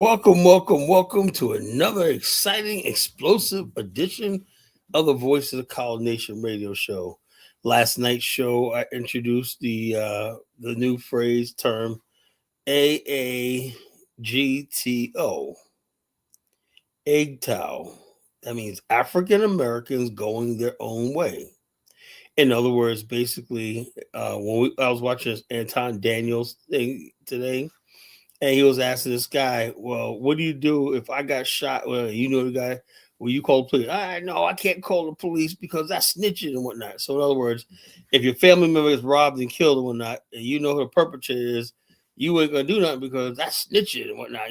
Welcome to another exciting, explosive edition of the Voice of the College Nation radio show. Last night's show, I introduced the new phrase term AAGTO, AGTOW. That means African Americans going their own way. In other words, basically, I was watching this Anton Daniels thing today, and he was asking this guy, "Well, what do you do if I got shot?" Well, you know the guy. Well, you call the police. I know I can't call the police because that's snitching and whatnot. So, in other words, if your family member is robbed and killed and whatnot, and you know who the perpetrator is, you ain't gonna do nothing because that's snitching and whatnot.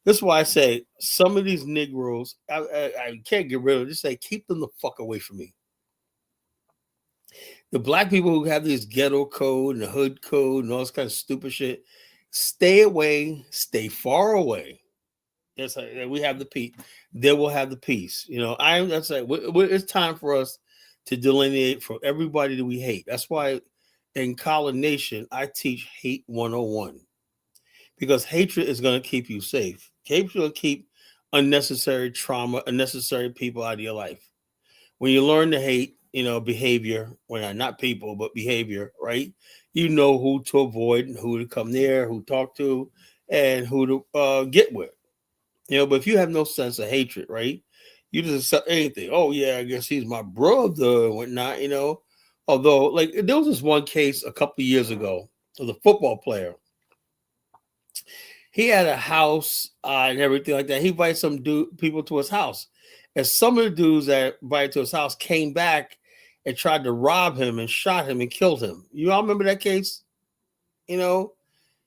This is why I say some of these Negroes, I can't get rid of. Just say keep them the fuck away from me. The black people who have this ghetto code and the hood code and all this kind of stupid shit, stay away, stay far away. That's like we have the peace. They will have the peace. That's like it's time for us to delineate from everybody that we hate. That's why in College Nation I teach Hate 101 because hatred is going to keep you safe. Hatred will keep unnecessary trauma, unnecessary people out of your life. When you learn to hate, behavior, when not people, but behavior, right? You know who to avoid and who to come near, who to talk to, and who to get with. But if you have no sense of hatred, right? You just accept anything. Oh, yeah, I guess he's my brother and whatnot. Although, like, there was this one case a couple of years ago of the football player. He had a house and everything like that. He invited some people to his house. And some of the dudes that invited to his house came back and tried to rob him and shot him and killed him. You all remember that case? You know,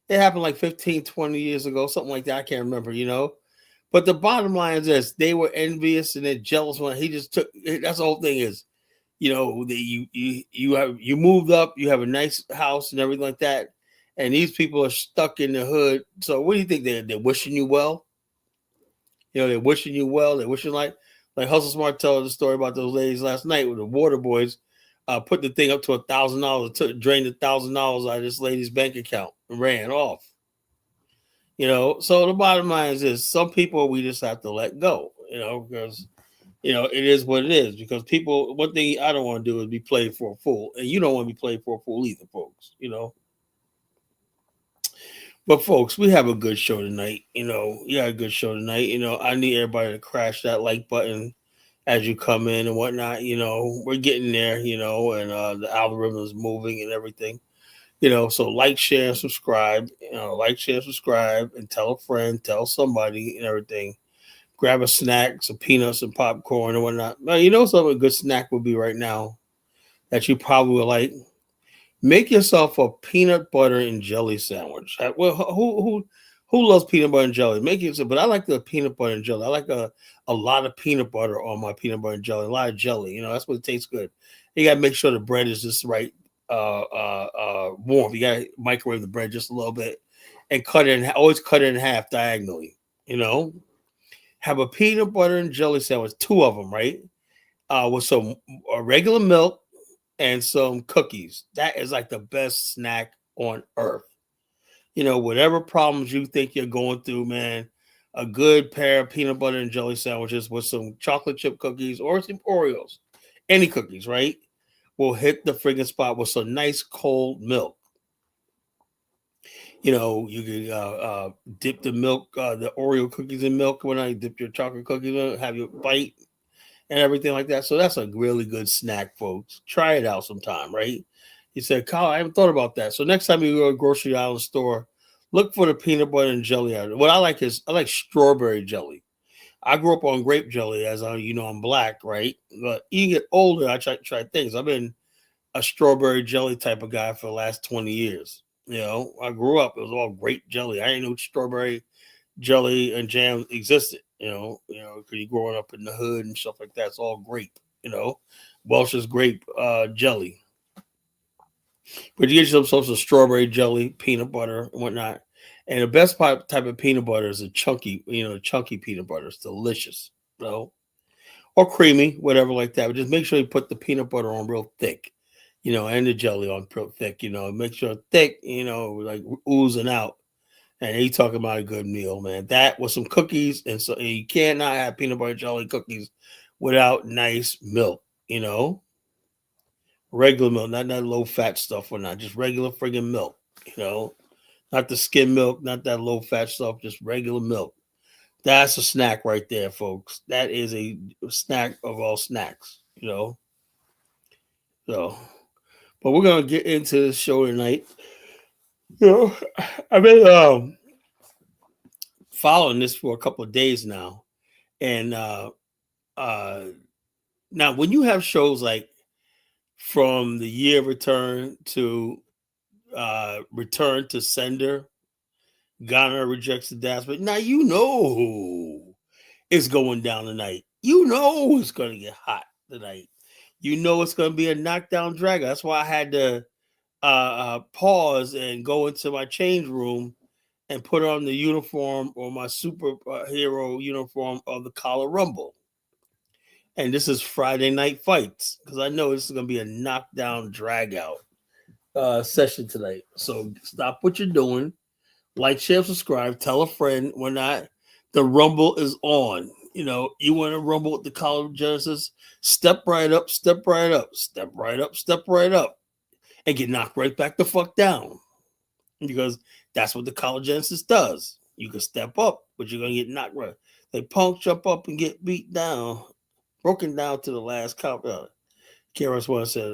it happened like 15, 20 years ago, something like that. I can't remember. But the bottom line is this: they were envious and they're jealous when he just took. That's the whole thing is, you moved up, you have a nice house and everything like that, and these people are stuck in the hood. So what do you think they're wishing you well? They're wishing you well. They're wishing like Hustle Smart told the story about those ladies last night with the water boys put the thing up to $1,000, drained $1,000 out of this lady's bank account and ran off. So the bottom line is this: some people we just have to let go, because it is what it is. Because people, one thing I don't want to do is be played for a fool, and you don't want to be played for a fool either, folks. But folks, we have a good show tonight. We got a good show tonight. I need everybody to crash that like button as you come in and whatnot. We're getting there. And the algorithm is moving and everything. So like, share, and subscribe. Like, share, subscribe, and tell a friend, tell somebody, and everything. Grab a snack, some peanuts and popcorn and whatnot. Now, something a good snack would be right now that you probably would like. Make yourself a peanut butter and jelly sandwich. Well, who loves peanut butter and jelly? Make it, but I like the peanut butter and jelly. I like a lot of peanut butter on my peanut butter and jelly. A lot of jelly. That's what it tastes good. You gotta make sure the bread is just right, warm. You gotta microwave the bread just a little bit and always cut it in half diagonally. Have a peanut butter and jelly sandwich, two of them, right? With some regular milk and some cookies. That is like the best snack on earth. Whatever problems you think you're going through, man, a good pair of peanut butter and jelly sandwiches with some chocolate chip cookies or some Oreos, any cookies, right? Will hit the friggin' spot with some nice cold milk. You can dip the milk, the Oreo cookies in milk. When I dip your chocolate cookies in it, have your bite and everything like that. So that's a really good snack, folks. Try it out sometime, right? He said, Kyle, I haven't thought about that. So next time you go to a grocery island store, look for the peanut butter and jelly out of it. What I like is I like strawberry jelly. I grew up on grape jelly, as I'm black, right? But you get older, I try things. I've been a strawberry jelly type of guy for the last 20 years. I grew up, it was all grape jelly. I didn't know strawberry jelly and jam existed, because you're growing up in the hood and stuff like that. It's all grape, Welch's grape jelly. But you get yourself some strawberry jelly, peanut butter, and whatnot. And the best type of peanut butter is a chunky peanut butter. It's delicious, or creamy, whatever like that. But just make sure you put the peanut butter on real thick, and the jelly on real thick, make sure it's thick, like oozing out. And he talking about a good meal, man. That was some cookies, and so and you cannot have peanut butter jelly cookies without nice milk. You know, regular milk, not that low fat stuff or not, just regular friggin' milk. You know, not the skim milk, not that low fat stuff, just regular milk. That's a snack right there, folks. That is a snack of all snacks. You know, so. But we're gonna get into the show tonight. You know, I've been following this for a couple of days now, and uh, now when you have shows like from the year return to sender, Ghana rejects the diaspora. Now you know it's going down tonight. You know it's gonna get hot tonight. You know it's gonna be a knockdown dragger. That's why I had to pause and go into my change room and put on the uniform or my superhero uniform of the Collar Rumble. And this is Friday Night Fights because I know this is going to be a knockdown, drag out session tonight. So stop what you're doing, like, share, subscribe, tell a friend. We're not. The Rumble is on. You know, you want to rumble with the College of Genesis? Step right up, step right up, step right up, step right up, and get knocked right back the fuck down. Because that's what the College Genesis does. You can step up, but you're gonna get knocked right. They punk jump up and get beat down, broken down to the last count. Karis once said,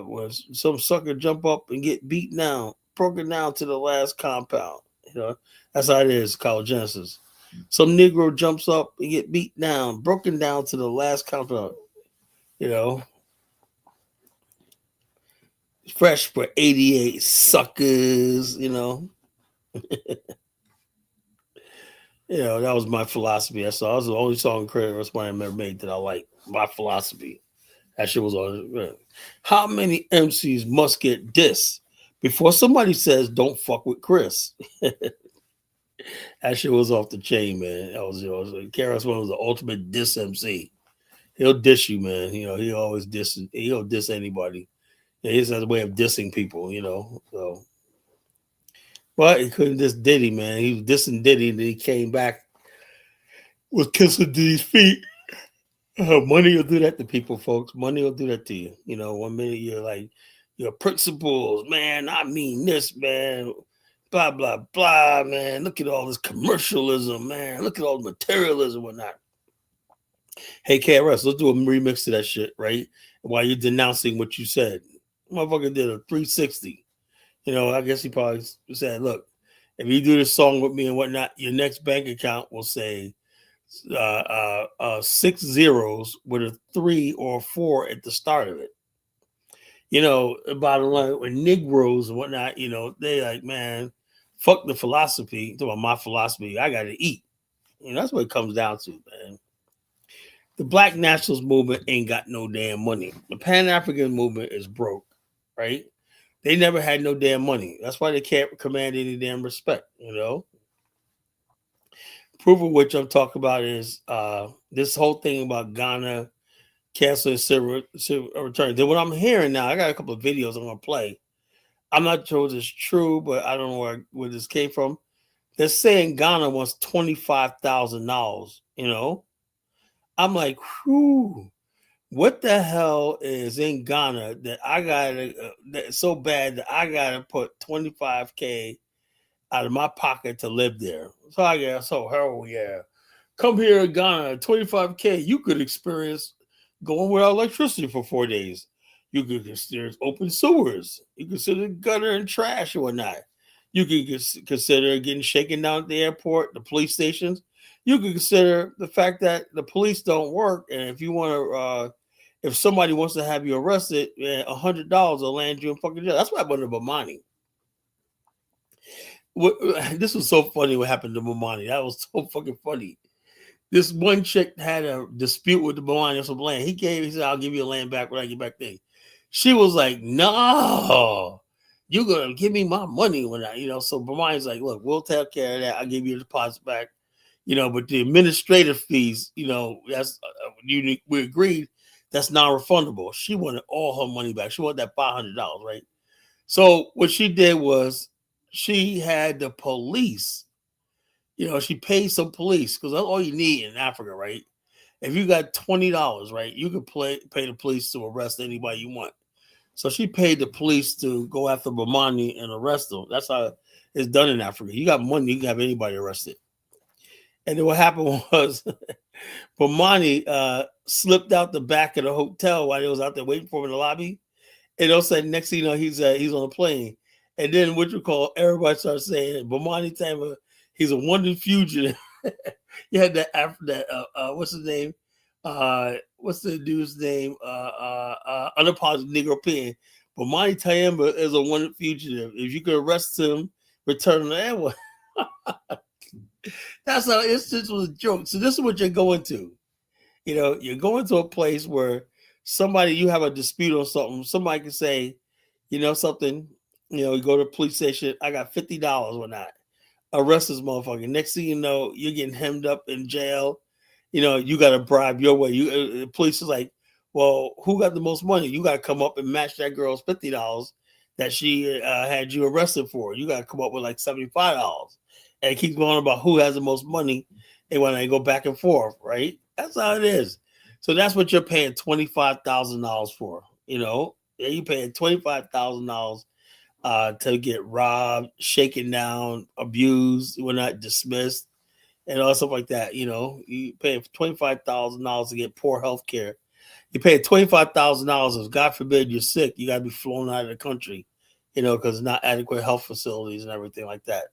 when some sucker jump up and get beat down, broken down to the last compound. You know, that's how it is, College Genesis. Some Negro jumps up and get beat down, broken down to the last compound. You know, fresh for 88 suckers, you know. You know, that was my philosophy. That was the only song credit response I ever made that I like. My philosophy. That shit was on. How many MCs must get dissed before somebody says don't fuck with Chris? That shit was off the chain, man. That was, Karis One was the ultimate diss MC. He'll diss you, man. You know, he always diss. He'll diss anybody. Yeah, he has a way of dissing people, you know. So, but he couldn't diss Diddy, man. He was dissing Diddy, and then he came back with kissing Diddy's feet. Money will do that to people, folks. Money will do that to you. You know, 1 minute you're like, your principles, man. I mean this, man. Blah, blah, blah, man. Look at all this commercialism, man. Look at all the materialism and whatnot. Hey, KRS, let's do a remix to that shit, right? While you're denouncing what you said. Motherfucker did a 360. You know, I guess he probably said, look, if you do this song with me and whatnot, your next bank account will say 6 zeros with a 3 or 4 at the start of it. You know, bottom line, with Negroes and whatnot, you know, they like, man, fuck the philosophy. Talking about my philosophy, I got to eat. You know, that's what it comes down to, man. The Black Nationalist movement ain't got no damn money. The Pan-African movement is broke, right? They never had no damn money. That's why they can't command any damn respect, you know? Proof of which I'm talking about is this whole thing about Ghana canceling civil return. Then what I'm hearing now, I got a couple of videos I'm going to play. I'm not sure if it's true, but I don't know where this came from. They're saying Ghana wants $25,000, you know? I'm like, whew. What the hell is in Ghana that I gotta that's so bad that I gotta put 25K out of my pocket to live there? So I guess, so hell yeah, come here in Ghana, 25K. You could experience going without electricity for 4 days. You could consider open sewers. You consider gutter and trash or whatnot. You could consider getting shaken down at the airport, the police stations. You could consider the fact that the police don't work, and if you want to, if somebody wants to have you arrested, $100 will land you in fucking jail. That's what happened to Bomani. This was so funny. What happened to Bomani? That was so fucking funny. This one chick had a dispute with the Bomani on some land. He said, "I'll give you a land back when I get back there." She was like, "No, you're gonna give me my money when I, you know." So Bomani's like, "Look, we'll take care of that. I'll give you the deposit back, you know, but the administrative fees, you know, that's we agreed that's non-refundable." She wanted all her money back. She wanted that $500, right? So what she did was she had the police. She paid some police because that's all you need in Africa, right? If you got $20, right, you can pay the police to arrest anybody you want. So she paid the police to go after Bomani and arrest him. That's how it's done in Africa. You got money, you can have anybody arrested. And then what happened was Bomani slipped out the back of the hotel while he was out there waiting for him in the lobby. And all of a sudden, next thing you know, he's on a plane. And then what you call everybody starts saying Bomani Tamba, he's a wanted fugitive. You had what's his name? What's the dude's name? Unapologetic Negro Pen. Bomani Tamba is a wanted fugitive. If you could arrest him, return him to airway. That's how this was a joke. So this is what you're going to. You're going to a place where you have a dispute on something. Somebody can say, something. You go to the police station. I got $50 or not. Arrest this motherfucker. Next thing you know, you're getting hemmed up in jail. You got to bribe your way. The police is like, well, who got the most money? You got to come up and match that girl's $50 that she had you arrested for. You got to come up with like $75. And it keeps going about who has the most money. And when they go back and forth, right? That's how it is. So that's what you're paying $25,000 for. You're paying $25,000 to get robbed, shaken down, abused, we're not dismissed, and all stuff like that. You pay $25,000 to get poor health care. You pay $25,000 if, God forbid, you're sick, you got to be flown out of the country, because there's not adequate health facilities and everything like that.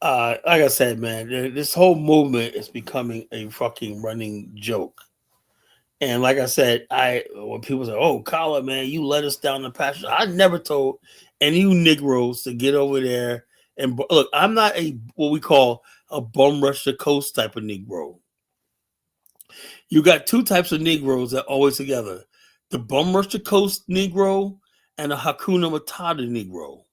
Like I said, man, this whole movement is becoming a fucking running joke. And like I said, when people say, "Oh, Kala, man, you led us down the pasture," I never told any of you Negroes to get over there. And look, I'm not what we call a bum rush the coast type of Negro. You got two types of Negroes that are always together: the bum rush the coast Negro and the Hakuna Matata Negro.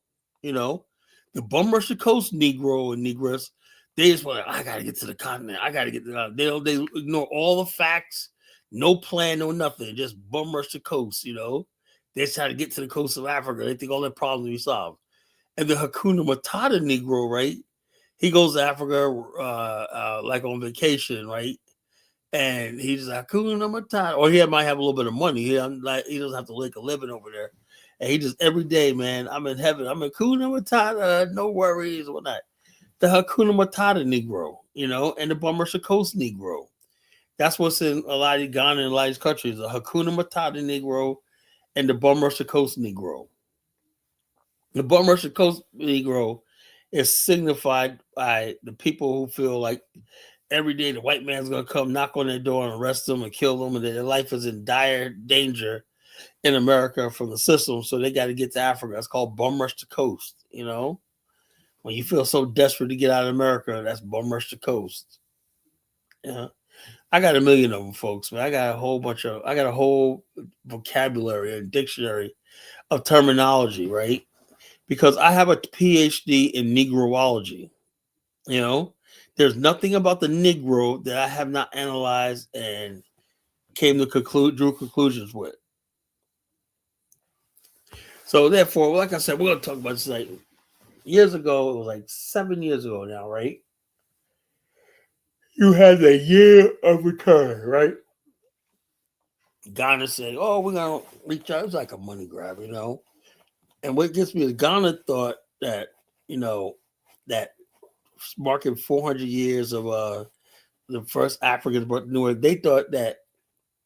The bum rush the coast Negro and Negress, they just want, I gotta get to the continent. I gotta get to the, they ignore all the facts. No plan, no nothing. Just bum rush the coast, They try to get to the coast of Africa. They think all their problems will be solved. And the Hakuna Matata Negro, right? He goes to Africa like on vacation, right? And he's Hakuna Matata. Or he might have a little bit of money. He doesn't have to make a living over there. And he just, every day, man, I'm in heaven. I'm in Hakuna Matata, no worries, whatnot. The Hakuna Matata Negro, and the bum rush the coast Negro. That's what's in a lot of Ghana and a lot of these countries. The Hakuna Matata Negro and the bum rush the coast Negro. The bum rush the coast Negro is signified by the people who feel like every day the white man's going to come knock on their door and arrest them and kill them, and their life is in dire danger in America from the system, so they got to get to Africa. It's called bum rush the coast, When you feel so desperate to get out of America, that's bum rush the coast. Yeah. I got a million of them, folks, man. I got a whole vocabulary and dictionary of terminology, right? Because I have a PhD in Negroology. There's nothing about the Negro that I have not analyzed and drew conclusions with. So therefore, like I said, we're going to talk about this like years ago. It was like 7 years ago now, right? You had the year of return, right? Ghana said, "Oh, we're going to reach out." It was like a money grab, And what gets me is Ghana thought that, that marking 400 years of the first Africans brought to New York, they thought that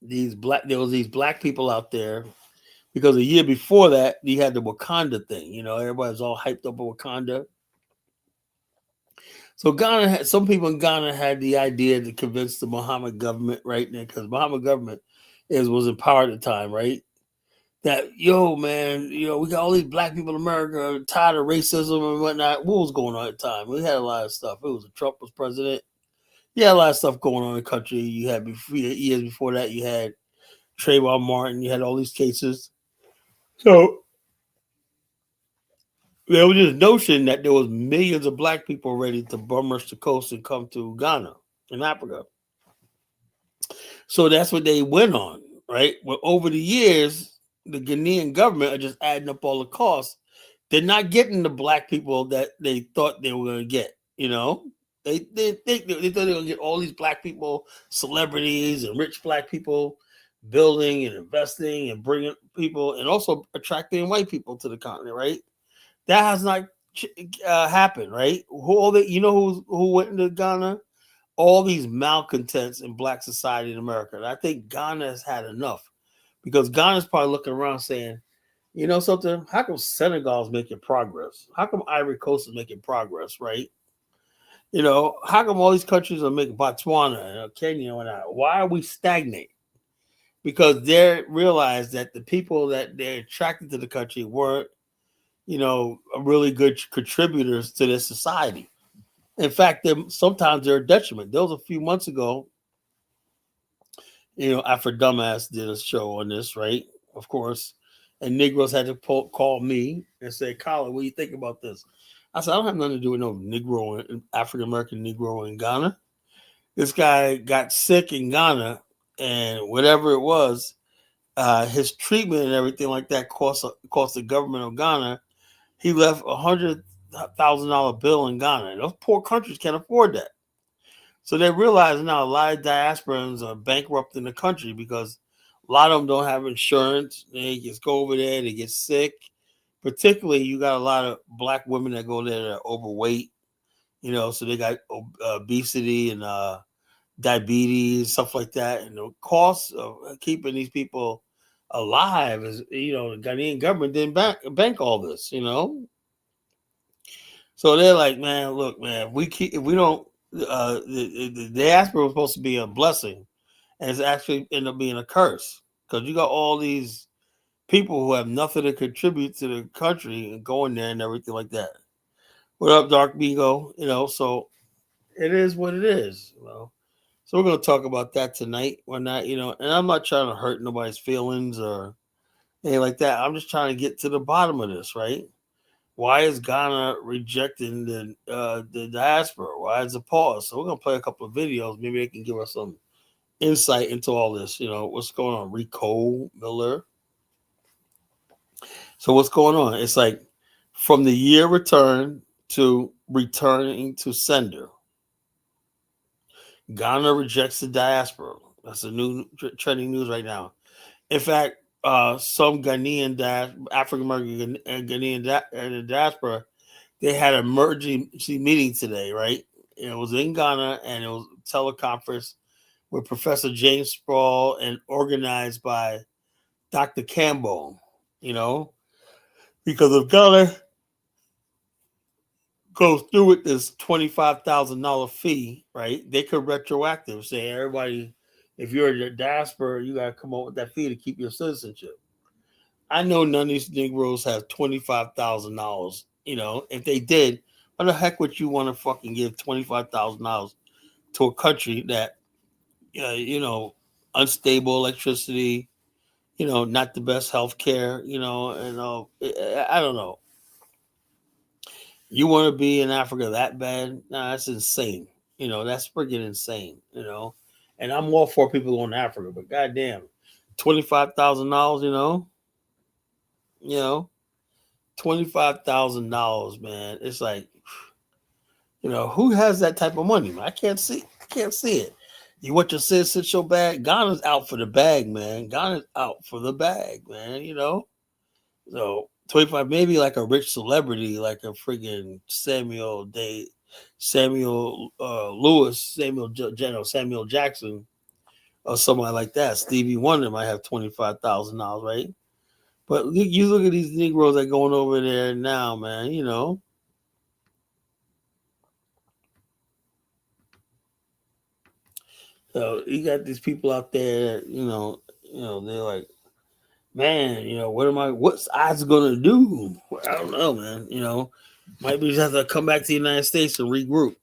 there was these black people out there, because a year before that, you had the Wakanda thing. Everybody was all hyped up on Wakanda. So some people in Ghana had the idea to convince the Muhammad government, right? Because Muhammad government was in power at the time, right? That, yo, man, we got all these black people in America tired of racism and whatnot. What was going on at the time? We had a lot of stuff. It was Trump was president. You had a lot of stuff going on in the country. You had years before that, you had Trayvon Martin. You had all these cases. So there was this notion that there was millions of black people ready to bum rush the coast and come to Ghana in Africa. So that's what they went on, right? Well, over the years, the Ghanaian government are just adding up all the costs They're not getting the black people that they thought they were going to get. They thought they were going to get all these black people, celebrities and rich black people, building and investing and bringing people and also attracting white people to the continent. Right? That has not happened. Right? Who went into Ghana? All these malcontents in black society in America. And I think Ghana has had enough because Ghana's probably looking around saying, you know something? How come Senegal's making progress? How come Ivory Coast is making progress, right? How come all these countries are making Botswana and Kenya and that? Why are we stagnant? Because they realize that the people that they're attracted to the country weren't, really good contributors to their society. In fact, sometimes they're a detriment. There was a few months ago, Afro Dumbass did a show on this, right? Of course. And Negroes had to call me and say, Colin, what do you think about this? I said, I don't have nothing to do with no Negro, African American Negro in Ghana. This guy got sick in Ghana, and whatever it was, his treatment and everything like that cost the government of Ghana. He left $100,000 bill in Ghana. And those poor countries can't afford that. So they realize now a lot of diasporans are bankrupt in the country because a lot of them don't have insurance. They just go over there, they get sick. Particularly, you got a lot of black women that go there that are overweight, so they got obesity and diabetes, stuff like that. And the cost of keeping these people alive is, the Ghanaian government didn't bank all this. So they're like, man, look, man, if we don't, the diaspora was supposed to be a blessing, and it's actually ended up being a curse because you got all these people who have nothing to contribute to the country and going there and everything like that. What up, Dark Bigo? So it is what it is. So we're gonna talk about that tonight. Why not? And I'm not trying to hurt nobody's feelings or anything like that. I'm just trying to get to the bottom of this, right? Why is Ghana rejecting the diaspora? Why is it pause? So we're gonna play a couple of videos. Maybe they can give us some insight into all this. What's going on? Rico Miller. So what's going on? It's like from the year return to returning to sender. Ghana rejects the diaspora. That's the new trending news right now. In fact, some Ghanaian African American Ghanaian diaspora, they had an emergency meeting today, right? It was in Ghana and it was a teleconference with Professor James Sproul and organized by Dr. Campbell, because of Ghana goes through with this $25,000 fee, right? They could retroactive say everybody, if you're in the diaspora, you got to come up with that fee to keep your citizenship. I know none of these Negroes have $25,000. If they did, why the heck would you want to fucking give $25,000 to a country that, unstable electricity, not the best health care, I don't know. You want to be in Africa that bad? Nah, that's insane. That's freaking insane. And I'm all for people going to Africa, but goddamn, $25,000. $25,000, man. It's like, who has that type of money, man? I can't see it. You want your citizenship so bad? Ghana's out for the bag, man. Ghana's out for the bag, man. So 25, maybe like a rich celebrity, like a friggin' Samuel Lewis, Samuel Jackson, or somebody like that. Stevie Wonder might have $25,000, right? But you look at these Negroes that are going over there now, man. So you got these people out there, they're like, man, what's odds gonna do? I don't know, man. Might be just have to come back to the United States and regroup,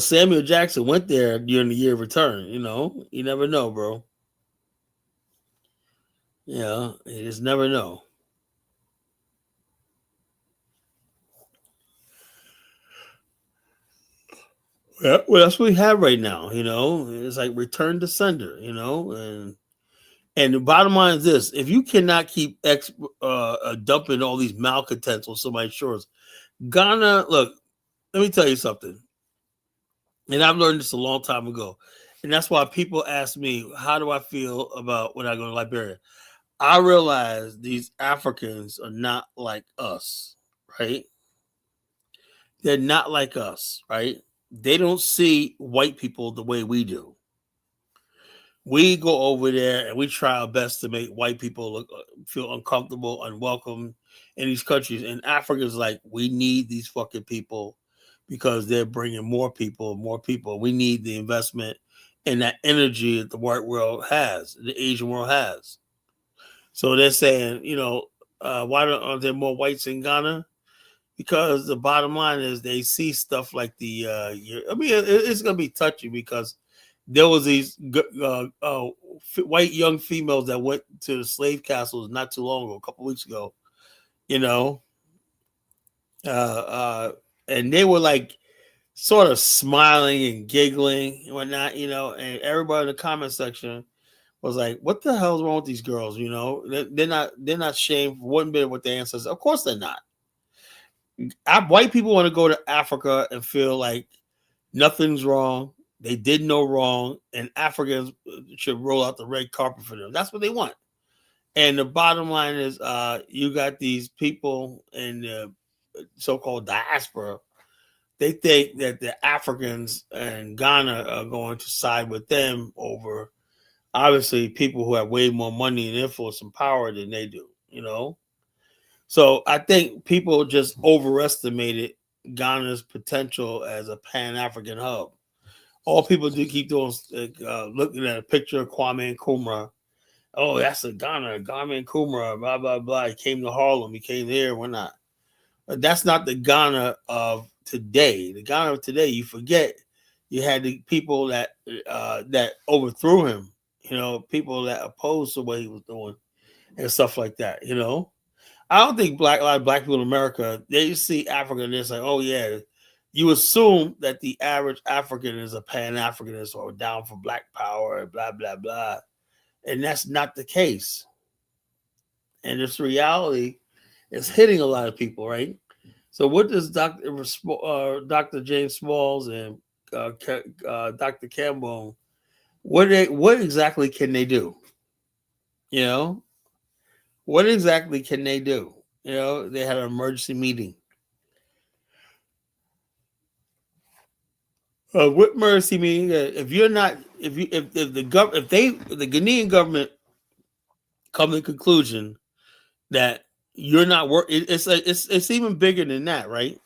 Samuel Jackson went there during the year of return, you never know, bro. You just never know. Well, that's what we have right now, it's like return to sender, and And the bottom line is this: if you cannot keep dumping all these malcontents on somebody's shores, Ghana, look, let me tell you something. And I've learned this a long time ago. And that's why people ask me, how do I feel about when I go to Liberia? I realize these Africans are not like us, right? They're not like us, right? They don't see white people the way we do. We go over there and we try our best to make white people feel uncomfortable, unwelcome in these countries. And Africa's like, we need these fucking people because they're bringing more people, more people. We need the investment and that energy that the white world has, the Asian world has. So they're saying, why aren't there more whites in Ghana? Because the bottom line is they see stuff like it's going to be touchy because there was these white young females that went to the slave castles not too long ago, a couple weeks ago, you know, and they were like sort of smiling and giggling and whatnot, and everybody in the comment section was like, "What the hell's wrong with these girls?" They're not shamed for one bit of what their ancestors. Of course, they're not. White people want to go to Africa and feel like nothing's wrong. They did no wrong, and Africans should roll out the red carpet for them. That's what they want. And the bottom line is, you got these people in the so-called diaspora. They think that the Africans and Ghana are going to side with them over, obviously, people who have way more money and influence and power than they do. So I think people just overestimated Ghana's potential as a Pan-African hub. All people do keep doing looking at a picture of Kwame Nkrumah. Oh, that's a Ghana, Kwame Nkrumah, blah, blah, blah. He came to Harlem, he came here, we're not. But that's not the Ghana of today. The Ghana of today, you forget you had the people that overthrew him, people that opposed to what he was doing and stuff like that, I don't think a lot of black people in America, they see Africa and it's like, oh yeah, you assume that the average African is a Pan-Africanist or down for black power, blah, blah, blah. And that's not the case. And this reality is hitting a lot of people, right? So what does Dr. James Smalls and Dr. Campbell, what exactly can they do? What exactly can they do? They had an emergency meeting. What emergency meeting? If you're not, if the Ghanaian government come to the conclusion that you're not working, it's like it's even bigger than that, right?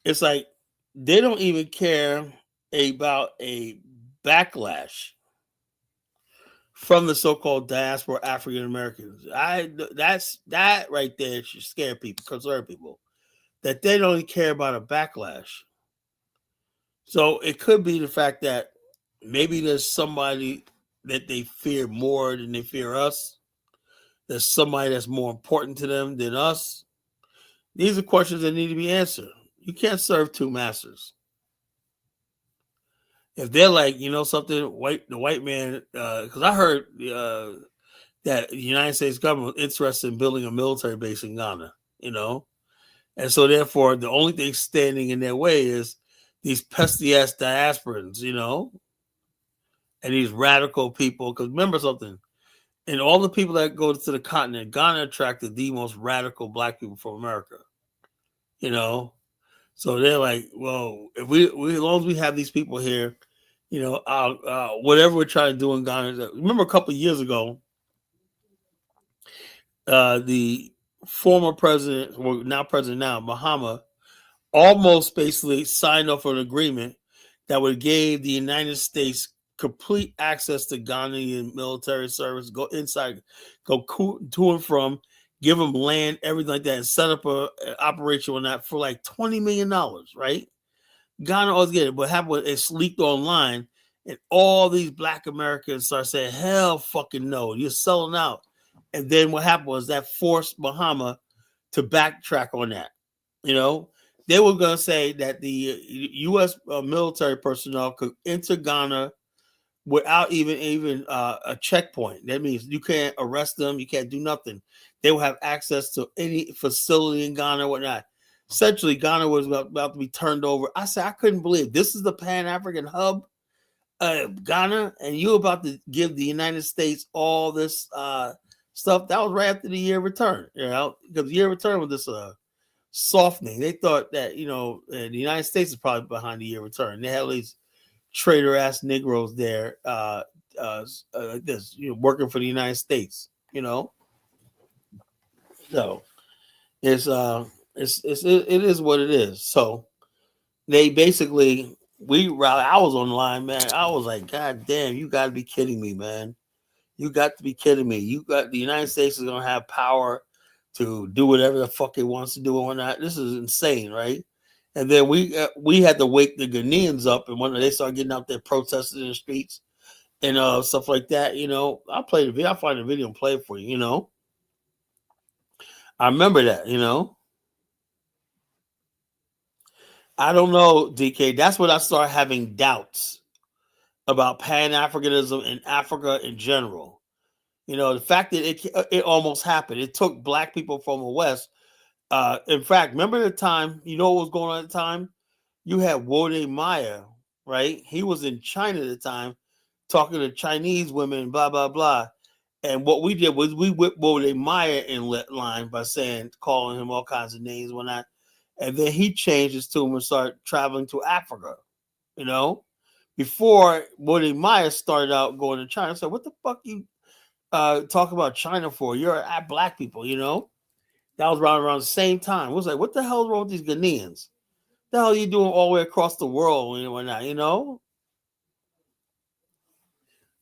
It's like they don't even care about a backlash from the so-called diaspora African Americans. That right there should scare people, concern people, that they don't even care about a backlash. So it could be the fact that maybe there's somebody that they fear more than they fear us. There's somebody that's more important to them than us. These are questions that need to be answered. You can't serve two masters. If they're like, something, the white man, because I heard that the United States government was interested in building a military base in Ghana, and so therefore the only thing standing in their way is these pesky ass diasporans, and these radical people. Because remember something, and all the people that go to the continent, Ghana attracted the most radical black people from America, So they're like, well, if we as long as we have these people here, whatever we're trying to do in Ghana. Remember a couple of years ago, the former president, well, Mahama, almost basically signed off an agreement that would give the United States complete access to Ghanaian military service, go inside, go to and from, give them land, everything like that, and set up an operation on that for like $20 million, right? Ghana always get it, but happened it's leaked online, and all these black Americans start saying, hell fucking no, you're selling out. And then what happened was that forced Bahama to backtrack on that. They were going to say that the U.S. military personnel could enter Ghana without even a checkpoint. That means you can't arrest them, you can't do nothing. They will have access to any facility in Ghana or whatnot. Essentially, Ghana was about to be turned over. I said, I couldn't believe this is the Pan African hub, Ghana, and you about to give the United States all this stuff. That was right after the year of return, because the year of return was this softening. They thought that the United States is probably behind the year of return. They had all these traitor ass Negroes there, like this, working for the United States. So it's it is what it is. So they basically I was on the line, man. I was like, God damn, you got to be kidding me, man. You got to be kidding me. You got the United States is gonna have power to do whatever the fuck it wants to do and whatnot. This is insane, right? And then we had to wake the Ghanaians up, and when they started getting out there protesting in the streets and stuff like that, I'll play the video. I'll find the video and play it for you. I remember that. I don't know, DK. That's when I started having doubts about Pan Africanism and Africa in general. The fact that it almost happened. It took black people from the West. In fact, remember the time, what was going on at the time? You had Wode Maya, right? He was in China at the time, talking to Chinese women, blah, blah, blah. And what we did was we whipped Wode Maya in line by calling him all kinds of names and whatnot. And then he changed his tune and started traveling to Africa, Before Wode Maya started out going to China, I said, what the fuck you talk about China for? You're at black people, That was around the same time. It was like, what the hell is wrong with these Ghanaians? The hell are you doing all the way across the world and whatnot,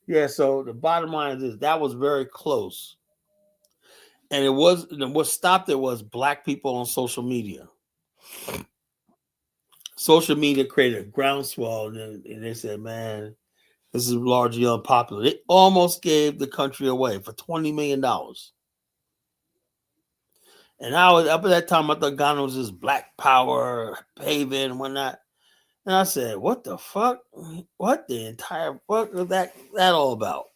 Yeah, so the bottom line is that was very close. And what stopped it was black people on social media. Social media created a groundswell, and they said, man, this is largely unpopular. They almost gave the country away for $20 million. And up at that time, I thought Ghana was just black power, paving and whatnot. And I said, what the fuck? What the entire fuck is that all about?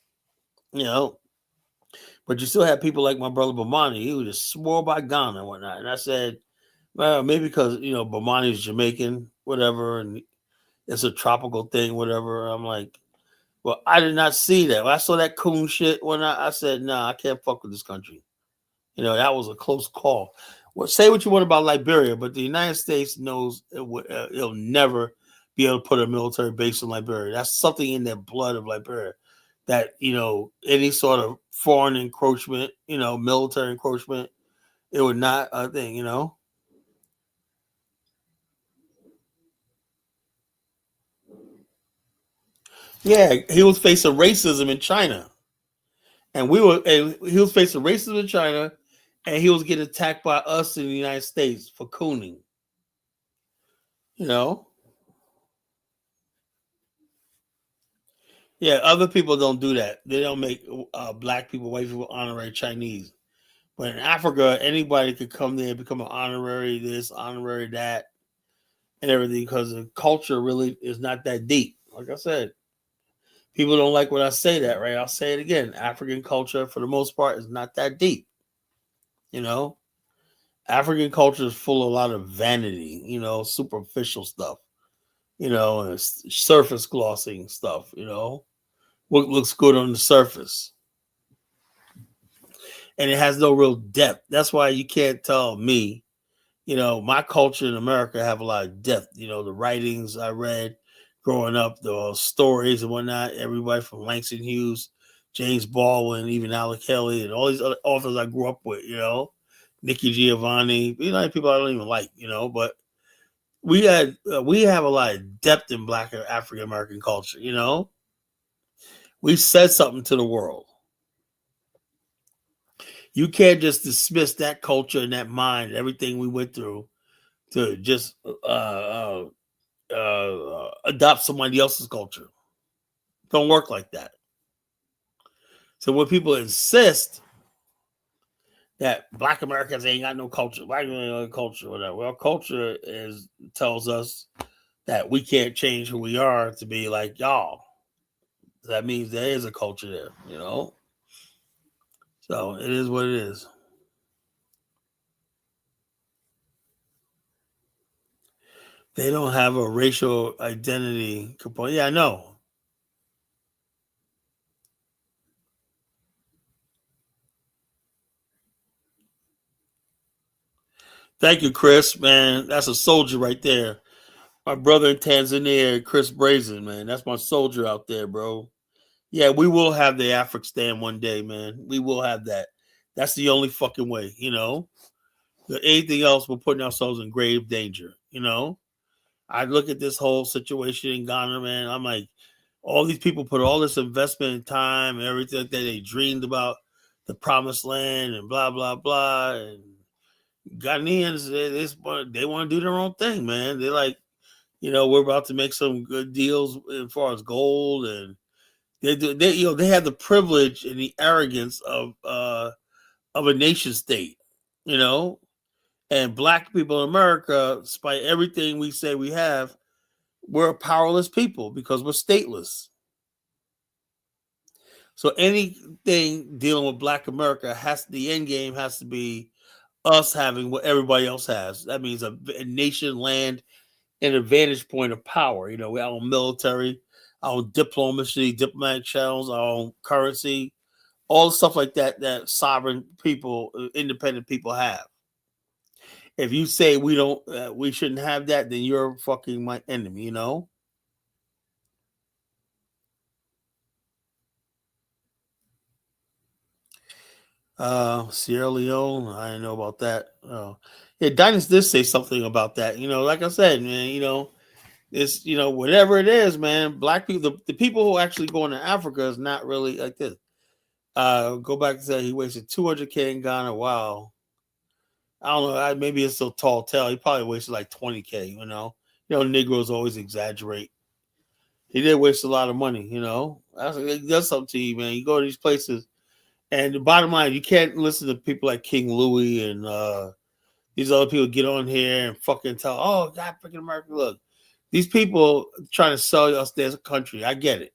But you still have people like my brother Bomani, who just swore by Ghana and whatnot. And I said, well, maybe because, Bomani is Jamaican, whatever, and it's a tropical thing, whatever. I'm like, well, I did not see that. When I saw that coon shit when I said, nah, I can't fuck with this country. That was a close call. Well, say what you want about Liberia, but the United States knows it'll never be able to put a military base in Liberia. That's something in their blood of Liberia. That, any sort of foreign encroachment, military encroachment, it would not a thing, Yeah, he was facing racism in China. And he was facing racism in China, and he was getting attacked by us in the United States for cooning. You know? Yeah, other people don't do that. They don't make black people, white people honorary Chinese. But in Africa, anybody could come there and become an honorary this, honorary that, and everything because the culture really is not that deep. Like I said, people don't like when I say that, right? I'll say it again. African culture, for the most part, is not that deep. You know, African culture is full of a lot of vanity, superficial stuff, and surface glossing stuff, what looks good on the surface. And it has no real depth. That's why you can't tell me, my culture in America have a lot of depth. The writings I read growing up, the stories and whatnot, everybody from Langston Hughes, James Baldwin, even Alec Kelly, and all these other authors I grew up with, Nikki Giovanni, people I don't even like, but we have a lot of depth in Black African American culture, we said something to the world. You can't just dismiss that culture and that mind, everything we went through, to just adopt somebody else's culture. Don't work like that. So when people insist that Black Americans ain't got no culture, Black Americans ain't got no culture, whatever. Well, culture tells us that we can't change who we are to be like y'all. That means there is a culture there, you know? So it is what it is. They don't have a racial identity component. Yeah, I know. Thank you, Chris, man. That's a soldier right there. My brother in Tanzania, Chris Brazen, man. That's my soldier out there, bro. Yeah, we will have the Afghanistan one day, man. We will have that. That's the only fucking way, you know? Anything else, we're putting ourselves in grave danger, you know? I look at this whole situation in Ghana, man. I'm like, all these people put all this investment in time and everything that they dreamed about the promised land and blah, blah, blah. And Ghanaians, they want to do their own thing, man. They're like, we're about to make some good deals as far as gold, and they have the privilege and the arrogance of a nation state, you know. And black people in America, despite everything we say we have, we're a powerless people because we're stateless. So anything dealing with Black America the end game has to be us having what everybody else has. That means a nation, land, and a vantage point of power. We our own military, our own diplomacy, diplomatic channels, our own currency, all the stuff like that that sovereign people, independent people have. If you say we shouldn't have that, then you're fucking my enemy. Sierra Leone, I didn't know about that. Yeah, Dynas did say something about that. Like I said, man, it's whatever it is, man. Black people, the people who actually go into Africa is not really like this. Go back to say he wasted 200K in Ghana. Wow, I don't know. Maybe it's so tall tale. He probably wasted like 20K. Negroes always exaggerate. He did waste a lot of money. That's something to you, man. You go to these places. And the bottom line, you can't listen to people like King Louis and these other people get on here and fucking tell, oh, African American, look, these people trying to sell us their country. I get it,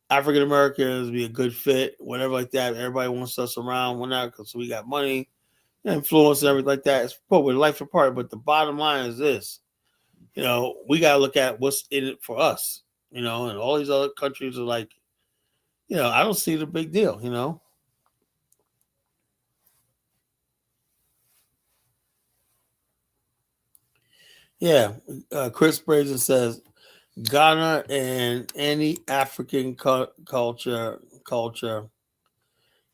African Americans be a good fit, whatever like that. Everybody wants us around, whatnot, because we got money, influence, and everything like that. It's put with life apart. But the bottom line is this, we got to look at what's in it for us, and all these other countries are like, I don't see the big deal. Yeah, Chris Brazen says Ghana and any African culture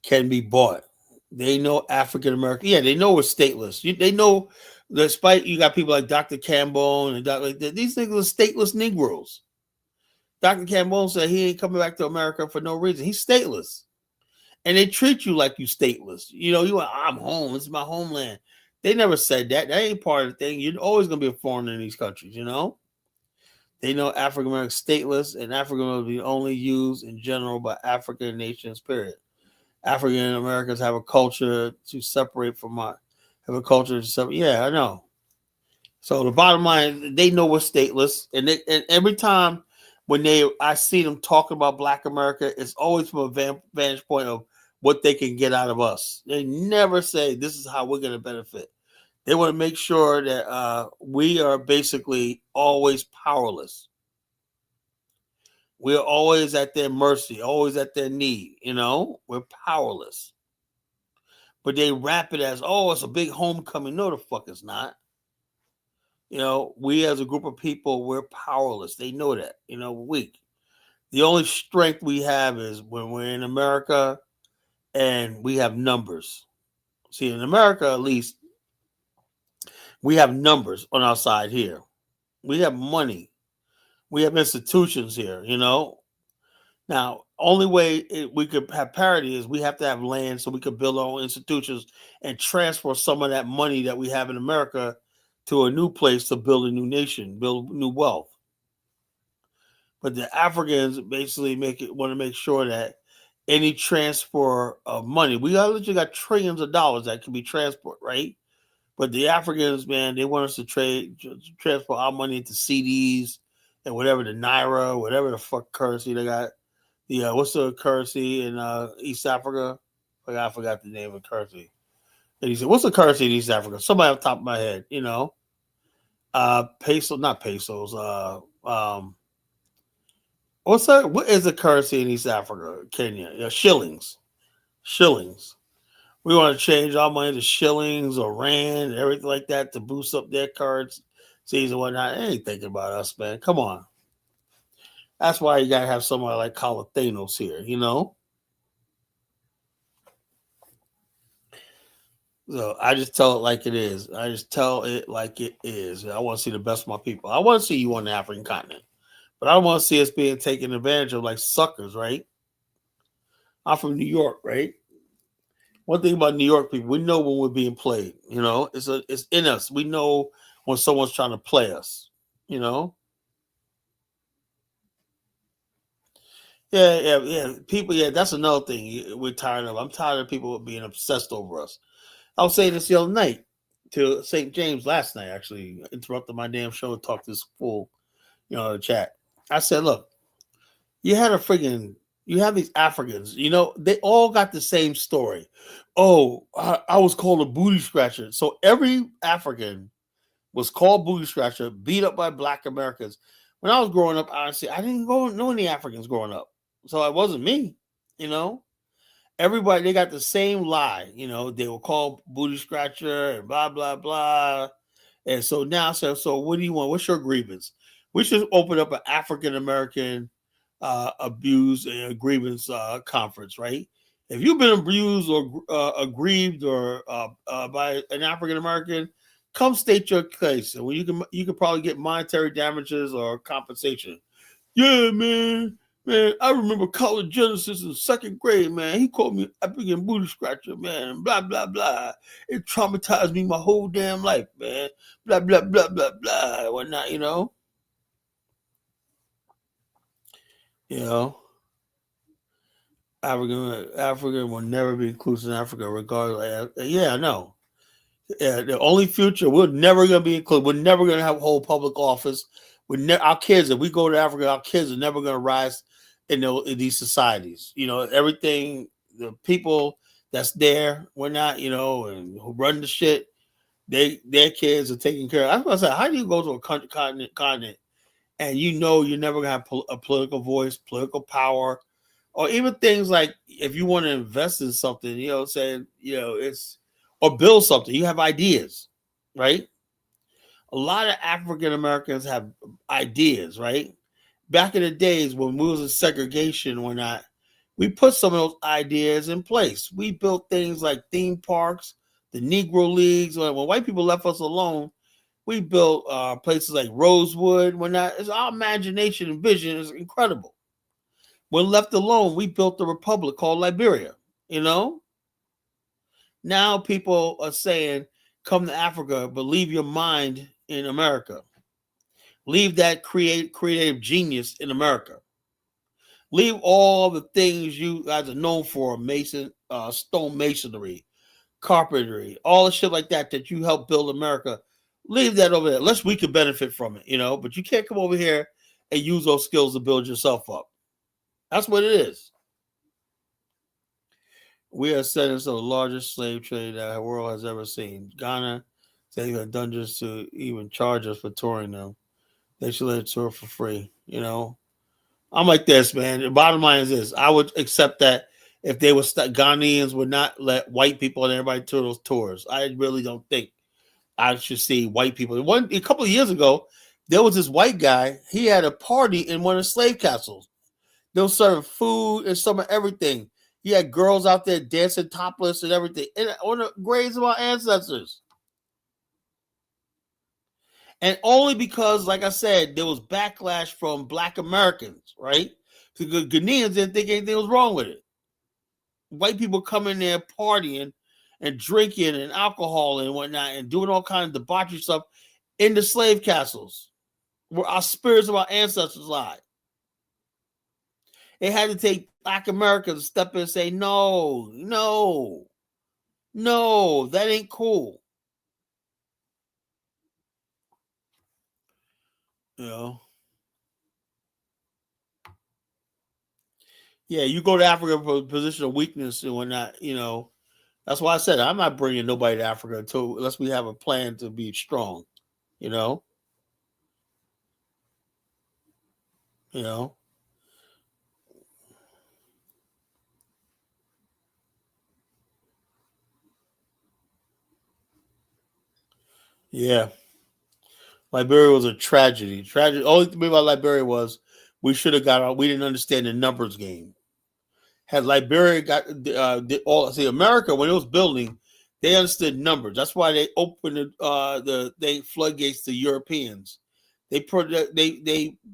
can be bought. They know African American. Yeah, they know we're stateless. They know, despite you got people like Dr. Campbell and like these things are stateless Negroes. Dr. Campbell said he ain't coming back to America for no reason. He's stateless, and they treat you like you stateless. I'm home. This is my homeland. They never said that. That ain't part of the thing. You're always gonna be a foreigner in these countries. They know African American stateless, and African will be only used in general by African nations. Period. African Americans have a culture to separate from have a culture to separate. Yeah, I know. So the bottom line, they know we're stateless, and every time when I see them talking about Black America, it's always from a vantage point of what they can get out of us. They never say this is how we're going to benefit. They want to make sure that we are basically always powerless. We're always at their mercy, always at their need. We're powerless. But they wrap it as, oh, it's a big homecoming. No, the fuck it's not. We as a group of people, we're powerless. They know that. We're weak. The only strength we have is when we're in America and we have numbers. See, in America, at least, we have numbers on our side here. We have money. We have institutions here. Now, only way we could have parity is we have to have land so we could build our own institutions and transfer some of that money that we have in America to a new place to build a new nation, build new wealth. But the Africans basically want to make sure that any transfer of money, we literally got trillions of dollars that can be transported, right? But the Africans, man, they want us to transfer our money into CDs and whatever the naira, whatever the fuck currency they got. what's the currency in East Africa? I forgot the name of the currency. And he said, "What's the currency in East Africa?" Somebody off the top of my head, peso, not pesos. What's that? What is the currency in East Africa? Kenya, shillings. Shillings. We want to change our money to shillings or rand, and everything like that to boost up their currencies and whatnot. They ain't thinking about us, man. Come on. That's why you gotta have somebody like Thanos here. So I just tell it like it is. I just tell it like it is. I want to see the best of my people. I want to see you on the African continent, but I don't want to see us being taken advantage of like suckers, right? I'm from New York, right? One thing about New York people, we know when we're being played. It's in us. We know when someone's trying to play us. You know, yeah. People, yeah, that's another thing we're tired of. I'm tired of people being obsessed over us. I was saying this the other night to St. James last night. Actually, interrupted my damn show and talked this fool, chat. I said, look, you had a friggin' you have these Africans, they all got the same story. Oh, I was called a booty scratcher. So every African was called booty scratcher, beat up by black Americans. When I was growing up, honestly, I didn't know any Africans growing up. So it wasn't me, you know. Everybody, they got the same lie, they were called booty scratcher and blah, blah, blah. And so now I said, so what do you want? What's your grievance? We should open up an African American abuse and grievance conference, right? If you've been abused or aggrieved or by an African American, come state your case, and you can probably get monetary damages or compensation. Yeah, man, I remember college Genesis in second grade, man. He called me African booty scratcher, man. Blah blah blah. It traumatized me my whole damn life, man. Blah blah blah blah blah. Whatnot, you know. African will never be inclusive in Africa, regardless. Yeah, I know. Yeah, the only future we're never gonna be included. We're never gonna have a whole public office. Our kids, if we go to Africa, our kids are never gonna rise in these societies. Everything the people that's there, we're not, and who run the shit. Their kids are taken care of. I was gonna say, how do you go to a continent and you're never gonna have a political voice, political power, or even things like if you want to invest in something, saying, it's or build something, you have ideas, right? A lot of African Americans have ideas, right? Back in the days when we was in segregation or not, we put some of those ideas in place. We built things like theme parks, the Negro Leagues. When white people left us alone, we built places like Rosewood. When that is our imagination and vision is incredible. When left alone, we built a republic called Liberia. You know, now people are saying, "Come to Africa, but leave your mind in America. Leave that creative genius in America. Leave all the things you guys are known for: stone masonry, carpentry, all the shit like that you helped build America. Leave that over there, unless we could benefit from it, But you can't come over here and use those skills to build yourself up. That's what it is. We are sentenced to the largest slave trade that the world has ever seen. Ghana taking the dungeons to even charge us for touring them. They should let it tour for free. I'm like this, man. The bottom line is this: I would accept that if they were Ghanaians would not let white people and everybody tour those tours. I really don't think I should see white people. A couple of years ago, there was this white guy. He had a party in one of the slave castles. They were serving food and some of everything. He had girls out there dancing topless and everything, and on the graves of our ancestors. And only because, like I said, there was backlash from black Americans, right? Because Ghanaians didn't think anything was wrong with it. White people coming there partying and drinking and alcohol and whatnot and doing all kinds of debauchery stuff in the slave castles where our spirits of our ancestors lie. It had to take black Americans to step in and say, no, no, no, that ain't cool. You know? Yeah, you go to Africa for a position of weakness and whatnot. That's why I said I'm not bringing nobody to Africa unless we have a plan to be strong. You know, you know. Yeah, Liberia was a tragedy. Tragedy. Only thing about Liberia was we should have got out. We didn't understand the numbers game. Had Liberia got America when it was building, they understood numbers. That's why they opened the floodgates to Europeans. They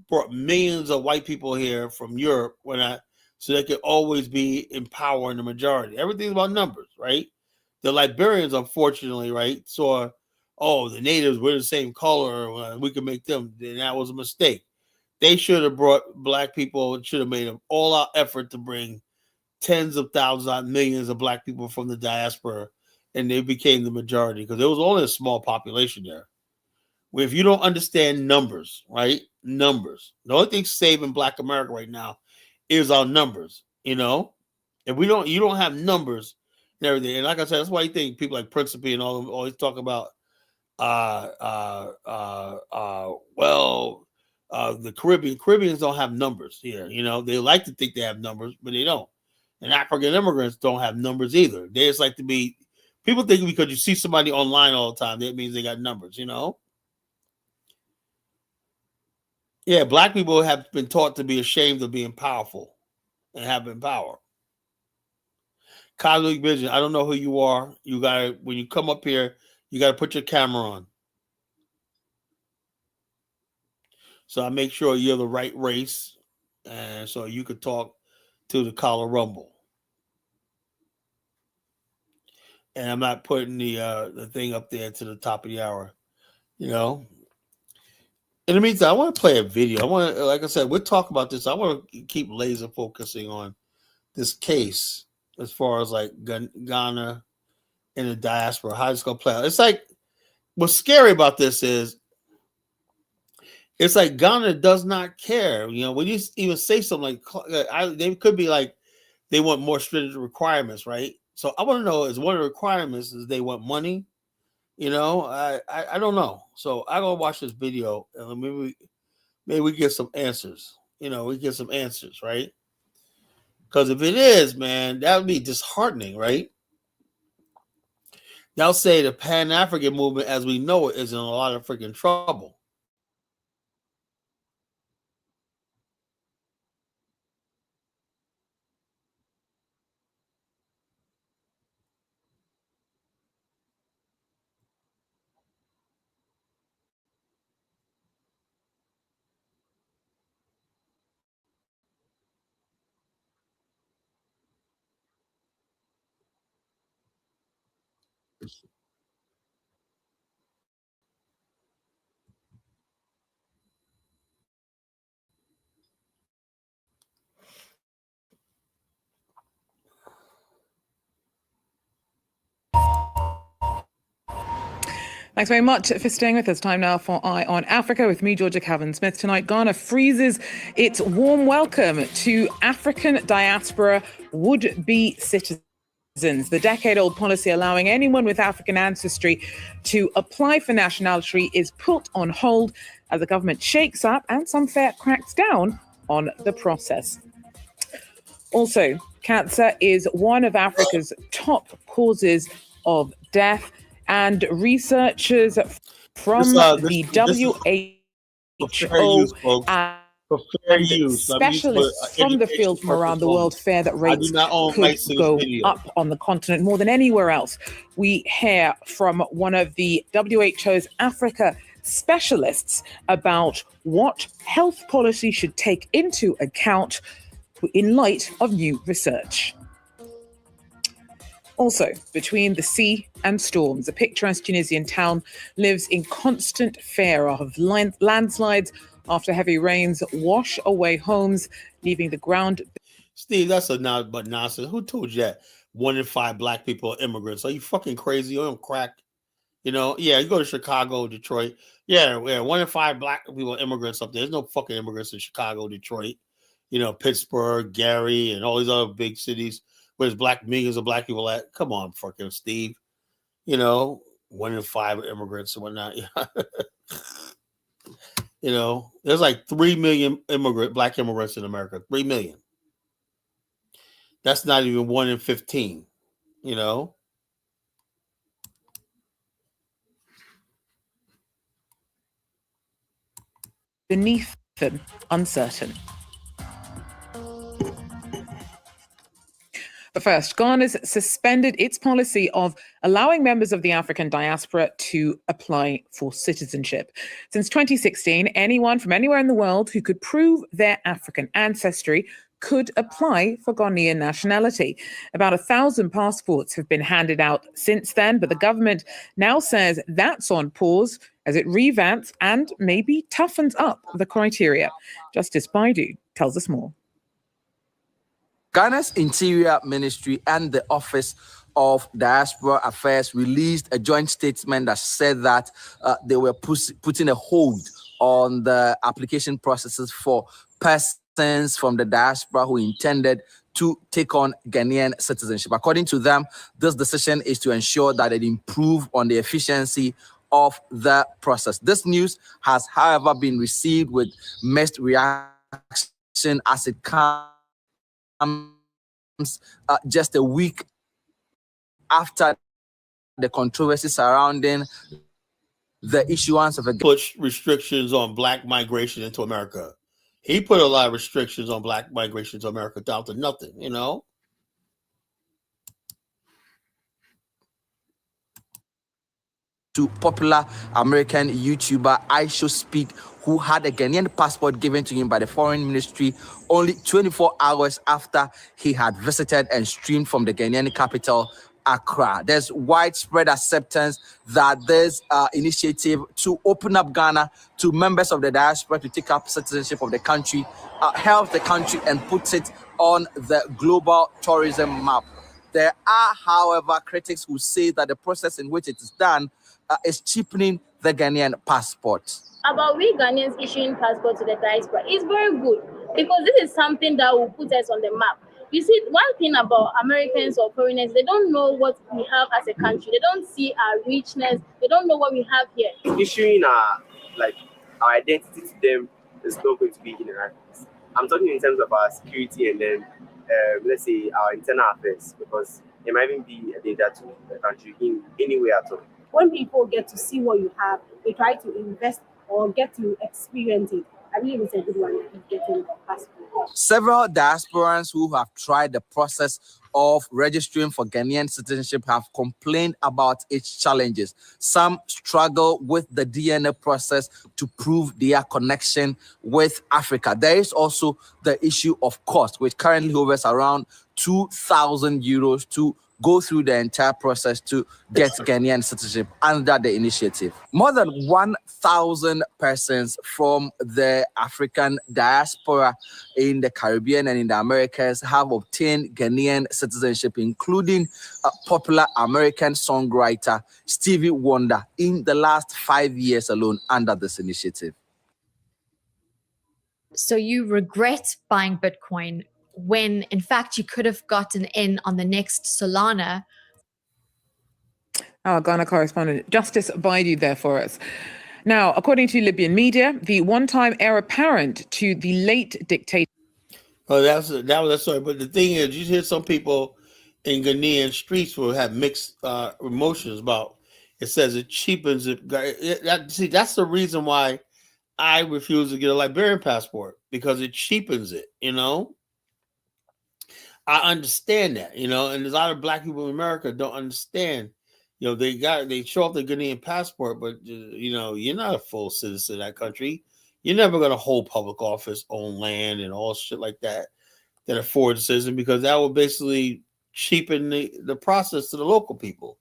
brought millions of white people here from Europe so they could always be in power in the majority. Everything's about numbers, right? The Liberians, unfortunately, right, saw, oh, the natives were the same color, we could make them. Then that was a mistake. They should have brought black people. Should have made an all-out effort to bring tens of thousands, millions of black people from the diaspora, and they became the majority because there was only a small population there. If you don't understand numbers, right? Numbers. The only thing saving Black America right now is our numbers. If you don't have numbers and everything. And like I said, that's why you think people like Principe and all them always talk about the Caribbeans don't have numbers here. They like to think they have numbers, but they don't. And African immigrants don't have numbers either. They just like to be. People think because you see somebody online all the time, that means they got numbers. Yeah, black people have been taught to be ashamed of being powerful and having power. Cosmic Vision, I don't know who you are. You gotta when you come up here, you gotta put your camera on. So I make sure you're the right race, and so you could talk to the Collar Rumble. And I'm not putting the thing up there to the top of the hour. You know. In the meantime, I want to play a video. I want to, like I said, we'll talk about this. I want to keep laser focusing on this case as far as like Ghana and the diaspora. How it's gonna play out. It's like what's scary about this is it's like Ghana does not care. When you even say something like they could be like they want more stringent requirements, right? So I want to know is one of the requirements is they want money. I don't know. So I go watch this video and maybe we get some answers. We get some answers, right? Because if it is, man, that would be disheartening, right? They'll say the Pan African movement, as we know it, is in a lot of freaking trouble. Thanks very much for staying with us. Time now for Eye on Africa with me, Georgia Cavan-Smith. Tonight, Ghana freezes its warm welcome to African diaspora would-be citizens. The decade-old policy allowing anyone with African ancestry to apply for nationality is put on hold as the government shakes up and some fair cracks down on the process. Also, cancer is one of Africa's top causes of death, and researchers from the WHO and specialists from the field from around the world fear that rates could go up on the continent more than anywhere else. We hear from one of the WHO's Africa specialists about what health policy should take into account in light of new research. Also, between the sea and storms, a picturesque Tunisian town lives in constant fear of landslides after heavy rains wash away homes, leaving the ground. Steve, that's not but nonsense. Who told you that 1 in 5 black people are immigrants? Are you fucking crazy? You don't crack. Yeah, you go to Chicago, Detroit. Yeah, 1 in 5 black people are immigrants up there. There's no fucking immigrants in Chicago, Detroit. Pittsburgh, Gary, and all these other big cities where there's millions of black people at. Come on, fucking Steve. 1 in 5 immigrants and whatnot. There's like 3 million black immigrants in America. 3 million. That's not even 1 in 15. Beneath them, uncertain. But first, Ghana's suspended its policy of allowing members of the African diaspora to apply for citizenship. Since 2016, anyone from anywhere in the world who could prove their African ancestry could apply for Ghanaian nationality. About 1,000 passports have been handed out since then, but the government now says that's on pause as it revamps and maybe toughens up the criteria. Justice Baidu tells us more. Ghana's Interior Ministry and the Office of Diaspora Affairs released a joint statement that said that they were putting a hold on the application processes for persons from the diaspora who intended to take on Ghanaian citizenship. According to them, this decision is to ensure that it improve on the efficiency of the process. This news has, however, been received with mixed reaction as it comes just a week after the controversy surrounding the issuance of a push restrictions on black migration into America. He put a lot of restrictions on black migration to America down to nothing, To popular American YouTuber IShowSpeak, who had a Ghanaian passport given to him by the Foreign Ministry only 24 hours after he had visited and streamed from the Ghanaian capital, Accra. There's widespread acceptance that this initiative to open up Ghana to members of the diaspora to take up citizenship of the country helps the country and puts it on the global tourism map. There are, however, critics who say that the process in which it is done is cheapening the Ghanaian passport. About we Ghanaians issuing passports to the diaspora is very good because this is something that will put us on the map. You see, one thing about Americans or foreigners, they don't know what we have as a country. They don't see our richness. They don't know what we have here. Issuing our identity to them is not going to be in our hands. I'm talking in terms of our security and then, let's say, our internal affairs, because it might even be a danger to the country in any way at all. When people get to see what you have, they try to invest or get to experience it. I believe it's a good one if getting a passport. Several diasporans who have tried the process of registering for Ghanaian citizenship have complained about its challenges. Some struggle with the DNA process to prove their connection with Africa. There is also the issue of cost, which currently hovers around 2,000 euros to go through the entire process to get Ghanaian citizenship under the initiative. More than 1,000 persons from the African diaspora in the Caribbean and in the Americas have obtained Ghanaian citizenship, including popular American songwriter Stevie Wonder in the last 5 years alone under this initiative. So you regret buying Bitcoin when in fact you could have gotten in on the next Solana. Our Ghana correspondent Justice Baidu there for us. Now, according to Libyan media, the one-time heir apparent to the late dictator. Oh, that was a story. But the thing is, you hear some people in Ghanaian streets will have mixed emotions about. It says it cheapens it. See, that's the reason why I refuse to get a Liberian passport, because it cheapens it. I understand that, and there's a lot of black people in America don't understand. They show off the Ghanaian passport, but you're not a full citizen of that country. You're never going to hold public office, own land, and all shit like that a foreign citizen, because that will basically cheapen the process to the local people.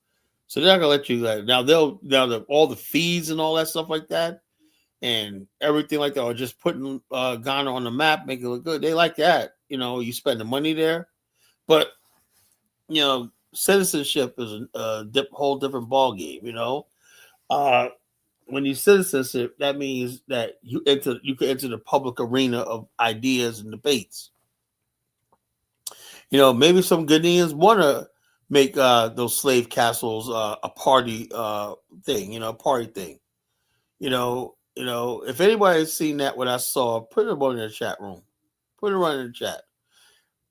So they're not going to let you. All the fees and all that stuff like that, and everything like that, or just putting Ghana on the map, make it look good. They like that. You spend the money there. But, citizenship is a whole different ball game, when you citizenship, that means that you can enter the public arena of ideas and debates. Maybe some Ghanaians want to make those slave castles a party thing, a party thing. If anybody's seen that, what I saw, put it on in the chat room. Put it right in the chat.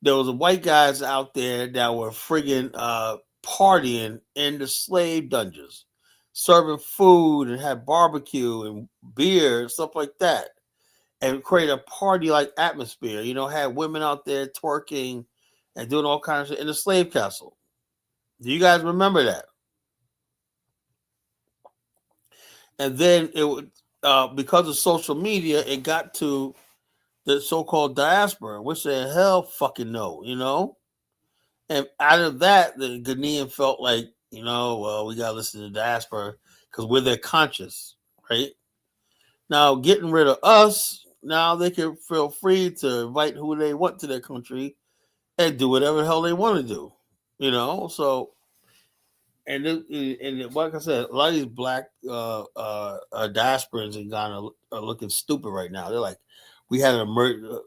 There was white guys out there that were friggin' partying in the slave dungeons, serving food and had barbecue and beer and stuff like that, and create a party-like atmosphere. Had women out there twerking and doing all kinds of shit in the slave castle. Do you guys remember that? And then it would, because of social media, it got to the so-called diaspora, which the hell fucking no. And out of that, the Ghanaian felt like, well, we got to listen to the diaspora because we're their conscious, right? Now, getting rid of us, now they can feel free to invite who they want to their country and do whatever the hell they want to do, So, and like I said, a lot of these black diasporans in Ghana are looking stupid right now. They're like, we had an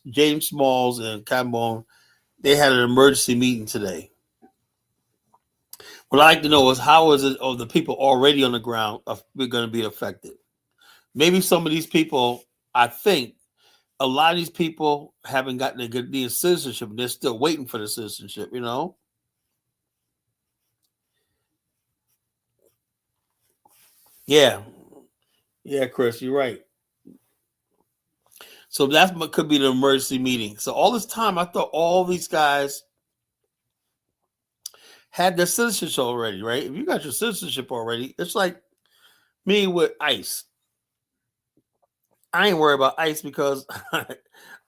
James Smalls and Cambone, they had an emergency meeting today. What I'd like to know is how is it of the people already on the ground are going to be affected? Maybe some of these people, I think, a lot of these people haven't gotten their Ghanaian citizenship. They're still waiting for the citizenship, Yeah. Yeah, Chris, you're right. So that's what could be the emergency meeting. So all this time, I thought all these guys had their citizenship already, right? If you got your citizenship already, it's like me with ICE. I ain't worried about ICE because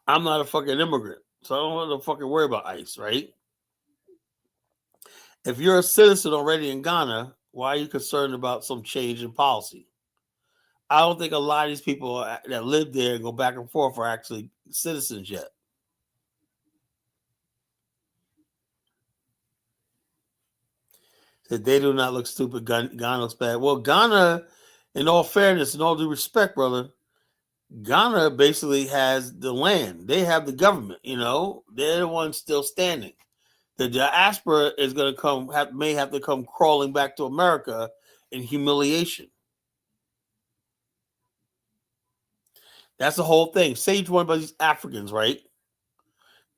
I'm not a fucking immigrant. So I don't want to fucking worry about ICE, right? If you're a citizen already in Ghana, why are you concerned about some change in policy? I don't think a lot of these people that live there and go back and forth are actually citizens yet. That they do not look stupid. Ghana looks bad. Well, Ghana, in all fairness and all due respect, brother, Ghana basically has the land. They have the government. They're the ones still standing. The diaspora is going to may have to come crawling back to America in humiliation. That's the whole thing. Sage one by these Africans, right?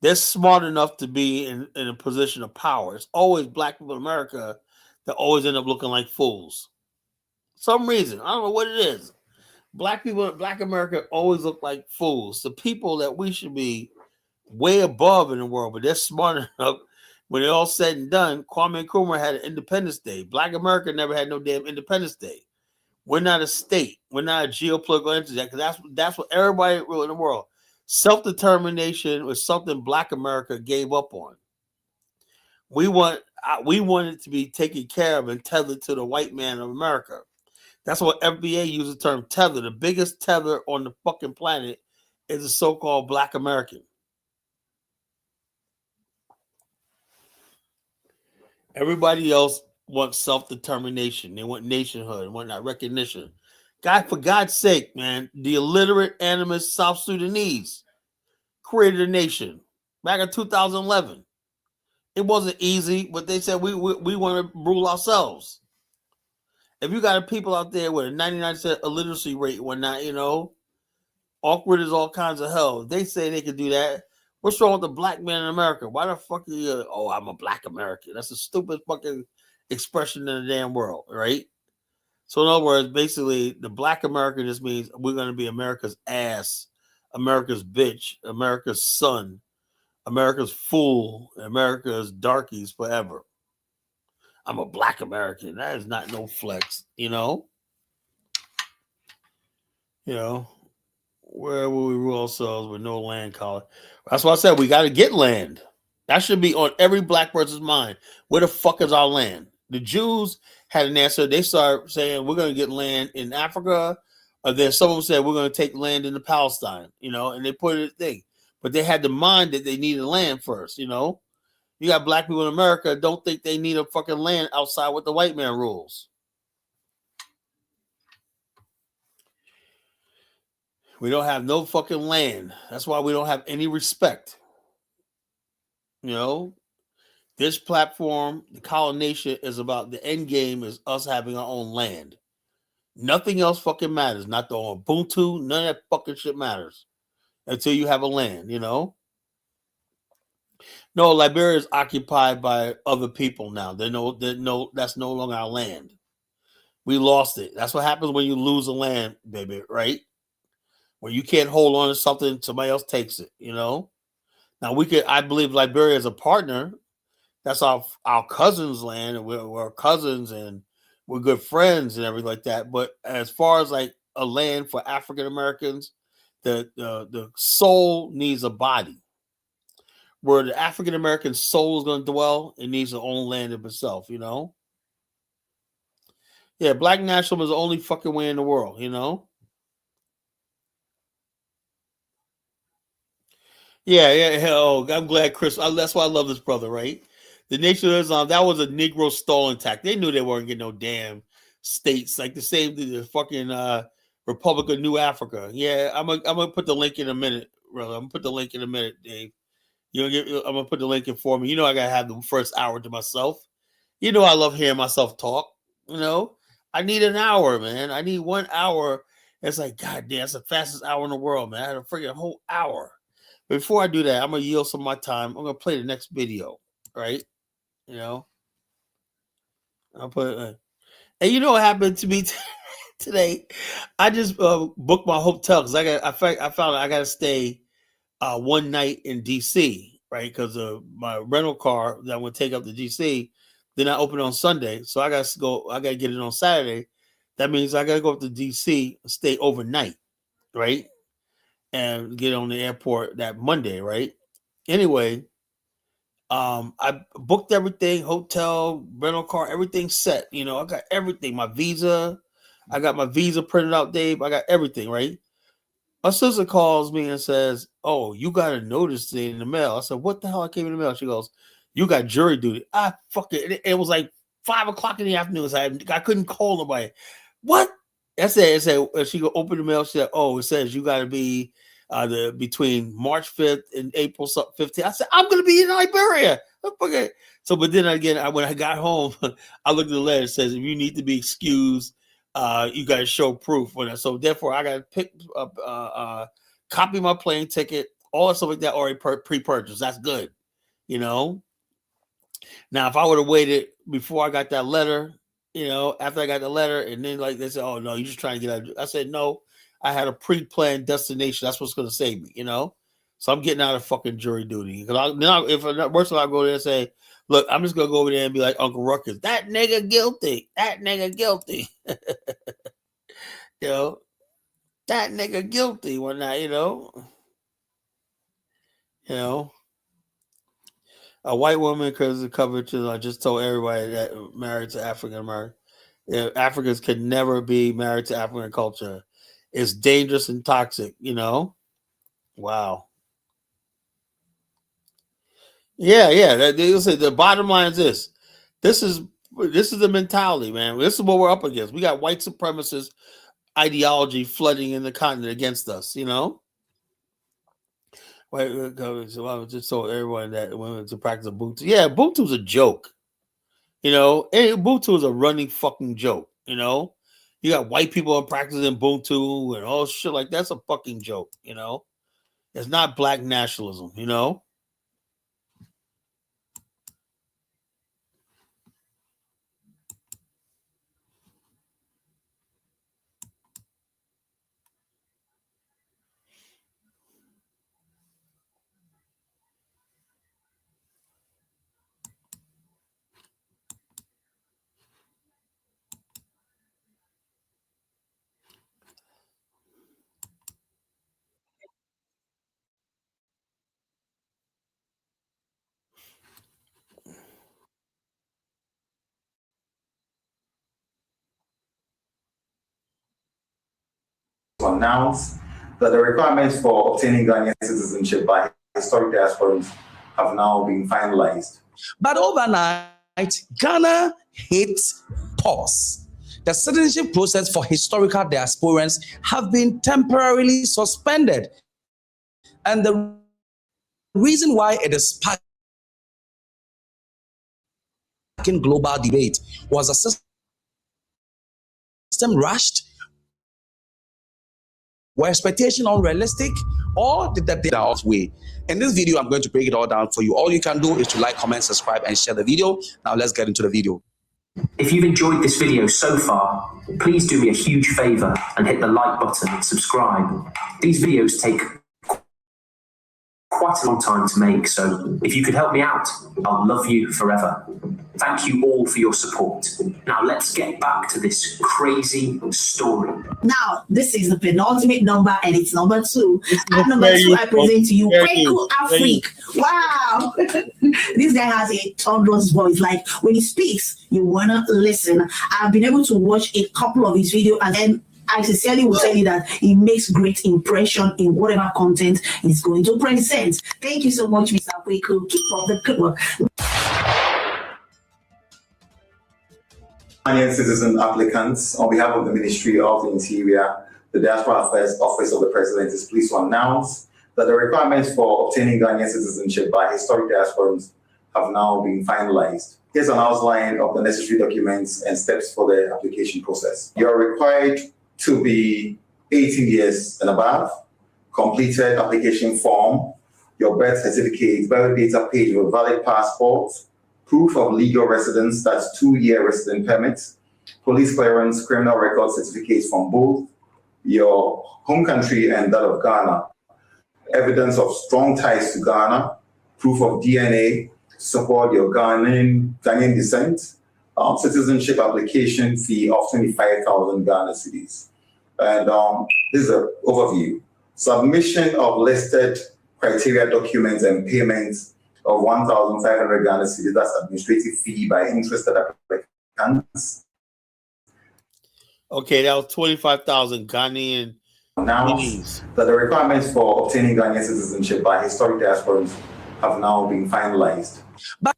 They're smart enough to be in a position of power. It's always black people in America that always end up looking like fools. Some reason. I don't know what it is. Black people in Black America always look like fools. The people that we should be way above in the world, but they're smart enough. When it all said and done, Kwame Nkrumah had an Independence Day. Black America never had no damn Independence Day. We're not a state. We're not a geopolitical entity. Because that's what everybody in the world. Self-determination was something Black America gave up on. We want it to be taken care of and tethered to the white man of America. That's what FBA uses the term tether. The biggest tether on the fucking planet is the so-called Black American. Everybody else wants self-determination. They want nationhood. They want that recognition. God, for God's sake, man, the illiterate, animist South Sudanese created a nation back in 2011. It wasn't easy, but they said we want to rule ourselves. If you got people out there with a 99% illiteracy rate and whatnot, awkward as all kinds of hell. If they say they can do that, what's wrong with the black man in America? Why the fuck are you? Oh, I'm a black American. That's the stupid fucking expression in the damn world, right? So in other words, basically, the black American just means we're going to be America's ass, America's bitch, America's son, America's fool, America's darkies forever. I'm a black American. That is not no flex, Where will we rule ourselves with no land, Colin? That's why I said we got to get land. That should be on every black person's mind. Where the fuck is our land? The Jews had an answer. They started saying we're going to get land in Africa. Or then some of them said we're going to take land into Palestine, and they put it a thing. But they had the mind that they needed land first, You got black people in America don't think they need a fucking land outside what the white man rules. We don't have no fucking land. That's why we don't have any respect. You know, this platform, the colonization, is about the end game is us having our own land. Nothing else fucking matters. Not the Ubuntu. None of that fucking shit matters until you have a land. You know. No, Liberia is occupied by other people now. That's no longer our land. We lost it. That's what happens when you lose a land, baby. Right? When you can't hold on to something, somebody else takes it. You know. Now I believe Liberia is a partner. That's our cousin's land, and we're cousins, and we're good friends and everything like that. But as far as like a land for African Americans, the soul needs a body. Where the African American soul is going to dwell, it needs its own land of itself. You know. Yeah, black nationalism is the only fucking way in the world. You know. Yeah. Oh, I'm glad Chris. That's why I love this brother, right? The Nation of Islam, that was a Negro stalling tack. They knew they weren't getting no damn states. Like the same, the fucking Republic of New Africa. Yeah, I'm gonna put the link in a minute, brother. I'm gonna put the link in a minute, Dave. I'm gonna put the link in for me. You know, I gotta have the first hour to myself. You know, I love hearing myself talk. You know, I need an hour, man. I need 1 hour. It's like, God damn, it's the fastest hour in the world, man. I had a freaking whole hour. Before I do that, I'm gonna yield some of my time. I'm gonna play the next video, right? You know, I'll put. And you know what happened to me today? I just booked my hotel because I found I got to stay 1 night in DC, right? Because my rental car that I would take up to DC, then I open on Sunday, so I got to go. I got to get it on Saturday. That means I got to go up to DC, stay overnight, right, and get on the airport that Monday, right? Anyway. I booked everything, hotel, rental car, everything set. You know, I got everything. My visa, I got my visa printed out, Dave. I got everything, right? My sister calls me and says, "Oh, you got a notice in the mail." I said, "What the hell? I came in the mail." She goes, "You got jury duty." I fuck it. It was like 5 o'clock in the afternoon. So I couldn't call nobody. What? I said, she go open the mail. She said, "Oh, it says you got to be between March 5th and April 15th." I said, "I'm going to be in Liberia." Okay. So, but then again, when I got home, I looked at the letter. It says, "If you need to be excused, you got to show proof." So therefore, I got to pick up, copy my plane ticket, all that stuff like that already pre-purchased. That's good, you know. Now, if I would have waited before I got that letter, you know, after I got the letter, and then like they said, "Oh no, you're just trying to get out." I said, "No, I had a pre-planned destination. That's what's going to save me," you know. So I'm getting out of fucking jury duty. Because if worse, I'll go there and say, "Look, I'm just going to go over there and be like Uncle Ruckus. That nigga guilty. That nigga guilty." You know, that nigga guilty when I, you know. A white woman because of coverage. I just told everybody that married to African American. Africans can never be married to African culture. It's dangerous and toxic, you know. Wow. Yeah. The bottom line is this. This is the mentality, man. This is what we're up against. We got white supremacist ideology flooding in the continent against us, you know. So I just told everyone that women to practice Ubuntu. Yeah, Ubuntu's a joke. You know, Ubuntu is a running fucking joke. You know, you got white people practicing Ubuntu and all shit like that's a fucking joke. You know, it's not black nationalism. You know. Announced that the requirements for obtaining Ghanaian citizenship by historic diasporans have now been finalized. But overnight, Ghana hit pause. the citizenship process for historical diasporans have been temporarily suspended. And the reason why it is sparking global debate was a system rushed, were expectations unrealistic, or did that data off way? In this video, I'm going to break it all down for you. All you can do is to like, comment, subscribe, and share the video. Now let's get into the video. If you've enjoyed this video so far, please do me a huge favor and hit the like button and subscribe. These videos take quite a long time to make, so if you could help me out, I'll love you forever. Thank you all for your support. Now let's get back to this crazy story. Now, this is the penultimate number, and it's number 2. At number 2, I present to you Kweku Afrik. Wow! This guy has a thunderous voice. Like, when he speaks, you want to listen. I've been able to watch a couple of his videos, and then I sincerely will tell you that he makes great impression in whatever content he's going to present. Thank you so much, Mr. Kweku. Keep up the good work. Ghanaian citizen applicants, on behalf of the Ministry of the Interior, the Diaspora Affairs Office of the President is pleased to announce that the requirements for obtaining Ghanaian citizenship by historic diasporans have now been finalized. Here's an outline of the necessary documents and steps for the application process. You're required to be 18 years and above, completed application form, your birth certificate, biodata page with a valid passport, proof of legal residence, that's 2-year resident permit, police clearance, criminal record certificates from both your home country and that of Ghana, evidence of strong ties to Ghana, proof of DNA, support your Ghanaian descent, citizenship application fee of 25,000 Ghana cedis. And this is an overview. Submission of listed criteria documents and payments of 1,500 Ghana cedis, that's administrative fee by interested applicants. Okay, that was 25,000 Ghanaian. Now that the requirements for obtaining Ghanaian citizenship by historic diasporans have now been finalized. But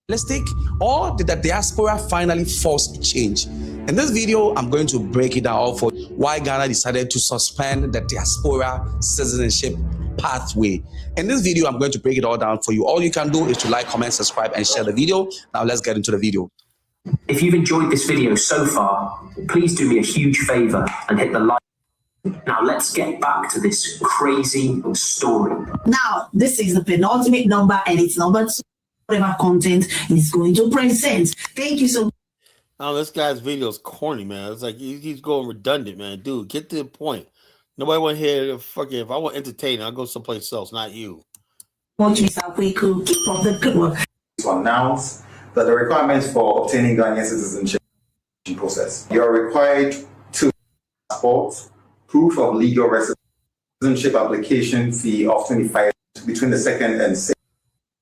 realistic, or did the diaspora finally force a change? In this video, I'm going to break it down for why Ghana decided to suspend the diaspora citizenship pathway. In this video, I'm going to break it all down for you. All you can do is to like, comment, subscribe, and share the video. Now let's get into the video. If you've enjoyed this video so far, please do me a huge favor and hit the like. Now let's get back to this crazy story. Now, this is the penultimate number, and it's number 2. Whatever content he's going to present. Thank you so much. Oh, this guy's video is corny, man. It's like he's going redundant, man. Dude, get to the point. Nobody want to hear fucking. If I want entertaining, I'll go someplace else, not you. Watch Mr. Kweku. Keep up the good work. To announce that the requirements for obtaining Ghanaian citizenship process. You're required to passport, proof of legal citizenship application fee of 25 between the second and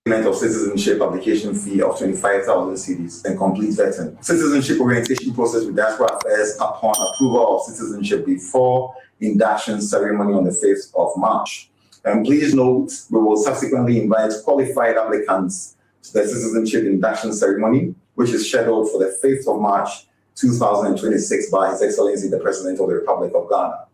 payment of citizenship application fee of 25,000 cedis and complete vetting. Citizenship orientation process with Diaspora Affairs upon approval of citizenship before induction ceremony on the 5th of March. And please note, we will subsequently invite qualified applicants to the citizenship induction ceremony, which is scheduled for the 5th of March 2026 by His Excellency the President of the Republic of Ghana.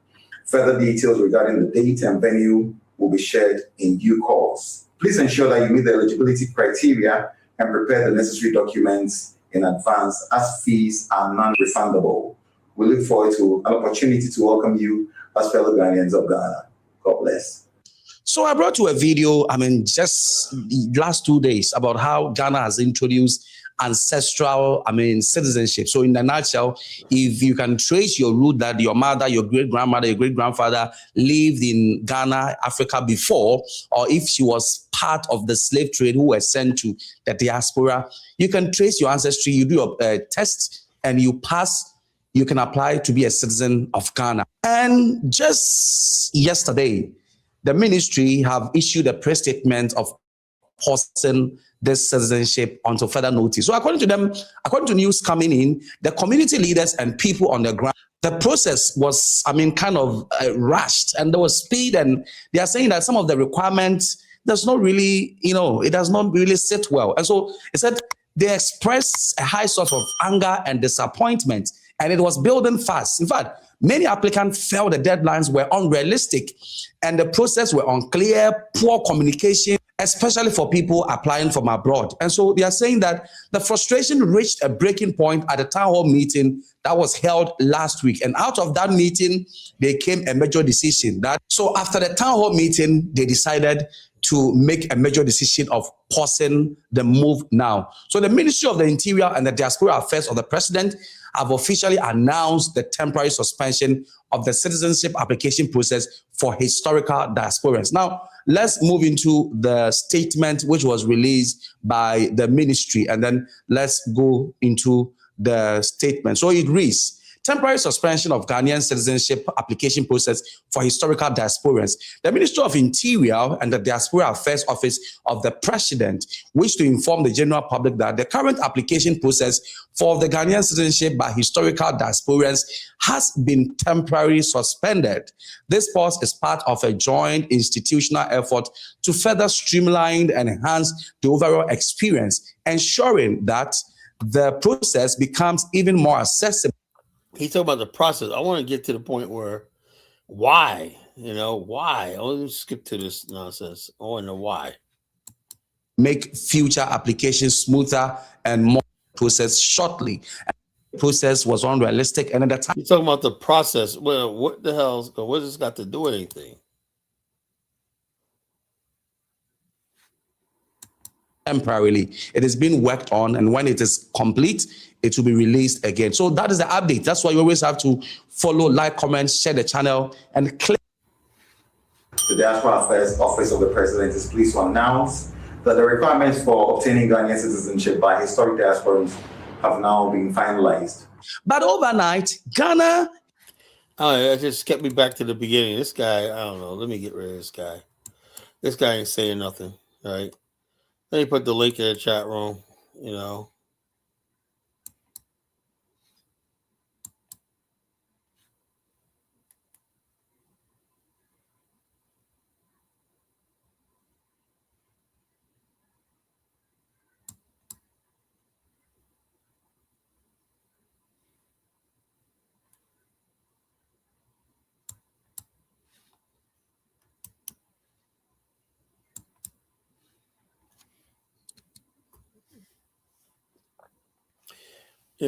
Further details regarding the date and venue will be shared in due course. Please ensure that you meet the eligibility criteria and prepare the necessary documents in advance, as fees are non-refundable. We look forward to an opportunity to welcome you as fellow Ghanaians of Ghana. God bless. So I brought you a video, just the last 2 days, about how Ghana has introduced ancestral, citizenship. So in a nutshell, if you can trace your root that your mother, your great-grandmother, your great-grandfather lived in Ghana, Africa before, or if she was part of the slave trade who were sent to the diaspora, you can trace your ancestry, you do a test, and you pass, you can apply to be a citizen of Ghana. And just yesterday, the ministry have issued a press statement of pausing this citizenship until further notice. So according to them, according to news coming in, the community leaders and people on the ground, the process was, kind of rushed, and there was speed, and they are saying that some of the requirements does not really, it does not really sit well. And so it said they expressed a high source of anger and disappointment and it was building fast. In fact, many applicants felt the deadlines were unrealistic and the process were unclear, poor communication, especially for people applying from abroad. And so they are saying that the frustration reached a breaking point at the town hall meeting that was held last week. And out of that meeting, there came a major decision. So after the town hall meeting, they decided to make a major decision of pausing the move now. So the Ministry of the Interior and the Diaspora Affairs of the President have officially announced the temporary suspension of the citizenship application process for historical diasporans. Now, let's move into the statement which was released by the ministry, and then let's go into the statement. So it reads, temporary suspension of Ghanaian citizenship application process for historical diasporans. The Ministry of Interior and the Diaspora Affairs Office of the President wish to inform the general public that the current application process for the Ghanaian citizenship by historical diasporans has been temporarily suspended. This pause is part of a joint institutional effort to further streamline and enhance the overall experience, ensuring that the process becomes even more accessible. He's talking about the process. I want to get to the point where why, why? I want to skip to this nonsense. I want to know why. Make future applications smoother and more process shortly. And the process was unrealistic. And at the time, you're talking about the process. Well, what the hell? What does this got to do with anything? Temporarily, it is being worked on, and when it is complete, it will be released again. So that is the update. That's why you always have to follow, like, comment, share the channel, and click. The Diaspora Affairs Office of the President is pleased to announce that the requirements for obtaining Ghanaian citizenship by historic diasporans have now been finalized. But overnight, Ghana... It just kept me back to the beginning. This guy, I don't know. Let me get rid of this guy. This guy ain't saying nothing, right? Let me put the link in the chat room, You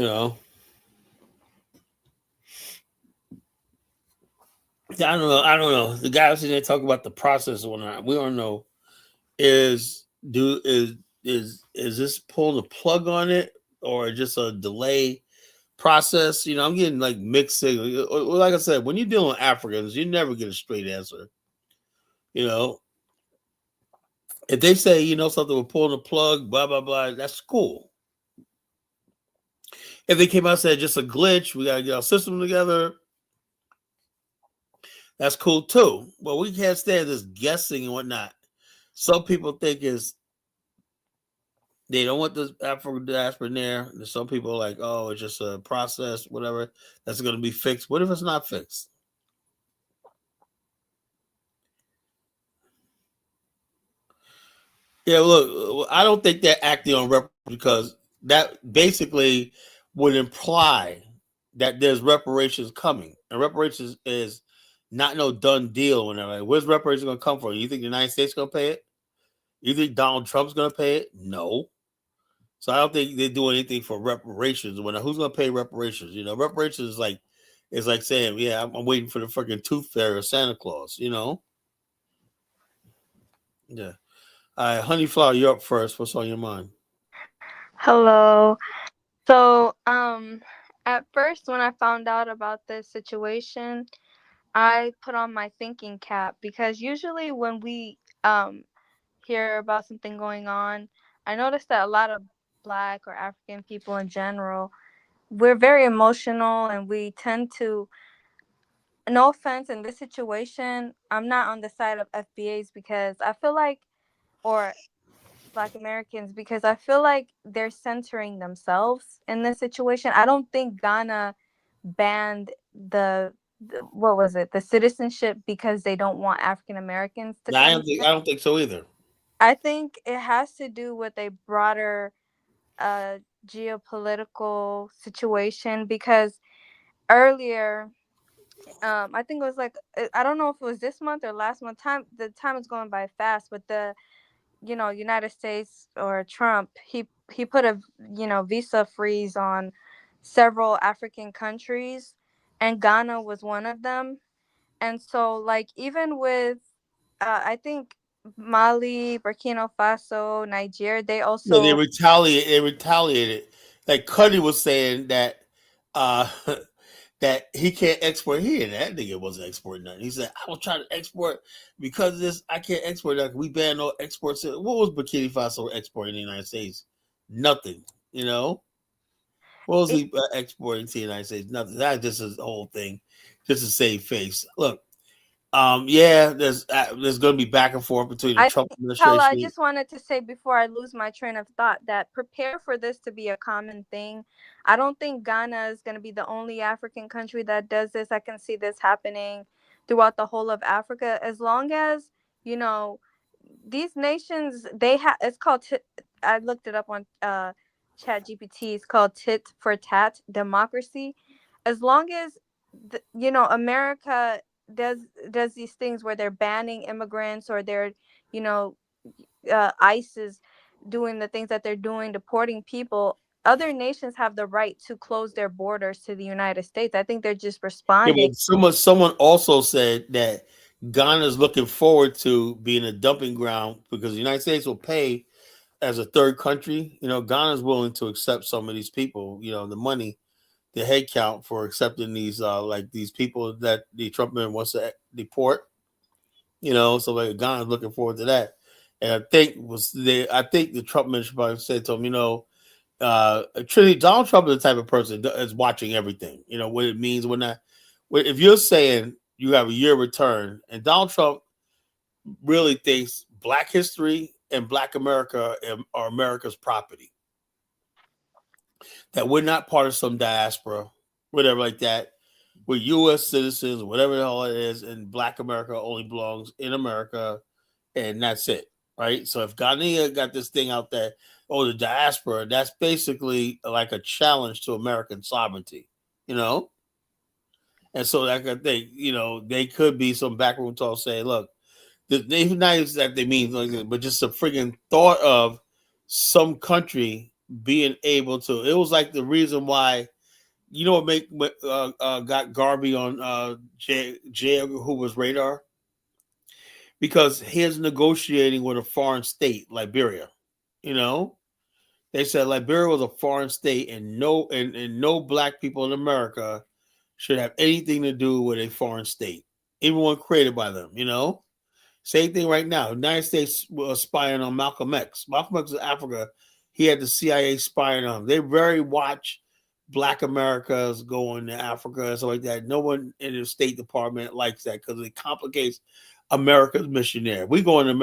know, I don't know. The guy was sitting there talking about the process or not. We don't know. Is this pull the plug on it or just a delay process? I'm getting like mixed signals. Like I said, when you're dealing with Africans, you never get a straight answer. If they say, something will pull the plug, blah, blah, blah, that's cool. If they came out and said just a glitch, we got to get our system together, that's cool too. But we can't stand this guessing and whatnot. Some people think they don't want the African diaspora there. Some people are like, oh, it's just a process, whatever, that's going to be fixed. What if it's not fixed? Yeah, look, I don't think they're acting on reparations because that basically would imply that there's reparations coming. And reparations is not no done deal. Whenever, where's reparations going to come from? You think the United States is going to pay it? You think Donald Trump's going to pay it? No. So I don't think they do anything for reparations. Who's going to pay reparations? Reparations is like saying, yeah, I'm waiting for the freaking tooth fairy or Santa Claus. Yeah. All right, Honeyflower, you're up first. What's on your mind? Hello. So, at first, when I found out about this situation, I put on my thinking cap because usually when we hear about something going on, I noticed that a lot of Black or African people in general, we're very emotional and we tend to, no offense, in this situation, I'm not on the side of FBAs because I feel like, or Black Americans, because I feel like they're centering themselves in this situation. I don't think Ghana banned the citizenship because they don't want African Americans to come. I don't think so either. I think it has to do with a broader geopolitical situation because earlier, I think it was like, I don't know if it was this month or last month. The time is going by fast, but the United States or Trump, he put a visa freeze on several African countries, and Ghana was one of them. And so, like, even with I think Mali, Burkina Faso, Nigeria, they Yeah, they also retaliate. They retaliated. Like Cuddy was saying that uh that he can't export here. That nigga wasn't exporting nothing. He said, I was trying to export because of this. I can't export that. We banned all exports. What was Burkina Faso exporting in the United States? Nothing. You know, what was he exporting to the United States? Nothing. That's just his whole thing, just to save face. Look, yeah, there's going to be back and forth between the I Trump Paula, I administration. just wanted to say before I lose my train of thought that prepare for this to be a common thing. I don't think Ghana is going to be the only African country that does this. I can see this happening throughout the whole of Africa, as long as these nations, they have, it's called I looked it up on Chat GPT. It's called tit for tat democracy. As long as America does these things where they're banning immigrants, or they're you know ICE is doing the things that they're doing, deporting people, other nations have the right to close their borders to the United States. I think they're just Yeah, responding. but someone also said that Ghana is looking forward to being a dumping ground because the United States will pay as a third country. Ghana is willing to accept some of these people. The money, the head count for accepting these like these people that the Trump man wants to deport. So like Ghana is looking forward to that. And I think the Trump administration probably said to him, Trinity, Donald Trump is the type of person that is watching everything. What it means when that. If you're saying you have a year return, and Donald Trump really thinks Black history and Black America are America's property, that we're not part of some diaspora, whatever like that. We're U.S. citizens, whatever the hell it is, and Black America only belongs in America, and that's it, right? So if Ghanaian got this thing out there, the diaspora, that's basically like a challenge to American sovereignty, you know? And so that I think, they could be some backroom talk saying, look, they not that they mean, but just the friggin' thought of some country being able to. It was like the reason why, what got Garvey on J. Hoover's radar, because he's negotiating with a foreign state, Liberia. You know, they said Liberia was a foreign state, and no Black people in America should have anything to do with a foreign state, even one created by them. Same thing right now. The United States was spying on Malcolm X. Malcolm X in Africa. He had the CIA spying on him. They very watch Black Americans going to Africa and stuff like that. No one in the State Department likes that because it complicates America's mission there. We go in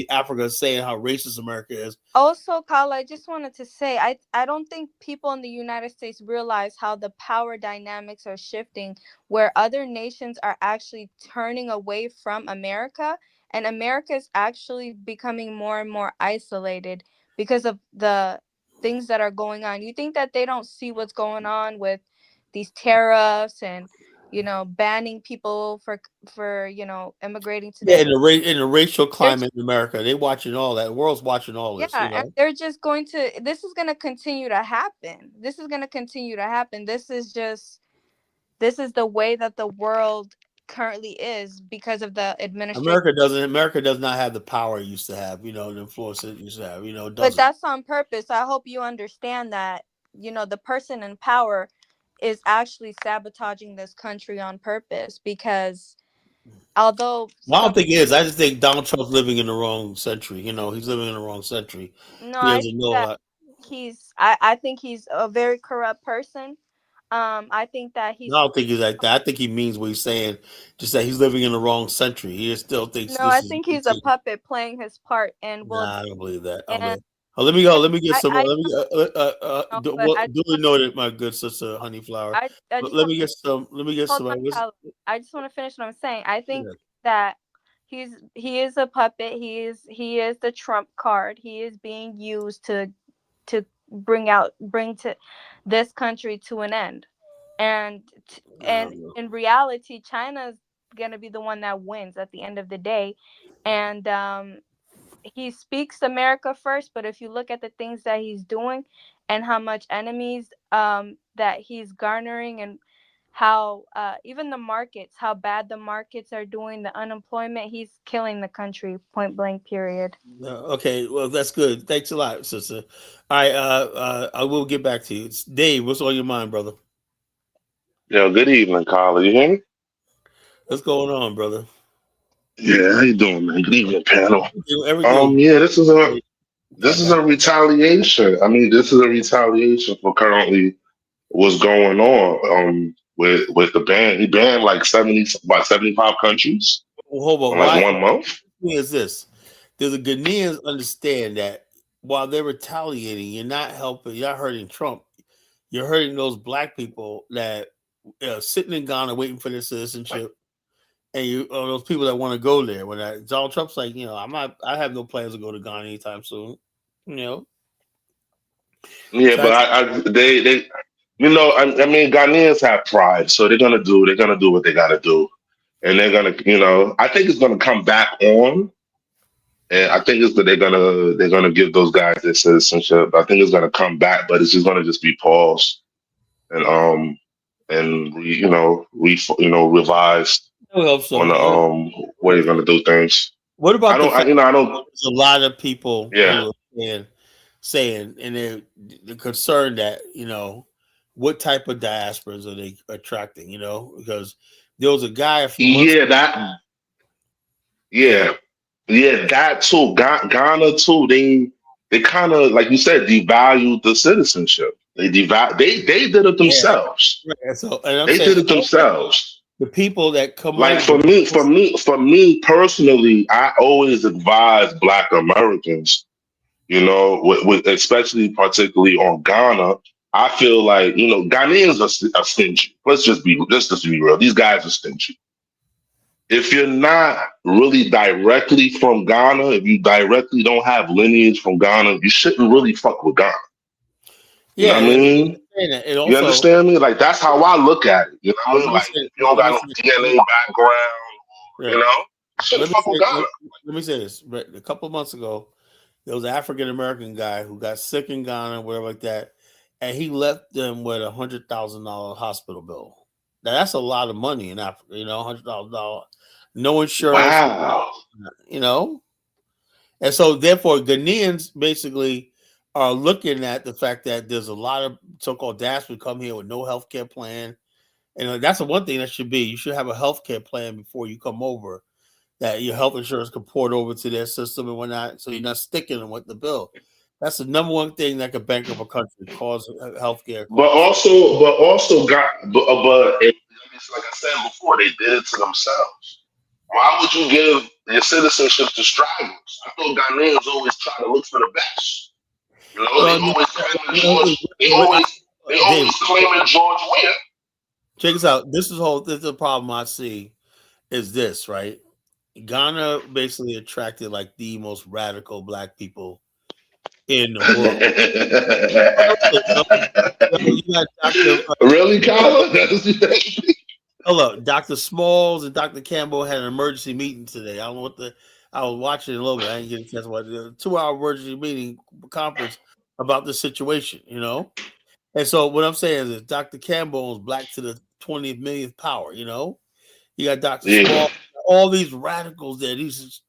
Africa saying how racist America is. Also, Kyle, I just wanted to say, I don't think people in the United States realize how the power dynamics are shifting, where other nations are actually turning away from America, and America is actually becoming more and more isolated because of the things that are going on. You think that they don't see what's going on with these tariffs and banning people for immigrating to Yeah, their. in the racial They're climate in America, they watching all that. The world's watching all Yeah, this. and they're just going to. This is going to continue to happen. This is going to continue to happen. This is the way that the world currently is because of the administration. America does not have the power it used to have. The influence it used to have. It But doesn't. that's on purpose. I hope you understand that. The person in power is actually sabotaging this country on purpose, because although Well, I some don't think it is. I just think Donald Trump's living in the wrong century. He's living in the wrong century. no, He I doesn't think know that that. I think he's a very corrupt person. I think that I don't think he's like that. I think he means what he's saying. Just that he's living in the wrong century. He still thinks No, I this is think he's a 18. puppet playing his part, and Nah, I don't believe that. I don't and believe. Oh, let me go. Let me get some. I Let me know, but I just duly noted, my good sister Honeyflower. I But just let want me get some. Let me get hold some. on, What's, Kyle. I just want to finish what I'm saying. I think yeah. that he is a puppet. He is the trump card. He is being used to bring to this country to an end. and in reality, China's gonna be the one that wins at the end of the day. And he speaks America first, but if you look at the things that he's doing and how much enemies that he's garnering, and how even the markets, how bad the markets are doing, the unemployment, he's killing the country, point blank, period. Okay, well that's good. Thanks a lot, sister. All right, I will get back to you. It's Dave, what's on your mind, brother? Yo, good evening, Carla. You hear me? What's going on, brother? Yeah, how you doing, man? Good evening, panel. Everything. Yeah, this is a retaliation. I mean, this is a retaliation for currently what's going on. With the ban, he banned like 75 countries Well, hold on. in like Why 1 month. the thing is this? Do the Ghanaians understand that while they're retaliating, you're not helping, you're not hurting Trump. You're hurting those black people that are sitting in Ghana waiting for their citizenship, and those people that want to go there. When Donald Trump's like, I have no plans to go to Ghana anytime soon. Yeah, So but they I mean, Ghanaians have pride, so they're gonna do what they gotta do, and they're gonna, I think it's gonna come back on. And I think it's that they're gonna give those guys their citizenship. I think it's gonna come back, but it's just gonna just be paused and revised I hope so. on the way you're gonna do things. What about the fact I don't. there's a lot of people Yeah. who are saying, and they're concerned that what type of diasporas are they attracting? Because there was a guy a few months ago. That too. Ghana too. They kind of, like you said, devalued the citizenship. They did it themselves. Yeah. So, and I'm they saying did it themselves. The people that come like over, for me personally, I always advise Black Americans, with especially particularly on Ghana. I feel like Ghanaians are stingy. Let's just be real. These guys are stingy. If you're not really directly from Ghana, if you directly don't have lineage from Ghana, you shouldn't really fuck with Ghana. You know what I mean? You understand me? Like, that's how I look at it. You know what I mean? Like, if you don't got no DNA background, shouldn't fuck with Ghana. Let me say this. A couple of months ago, there was an African American guy who got sick in Ghana, whatever like that, and he left them with $100,000 hospital bill. Now that's a lot of money in Africa, $100,000, no insurance. Wow. And so therefore Ghanaians basically are looking at the fact that there's a lot of so-called diaspora come here with no health care plan. And that's the one thing that should be. You should have a health care plan before you come over, that your health insurance can port over to their system and whatnot, so you're not sticking them with the bill. That's the number one thing that could bankrupt a country, cause healthcare costs. But also, but like I said before, they did it to themselves. Why would you give your citizenship to stragglers? I thought Ghanaians always try to look for the best. They always claiming George Weah. Check this out. This is the problem I see is this, right? Ghana basically attracted like the most radical Black people in the world. Really, Colin? Hello, Dr. Smalls and Dr. Campbell had an emergency meeting today. I don't know I was watching it a little bit. I didn't get a chance to watch it. A 2-hour emergency meeting conference about the situation, And so what I'm saying is Dr. Campbell is Black to the 20th millionth power, You got Dr. Smalls, all these radicals there. There's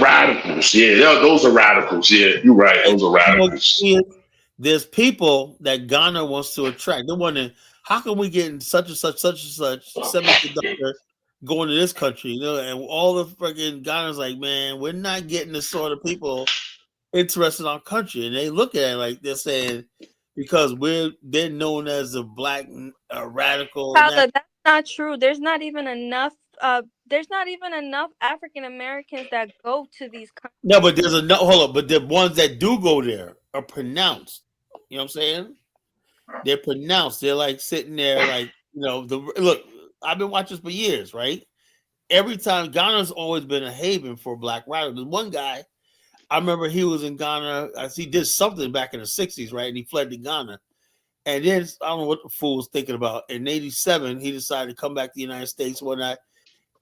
radicals. Yeah, those are radicals. Yeah, you're right. Those are radicals. There's people that Ghana wants to attract. They're wondering, how can we get such and such semiconductor going to this country? And all the freaking Ghana's like, man, we're not getting the sort of people interested in our country. And they look at it like they're saying, because they're known as the Black radical. Tyler, that's not true. There's not even enough African Americans that go to these countries. No, but hold on. But the ones that do go there are pronounced. You know what I'm saying? They're pronounced. They're like sitting there, like, look, I've been watching this for years, right? Every time, Ghana's always been a haven for Black radicals. There's one guy, I remember he was in Ghana. He did something back in the 60s, right? And he fled to Ghana. And then I don't know what the fool was thinking about. In '87, he decided to come back to the United States one night.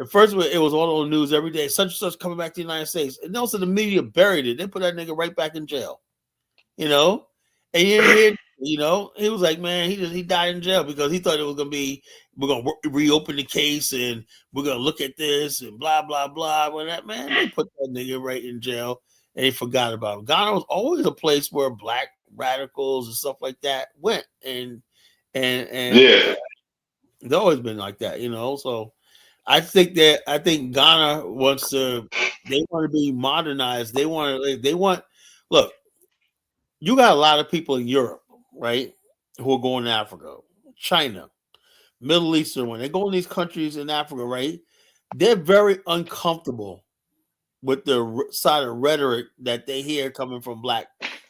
At first, it was all on the news every day. Such and such coming back to the United States. And also the media buried it. They put that nigga right back in jail. You know? And you didn't hear, you know, he was like, man, he died in jail because he thought it was gonna be, we're gonna reopen the case and we're gonna look at this and blah blah blah. When that man, they put that nigga right in jail and they forgot about him. Ghana was always a place where black radicals and stuff like that went, and Yeah. it's always been like that, you know. So I think Ghana wants to, they want to be modernized. They want look, you got a lot of people in Europe, right, who are going to Africa, China, Middle Eastern. When they go in these countries in Africa, right, they're very uncomfortable with the side of rhetoric that they hear coming from black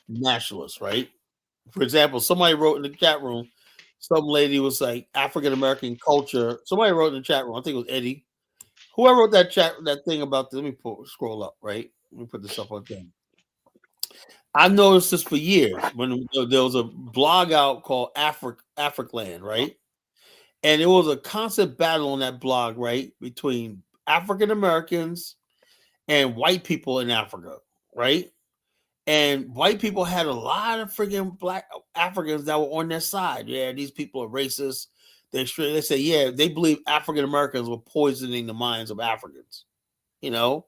nationalists, right? For example, somebody wrote in the chat room, some lady was like African American culture. Somebody wrote in the chat room, I think it was Eddie. Whoever wrote that thing about let me scroll up, right? Let me put this up on thing. I've noticed this for years when there was a blog out called Africland, right? And it was a constant battle on that blog, right, between African Americans and white people in Africa, right? And white people had a lot of freaking black Africans that were on their side. Yeah, these people are racist. They say, yeah, they believe African Americans were poisoning the minds of Africans, you know,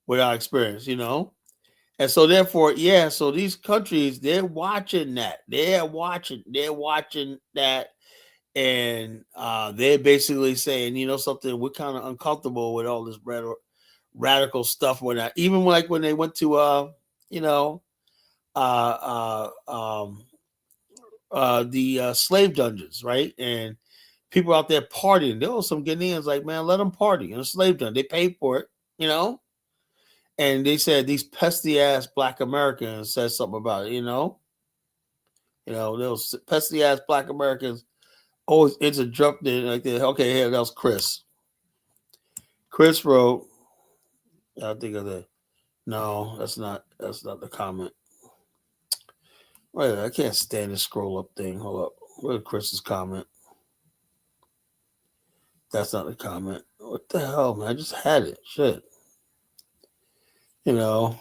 without experience, you know. And so therefore, yeah, so these countries, they're watching that. They're watching that. And they're basically saying, you know, something, we're kind of uncomfortable with all this radical stuff. Even like when they went to, you know, the slave dungeons, right? And people out there partying. There was some Ghanaians like, man, let them party in a slave dungeon. They paid for it, you know. And they said these pesky ass black Americans said something about it, you know. You know, those pesky ass black Americans always interrupted like that. Okay, here that was Chris. Chris wrote, I think of that. No, that's not the comment. Wait, I can't stand this scroll up thing. Hold up. Where's Chris's comment? That's not the comment. What the hell, man? I just had it. Shit. You know,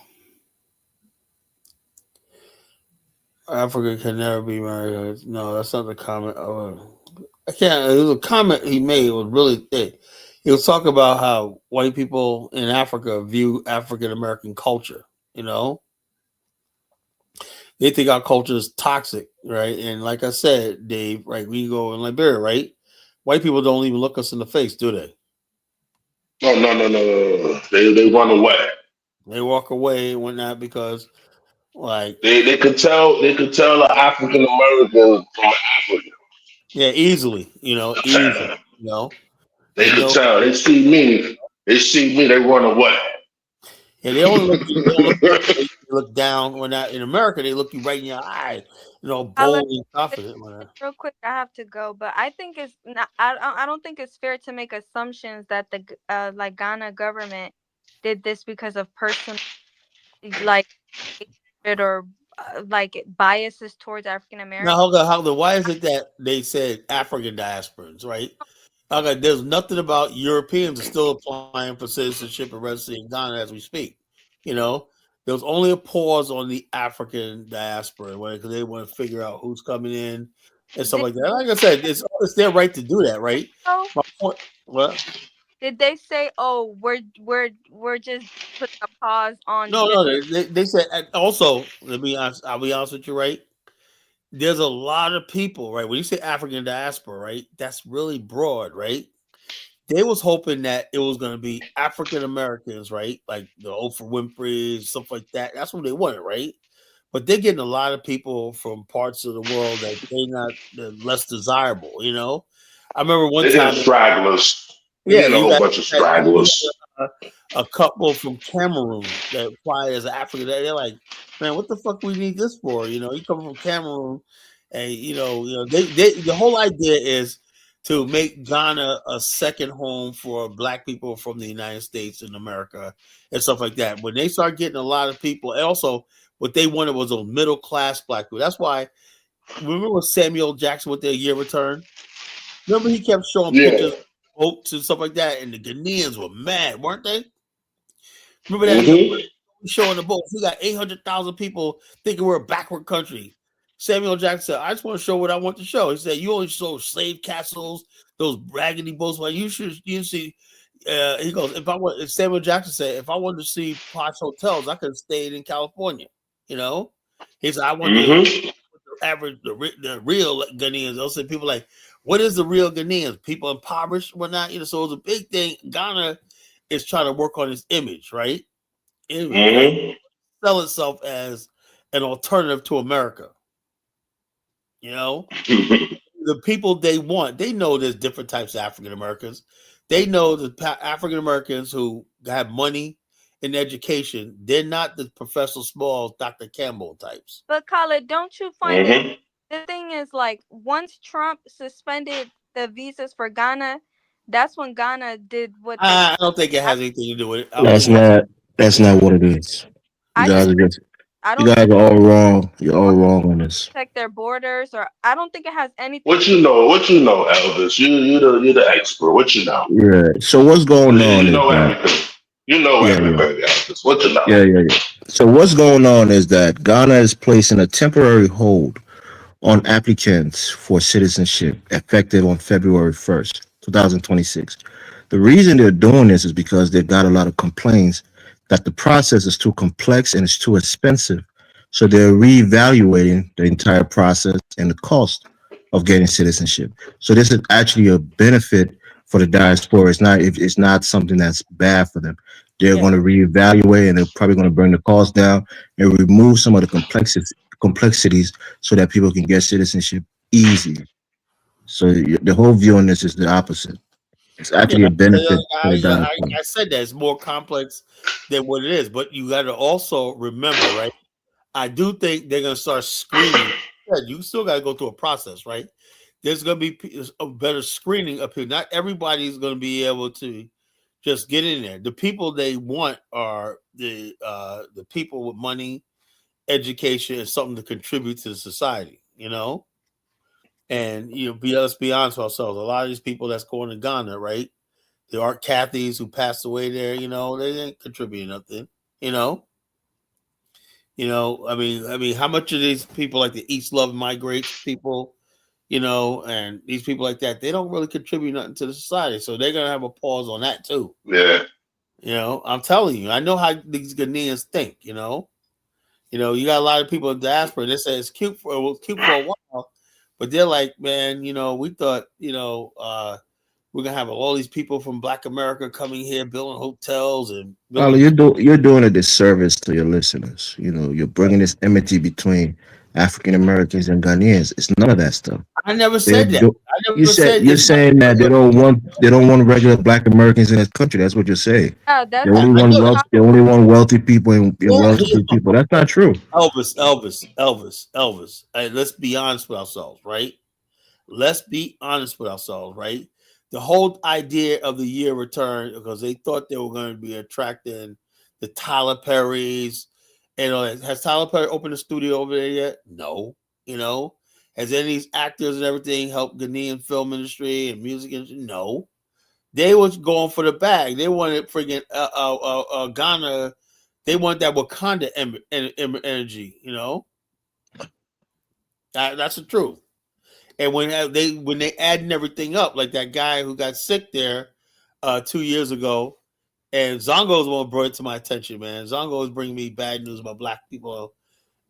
Africa can never be married. No, that's not the comment. I can't. It was a comment he made. It was really thick. He was talking about how white people in Africa view African American culture. You know, they think our culture is toxic, right? And like I said, Dave, right? We go in Liberia, right? White people don't even look us in the face, do they? Oh no. They run away. They walk away and whatnot because, like, they could tell an African American from Africa. Yeah, easily. You know, easily. You know, They could know. tell. They see me. They run away. Yeah, they only look. They don't look. They look down when that in America. They look you right in your eye. You know, bold and confident. Real quick, I have to go, but I think it's not. I don't think it's fair to make assumptions that the like Ghana government did this because of personal like hatred or like biases towards African Now, Americans. hold on. Why is it that they said African diasporans, right? Okay, there's nothing about Europeans still applying for citizenship and residency in Ghana as we speak. You know, there was only a pause on the African diaspora because they want to figure out who's coming in and stuff like that. Like I said, it's their right to do that, right? My point, what? Did they say, "Oh, we're just putting a pause on"? No. They said. And also, let me honest. I'll be honest with you, right? There's a lot of people, right? When you say African diaspora, right? That's really broad, right? They was hoping that it was going to be African Americans, right? Like the Oprah Winfrey, stuff like that. That's what they wanted, right? But they're getting a lot of people from parts of the world that they're less desirable. You know, I remember one They time. get stragglers. They Yeah, get a whole bunch of stragglers. A couple from Cameroon that applied as African. They're like, man, what the fuck we need this for? You know, you come from Cameroon, and they the whole idea is to make Ghana a second home for black people from the United States and America and stuff like that. When they start getting a lot of people, and also what they wanted was a middle class black people. That's why Remember Samuel Jackson with their year return? Remember he kept showing pictures of boats and stuff like that, and the Ghanaians were mad, weren't they? Remember that showing the boats? We got 800,000 people thinking we're a backward country. Samuel Jackson said, I just want to show what I want to show. He said, you only show slave castles, those raggedy boats. Like you see. He goes, if Samuel Jackson said, if I wanted to see posh hotels, I could have stayed in California. You know, he said, I want the average, the real Ghanaians. They'll say people like, what is the real Ghanaians? People impoverished, whatnot. You know, so it's a big thing. Ghana is trying to work on its image, right? Right? Sell itself as an alternative to America. You know, the people they want, they know there's different types of African Americans. They know the African Americans who have money and education. They're not the Professor Small, Dr. Campbell types. But Khaled, don't you find that the thing is like once Trump suspended the visas for Ghana, that's when Ghana did what they I don't think it has anything to do with it. That's not what it is. You guys are all wrong. You're all wrong on this. protect their borders, or I don't think it has anything. What you know, Elvis? You're the expert. What you know? Yeah. So what's going on? You know everything. You know everything, Elvis. What you know? Yeah. So what's going on is that Ghana is placing a temporary hold on applicants for citizenship effective on February 1st, 2026. The reason they're doing this is because they've got a lot of complaints that the process is too complex and it's too expensive. So they're reevaluating the entire process and the cost of getting citizenship. So this is actually a benefit for the diaspora. It's not something that's bad for them. They're going to reevaluate and they're probably going to bring the cost down and remove some of the complexities so that people can get citizenship easy. So the whole view on this is the opposite. It's actually a benefit. I said that it's more complex than what it is, but you got to also remember, right? I do think they're going to start screening. You still got to go through a process, right? There's going to be a better screening up here. Not everybody's going to be able to just get in there. The people they want are the people with money, education, and something to contribute to the society, you know? And let's be honest with ourselves. A lot of these people that's going to Ghana, right? The Art Cathys who passed away there, they didn't contribute nothing, I mean, how much of these people like the East Love Migrates people, and these people like that, they don't really contribute nothing to the society. So they're gonna have a pause on that too. Yeah. I'm telling you, I know how these Ghanaians think, you got a lot of people in diaspora, they say it was cute for a while, but they're like, man, we thought, we're gonna have all these people from Black America coming here, building hotels and you're doing a disservice to your listeners. You're bringing this enmity between African Americans and Ghanaians. It's none of that stuff. I never said that. You're saying that they don't want regular Black Americans in this country. That's what you're saying. They only want wealthy people and wealthy people. That's not true. Elvis. Hey, let's be honest with ourselves, right? The whole idea of the year return, because they thought they were going to be attracting the Tyler Perrys and all that. Has Tyler Perry opened a studio over there yet? No. Has any of these actors and everything helped Ghanaian film industry and music industry? No. They was going for the bag. They wanted friggin' Ghana. They want that Wakanda energy, That's the truth. And when they adding everything up, like that guy who got sick there 2 years ago, and Zongo's one brought it to my attention, man. Zongo is bringing me bad news about Black people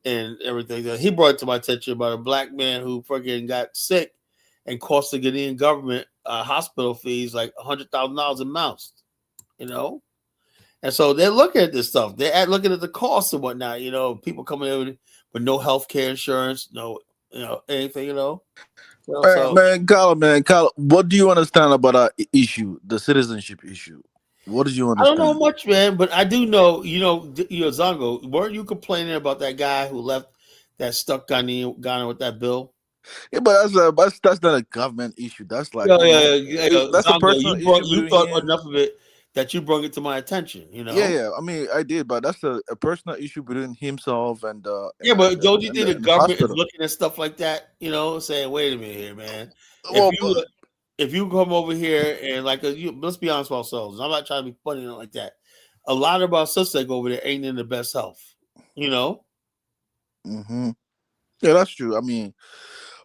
and everything. He brought it to my attention about a Black man who freaking got sick and cost the Ghanaian government hospital fees like $100,000 a month, And so they're looking at this stuff. They're looking at the costs and whatnot. People coming in with no health care insurance, no, anything, Man, Carl, what do you understand about our issue, the citizenship issue? What did you understand? I don't know much, man, but I do know, Zongo, weren't you complaining about that guy who left that stuck Ghana with that bill? Yeah, but that's not a government issue. That's like that's Zongo, a personal issue. You thought enough of it that you brought it to my attention. You know. Yeah. I mean, I did, but that's a personal issue between himself and Yeah, but don't you think the and the government is hospital. looking at stuff like that? You know, saying, "Wait a minute here, man. If Well, you if you come over here and let's be honest with ourselves. I'm not trying to be funny like that. A lot of our sisters that go over there ain't in the best health. You know. hmm yeah, that's true.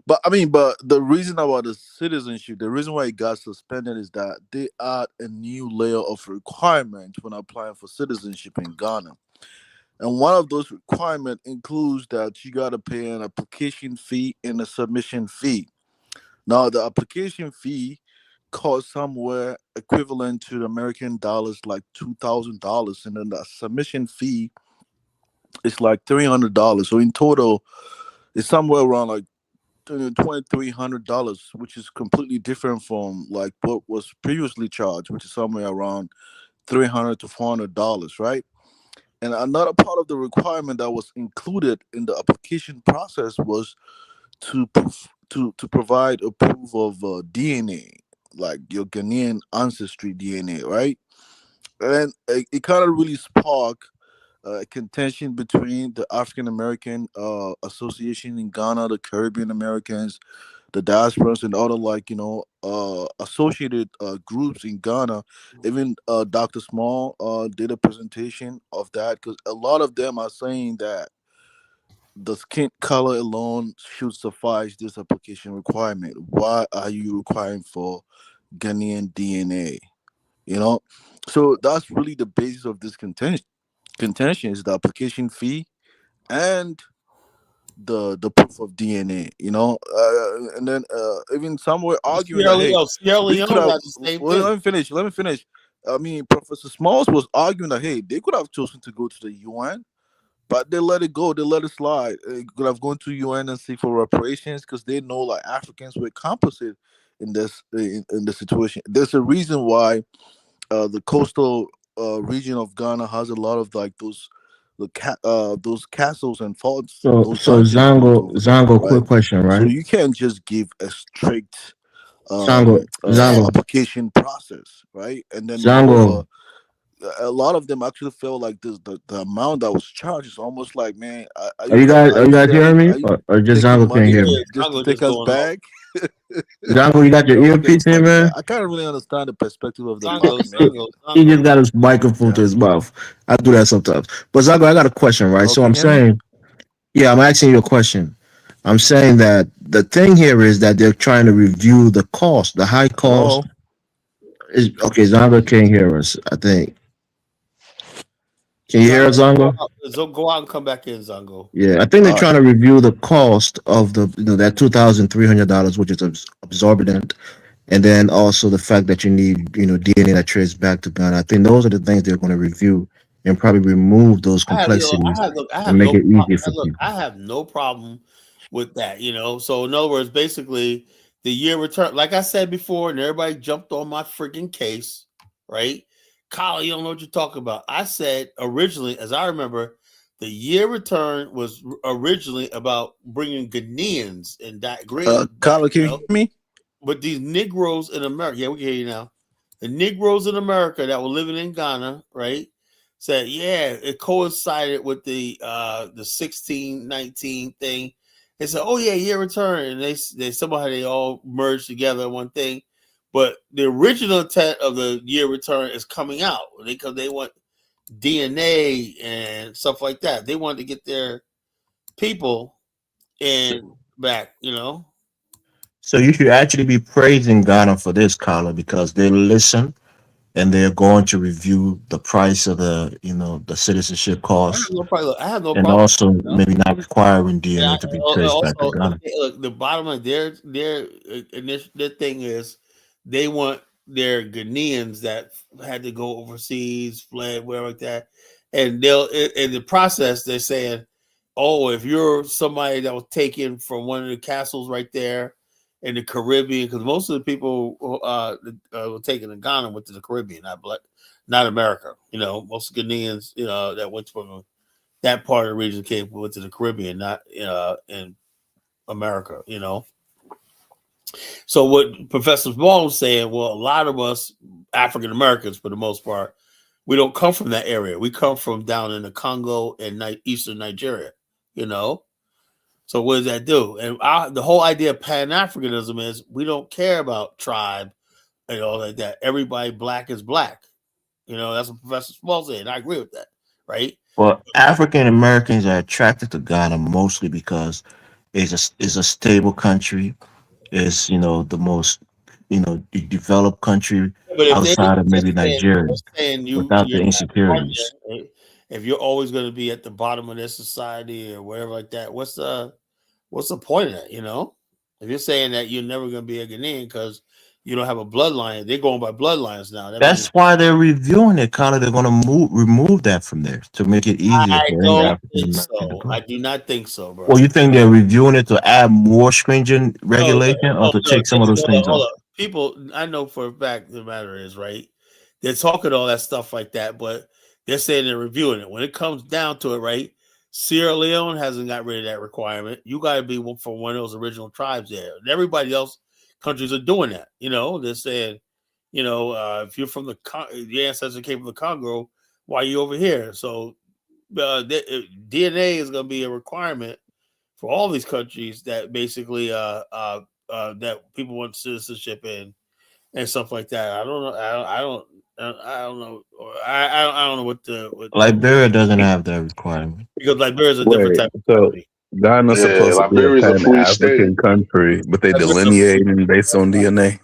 But the reason about the citizenship, the reason why it got suspended is that they add a new layer of requirement when applying for citizenship in Ghana. And one of those requirements includes that you got to pay an application fee and a submission fee. Now, the application fee costs somewhere equivalent to the American dollars like $2,000, and then the submission fee is like $300. So in total, it's somewhere around like $2,300, which is completely different from like what was previously charged, which is somewhere around $300 to $400, right? And another part of the requirement that was included in the application process was to provide a proof of DNA, like your Ghanaian ancestry DNA, right? And it kind of really sparked contention between the African American Association in Ghana, the Caribbean Americans, the diasporas, and other associated groups in Ghana. Even Dr. Small did a presentation of that because a lot of them are saying that the skin color alone should suffice this application requirement. Why are you requiring for Ghanaian DNA? You know, so that's really the basis of this contention. Contention is the application fee and the proof of DNA. And then even some were arguing that hey, Sierra they could Leone have. has the same Well, thing. let me finish. Let me finish. I mean, Professor Smalls was arguing that hey, they could have chosen to go to the UN, but they let it go. They let it slide. They could have gone to UN and seek for reparations because they know like Africans were complicit in this in the situation. There's a reason why the coastal region of Ghana has a lot of like those castles and forts, those So dungeons built Zango, over there, Zango, right? quick question, So right? you can't just give a strict Zango, application process, right? And then Zango. moreover, a lot of them actually felt like the amount that was charged is almost like, man, are Are you you guys hearing selling? me, Are you or just taking Zango can't money hear Yeah, me? just to Congo take just us going off. back? Zango, you got your Are we earpiece getting in, money back? man? I can't really understand the perspective of the Zongo, brother, man. He just got his microphone to his mouth. I do that sometimes. But Zango, I got a question, right? Oh, So can I'm you hear me? saying, yeah, I'm asking you a question. I'm saying that the thing here is that they're trying to review the cost, the high Hello? cost. Is okay. Zongo can't hear us. I think. Can you hear us, Zongo? Go out and come back in, Zongo. Yeah, I think they're All right. trying to review the cost of that $2,300, which is absorbent, and then also the fact that you need DNA that traces back to Ghana. I think those are the things they're going to review and probably remove those complexities I have and make no it easier for look. people. I have no problem with that. So in other words, basically, the year return, like I said before, and everybody jumped on my freaking case, right? Kyle, you don't know what you're talking about. I said originally, as I remember, the year return was originally about bringing Ghanaians and that green back. Carla, can you hear me? But these Negroes in America, yeah, we can hear you now. The Negroes in America that were living in Ghana, right, said, yeah, it coincided with the 1619 thing. They said, oh yeah, year return, and they somehow they all merged together in one thing. But the original intent of the year return is coming out because they want DNA and stuff like that. They wanted to get their people in back. So you should actually be praising Ghana for this, Carla, because they listen and they're going to review the price of the citizenship costs, I have no and problem. also maybe not requiring And DNA to be traced back to also, Ghana. look, the bottom line, their thing is they want their Ghanaians that had to go overseas, fled, whatever like that, and they'll in the process they're saying, oh, if you're somebody that was taken from one of the castles right there in the Caribbean, because most of the people were taken in Ghana went to the Caribbean, not America. Most Ghanaians, that went from that part of the region came went to the Caribbean, not in America. So what Professor Ball was saying, well, a lot of us African Americans, for the most part, we don't come from that area. We come from down in the Congo and eastern Nigeria, you know. So what does that do? And the whole idea of Pan Africanism is we don't care about tribe and all like that. Everybody black is black. You know, that's what Professor Small said, and I agree with that, right? Well, African Americans are attracted to Ghana mostly because it's a stable country. It's the most developed country But if they're outside of maybe saying, Nigeria without you're the not from insecurities. there, right? If you're always going to be at the bottom of their society or whatever like that, what's the point of that? You know, if you're saying that you're never going to be a Ghanaian because you don't have a bloodline, they're going by bloodlines now. That That's means why they're reviewing it, Carla. They're going to remove that from there to make it easier I for any don't African think American to so. go. I do not think so, Well, bro. you think they're reviewing it to add more stringent No, look, regulation or to look, take some of those hold up, things hold off? up. People, I know for a fact the matter is right. They're talking all that stuff like that, but they're saying they're reviewing it. When it comes down to it, right? Sierra Leone hasn't got rid of that requirement. You got to be from one of those original tribes there. And everybody else countries are doing that. You know, they're saying, if you're from your ancestor came from the Congo, why are you over here? So DNA is going to be a requirement for all these countries that basically that people want citizenship in and stuff like that. I don't know. I don't know. I don't know what Liberia doesn't have that requirement. because Liberia is a different Wait, type of so country. Ghana's Yeah, supposed to be a Liberia's a Pan free state. African country, but they Liberia's a, delineating based on DNA.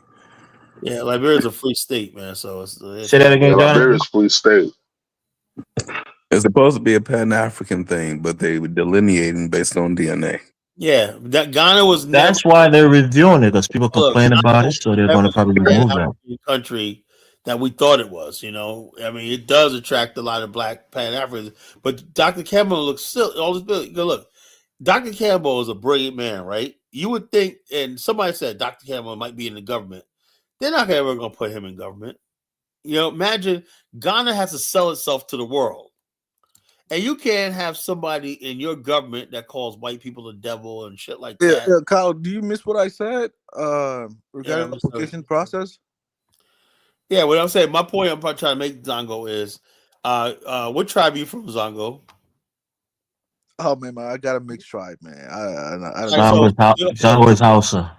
yeah, Liberia is a free state, man. So it's Say that kind of Yeah, again, Liberia's Jonathan. free state. It's supposed to be a Pan African thing, but they were delineating based on DNA. yeah. That Ghana was never That's why they're reviewing it because people look. complain Ghana about it, was so they're never going to probably the remove that. African country that we thought it was. You know, I mean, it does attract a lot of black Pan Africans, but Dr. Cameron looks still all this. Go look. Dr. Campbell is a brilliant man, right? You would think, and somebody said Dr. Campbell might be in the government. They're not ever going to put him in government. You know, imagine Ghana has to sell itself to the world. And you can't have somebody in your government that calls white people the devil and shit like Yeah, that. yeah, Kyle, do you miss what I said Yeah, regarding the application process? yeah, what I'm saying, my point I'm trying to make, Zongo, is what tribe are you from, Zongo? Oh man, I got a mixed tribe, man. I don't All right, know. so Zango is Hausa.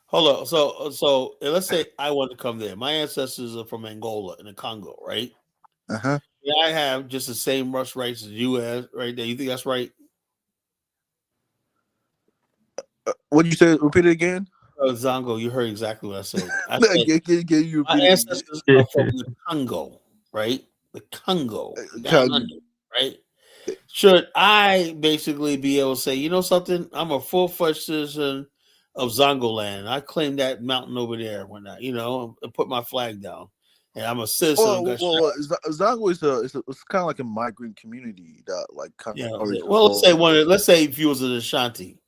hold on. So let's say I want to come there. My ancestors are from Angola in the Congo, right? Uh-huh. Yeah, I have just the same rights as you have right there. You think that's right? What did you say? Repeat it again. Zongo, you heard exactly what I said. I No, said can you my repeat it again? ancestors are from the Congo, right? The Congo, down Kyle, under, right? Should I basically be able to say, you know something? I'm a full-fledged citizen of Zongo land. I claim that mountain over there when I put my flag down, and I'm a citizen of Zango it's kind of like a migrant community that like kind yeah. of origin Well, for. let's say if you was an Ashanti.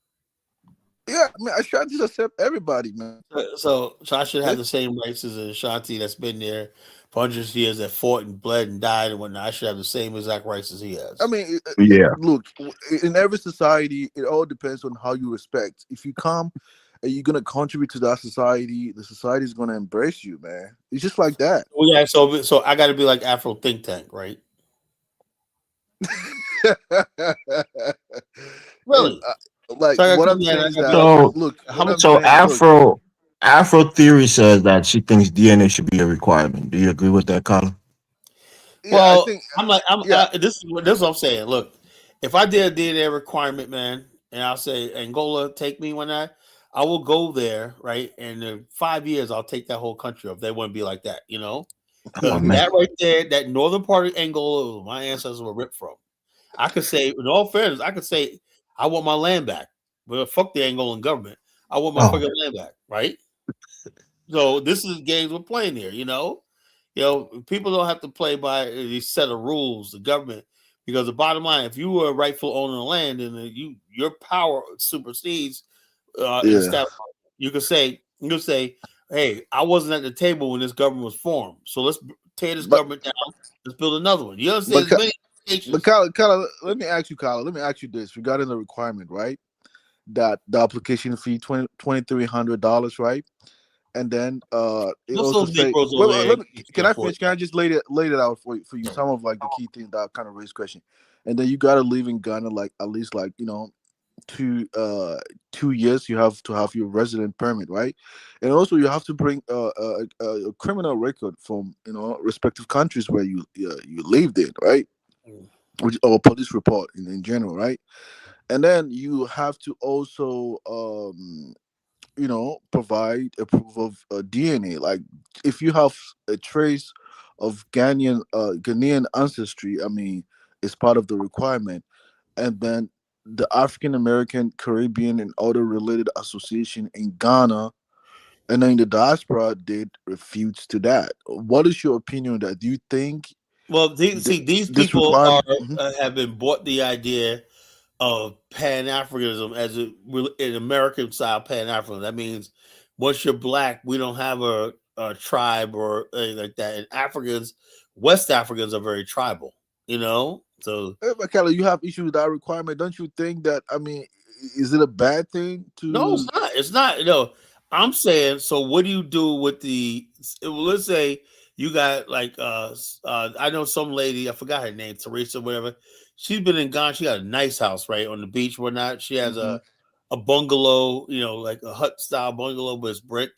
Yeah, I mean, I try to accept everybody, man. So I should have the same rights as an Ashanti that's been there for hundreds of years, that fought and bled and died and whatnot. I should have the same exact rights as he has. I mean, Yeah. look, in every society, it all depends on how you respect. If you come and you're gonna contribute to that society, the society is gonna embrace you, man. It's just like that. Well, yeah. So I got to be like Afro think tank, right? Really? Like So I gotta what come I'm there and saying I is gotta be that like, look, how what I'm much? So saying, look, Afro theory says that she thinks DNA should be a requirement. Do you agree with that, Colin? yeah, I Well, think, I'm like, yeah, this is what I'm saying. Look, if I did a DNA requirement, man, and I'll say Angola, take me when I will go there, right? And in 5 years, I'll take that whole country up. They wouldn't be like that, Oh because man. that right there, that northern part of Angola, was my ancestors were ripped from. I could say, in all fairness, I could say I want my land back. Well, fuck the Angolan government. I want my Oh, fucking land back, right? So this is games we're playing here, people don't have to play by these set of rules, the government, because the bottom line, if you were a rightful owner of land and your power supersedes an yeah. establishment, you could say, hey, I wasn't at the table when this government was formed, so let's tear this But government down. Let's build another one. You understand? but There's many but implications. Kyle, let me ask you this regarding the requirement, right? that the application fee $2,300, right? And then it Most also of those say, Negroes wait, over wait, there can I finish? Can I just lay it out for you? Some of like the key things that kind of raise question. And then you gotta live in Ghana like at least like 2 years. You have to have your resident permit, right? And also you have to bring a criminal record from respective countries where you lived in, right? Which, or police report in general, right? And then you have to also provide a proof of DNA. Like if you have a trace of Ghanaian ancestry, I mean, it's part of the requirement. And then the African American, Caribbean, and other related association in Ghana, and then the diaspora did refute to that. What is your opinion on that? Do you think Well, these this people requirement? are have been bought the idea of Pan Africanism as an American style Pan Africanism. That means once you're black, we don't have a tribe or anything like that. And Africans, West Africans are very tribal, So Michaela, you have issues with that requirement. Don't you think that? I mean, is it a bad thing to? no, it's not. It's not. I'm saying. So, what do you do with the? Let's say you got like I know some lady. I forgot her name, Teresa, whatever. She's been in Ghana. She got a nice house, right on the beach, whatnot. She has a bungalow, like a hut style bungalow, but it's brick.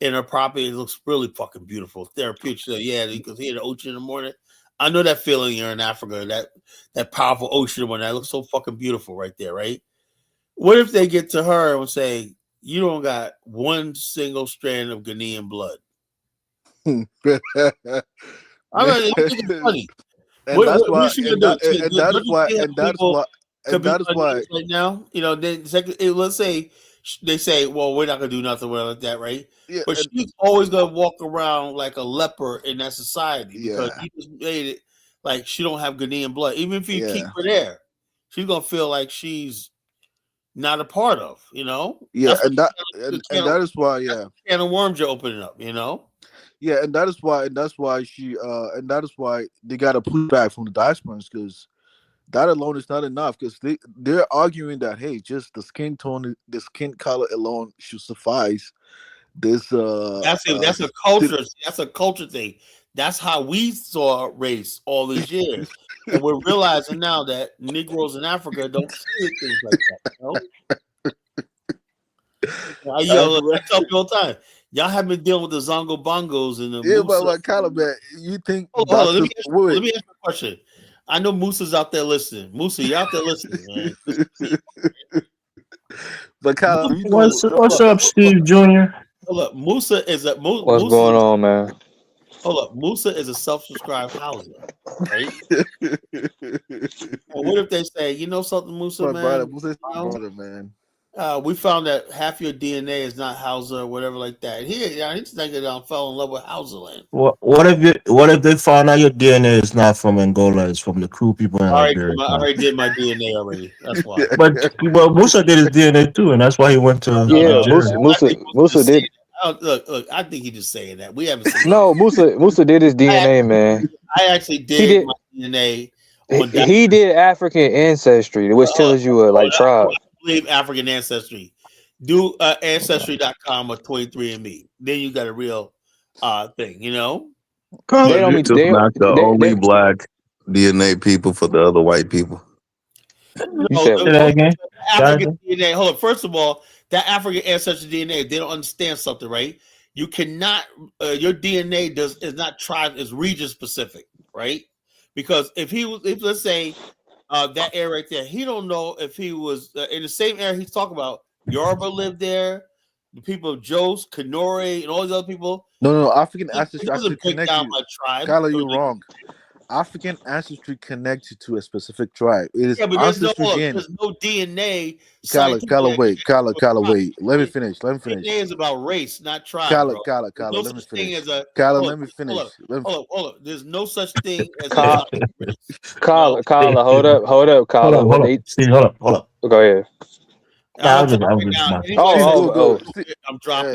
In her property, it looks really fucking beautiful, therapeutic. So, yeah, you can hear the ocean in the morning. I know that feeling you're in Africa, that powerful ocean when that looks so fucking beautiful right there, right? What if they get to her and say, you don't got one single strand of Ghanaian blood? I mean, I think it's funny. And that's why, What she and gonna that, do? and that is why, and that is why, Could and be that is why. right now, let's say they say, well, we're not gonna do nothing with her like that, right? Yeah, but she's always gonna walk around like a leper in that society because you just made it like she don't have Ghanaian blood. Even if you keep her there, she's gonna feel like she's not a part of. Yeah, That's and that is why, can of worms you're opening up. Yeah, and that is why she and that is why they got to push back from the diasporans, because that alone is not enough, because they're arguing that, hey, just the skin tone, the skin color alone should suffice. This that's a culture. That's a culture thing. That's how we saw race all these years, and we're realizing now that Negroes in Africa don't see things like that. I tell people all the time, y'all have been dealing with the Zongo Bongos and the Musa. But Calabat, you think? Hold on, let me ask you a question. I know Musa's out there listening. Musa, you out there listening, man. But Kyle, what's up, Steve Jr.? Hold up, Musa is a What's going on, man? Hold up, Musa is a self-subscribed houser, right? And what if they say, you know something, Musa, man? Brother, man. We found that half your DNA is not Hausa or whatever like that. He's thinking I fell in love with Hausa land. What if they found out your DNA is not from Angola? It's from the Crew people in Liberia. I already did my DNA already. That's why. But Musa did his DNA too, and that's why he went to Musa did. Look, I think he's just saying that. We haven't seen No, Musa did his DNA, man. I actually did my DNA. He did African ancestry, which tells you tribe. I believe African ancestry. Do ancestry.com or 23andMe. Then you got a real thing, They don't not the only black DNA people for the other white people. African DNA. Hold on. First of all, that African ancestry DNA, they don't understand something, right? You cannot. Your DNA is not tribe, is region specific, right? Because if let's say that area right there, he don't know if he was in the same area he's talking about. Yoruba lived there. The people of Jos, Kanore, and all these other people. No. African ancestry actually connects you. My tribe. Kyla, you're wrong. African ancestry connects you to a specific tribe. It is but there's no DNA. Kyla, wait. Let me finish. DNA is about race, not tribe. Kyla, no let me finish. Let me finish. Hold on. There's no such thing as Kyla, hold up, Kyla. Hold up. Go ahead. I'm dropping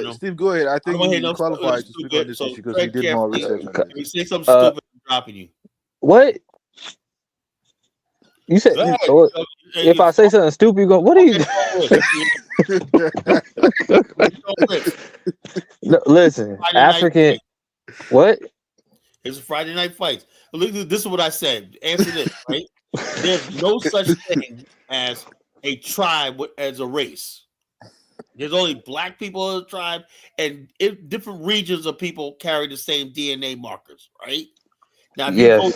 him. Steve, go ahead. I think you're qualified to speak on this issue because you did more research on it. If you say something stupid, I'm dropping you. What? You said if I say something stupid, you go, what are you? No, listen, African. What? It's a Friday night fight. Look, this is what I said. Answer this, right? There's no such thing as a tribe as a race. There's only black people in the tribe, and different regions of people carry the same DNA markers, right? Now, if you go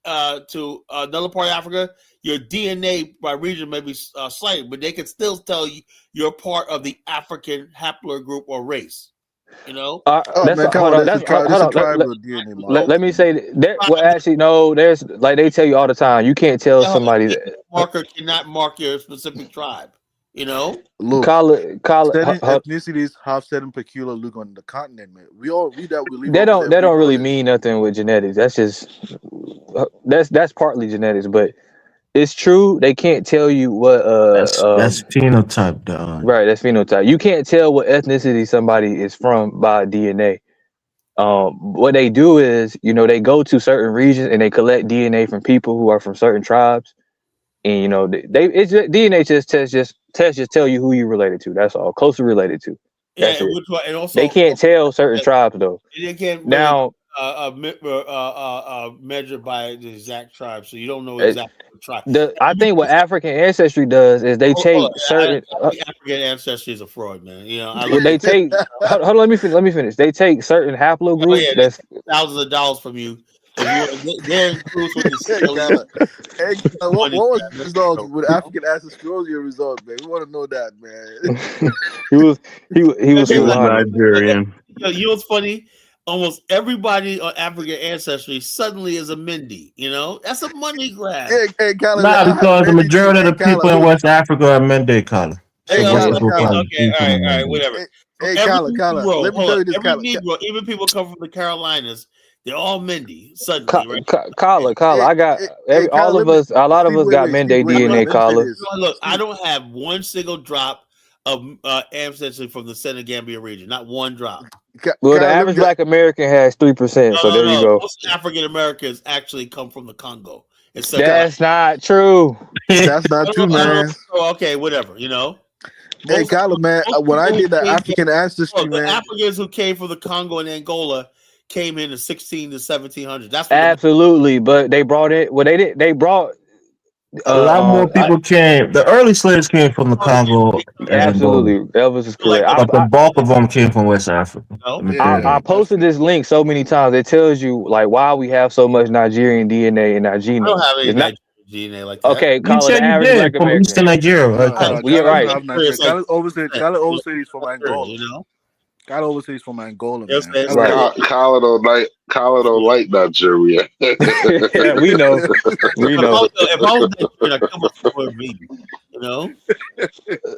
down to another part of Africa, your DNA by region may be slight, but they can still tell you you're part of the African haplogroup or race. You know, That's man, hold on. that's Hold a on. tribal DNA, man. Let me say that. Well, actually, no. There's like they tell you all the time. You can't tell somebody that marker cannot mark your specific tribe. You know, Look, certain ethnicities have certain peculiar look on the continent, man. We live they over there. they don't really mean nothing with genetics. That's just that's partly genetics, but it's true. They can't tell you what that's phenotype. Right, that's phenotype. You can't tell what ethnicity somebody is from by DNA. What they do is, they go to certain regions and they collect DNA from people who are from certain tribes, and it's just, DNA tests just tell you who you related to. That's all, closely related to. That's it. And also they can't tell certain tribes though. They can't now measure by the exact tribe, so you don't know exactly what tribe. I think what African ancestry does is they take certain African ancestry is a fraud, man. they take. Hold on, let me finish. They take certain haplogroups. That's thousands of dollars from you. If you they're inclusive with the what was the result with African ancestry? What was your result, man? We want to know that, man. he was Nigerian. You know what's funny? Almost everybody on African ancestry suddenly is a Mindy. That's a money grab. Because the majority of the people in West Africa are Mende color. Okay, all right, whatever. Hey, Kala, let me tell you this, Kala. Negro, even people come from the Carolinas, they're all Mindy suddenly, right? Kala, I got all of us. A lot of us got Mende DNA. Kala. Look, I don't have one single drop of ancestry from the Sender.Gambia region. Not one drop. Well, the average Black American has 3%. So there you go. Most African Americans actually come from the Congo. That's not true. That's not true, man. Okay, whatever. Hey, Kala, man. When I did the African ancestry, man, the Africans who came from the Congo and Angola came in the 16 to 1700s. That's absolutely, but they brought it. Well, they did. They brought a lot more people came. The early slaves came from the Congo. Absolutely, Elvis is correct. But the bulk of them came from West Africa. I posted this link so many times. It tells you like why we have so much Nigerian DNA in our genome. I don't have any Nigerian DNA like that. Okay, call it the average Black from American. Eastern Nigeria. Yeah, right. Kala overseas from Angola. Kala overseas from Angola, man. Right. Kala don't like Nigeria. Yeah, we know. If I was Nigerian, I'd come up for me.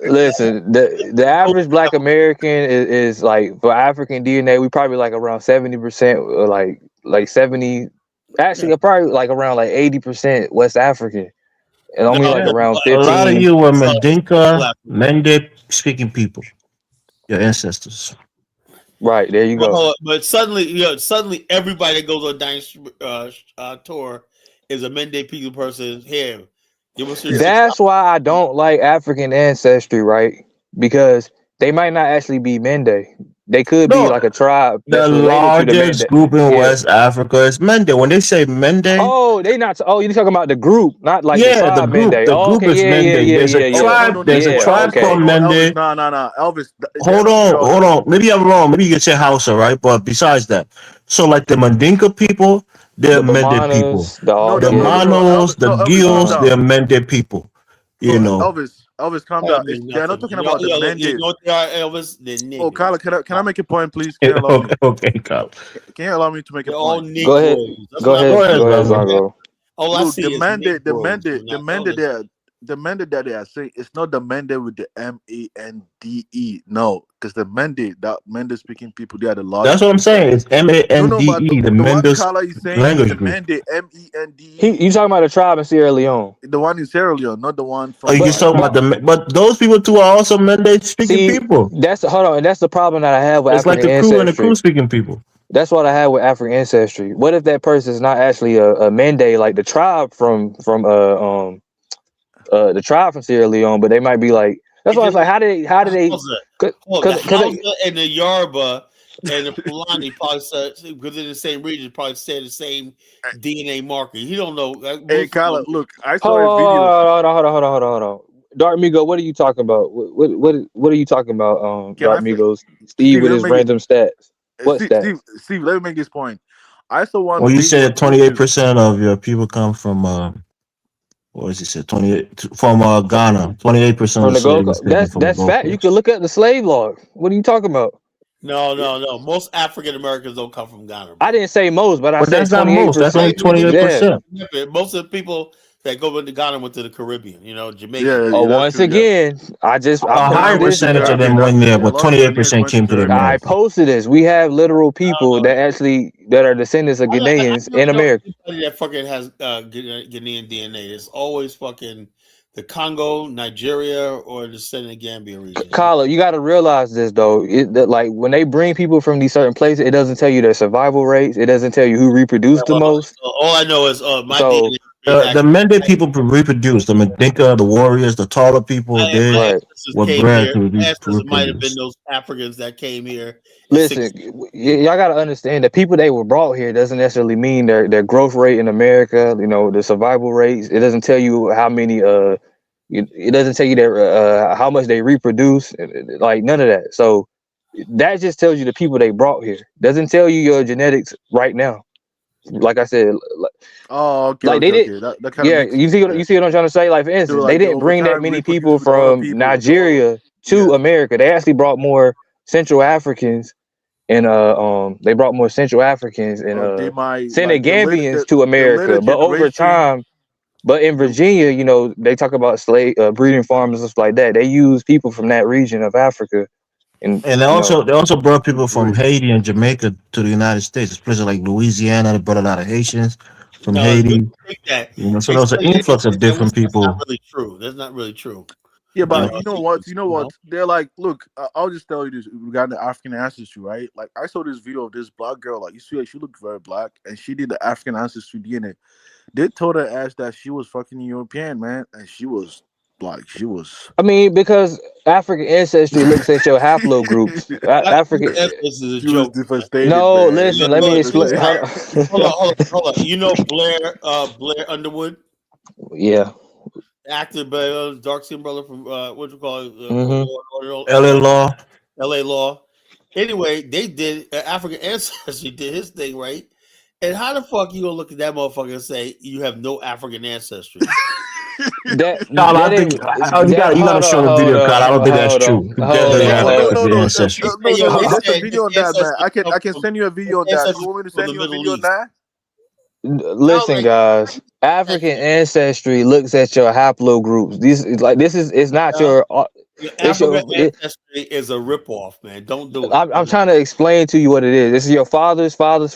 Listen, the average Black American is like, for African DNA, we probably like around 70%, like 70. Actually, probably like around like 80% West African, and only like around 15. A lot of you were Mandinka, Mende speaking people, your ancestors. Right, there you go. But suddenly everybody that goes on Dynasty tour is a Mende people person here. That's why I don't like African ancestry, right? Because they might not actually be Mende. They could be like a tribe. The largest group in West Africa is Mende. When they say Mende, they not. Oh, you're talking about the group, not like the tribe. The group. Mende. The group is Mende. There's a tribe. There's a tribe called Mende. No, Elvis. Hold on. Maybe I'm wrong. Maybe you can say Hausa, right? But besides that, so like the Mandinka people, they're Mende people. The Manos, the Gios, they're Mende people. Elvis, calm down. They're not talking about the Mende. You know what they are, Elvis? They're niggas. Oh, Kala, can I make a point, please? Okay, Kala. Can you allow me to make a point? Go ahead. Go ahead, Zongo. Look, the Mende that they are saying, it's not the Mende with the Mande. No, because the Mende speaking people, they are the largest. That's what I'm saying. It's Mande. The Mende language group. Mende, Mende. You talking about the tribe in Sierra Leone? The one in Sierra Leone, not the one from. You talking about but those people too are also Mende speaking people. That's the problem that I have with African ancestry. It's like the crew and the crew speaking people. That's what I have with African ancestry. What if that person is not actually a Mende, like the tribe from the tribe from Sierra Leone, but they might be like. That's why I was like, how did they? The Hausa and the Yoruba and the Fulani probably within the same region probably share the same DNA marker. You don't know. Hey, Kyla, look, I saw Hold a video. on. Dark Migo, what are you talking about? What are you talking about? Can I Dark say, Migos, Steve Steve, with let me his make it. random stats. What Steve, stats? Steve, let me make this point. I saw one Well, you video said 28% of your people come from what was he said? 28 from Ghana. 28% of From the the Gold slaves Coast. taken from the That's Gold fact. You Coast. can look at the slave log. What are you talking about? No. Most African Americans don't come from Ghana. I didn't say most, but I But said that's not most. That's 28%. only 28%. Yeah. Most of the people that go into Ghana went to the Caribbean. Jamaica. Yeah, Oh, that's once true. Yeah. again, I A higher posted this. percentage of them went there, A but lot of Ghanaians 28% went to came to the Caribbean. I Americas. posted this. We have literal people that are descendants of I Ghanaians don't in know America. anybody that fucking has Ghanaian DNA. It's always fucking the Congo, Nigeria, or the Senegambia region. Kala, you got to realize this though. That like when they bring people from these certain places, it doesn't tell you their survival rates. It doesn't tell you who reproduced the most. All I know is my So DNA. The Mende people reproduce. The Mandinka, the warriors, the taller people, they My right. ancestors were came bred here. to Ancestors might have been reproduce. those Africans that came here. Listen, y'all got to understand that people they were brought here doesn't necessarily mean their growth rate in America. The survival rates. It doesn't tell you how many. It doesn't tell you their how much they reproduce. Like none of that. So that just tells you the people they brought here. Doesn't tell you your genetics right now. Like I said. Oh, okay, Like they did, That kind of yeah. makes You see what I'm trying to say? Like for instance, they didn't over bring that time many reproduce people with other from people. Nigeria to America. They actually brought more Central Africans and they brought more Central Africans and They might like Senegambians to the later America. But over generation. time, but in Virginia, they talk about slave breeding farms and stuff like that. They use people from that region of Africa, and And they also brought people from Haiti and Jamaica to the United States. It's places like Louisiana. They brought a lot of Haitians from No, you Haiti. think that. So there was an influx of different That's not people. really true. That's not really true. Yeah, but you know what? They're like, look, I'll just tell you this regarding the African ancestry, right? Like, I saw this video of this black girl. Like, you see, she looked very black, and she did the African ancestry DNA. They told her ass that she was fucking European, man, and she was. I mean, because African ancestry looks at your haplogroups. African. This is a She joke. was devastated. No, man. listen. Let me explain. Hold on. You know Blair Underwood, Yeah. actor, dark skinned brother from what you call it, LA Law. LA Law. Anyway, they did African ancestry did his thing right. And how the fuck you gonna look at that motherfucker and say you have no African ancestry? Kyle, you gotta show the video, Kyle. I don't think that's true. You definitely have African ancestry. No. There's a video on that, man. I can send you a video on that. You want me to send you a video on that? Listen, guys. African ancestry looks at your haplogroups. It's not your. African ancestry is a ripoff, man. Don't do it. I'm trying to explain to you what it is. This is your father's father,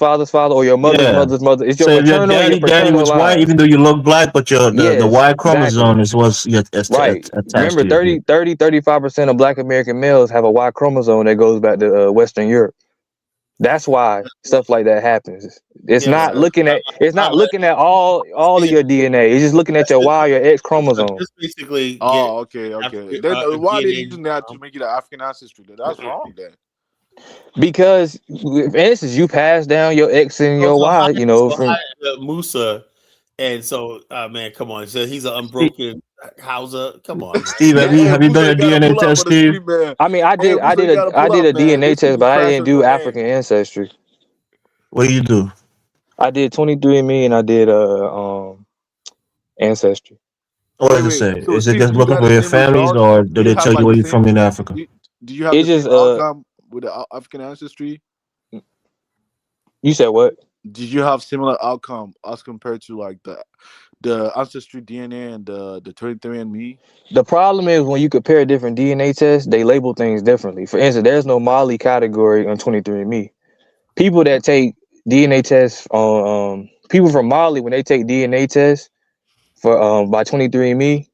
or your mother's mother. It's your So if your maternal and your daddy paternal was line. white, even though you look black, but the Y chromosome exactly. is what's right. attached Remember, to you. 35% of Black American males have a Y chromosome that goes back to Western Europe. That's why stuff like that happens. It's not looking at all of your DNA. It's just looking at your Y, your X chromosome. Just basically. Okay. Then why did you do that to make it an African ancestry? That's wrong. Then. Because, for instance, you pass down your X and your Y. From Musa, and so man, come on. So he's an unbroken Hausa. Come on, Steve. Have you done a DNA test, Steve? I mean, I did a DNA test, but I didn't do African ancestry. What do you do? I did 23andMe and I did ancestry. What does it say? Is it just looking for your families, or do they tell you where you're from in Africa? Do you have the same outcome with the African ancestry? You said what? Did you have similar outcome as compared to like the ancestry DNA and the 23andMe? The problem is when you compare different DNA tests, they label things differently. For instance, there's no Mali category on 23andMe. People that take DNA tests on people from Mali, when they take DNA tests for by 23andMe,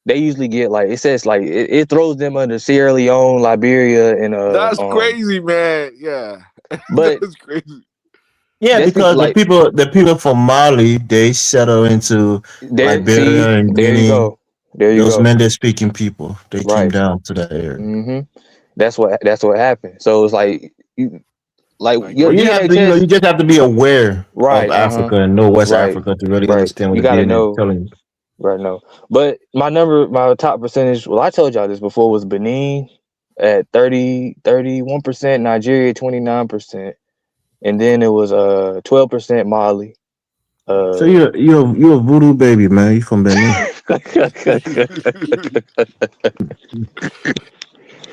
they usually get like it says like it throws them under Sierra Leone, Liberia, and that's crazy, man. Yeah, but that's crazy. Yeah, because the people from Mali, they settle into Liberia and there Guinea. you go. There you Those go. Mendez speaking people, they came Right. down to that area. Mm-hmm. That's what happened. So it's like your But you have DNA to, test. you just have to be aware of Right. Africa and know West Right. Africa to really Right. understand You what the gotta DNA is know. telling you. Right. No. But my top percentage. Well, I told y'all this before, was Benin at 31%, Nigeria 29%, and then it was 12% Mali. So you're a voodoo baby, man. You from Benin?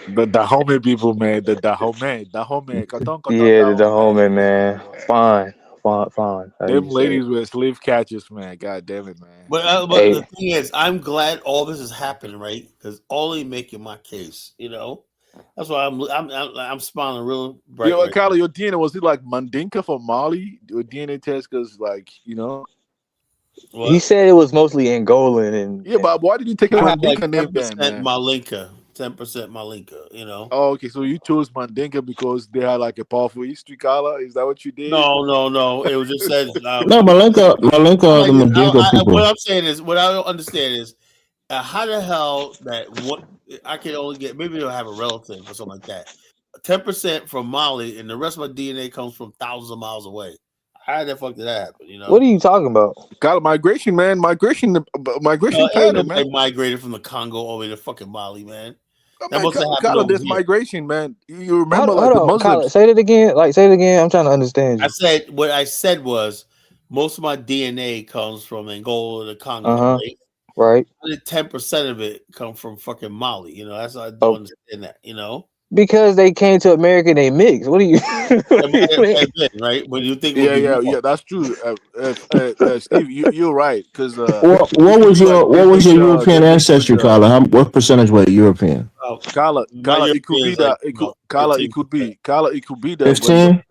The Dahomey people, man. The Dahomey. Katon Yeah, the Dahomey. Dahomey, man. Fine. How Them you say it? ladies were slave catchers, man. God damn it, man. But the thing is, I'm glad all this is happening, right? Because only making my case, That's why I'm smiling real bright Yo, right now. Carla, your DNA, was it like Mandinka from Mali? Your DNA test, because, He said it was mostly Angolan and Yeah, but why did you take a I have like Mandinka name 10% then, man? Malinka, 10% Malinka. Oh, okay. So you chose Mandinka because they had like a powerful history, Carla? Is that what you did? No. It was just said. No, Malenka are the Mandingo What people. I'm saying is, what I don't understand is, how the hell that what I can only get, maybe they'll have a relative or something like that. 10% from Mali, and the rest of my DNA comes from thousands of miles away. How the fuck did that happen? What are you talking about? Carla, migration, man. Migration Ain't pattern, man. nobody migrated from the Congo all the way to fucking Mali, man. Oh, That man, must have happened Carla, over there's here. migration, man. You remember, Hold like, the on, Kyle, Muslims. say it again. Say it again. I'm trying to understand you. What I said was most of my DNA comes from Angola, the Congo, Uh-huh. right? Right. 10% of it come from fucking Mali. That's why I don't understand that. Because they came to America and they mixed. What do you? It might have been, right? But you think would be more. That's true. Steve, you're right, because What was your European ancestry, Carla? What percentage were European? Carla, My it could European be is like that. about It could 13%. be that. But 15?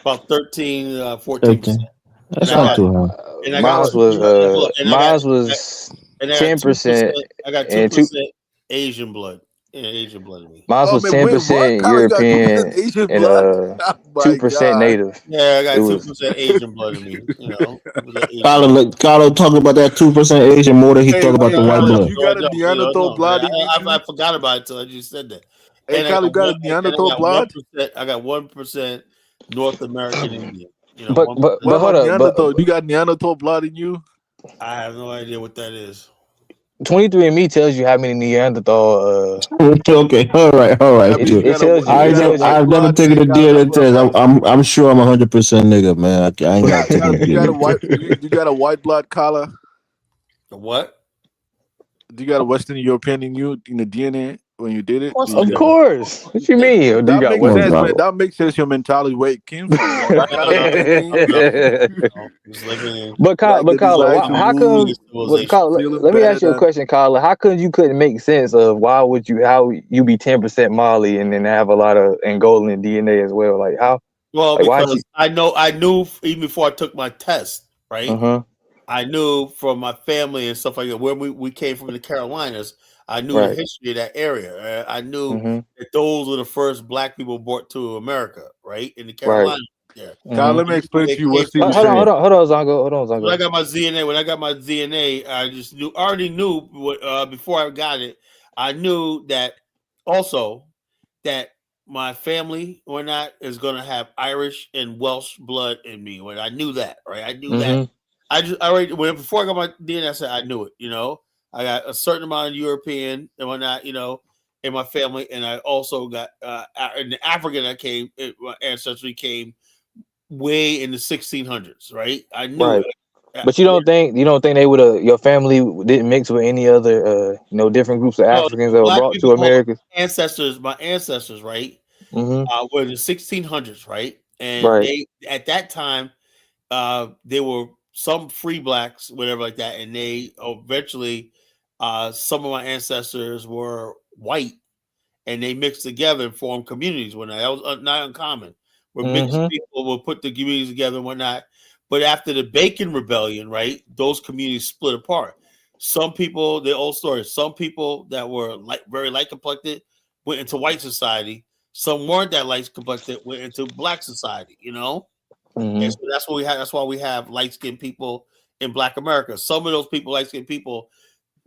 About 13, 14%. 13. That's not too high. And I got 2%. Mine was And I got 10% 2%. I got and 2% Asian blood. Yeah, Asian blood in me. mine was man, wait, what? 10% Carla, you got 2% European Asian and blood? Oh my 2% God. native. Yeah, I got It was 2% Asian blood in me. 2% Asian. Carla talking about that 2% Asian more than he Hey, talk about the white blood. you got a Neanderthal blood in you too? I forgot about it until I just said that. Hey, And I Carla, you got got one. a And I Neanderthal got blood? 1%. I got 1% North American Indian. but 1%. What hold about up, Neanderthal? You got Neanderthal blood in you? I have no idea what that is. 23andMe tells you how many Neanderthal. Okay, all right. That means It tells you. you It got a tells white you. I've never blood, taken man, a Carla. That's DNA what I'm test. asking. I'm sure I'm 100% nigga, man. I ain't got to take no Carla, you got a DNA white. test. You got a white blood, Carla. The what? Do you got a Western European in you in the DNA when you did Of it? course I Of do. course. What you mean? You That got makes Come on, sense, Western. man. Carla. That makes sense. Your mentality, where it came from, man. That kind of No, thinking, just living in like the But desire to how rule, come? civilization. feeling Let me better ask you a than. question, Carla. How come you couldn't make sense of how you be 10% Mali and then have a lot of Angolan DNA as well? Like how? Well, Like why'd you? because I knew even before I took my test, right? Uh-huh. I knew from my family and stuff like that, where we came from, the Carolinas. I knew the Right. history of that area. I knew Mm-hmm. that those were the first black people brought to America, right? In the Right. Carolinas. Yeah. Carla, Mm-hmm. let me explain They to you came what Steve from is Hold saying. on, Zongo. Hold on, When I Zongo. got my DNA, I just knew. I already knew what before I got it. I knew that also that my family or not is going to have Irish and Welsh blood in me. When I knew that, right? I knew that. Mm-hmm. I already before I got my DNA, I said I knew it. I got a certain amount of European and whatnot. In my family, and I also got in the African. My ancestry came way in the 1600s, right? I knew Right. it. But you don't think they would have your family didn't mix with any other different groups of No, Africans the that were black brought people, to America? my ancestors, right? Mm-hmm. Were in the 1600s, right? And Right. they at that time, they were some free blacks, whatever like that, and they eventually, some of my ancestors were white, and they mixed together and formed communities. When that was not uncommon, where mixed Mm-hmm. people will put the communities together and whatnot. But after the Bacon Rebellion, right, those communities split apart. Some people, the old story. Some people that were very light complected went into white society. Some weren't that light complected, went into black society. And Mm-hmm. so that's why we have light skinned people in Black America. Some of those people, light skinned people,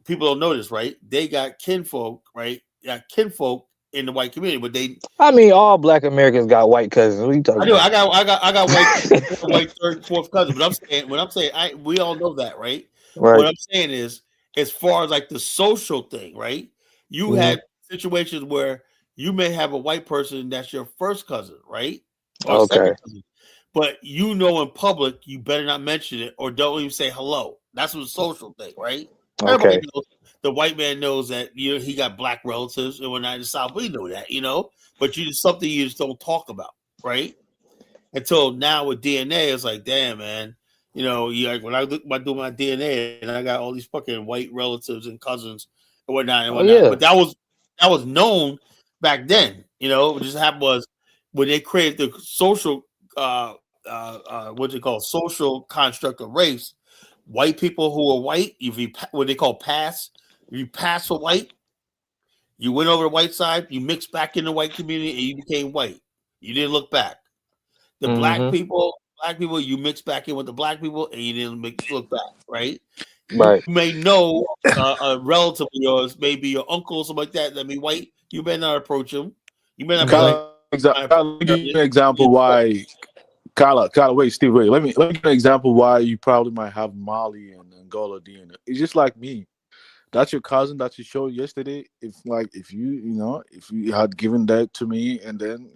people don't know this, right? They got kinfolk, right? Got kinfolk in the white community, but they. I mean, all Black Americans got white cousins. What are you talking I do. about? I got white third, fourth cousin. But I'm saying, we all know that, right? Right. What I'm saying is, as far as like the social thing, right? You Mhm. had situations where you may have a white person that's your first cousin, right, or Okay. second cousin, but in public you better not mention it or don't even say hello. That's a social thing, right? Everybody Okay. knows. The white man knows that he got black relatives and whatnot in the South. We know that, but something you just don't talk about, right? Until now with DNA, it's like, damn, man. Like when I do my DNA and I got all these fucking white relatives and cousins and whatnot and Oh whatnot. yeah. But that was known back then. What just happened was when they created the social what they call social construct of race, white people who are white, what they call pass, if you pass for white, you went over the white side, you mixed back in the white community and you became white. You didn't look back. The Mhm. black people, you mix back in with the black people, and you didn't look back, right? You Right. may know a relative of yours, maybe your uncle or something like that be white. You may not approach him. You may not be like, Kyla, let me give you an example why. Kyla, wait, Steve, wait. Let me give you an example why you probably might have Mali and Angola DNA. It's just like me. That's your cousin that you showed yesterday. If you had given that to me, and then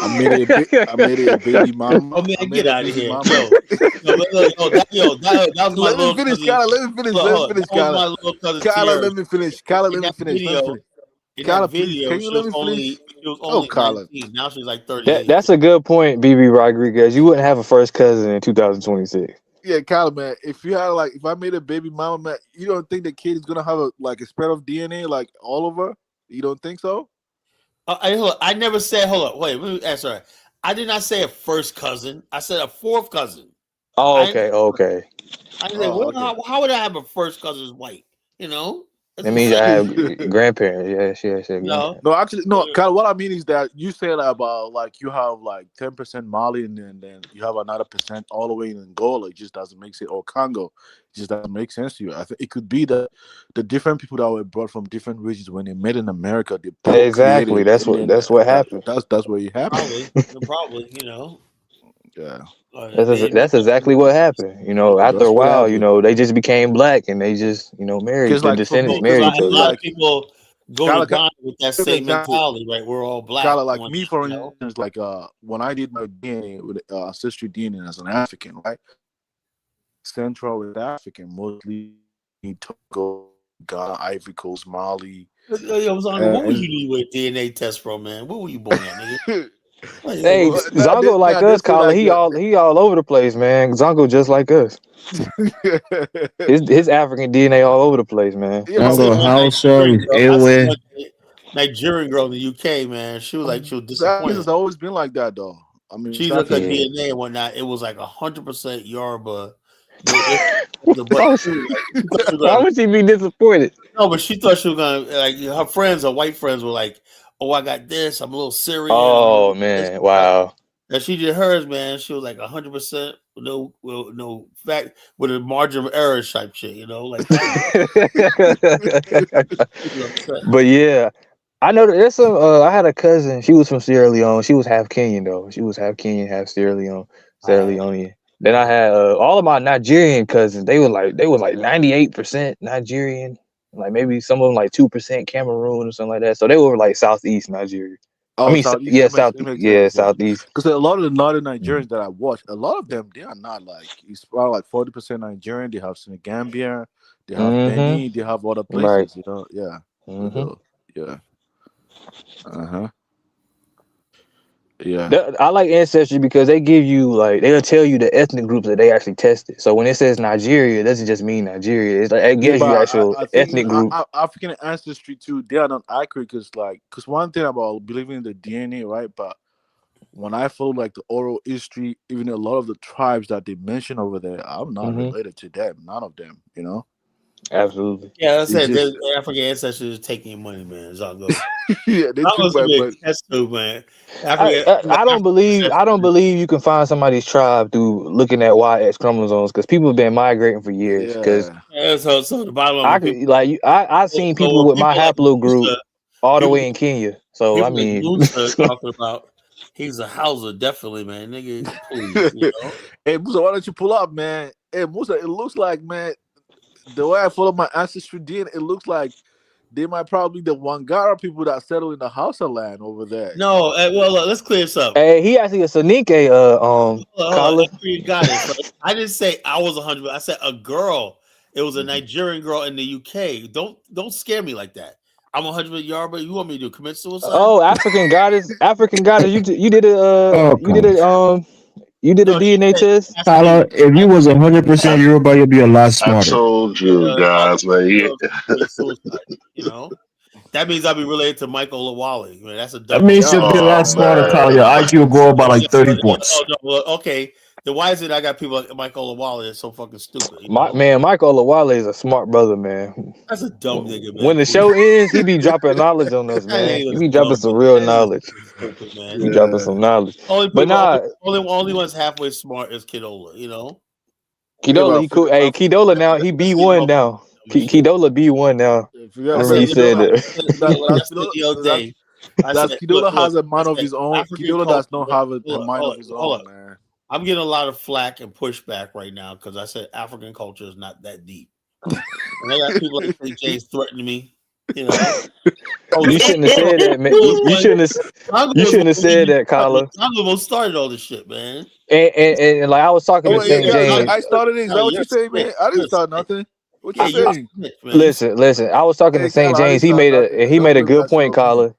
I made it a baby mama. oh man, I made get a out of baby here, mama. that was my Let me little finish, cousin. Kyla. Let me finish. Look, Let me hold on, finish, that was Kyla. my little cousin Kyla, Tierra. let me finish. Kyla, In let me that finish. Let me video, finish. Kyla, please, can you she let was me finish? Oh, only Kyla. 19. Now she's like That 38. that's a good point, BB Rodriguez. You wouldn't have a first cousin in 2026. Yeah, Kyla, man. If I made a baby mama, man, you don't think the kid is gonna have a spread of DNA like all over? You don't think so? I never said. Hold up, wait. Let me answer. I did not say a first cousin. I said a fourth cousin. Oh, I okay, okay. I didn't say, Oh, okay. how would I have a first cousin's white? That's That means I insane. have grandparents. Yes, No, grandparents. No, actually, no. Kyle, what I mean is that you said about you have 10% Mali and then you have another percent all the way in Angola. It just doesn't make sense. Or Congo, it just doesn't make sense to you. I think it could be that the different people that were brought from different regions when they met in America, they Exactly. procreated, That's and what then that's what happened. that's where it happened. probably. Yeah, That's exactly what happened. After that's a what while, happened. they just became black and they just, married. Because The for descendants me, because married A each other. lot of people go to Kyle, Ghana with that give an same example. mentality, right? We're all black. Kyle, And like me, whatnot, for instance, when I did my DNA with ancestry DNA as an African, right? Central West African, mostly Togo, Ghana, Ivory Coast, Mali, Yo, Zongo, what were and you doing with DNA test from, man? Where were you born at, nigga? Hey, Zongo like us, this Colin. like He all over the place, man. Zongo just like us. His African DNA all over the place, man. yeah, I but seen Jungle one Hausa, Nigerian girl. I seen Ewe. one Nigerian girl in the UK, man. She was this has disappointed. always been like that, though. I mean, She West looked at Africa. Yeah. DNA and whatnot. It was like 100% Yoruba. But Why she thought she was why gonna. would she be disappointed? No, but she thought she was gonna her friends, her white friends were like, "Oh, I got this. I'm a little Syrian. I'm a Oh little this." man, wow. And she did hers, man. She was like 100%, no fact with a margin of error type shit. Like damn. She was upset. But yeah, I know that there's some. I had a cousin. She was from Sierra Leone. She was half Kenyan though. She was half Kenyan, half Sierra Leonean. Then I had all of my Nigerian cousins. They was like 98% Nigerian. Like maybe some of them like 2% Cameroon or something like that. So they were like Southeast Nigeria. I Oh, mean, Southeast. yeah, It makes yeah, sense. Yeah, Southeast. because a lot of the northern Mhm. Nigerians that I watch, a lot of them they are not it's probably like 40% Nigerian. They have Senegambia, they have Benin, they have other Right. places. Yeah, they hmm do. Yeah. Uh huh. Yeah. I like Ancestry because they give you they'll tell you the ethnic groups that they actually tested. So when it says Nigeria, it doesn't just mean Nigeria. It's like it Yeah, gives you but actual I think ethnic group. African ancestry too, they are not accurate because one thing about believing in the DNA, right? But when I follow the oral history, even a lot of the tribes that they mention over there, I'm not hmm related to them. None of them. Absolutely. Yeah, I It's said just the African ancestors are taking your money, man. Zongo. Yeah, they took Zongo's my gonna be a money. test tube, man. I, African, I I don't believe ancestors. you can find somebody's tribe through looking at YX chromosomes because people have been migrating for years. Because Yeah. Yeah, so the bottom I of it, could like I seen people with my people like haplogroup Musa, all the people way in Kenya. So I people like mean, Musa talking about he's a Hausa, definitely, man. Nigga, please, you know. Hey Musa, why don't you pull up, man? Hey Musa, it looks like, man, the way I follow my ancestry DNA, it looks like they might probably the Wangara people that settled in the Hausa land over there. No, well, look, let's clear this up. hey, he actually a Sanike Hold on. collar. After you got it, right? I didn't say I was 100. I said a girl. It was a Nigerian girl in the UK. Don't scare me like that. I'm 100 Yoruba. You want me to commit suicide? Oh, African goddess. You did a Okay. you did a No, she DNA said test. has to be. Tyler, if you was 100% Yoruba, you'd be a lot I smarter. told you guys, man. Commit suicide. You know that means I'll be related to Michael Lawali. Man, that's a That dumb means nigga. you'll be a lot Oh smarter, Tyler. Your man. IQ will go up by like 30 Oh, points. no, well, okay. Then why is it I got people like Michael Lawali that's so fucking stupid? You My know man, Michael Olawale is a smart brother, man. that's a dumb nigga, When man. the Please. show ends, he be dropping knowledge on us, That man. He nigga's be dropping dumb, some man. real That nigga's knowledge. stupid, man. He dropping some knowledge. Only But people, nah, only one's halfway smart is Kidola. You know, Kidola, he cool. Hey, Kidola now, he that's the B1 now. Kidola B1 now. I Remember said, he said look, that. I said the other day. I Does said, look, Kidola has a I mind of said, his own? African Kidola culture. does not have a mind of his Hold own, up. man. I'm getting a lot of flack and pushback right now because I said African culture is not that deep. And I got people like St. James threatening me. You know, You shouldn't have said that, man. You shouldn't have said that, Kyla. I'm the one started all this shit, man. And like I was talking Oh to wait, St. James. I started it. Is No, that what you're you a saying, snitch. man? I You're didn't a start snitch. nothing. What Yeah, you you're a saying? snitch, man. Listen. I was talking to Hey, St. Kyle, I James. didn't He start made nothing, man. he Don't made a play with good that point, stuff, man. Kyla.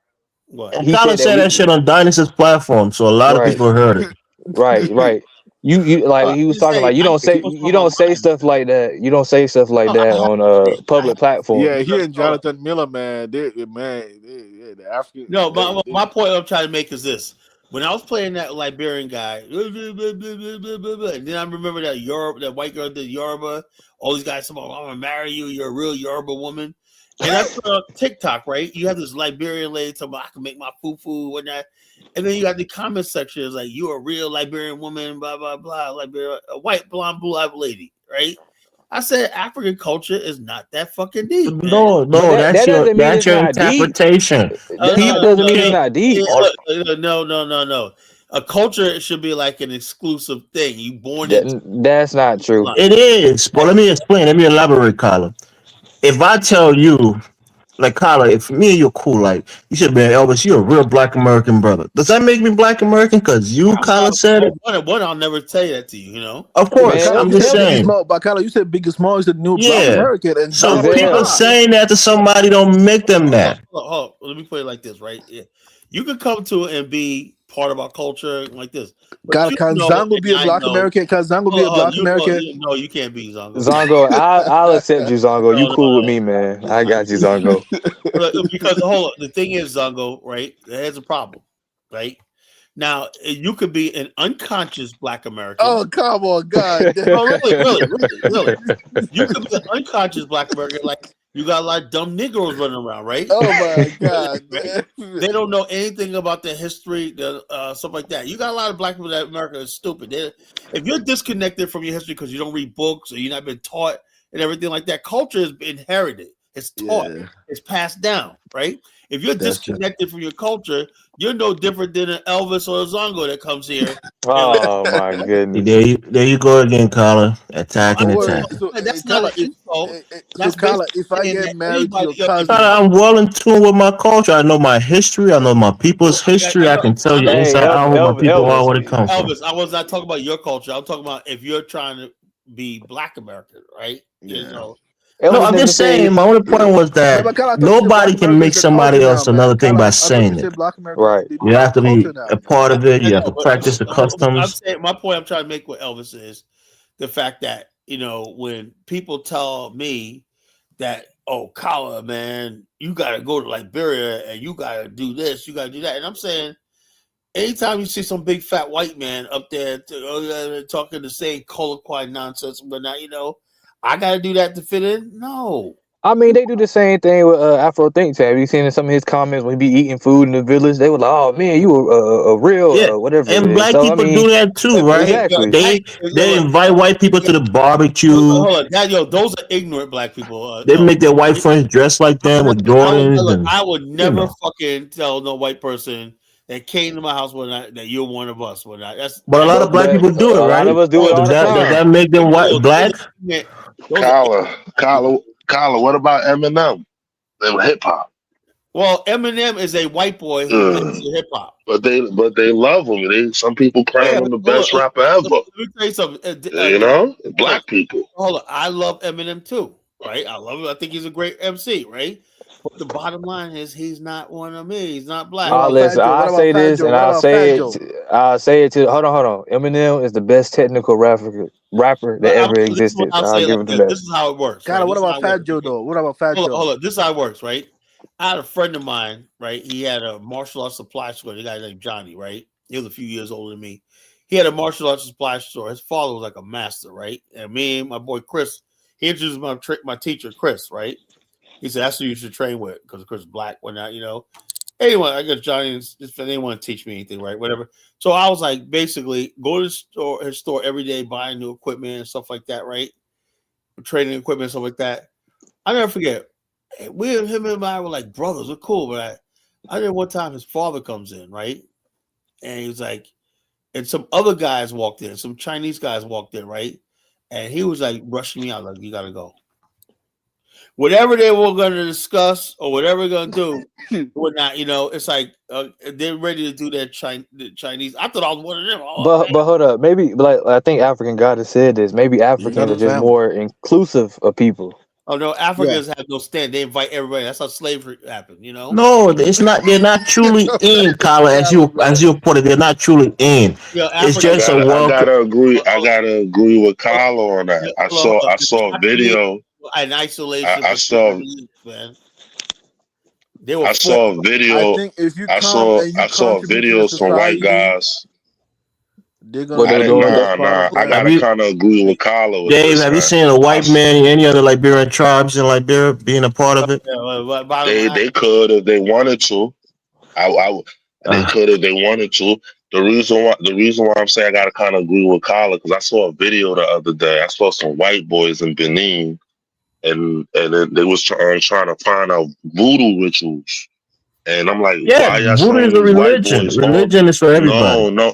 What? And He Tyler said that said that shit on Dynasty's platform, so a lot of right, people heard it. right. You like I he was didn't talking say. like I didn't say what's you on my don't say mind. stuff like that. You don't say stuff like No, I that have on to say. I public have to say Yeah, platforms. he because and Jonathan Miller, man, the African. no, my point I'm trying to make is this. When I was playing that Liberian guy, and then I remember that white girl did Yoruba. All these guys said, "I'm gonna marry you. You're a real Yoruba woman." And I put on TikTok, right? You have this Liberian lady talking about I can make my fufu, whatnot. And then you got the comment section is like, "You're a real Liberian woman, blah blah blah." Liberia, a white blonde blue-eyed lady, right? I said African culture is not that fucking deep, man. But No, that doesn't mean it's that's your not deep. interpretation. That People doesn't mean it's can't. not deep. No. A culture should be like an exclusive thing. You born into. That's not true. It is. But let me explain. Let me elaborate, Kyler. If I tell you, like Kyler, if me and you're cool, like you should be Elvis, you're a real Black American brother. Does that make me Black American? Because you, Kyler, said it. One, I'll never say that to you. You know. Of But course, Man, Kyle, I'm you just said Biggie saying. Small, but Kyle, you said Biggie Small is the new Black Yeah. American, and So Zango is people not. saying that to somebody don't make them that. Hold on. Let me put it like this, right? Yeah. You can come to it and be part of our culture like this, but Kyle, you can know, Zango be and a I Black know. American? Can Zango be a Black American? No, you can't be Zongo. Zongo, I'll accept you, Zongo. You No, cool with me, man. I got you, Zongo. because hold on, the thing is, Zongo, right? There's a problem, right? Now you could be an unconscious Black American. Oh, come on, God. No, really. You could be an unconscious Black American, like you got a lot of dumb Negroes running around, right? Oh my God. Right? They don't know anything about the history, stuff like that. You got a lot of Black people that America is stupid. If you're disconnected from your history because you don't read books or you're not been taught and everything like that, culture is inherited. It's taught. Yeah. It's passed down, right? If you're That's true. disconnected from your culture, you're no different than an Elvis or a Zongo that comes here. Oh my goodness. There you go again, Kyler. Attacking, Don't worry. attacking. So, That's Kyle, not an insult. so That's Kyle, basically if I saying get that married to your anybody. cousin, I'm well in tune with my culture. I know my history. I know my people's history. I can tell you Hey, inside out who my people are, where they come from. Elvis, I was not talking about your culture. I'm talking about if you're trying to be Black American, right? Yeah. So, No, I'm just saying. My only point was that but Kyle, I thought you said nobody Black can American make is the somebody culture now, else man. another thing Kyle, by I thought you saying it. said Black American Right. is You have to the culture be now. a part of it. I You have know, to but practice the I'm customs. saying my point I'm trying to make with Elvis is the fact that when people tell me that, oh, Kala, man, you got to go to Liberia and you got to do this, you got to do that, and I'm saying, anytime you see some big fat white man up there talking the same colloquy nonsense, but now I gotta do that to fit in? No. I mean, they do the same thing with Afro Think Tank. Have you seen some of his comments when he be eating food in the village? They were like, "Oh man, you a real Yeah, whatever it and is." black So I people mean, do that too, right? exactly. They invite white people to the barbecue. Hold on, that, those are ignorant black people. They No, make their white friends dress like them with Jordans, and I would you never know. fucking tell no white person that came to my house that you're one of us. But a lot of black people do it, a lot right? of us do it all Does the that time. make them white black? Those are ignorant. Kyla, what about Eminem? They were hip hop. Well, Eminem is a white boy who listens to hip hop. But they love him. Some people crown him the best rapper ever. Let me tell you something. You know, black people. Hold on, I love Eminem too, right? I love him. I think he's a great MC, right? But the bottom line is he's not one of me. He's not black. Listen, I say this, and I'll say it. I'll say it to. Hold on. Eminem is the best technical rapper that ever existed. I'll give it to that. This is how it works. Cara, Right? what about Fat Joe though? What about Fat Joe? Hold on. This is how it works, right? I had a friend of mine, right? He had a martial arts supply store. The guy named Johnny, right? He was a few years older than me. He had a martial arts supply store. His father was like a master, right? And me and my boy Chris, he introduced my teacher, Chris, right? He said, that's who you should train with because Chris is black, whatnot, you know. Anyway, I guess Johnny didn't want to teach me anything, right? Whatever. So I was like, basically, go to his store every day, buying new equipment and stuff like that, right? Training equipment and stuff like that. I never forget. Him and I were like brothers. We're cool, but I remember one time his father comes in, right? And he was like, and some other guys walked in, some Chinese guys walked in, right? And he was like rushing me out, like, you gotta go. Whatever they were going to discuss or whatever they're going to do, whatnot, you know, it's like they're ready to do that Chinese. I thought I was one of them. But hold up, maybe like I think African God has said this. Maybe Africans are just more inclusive of people. Oh no, Africans have no stand. They invite everybody. That's how slavery happened, you know. No, it's not. They're not truly in, Kyla. As you put it, they're not truly in. It's just a I welcome. gotta agree. I gotta agree with Kyla on that. I saw a video. In isolation. I saw. Man. They were. I saw a video. I think if you I saw a video of some white guys. They're gonna I gotta kind of agree with Kyla with Dave, this, have you man. seen a white man in any other Liberian tribes in Liberia being a part of it? They could if they wanted to. They could if they wanted to. The reason why I'm saying I gotta kind of agree with Kyla because I saw a video the other day. I saw some white boys in Benin, and they was trying to find out voodoo rituals. And I'm like, why y'all voodoo is a religion. Religion is for everybody. No,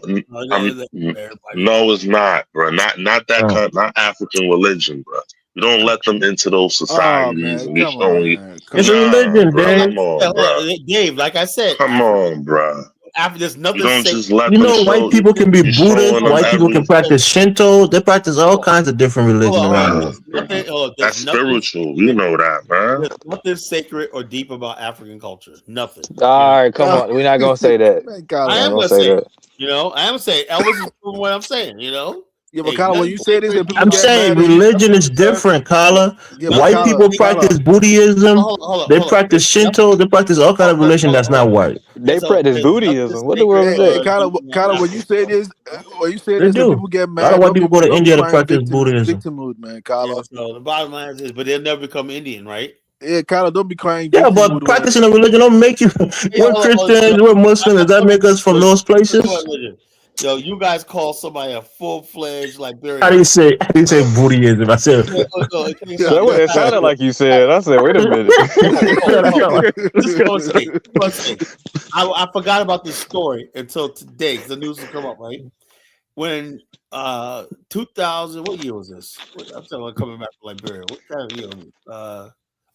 it's not, bro. Not that kind, not African religion, bro. You don't let them into those societies. And It's a religion, bro. Dave. Come on, bro. Dave, like I said, come on, bro. After there's nothing. You don't just let you them know, white people can be Buddhist. White people can practice Shinto. They practice all kinds of different religions around here. That's spiritual. You know that, man. There's nothing sacred or deep about African culture. Nothing. All right, come on. We're not gonna say that. I am gonna say that. You know, I am saying Elvis is proving what I'm saying. You know. Yeah, but Kyla, when you say this, I'm saying religion is different, Kyla. White people practice Buddhism. They practice Shinto. They practice all kind of religion that's not white. They practice Buddhism. What the world is that? Kyla, when you say this, people get mad. A lot of white people go to India to practice Buddhism. Victimhood, man, Kyla. Yeah, so the bottom line is, but they'll never become Indian, right? Yeah, Kyla, don't be crying. Yeah, but practicing a religion don't make you. We're Christians. We're Muslims. Does that make us from those places? Yo, you guys call somebody a full-fledged Liberian. How do you say Buddhism? I said. It sounded like you said. I said, wait a minute. I forgot about this story until today. The news will come up, right? When 2000, what year was this? I'm talking about coming back to Liberia. What kind of year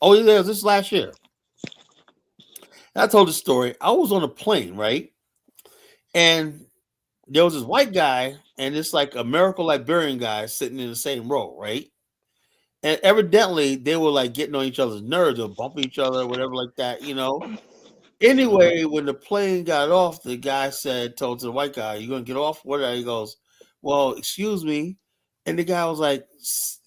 was it? This last year. I told the story. I was on a plane, right? And there was this white guy and this like American Liberian guy sitting in the same row, right? And evidently they were like getting on each other's nerves or bumping each other or whatever like that, you know. Anyway, when the plane got off, the guy told the white guy, "You gonna get off?" Whatever. He goes, "Well, excuse me." And the guy was like,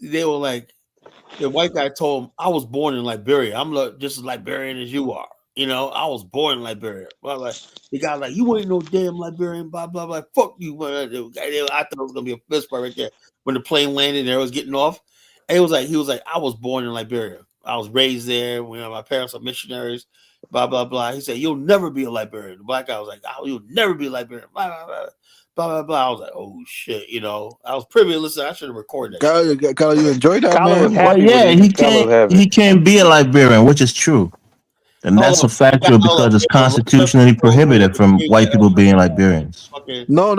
the white guy told him, "I was born in Liberia. I'm just as Liberian as you are. You know, I was born in Liberia." But like the guy like, "You ain't no damn Liberian, blah blah blah. Fuck you." I thought it was gonna be a fist fight right there when the plane landed and it was getting off. he was like, I was born in Liberia. I was raised there. You know, my parents are missionaries. Blah blah blah. He said, "You'll never be a Liberian." The black guy was like, "Oh, you'll never be a Liberian." Blah blah blah. Blah blah blah. I was like, "Oh shit!" You know, I was privy to listen. I should have recorded that. Kyle, you enjoy that, Kyler was man? Well, happy when yeah, Kyler was happy. he can't be a Liberian, which is true. And that's a factor because it's constitutionally prohibited from white people being Liberians. No.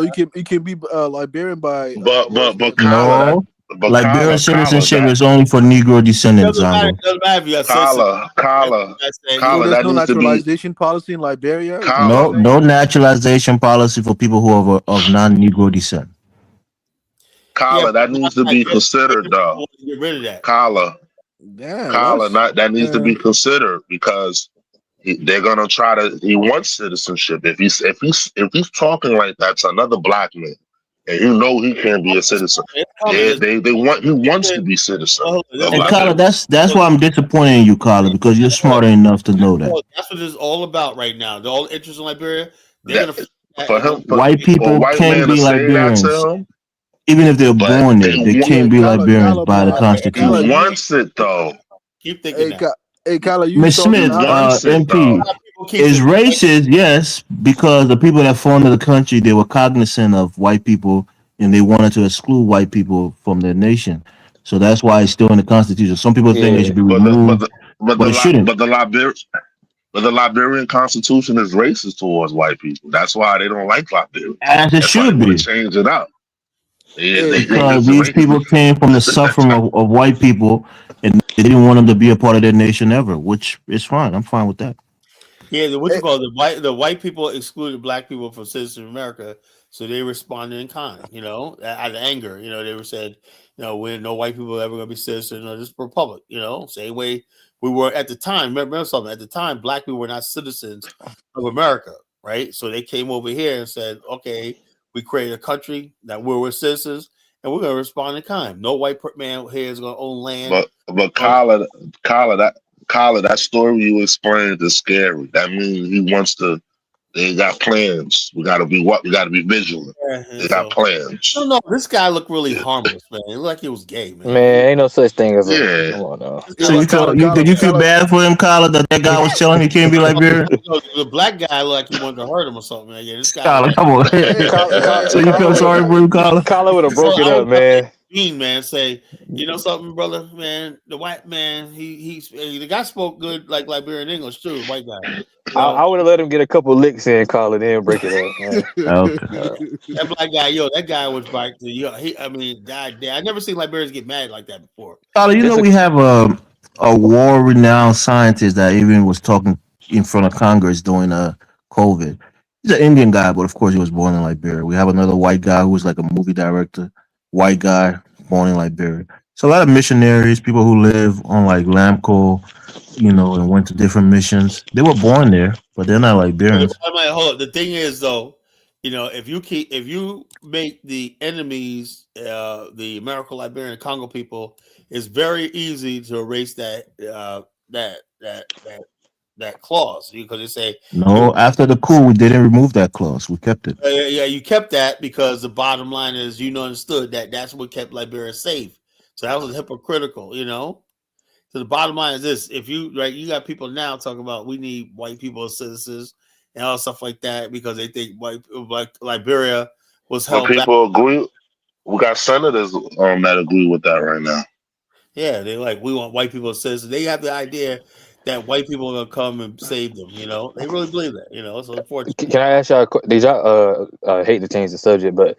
You can be Liberian by But Kyla, No, but Liberian Kyla, citizenship that is only for Negro descendants, Zango. Doesn't matter if you got citizenship. So there's that no needs to be naturalization policy in Liberia. Is that what No, you're saying? no naturalization policy for people who are of non-Negro descent. Kyla, that needs to be considered though. Get rid of that. Kyla, That's that needs to be considered because they're gonna try to. He wants citizenship. If he's talking like that to another black man, and you know he can't be a citizen, he wants to be citizen. And Carla, that's why I'm disappointed in you, Carla, because you're smart enough to know that. That's what it's all about right now. The all interest in Liberia. White people can't be Liberians, even if they're born there. They can't be Liberians by the Constitution. He wants it though. Keep thinking that. Hey, Kyla, you Ms. Smith, MP, is racist, yes, because the people that formed the country, they were cognizant of white people and they wanted to exclude white people from their nation. So that's why it's still in the Constitution. Some people think it should be removed, but it shouldn't. But the Liberian Constitution is racist towards white people. That's why they don't like Liberia. As it should be. Change it up. Because these people came from the suffering of white people and they didn't want them to be a part of their nation ever, which is fine. I'm fine with that. Yeah, what you call the white people excluded black people from Citizens of America, so they responded in kind, you know, out of anger. You know, they were said, you know, when no white people are ever going to be citizens of this republic, you know, same way we were at the time. Remember something? At the time, black people were not citizens of America, right? So they came over here and said, okay, we created a country that we're citizens, and we're going to respond in kind. No white man here is going to own land. But Kyla, that story you explained is scary. That means he wants to. They got plans. We got to be what? We got to be vigilant. They got plans. No, this guy looked really harmless, man. He looked like he was gay, man. Man, ain't no such thing as a. Come on now. So did you feel bad for him, Kyla, that guy was telling he can't be Liberian? The black guy looked like he wanted to hurt him or something. Man. Yeah, this guy. Kyla, come on. So you feel sorry for him, Kyla? Kyla would have broke it up, man. Man, say, you know something, brother, man. The white man, the guy spoke good like Liberian English too. The white guy. I would have let him get a couple licks in, call it in, break it up. Man. That black guy, that guy was like, I never seen Liberians get mad like that before. Kyla, you know we have a war-renowned scientist that even was talking in front of Congress during COVID. He's an Indian guy, but of course he was born in Liberia. We have another white guy who was like a movie director. White guy born in Liberia. So a lot of missionaries, people who live on like Lamco, you know, and went to different missions. They were born there, but they're not Liberians. Hold up. The thing is, though, you know, if you make the enemies, the American Liberian Congo people, it's very easy to erase that clause because they say no. After the coup, we didn't remove that clause. We kept it. Yeah, you kept that because the bottom line is you understood that's what kept Liberia safe. So that was hypocritical, you know. So the bottom line is this: if you you got people now talking about we need white people as citizens and all stuff like that because they think Liberia was held back. People agree. We got senators that agree with that right now. Yeah, they we want white people as citizens. They have the idea that white people are gonna come and save them. You know, they really believe that. You know, it's unfortunate. Can I ask y'all? Did y'all? I hate to change the subject, but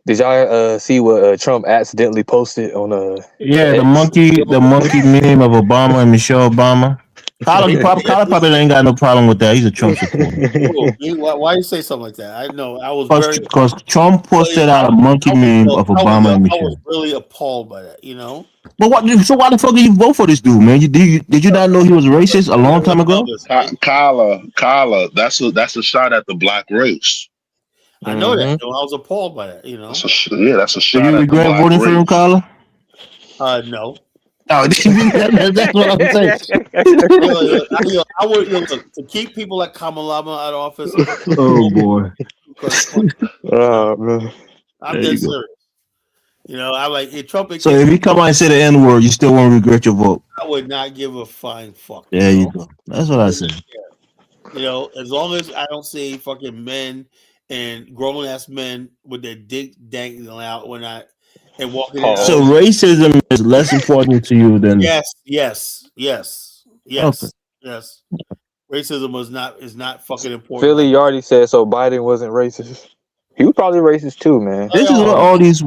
did y'all see what Trump accidentally posted on Yeah, the monkey meme of Obama and Michelle Obama. Kyla probably ain't got no problem with that. He's a Trump supporter. Why you say something like that? I know I was because Trump posted out a monkey meme of Obama and Michelle. I was really appalled by that. You know. But so why the fuck did you vote for this dude, man? Did you not know he was racist a long time ago? Kyla, that's a shot at the black race. I know that. I was appalled by that. You know. That's a shot. Do you regret voting for him, Kyla? No. Oh, that's what I'm saying. I would to keep people like Kamalama out of office. Oh boy. Oh man. I'm dead serious. You know, I like if Trump. So if you come out and say the N word, you still won't regret your vote. I would not give a flying fuck. There you go. That's what I said. You know, as long as I don't see fucking men and grown ass men with their dick dangling out when I and walking in. So racism is less important to you than Yes. Okay. Racism is not fucking important. Philly, you already said so. Biden wasn't racist. He was probably racist too, man. This is what all these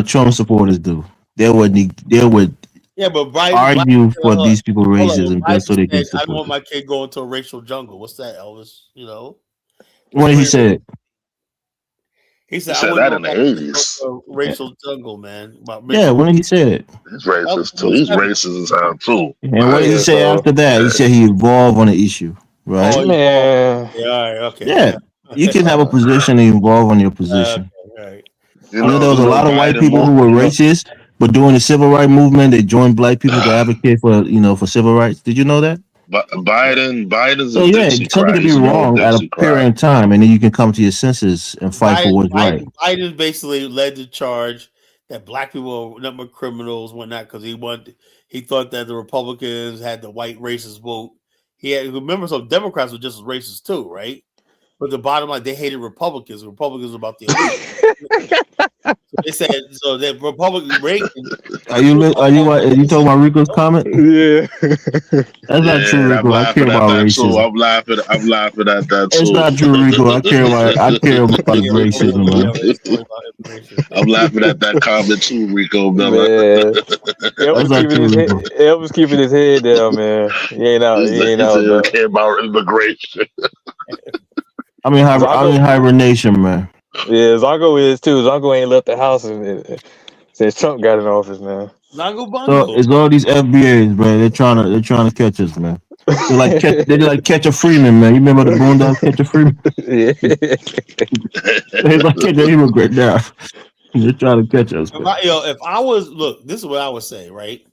Trump supporters do. They would Yeah, but Biden argue for these people hold on, racism Biden just so they can said, I don't support want them. my kid going to a racial jungle. What's that, Elvis? You know? What did he say? He said, He I said wouldn't that in want my the kid to go 80s. to a racial jungle, man. About Yeah, when did he say it? He's racist too. He's racist as hell too. And what did he Yeah, say so after that? He said he evolved on the issue, right? Oh, man, yeah, all right, okay. Yeah. You can have a position and evolve on your position. All right. You There was a lot of white Biden people who moved. were racist, but during the civil rights movement, they joined black people to advocate for civil rights. Did you know that? But Biden's So a yeah, something Dixiecrat. can be He's an old wrong at a Dixiecrat. period in time, and then you can come to your senses and fight for what's right. Biden basically led the charge that black people were number criminals, whatnot, because he thought that the Republicans had the white racist vote. Remember some Democrats were just as racist too, right? But the bottom line, they hated Republicans. Republicans were about the elite. So they said so that Republican Reagan. Are you talking about Rico's comment? Yeah. That's not true, I'm Rico. I care laughing at about that too. racism. I'm laughing at that It's too. not true, Rico. I care about racism, man. I'm laughing at that comment too, Rico. man, Brother. Elvis keeping his head down, man. He ain't out. He ain't out. He care about immigration. I'm in hibernation, man. Yeah, Zongo is too. Zongo ain't left the house since Trump got in office, man. Zongo So Bongo. it's all these FBAs, bro. They're trying to catch us, man. They're like Catcher Freeman, man. You remember the Boondocks, Catcher Freeman? Yeah. They're like catch an immigrant now. They're trying to catch us. If I was this is what I would say, right?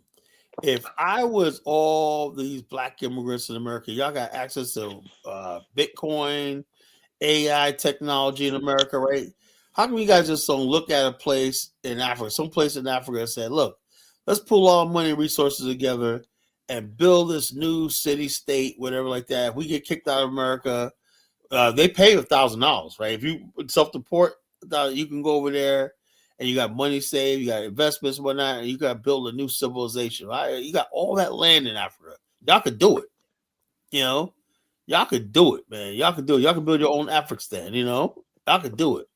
If I was all these black immigrants in America, y'all got access to Bitcoin, AI technology in America, right? How come you guys just don't look at a place in Africa, some place in Africa, and say, look, let's pull all money and resources together and build this new city, state, whatever like that. If we get kicked out of America, they pay $1,000, right? If you self-deport, you can go over there and you got money saved, you got investments and whatnot, and you got to build a new civilization, right? You got all that land in Africa. Y'all could do it. You know? Y'all could do it, man. Y'all could do it. Y'all could build your own African, you know? Y'all could do it.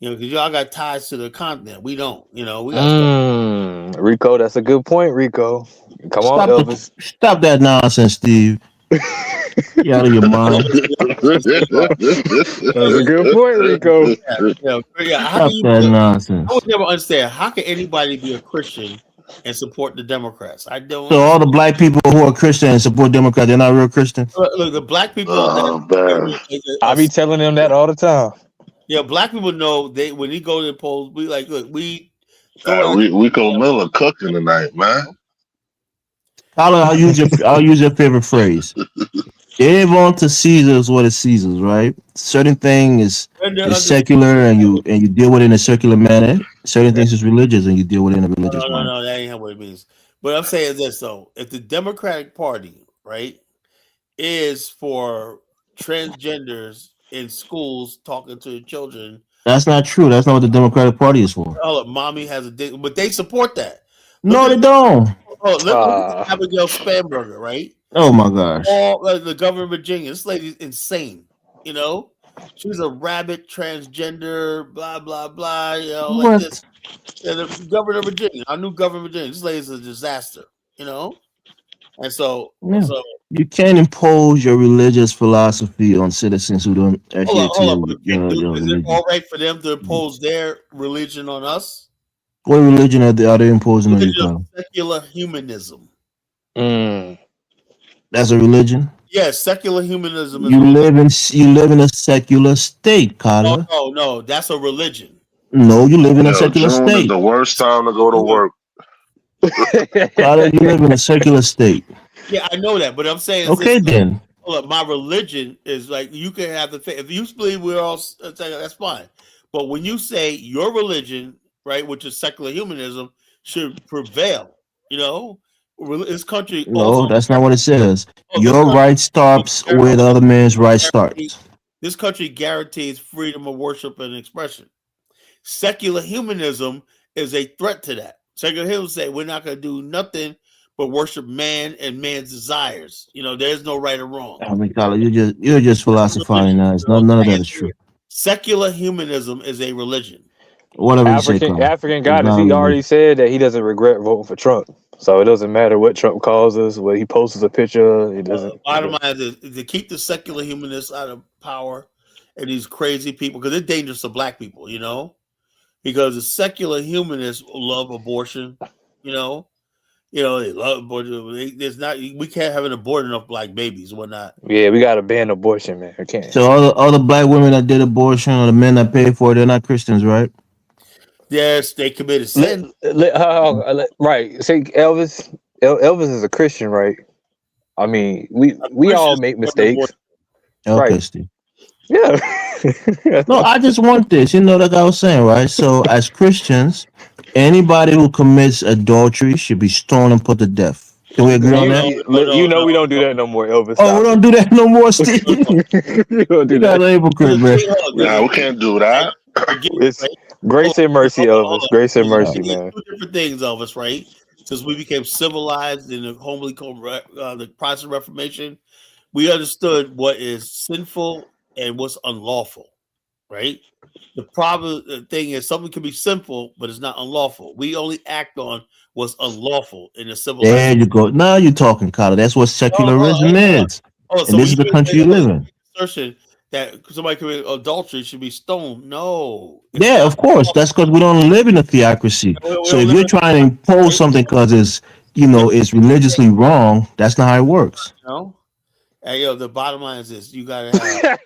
You know, because y'all got ties to the continent. We don't, you know. We got Rico, that's a good point, Rico. Come on, Elvis. Stop that nonsense, Steve. You out of your mind. That's a good point, Rico. Stop that nonsense. I would never understand how can anybody be a Christian and support the Democrats? I don't. So all the black people who are Christian and support Democrats, they're not real Christians. Look, the black people. I be telling them that all the time. Yeah, black people know they when he go to the polls, we like look, we Rico Miller cooking tonight, man. I'll use your favorite phrase. Give unto Caesar's what is Caesar's, right? Certain thing is secular and you deal with it in a secular manner. Certain things is religious and you deal with it in a religious manner. No, that ain't what it means. But I'm saying this though: if the Democratic Party, right, is for transgenders in schools talking to the children, that's not true. That's not what the Democratic Party is for. Oh, look, mommy has a dick, but they support that. No, they don't. Oh, look at Abigail Spanberger, right? Oh my gosh! All the governor of Virginia. This lady's insane. You know, she's a rabbit transgender, blah blah blah. You know, What? like this. Yeah, the governor of Virginia, our new governor of Virginia. This lady's a disaster. You know, and so you can't impose your religious philosophy on citizens who don't adhere to your is religion. it all right for them to impose their religion on us? What religion are they imposing on you? Secular humanism. That's a religion. Yes, secular humanism. You live in a secular state, Carla. No, that's a religion. No, you live in a secular June state. is the worst time to go to work. Carla, you live in a secular state. Yeah, I know that, but I'm saying okay then. Look, my religion is like you can have the faith. If you believe we're all that's fine. But when you say your religion, right, which is secular humanism, should prevail. This country No, also that's not what it says. this Your country right stops where the other man's right guarantees, starts. this country guarantees freedom of worship and expression. Secular humanism is a threat to that. Secular humanism say we're not going to do nothing but worship man and man's desires. There's no right or wrong. I mean, Carla, you're just philosophizing now. It's none of that is true. Secular humanism is a religion. Whatever you say, Carla. African It's goddess, not a he religion. already said that he doesn't regret voting for Trump. So it doesn't matter what Trump calls us, what he posts a picture. He doesn't. Bottom line is to keep the secular humanists out of power and these crazy people, because they're dangerous to black people, because the secular humanists love abortion, they love abortion. We can't have an abortion enough black babies, whatnot. Yeah, we got to ban abortion, man. I can't. So all the black women that did abortion or the men that paid for it, they're not Christians, right? Yes, they committed sin. Right. Say Elvis. Elvis is a Christian, right? I mean, we all make mistakes. Okay, Right. Steve. Yeah. No, I just want this. Like I was saying, right? So as Christians, anybody who commits adultery should be stoned and put to death. Can we agree on that? We don't do that no more, Elvis. Oh, we don't do that no more, Steve. We don't do You got that. a hypocrite, man. Nah, we can't do that. It's grace and mercy, Elvis. Grace and mercy, man. Two different things, Elvis, right? Since we became civilized in the the process of Reformation, we understood what is sinful and what's unlawful, right? The thing is, something can be sinful, but it's not unlawful. We only act on what's unlawful in the civilized. There you go. Now you're talking, Carla. That's what secularism is. So And this is the country you live in. Assertion that somebody committing adultery should be stoned. No. Yeah, of course. That's because we don't live in a theocracy. So if you're trying to impose something because it's religiously wrong, that's not how it works. No. Hey, the bottom line is this: you gotta have.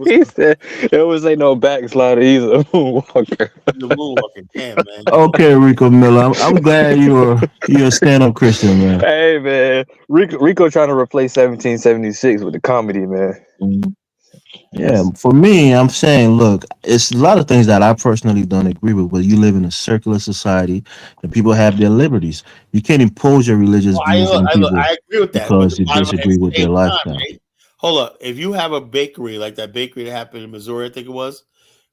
He said Elvis ain't no backslider. He's a moonwalker. The moonwalker, damn man. Okay, Rico Miller. I'm glad you're a stand-up Christian, man. Hey man, Rico trying to replace 1776 with the comedy, man. Yeah, for me, I'm saying, look, it's a lot of things that I personally don't agree with. But you live in a circular society, and people have their liberties. You can't impose your religious views on people I agree with that because you bottom line disagree is, with their same time, lifestyle. right? Hold up, if you have a bakery like that bakery that happened in Missouri, I think it was,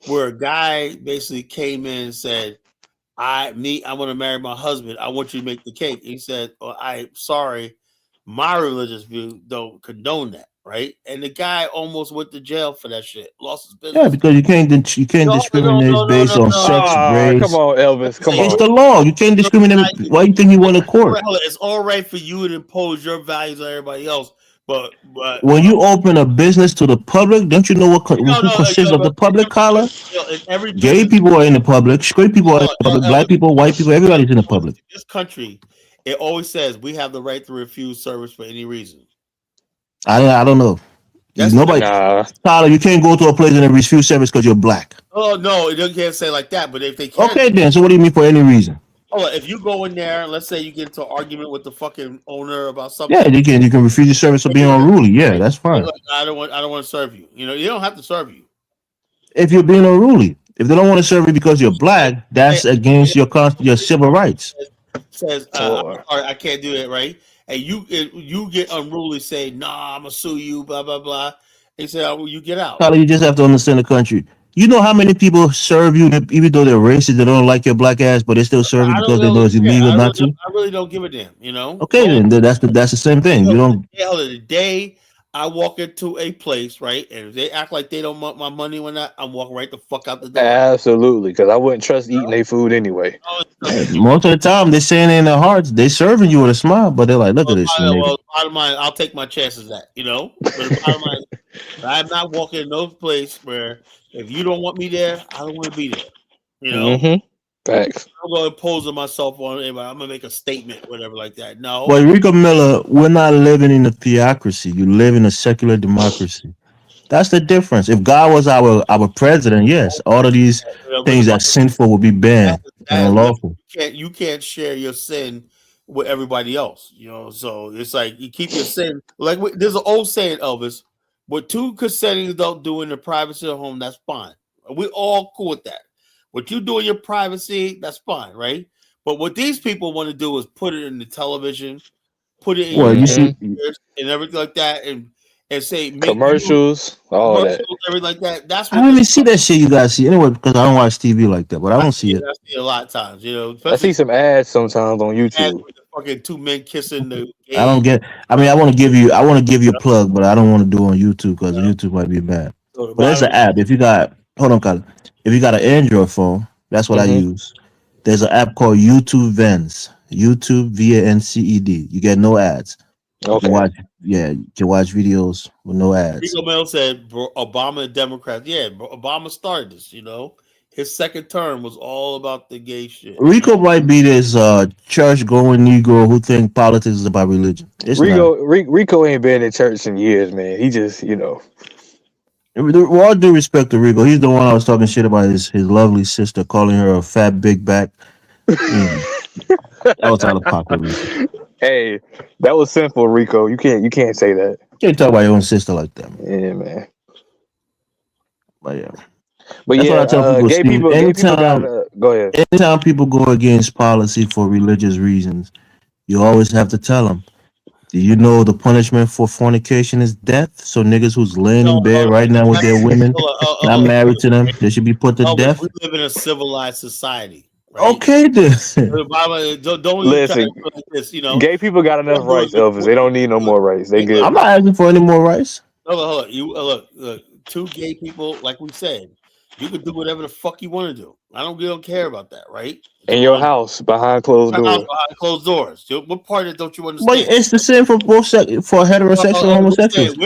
where a guy basically came in and said, I want to marry my husband. I want you to make the cake. He said, I'm sorry, my religious view don't condone that, right? And the guy almost went to jail for that shit. Lost his business. Yeah, because you can't discriminate based on sex, race. Come on, Elvis. Come It's on. the law. You can't discriminate. Why you think you went to court? It's all right for you to impose your values on everybody else, but When you open a business to the public, don't you know who consists of the public, Carla? Gay people are in the public, straight people are in the public, black people, white people, everybody's in the public. This country, it always says we have the right to refuse service for any reason. I don't know. Nobody, Tyler, you can't go to a place and then refuse service because you're black. Oh no, it can't say like that. But if they can, Okay, then. So what do you mean for any reason? Oh, if you go in there, let's say you get into an argument with the fucking owner about something. Yeah, you can refuse your service for being unruly. Yeah, that's fine. Like, I don't want to serve you. You don't have to serve you. If you're being unruly, if they don't want to serve you because you're black, that's against your civil rights. Says I can't do that, right? And you get unruly, say, "Nah, I'm gonna sue you," blah blah blah. They say, "Oh, well, you get out." Tyler, you just have to understand the country. You know how many people serve you, even though they're racist, they don't like your black ass, but they still serve you because they know it's illegal not to. I really don't give a damn, Okay, then that's the same thing. You don't. Hell, the day I walk into a place, right, and if they act like they don't want my money when I'm walking right the fuck out the door. Absolutely, because I wouldn't trust eating their food anyway. Most of the time, they're saying it in their hearts, they serving you with a smile, but they're like, "Look at this." Well, bottom line, I'll take my chances at, But the bottom line, I'm not walking in no place where if you don't want me there, I don't want to be there. Facts. I'm going to impose on myself on anybody. I'm going to make a statement, whatever like that. No. Well, Rico Miller, we're not living in a theocracy. You live in a secular democracy. That's the difference. If God was our president, yes, all of these things that's sinful would be banned and unlawful. You can't share your sin with everybody else, So it's like you keep your sin. Like there's an old saying, Elvis, what two consenting adults do in the privacy of home, that's fine. We're all cool with that. What you do in your privacy, that's fine, right? But what these people want to do is put it in the television, put it in Well, you see, ears and everything like that, and say make Commercials, all that. commercials, everything like that. That's I what don't this. even see that shit you guys see anyway because I don't watch TV like that. But I don't see it. I see it a lot of times, you know. I see some ads sometimes on YouTube. With the fucking two men kissing the I don't get. I mean, I want to give you a plug, but I don't want to do it on YouTube because YouTube might be bad. So the But there's an app. If you got, hold on, Colin. If you got an Android phone, that's what I use. There's an app called YouTube Vans. YouTube VANCED. You get no ads. You can watch, you can watch videos with no ads. Rico Mel said Obama and Democrats. Yeah, Obama started this. You know, his second term was all about the gay shit. Rico might be this church going Negro who think politics is about religion. It's not. Rico ain't been in church in years, man. He just, With all due respect to Rico, he's the one I was talking shit about his lovely sister, calling her a fat big back. That was out of pocket, Rico. Hey, that was sinful, Rico. You can't say that. You can't talk about your own sister like that, man. Yeah, man. But yeah. But that's yeah, what I tell people. gay Steve, people gotta go ahead. Anytime people go against policy for religious reasons, you always have to tell them, do you know the punishment for fornication is death? So niggas who's laying in bed right now with their women, not married to them, they should be put to death. We live in a civilized society. Right? Okay, then. Don't Listen, like this, you know. Gay people got enough rights, Elvis. They don't need no more rights. They good. I'm not asking for any more rights. Hold on. You look, two gay people, like we said, you can do whatever the fuck you want to do. I don't care about that, right? In your house, behind closed doors. Behind closed doors. What part of it don't you understand? But it's the same for both for heterosexual and homosexuals.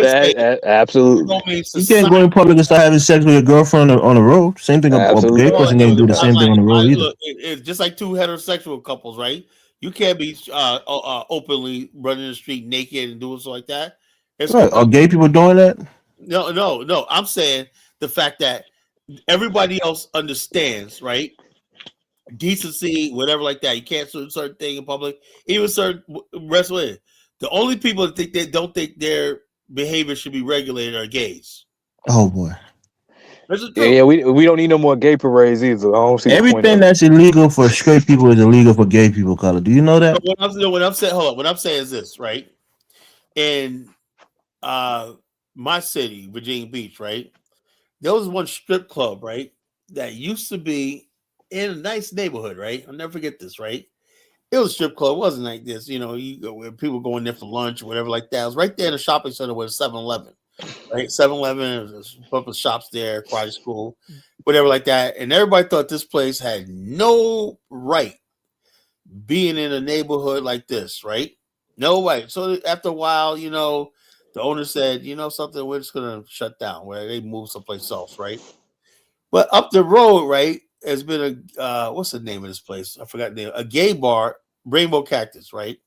Absolutely. You can't go in public and start having sex with your girlfriend on the road. Same thing. A gay person can't do the same thing on the road either. Look, it's just like two heterosexual couples, right? You can't be openly running the street naked and doing stuff like that. Right. Are gay people doing that? No. I'm saying the fact that everybody else understands, right? Decency, whatever like that. You can't do certain thing in public, even certain rest with it. The only people that don't think their behavior should be regulated are gays. Oh boy. Yeah, we don't need no more gay parades either. I don't see everything that's illegal for straight people is illegal for gay people. Color, do you know that? What I'm saying, hold on. What I'm saying is this, right? In my city, Virginia Beach, right? There was one strip club, right, that used to be in a nice neighborhood, right? I'll never forget this, right? It was a strip club. It wasn't like this, you know, you go where people going there for lunch or whatever like that. It was right there in the shopping center with 7-Eleven, right? 7-Eleven, there's a couple of shops there, karate school, whatever like that. And everybody thought this place had no right being in a neighborhood like this, right? No right. So after a while, you know, the owner said, you know something, we're just going to shut down, where they move someplace else, right? But up the road, right, has been a, what's the name of this place? I forgot the name. A gay bar, Rainbow Cactus, right?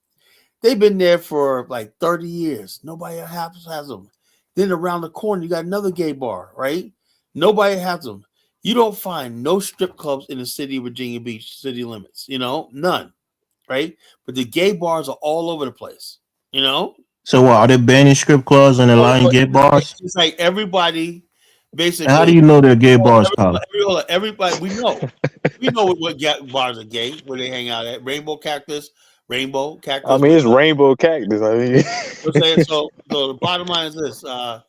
They've been there for like 30 years. Nobody has them. Then around the corner, you got another gay bar, right? Nobody has them. You don't find no strip clubs in the city of Virginia Beach, city limits, you know, none, right? But the gay bars are all over the place, you know? So what, are they banning strip clubs and allowing gay bars? It's like everybody basically. How do you know they're gay bars, Colin? Everybody, we know what bars are gay, where they hang out at. Rainbow Cactus. I mean, it's Rainbow Cactus. I mean, I'm saying, so the bottom line is this. The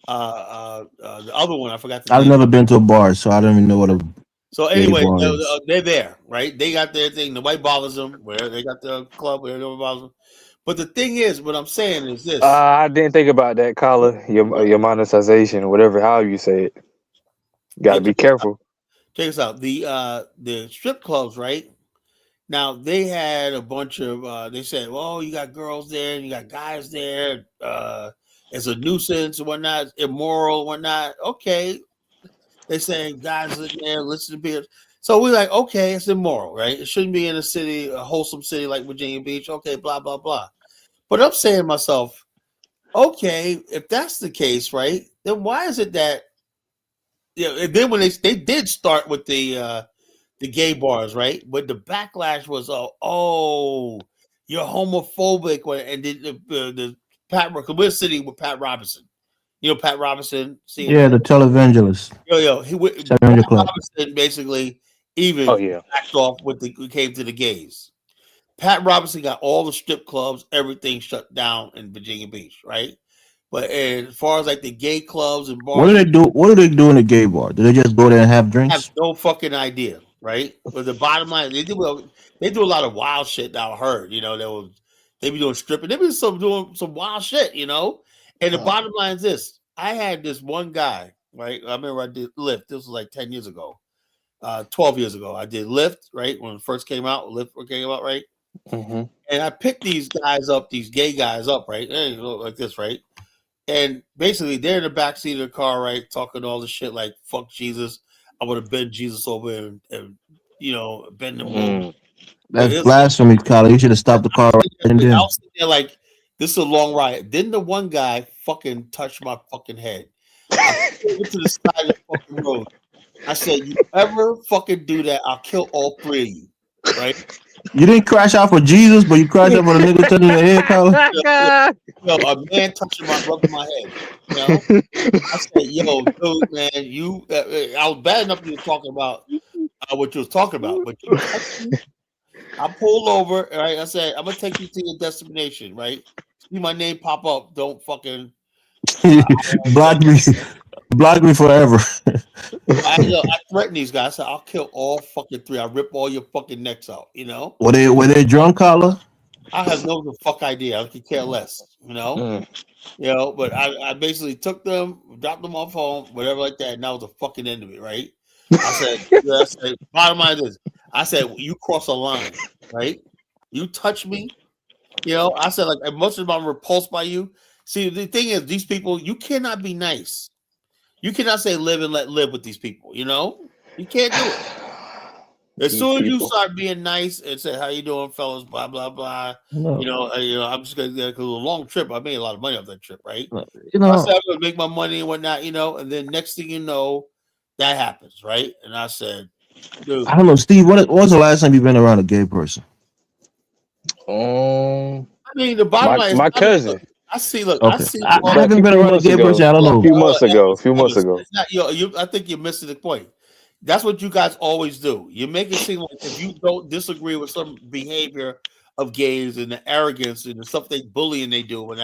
other one, I forgot. I've never been to a bar, so I don't even know what a. So anyway, they're there, right? They got their thing. Nobody bothers them. Where they got their club, where nobody bothers them. But the thing is, what I'm saying is this. I didn't think about that, Colin. Your monetization, whatever, how you say it. You got to be careful. Check this out. The strip clubs, right? Now they had a bunch of. They said, "Well, you got girls there, and you got guys there. It's a nuisance and whatnot, immoral and whatnot." Okay, they're saying guys in there listen to people. So we're like, okay, it's immoral, right? It shouldn't be in a wholesome city like Virginia Beach. Okay, blah blah blah. But I'm saying to myself, okay, if that's the case, right? Then why is it that? And then when they did start with the gay bars, right? But the backlash was, oh, you're homophobic, and the Pat, we're sitting with Pat Robinson. You know Pat Robinson? Yeah, the televangelist. Pat Robinson basically even Oh yeah. backed off when we came to the gays. Pat Robertson got all the strip clubs, everything shut down in Virginia Beach, right? But as far as like the gay clubs and What bars, do they do? What do they do in the gay bar? Do they just go there and have I have drinks? no fucking idea, right? But the bottom line, they do a lot of wild shit that I heard. They be doing stripping, they be doing some wild shit, And the bottom line is this: I had this one guy, right? I remember I did Lyft. This was like 10 years ago, 12 years ago. I did Lyft, right? When it first came out, Lyft came out, right? Mm-hmm. And I picked these guys up, these gay guys up, right? They look like this, right? And basically, they're in the backseat of the car, right? Talking all this shit like, fuck Jesus. I would have bent Jesus over and bend him over. That's blasphemy, Kyler. You should have stopped the car right I then. was sitting there like, this is a long ride. Then the one guy fucking touched my fucking head. I pulled over to the side of the fucking road. I said, you ever fucking do that, I'll kill all three of you, right? You didn't crash out for Jesus, but you crashed out for the nigga touching your head, Kyler. A man rubbing my head. I said, yo, dude, man, I was bad enough you were talking about what you was talking about, but you touched me. I pulled over, right? I said, I'm gonna take you to your destination, right? See my name pop up. Don't fucking block me forever. I threatened these guys. I said, I'll kill all fucking three. I'll rip all your fucking necks out, Were they drunk, Kyler? I have no fuck idea. I could care less, But I basically took them, dropped them off home, whatever like that, and that was the fucking end of it, right? I said, bottom line is, I said, you cross a line, right? You touch me, I said, like, as much as I'm repulsed by you. See, the thing is, these people, you cannot be nice. You cannot say live and let live with these people, You can't do it. As soon as you start being nice and say, how you doing, fellas, blah, blah, blah, No. I'm just going to go a long trip. I made a lot of money off that trip, right? No. I said, I'm going to make my money and whatnot, and then next thing you know, that happens, right? And I said, dude. I don't know, Steve, when was the last time you've been around a gay person? I mean, the bottom line is my cousin. I see. Look, okay. I see. I haven't been around a gay person. I don't know. A few months ago. It's not, I think you're missing the point. That's what you guys always do. You make it seem like if you don't disagree with some behavior of gays and the arrogance and the stuff they bully and they do when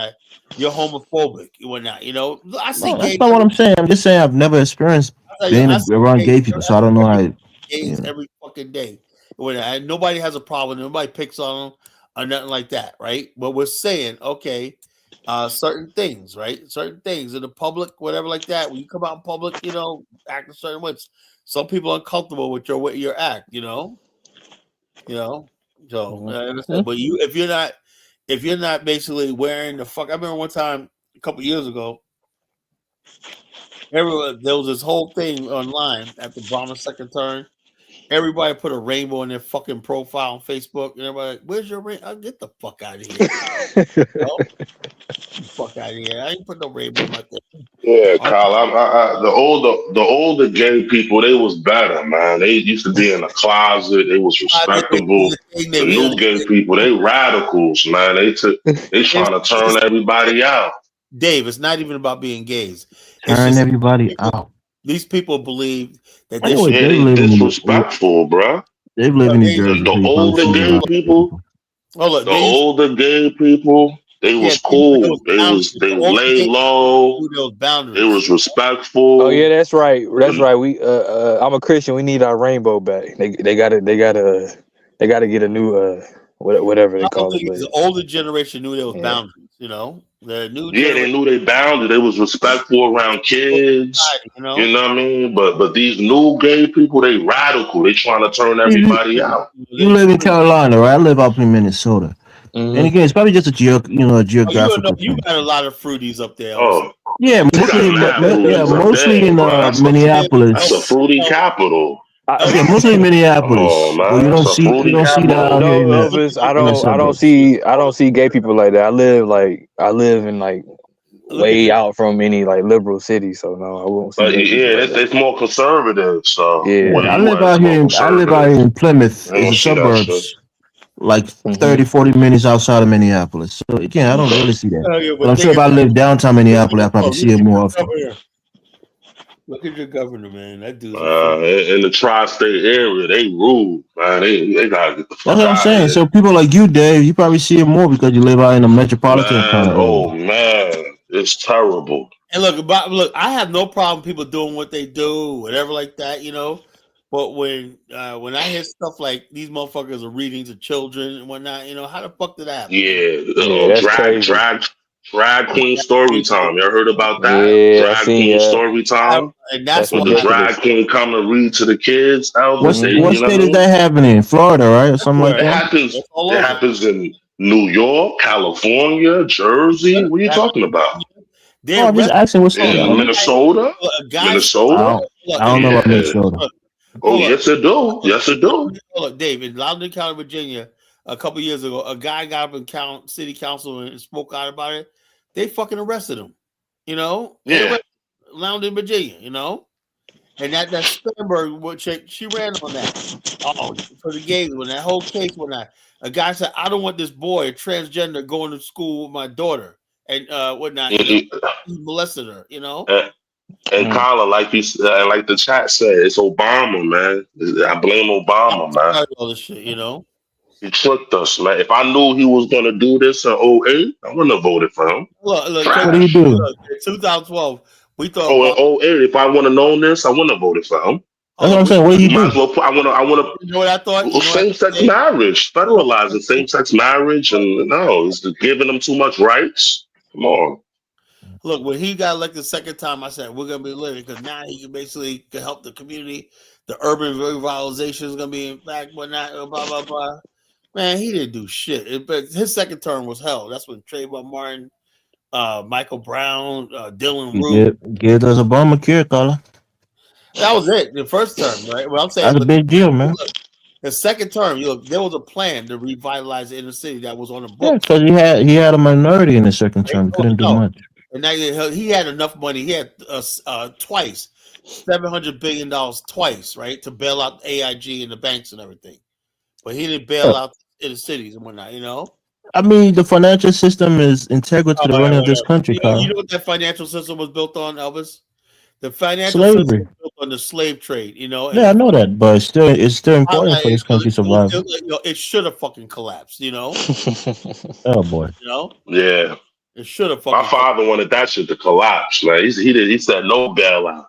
you're homophobic and whatnot. I see. That's not what I'm saying. I'm just saying I've never experienced being around gay people, so I don't know how. Gays every fucking day. And nobody has a problem. Nobody picks on them or nothing like that, right? But we're saying, okay, certain things, right? Certain things in the public, whatever like that. When you come out in public, act a certain ways. Some people are uncomfortable with your act, So, but if you're not basically wearing the fuck. I remember one time a couple years ago, there was this whole thing online after Obama's second term. Everybody put a rainbow in their fucking profile on Facebook, and everybody like, "Where's your rainbow? Get the fuck out of here! Fuck out of here! I ain't put no rainbow in my thing." Yeah, Kyle. The older gay people, they was better, man. They used to be in the closet. They was respectable. The new gay people, they radicals, man. They trying to turn everybody out. Dave, it's not even about being gays. Turn everybody out. These people believe that they disrespectful, bro. They live in New Jersey. The older gay people. Look, the older gay people, they was cool. They laid low. They was respectful. Oh yeah, that's right. That's right. We I'm a Christian. We need our rainbow back. They gotta get a new whatever they call it. The older generation knew there was boundaries. The new they knew they bounded. They was respectful around kids. You know what I mean? But these new gay people, they radical. They trying to turn everybody out. You live in Carolina, right? I live up in Minnesota. Mm-hmm. And again, it's probably just a geographical. You got a lot of fruities up there. Oh, yeah, mostly in Minneapolis. That's a fruity capital. Yeah, mostly in Minneapolis. Well, you don't see that out here. No, Elvis, I don't see gay people like that. I live in way out from any liberal city, so no, I won't see. It's more conservative. So yeah, I live out here in Plymouth, in the suburbs. 30, 40 minutes outside of Minneapolis. So again, I don't really see that. But I'm sure if I live downtown Minneapolis, I probably see it more often. Look at your governor, man. That dude's In the tri-state area, they rule, man. They gotta get the That's fuck what I'm out of saying. here, So people like you, Dave, you probably see it more because you live out in a metropolitan kind man. of area. Oh man, it's terrible. And look, I have no problem people doing what they do, whatever like that, you know. But when I hear stuff like these motherfuckers are reading to children and whatnot, you know, how the fuck did that happen? Yeah, that's crazy. Drag queen story time. Y'all heard about that? Yeah, I Drag seen. queen Yeah, story time. And that's that's With why the drag ridiculous. queen come and read to the kids, Elvis. They, What you know what I state is mean? that happening in? Florida, right, or something like everywhere. It that? happens. That's all It over. happens in New York, California, Jersey. What are you talking about? They Oh, I'm just arrested asking what state. I In don't know. Minnesota? a guy. Minnesota? I don't know about Yeah. Minnesota. Oh, yes, it do. Yes, it do. Hold up, Dave. In Loudoun County, Virginia, a couple years ago, a guy got up in city council and spoke out about it. They fucking arrested him. You know? Yeah. Loudoun, Virginia, you know? And that Spanberg chick, she ran on that. Oh, for the gays, when that whole case went on. A guy said, I don't want this boy, a transgender, going to school with my daughter and whatnot, you know? He molested her, you know? And Carla, like you said, like the chat said, it's Obama, man. I blame Obama, man. All this shit, you know? He tricked us, man. If I knew he was gonna do this in 08, I wouldn't have voted for him. Look, what do you do? Look, in 2012, we thought Oh, in 08, if I would have known this, I wouldn't have voted for him. That's what I'm saying. What do you Might do? as well put, I wanna you know what I thought? same-sex marriage, federalizing same-sex marriage, and no, it's giving them too much rights. Come on. Look, when he got elected the second time, I said we're gonna be living because now he can help the community. The urban revitalization is gonna be in fact whatnot, blah blah blah. Man, he didn't do shit. But his second term was hell. That's when Trayvon Martin, Michael Brown, Dylan Roof. Give us Obamacare, Carla. That was it. The first term, right? Well, I'm saying That's a big deal, man. Look, the second term, look, there was a plan to revitalize the inner city that was on the Yeah, book. because he had a minority in the second term. Couldn't do much. And now he had enough money. He had twice $700 billion twice, right, to bail out AIG and the banks and everything. But he didn't bail out in the cities and whatnot, you know. I mean, the financial system is integral to the running of this country, Carla. You know what that financial system was built on, Elvis? The financial Slavery. system was built on the slave trade, you know. Yeah, I know that, but it's still important for this country's survival. It should have fucking collapsed, you know. Oh boy. You know. Yeah. It should have. My father wanted that shit to collapse, man. He said no bailout.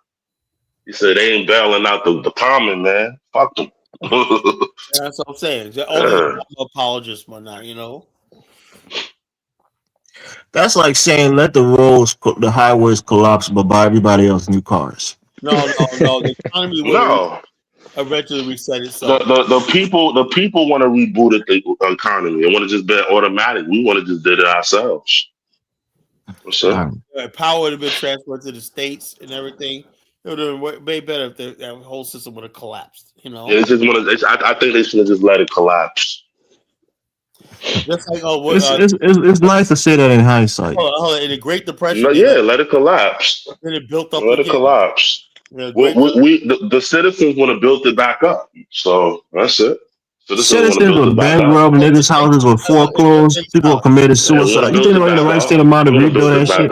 He said they ain't bailing out the common man. Fuck them. That's what I'm saying. All the apologists, whatnot, you know. That's like saying let the highways collapse, but buy everybody else new cars. No. The economy will eventually reset itself. The people want to reboot the economy. They want to just be automatic. We want to just do it ourselves. What's up? Power would have been transferred to the states and everything. It would have been way better if that whole system would have collapsed. You know. Yeah, I think they should have just let it collapse. Just like it's nice to say that in hindsight. In the Great Depression. Let it collapse. Then it built up. Let it collapse. The citizens want to build it back up. So that's it. Citizens were bankrupt, niggas' houses were foreclosed, people committed suicide. You think they're in the right state of mind to rebuild that shit?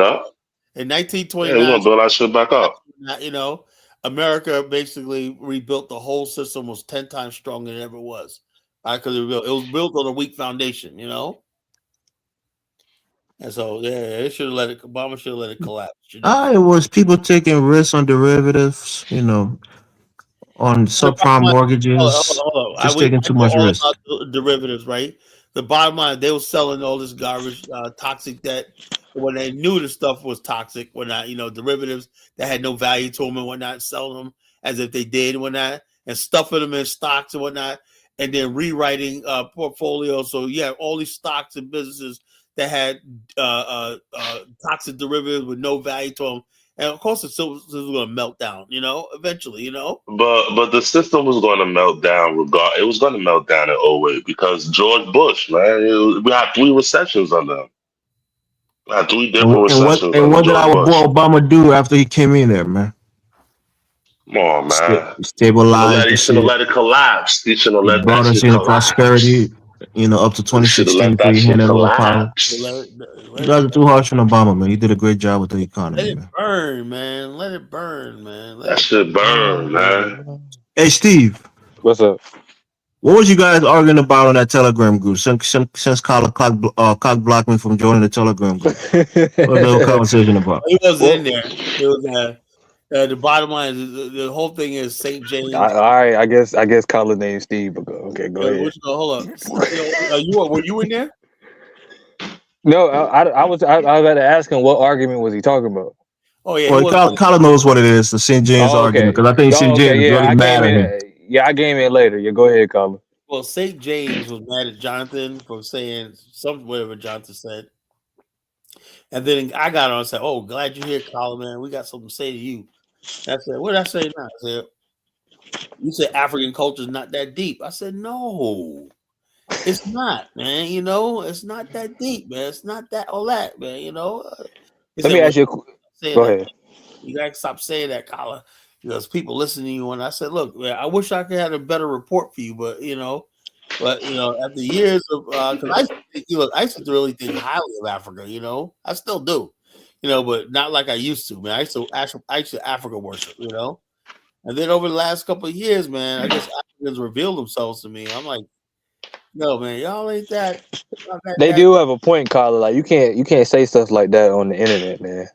In 1929, we're gonna build that shit back up. You know, America basically rebuilt the whole system, was 10 times stronger than it ever was. Because it was built on a weak foundation, you know. And so, it should have Obama should have let it collapse. You know? It was people taking risks on derivatives, you know, on subprime mortgages, just taking too much risk. Derivatives, right? The bottom line, they were selling all this garbage, toxic debt. When they knew the stuff was toxic, whatnot, you know, derivatives that had no value to them and whatnot, selling them as if they did and whatnot, and stuffing them in stocks and whatnot, and then rewriting portfolios. So you have all these stocks and businesses that had toxic derivatives with no value to them. And of course, the system was going to melt down, you know, eventually, you know. But the system was going to melt down. It was going to melt down in 08 because George Bush, man, we had 3 recessions under him. We had 3 different recessions. And what did our boy Obama do after he came in there, man? Come on, man. Stabilized. He should have let it collapse. He should have let brought us into prosperity. Up to Should have 2016 let before that you shit handed over power. collapse. You guys are too harsh on Obama, man. He did a great job with the economy, Let it man. burn, man. Let it burn, man. Let That it shit burn, man. Hey, Steve. What's up? What was you guys arguing about on that Telegram group? Since Carla cock blocked me from joining the Telegram group. What was the whole conversation about? He wasn't in there. It was the bottom line is the whole thing is St. James. All right, I guess Colin named Steve. But okay, go ahead. Hold up. Were you in there? No, I was about to ask him what argument was he talking about. Oh yeah, well, Colin knows what it is, the St. James argument, because I think St. James is really mad at him. Yeah, I came in later. Yeah, go ahead, Colin. Well, St. James was mad at Jonathan for saying something, whatever Jonathan said. And then I got on and said, "Oh, glad you're here, Colin, man. We got something to say to you." And I said, "What did I say now?" I said, "You said African culture is not that deep." I said, "No, it's not, man. It's not that deep, man. It's not that all that, man. Let me ask you. Go ahead. You gotta stop saying that, Colin, because people listen to you. And I said, "Look, man, I wish I could have a better report for you, but after years of because I used to really think highly of Africa. I still do, but not like I used to, man. I used to Africa worship, and then over the last couple of years, man, I guess Africans revealed themselves to me. I'm like, no, man, y'all ain't that. They do have a point, Colin. Like you can't say stuff like that on the internet, man.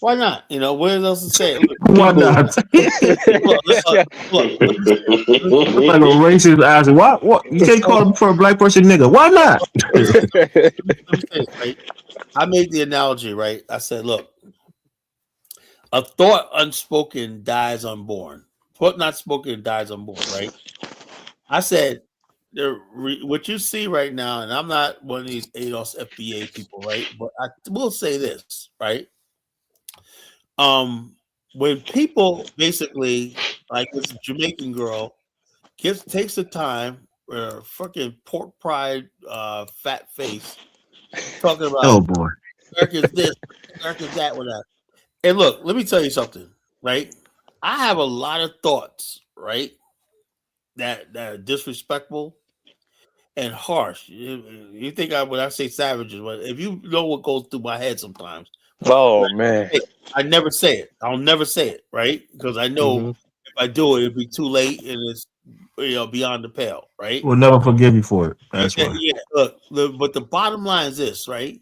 Why not? What else to say? Why not? Look, like a racist ass. What? You can't call him for a black person nigga. Why not? Let me say this, right? I made the analogy, right? I said, look, a thought unspoken dies unborn. Thought not spoken dies unborn, right? I said, what you see right now, and I'm not one of these ADOS FBA people, right? But I will say this, right? When people basically, like this Jamaican girl, takes the time, fucking pork pride, fat face, talking about, oh boy, America's this, America's that, whatever. And look, let me tell you something, right? I have a lot of thoughts, right, that are disrespectful and harsh. You think when I say savages, but if you know what goes through my head sometimes. Oh man, I never say it. I'll never say it, right? Because I know if I do it, it'll be too late and it's beyond the pale, right? We'll never forgive you for it. That's why. Yeah. Look, but the bottom line is this, right?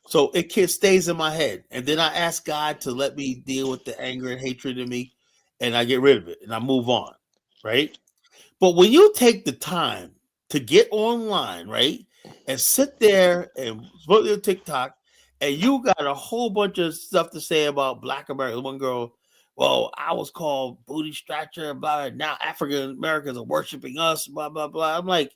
So it stays in my head, and then I ask God to let me deal with the anger and hatred in me, and I get rid of it and I move on, right? But when you take the time to get online, right, and sit there and put your TikTok, and you got a whole bunch of stuff to say about Black America. One girl, well, I was called booty scratcher, blah, blah. Now African Americans are worshiping us, blah, blah, blah. I'm like,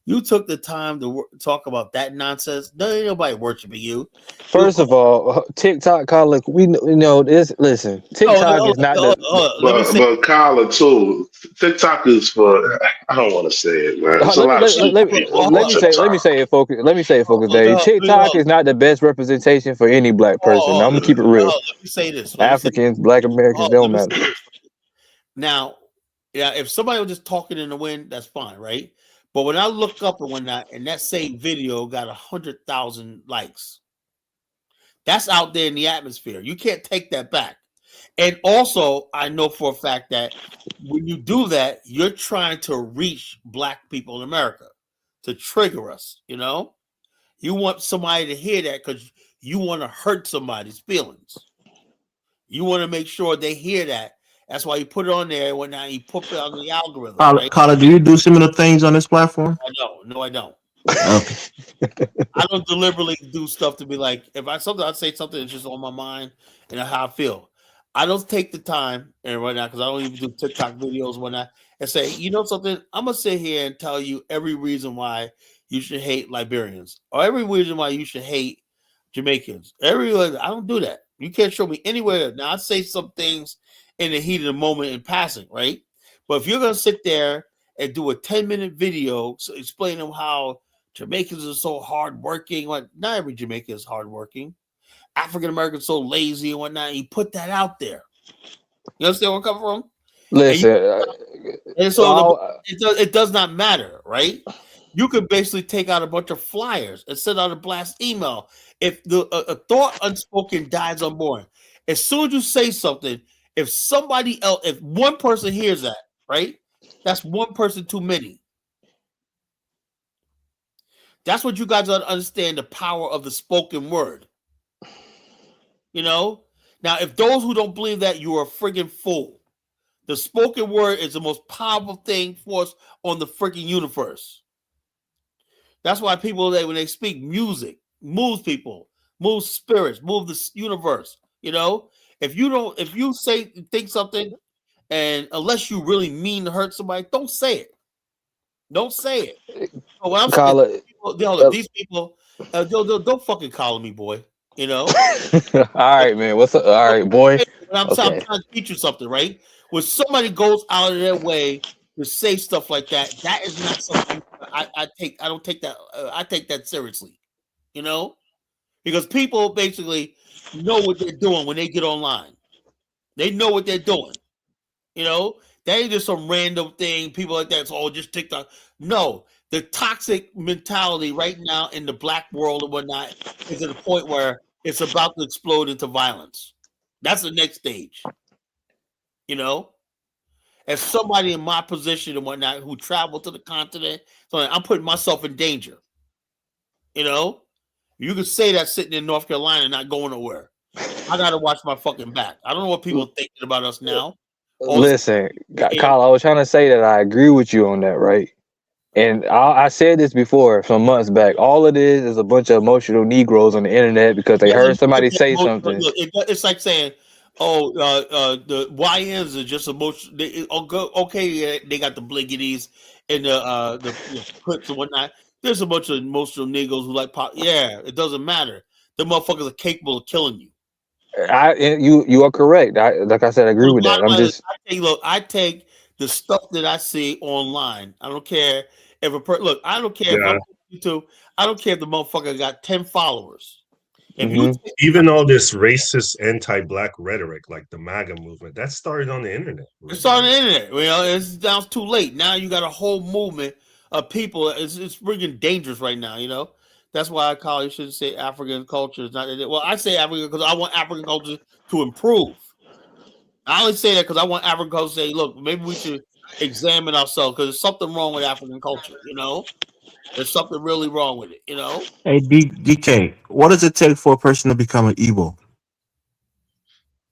you took the time to talk about that nonsense. No, ain't nobody worshiping you. First of all, TikTok, Colin, we know this. Listen, TikTok is not the. But Kyla too, TikTok is for. I don't want to say it, man. There's a lot of stupid people on TikTok. Let me say it, focus, Dave. TikTok is not the best representation for any black person. I'm gonna keep it real. Let me say this. Africans, Black Americans, don't matter. Now, yeah, if somebody was just talking in the wind, that's fine, right? But when I look up and whatnot, and that same video got 100,000 likes, that's out there in the atmosphere. You can't take that back. And also, I know for a fact that when you do that, you're trying to reach black people in America to trigger us. You want somebody to hear that because you want to hurt somebody's feelings. You want to make sure they hear that. That's why you put it on there. When now you put it on the algorithm. Right? Carla, do you do similar things on this platform? I don't. No, I don't. Okay. I don't deliberately do stuff to be like, if I say something that's just on my mind and how I feel. I don't take the time and right now because I don't even do TikTok videos when I say, you know something, I'm gonna sit here and tell you every reason why you should hate Liberians or every reason why you should hate Jamaicans. I don't do that. You can't show me anywhere. Now I say some things in the heat of the moment in passing, right? But if you're gonna sit there and do a 10-minute video explaining how Jamaicans are so hardworking, not every Jamaican is hardworking. African Americans so lazy and whatnot. You put that out there. You understand where I'm coming from? Listen, and so it does not matter, right? You could basically take out a bunch of flyers and send out a blast email. If the a thought unspoken dies unborn, as soon as you say something, if somebody else, if one person hears that, right, that's one person too many. That's what you guys ought to understand, the power of the spoken word. You know? Now, if those who don't believe that, you are a friggin' fool. The spoken word is the most powerful thing for us on the freaking universe. That's why people, when they speak, music moves people, moves spirits, moves the universe. You know? If you think something, and unless you really mean to hurt somebody, don't say it. Don't say it. So what I'm saying, Kala, these people, don't fucking call me, boy. You know? all right, man. What's up? All right, boy. I'm Okay. trying to teach you something, right? When somebody goes out of their way to say stuff like that, that is not something I take. I don't take that. I take that seriously, you know, because people basically know what they're doing when they get online. They know what they're doing. You know, that ain't just some random thing. People like that. Oh, just TikTok. No, the toxic mentality right now in the black world and whatnot is at a point where it's about to explode into violence. That's the next stage. You know, as somebody in my position and whatnot who traveled to the continent, so I'm putting myself in danger. You know, you could say that sitting in North Carolina, not going nowhere. I got to watch my fucking back. I don't know what people are thinking about us now. Listen, Kyle, I was trying to say that I agree with you on that, right? And I said this before some months back. All it is a bunch of emotional Negroes on the internet because they heard somebody say something. Look, it's like saying, "Oh, the YNs are just emotional." Okay, they got the blinkities and the clips and whatnot. There's a bunch of emotional Negroes who like pop. Yeah, it doesn't matter. The motherfuckers are capable of killing you. You are correct. Like I said, I agree with that. I'm just I take the stuff that I see online. I don't care if I don't care if Yeah. I'm on YouTube. I don't care if the motherfucker got 10 followers. If you take Even all this racist anti-black rhetoric, like the MAGA movement, that started on the internet. It's on the internet. You know, it's too late. Now you got a whole movement of people. It's freaking dangerous right now. You know, that's why I call you shouldn't say African culture. It's not. Well, I say African because I want African culture to improve. I only say that because I want African culture to say, look, maybe we should examine ourselves because there's something wrong with African culture. You know, there's something really wrong with it. You know. Hey, DK, what does it take for a person to become an Igbo?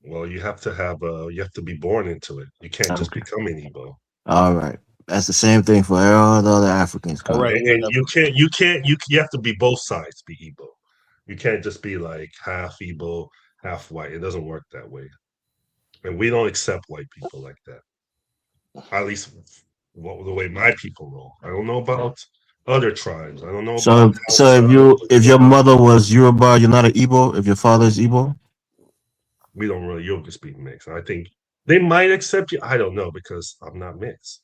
Well, you have to be born into it. You can't just Okay. become an Igbo. All right. That's the same thing for all the other Africans. All right. And you have to be both sides, be Igbo. You can't just be like half Igbo, half white. It doesn't work that way. And we don't accept white people like that. At least the way my people roll. I don't know about other tribes. I don't know So, about if your mother was Yoruba, you're not an Igbo. If your father is Igbo, we don't really. You'll just be mixed. I think they might accept you. I don't know because I'm not mixed.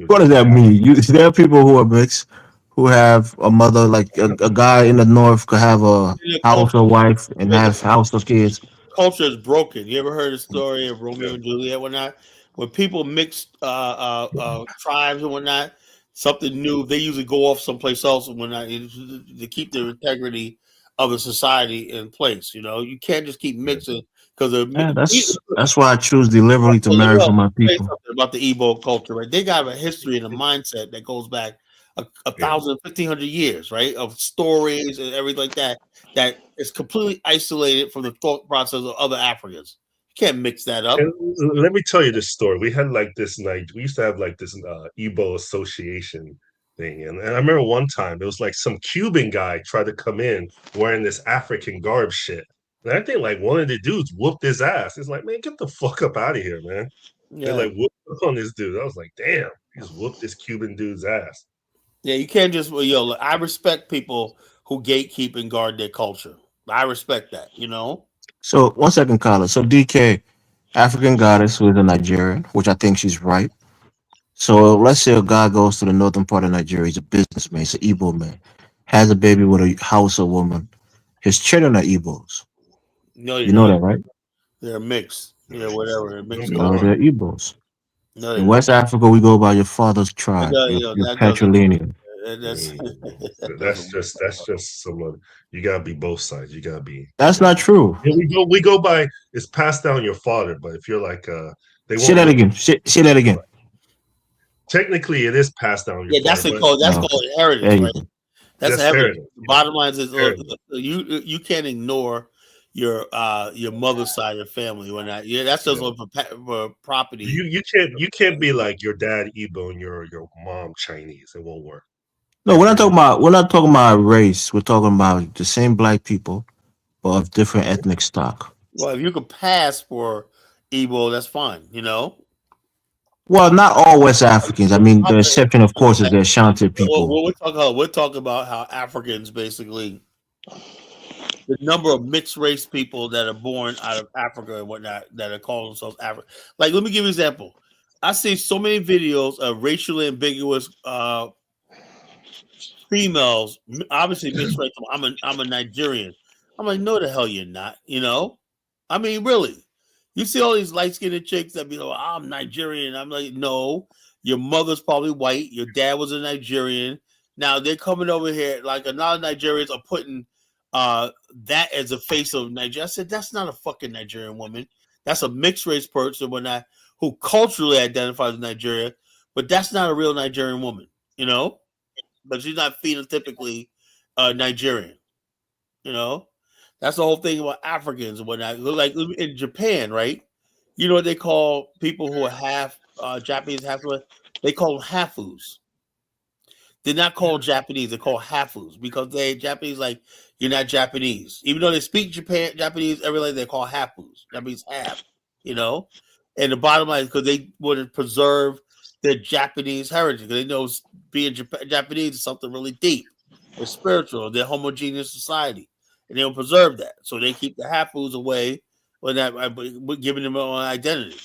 what does that mean? There are people who are mixed, who have a mother like a guy in the north could have a house or wife and have house or kids. Culture is broken. You ever heard the story of Romeo and Juliet, whatnot? When people mix tribes and whatnot, something new, they usually go off someplace else and whatnot to keep the integrity of a society in place. You know, you can't just keep mixing because Yeah, that's why I choose deliberately to marry for my say people. something about the Igbo culture, right? They got a history and a mindset that goes back a 1,000, 1,500 years, right? Of stories and everything like that, that is completely isolated from the thought process of other Africans. You can't mix that up. And let me tell you this story. We had like this night. We used to have like this Igbo association thing, and I remember one time it was like some Cuban guy tried to come in wearing this African garb shit, and I think like one of the dudes whooped his ass. It's like, man, get the fuck up out of here, man. They Yeah. like whooped on this dude. I was like, damn, he just whooped this Cuban dude's ass. Yeah, you can't just I respect people who gatekeep and guard their culture. I respect that, you know. So 1 second, Carla. So DK, African goddess who is a Nigerian, which I think she's right. So let's say a guy goes to the northern part of Nigeria. He's a businessman. He's an Igbo man. Has a baby with a Hausa woman. His children are Igbos. No, You know that, right? They're mixed. Yeah, whatever. They're mixed. No, they're Igbos. No, In West Africa, we go by your father's tribe, your that doesn't. patrilineal. That's that That's doesn't. just someone. You gotta be both sides. You gotta be. That's not true. Yeah, we go by. It's passed down your father, but if you're like they Say won't that look. again. Say that again. Technically, it is passed down your Yeah, father, but that's Okay. called There inheritance, you right? go. That's that's heritage. heritage. The Yeah, bottom line is heritage. you can't ignore your mother's side of the family when that. Yeah, that's just Yeah. for property. You can't be like your dad Igbo and your mom Chinese. It won't work. No, we're not talking about race. We're talking about the same black people, but of different ethnic stock. Well, if you could pass for Igbo, that's fine. Well, not all West Africans. I mean, the exception, of course, is the Ashanti people. We're talking about how Africans basically the number of mixed race people that are born out of Africa and whatnot that are calling themselves African. Like, let me give you an example. I see so many videos of racially ambiguous females, obviously mixed race. I'm a Nigerian. I'm like, no, the hell you're not. I mean, really. You see all these light skinned chicks that be like, I'm Nigerian. I'm like, no, your mother's probably white. Your dad was a Nigerian. Now they're coming over here like a lot of Nigerians are putting that as a face of Nigeria. I said, that's not a fucking Nigerian woman. That's a mixed race person who culturally identifies as Nigeria, but that's not a real Nigerian woman, but she's not phenotypically Nigerian. You know, that's the whole thing about Africans and whatnot. Like in Japan, right? You know what they call people who are half Japanese, half they call them hafus. They're not called Japanese. They're called hafus because they Japanese like you're not Japanese. Even though they speak Japanese, everything they're called hafus. That means half. You know, and the bottom line is because they want to preserve their Japanese heritage. Because they know being Japanese is something really deep. It's spiritual. They're homogeneous society, and they'll preserve that. So they keep the hafus away when that giving them their own identity.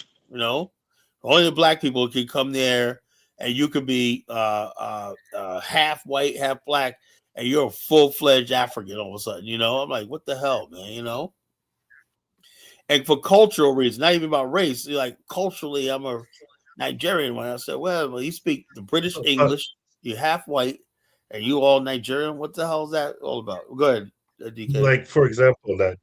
Only the black people can come there and you could be half white, half black, and you're a full-fledged African all of a sudden. I'm like, what the hell, man? And for cultural reasons, not even about race, like culturally, I'm a Nigerian. When I said, well, you speak the British English, you're half white, and you all Nigerian. What the hell is that all about? Go ahead, DK. Like for example, that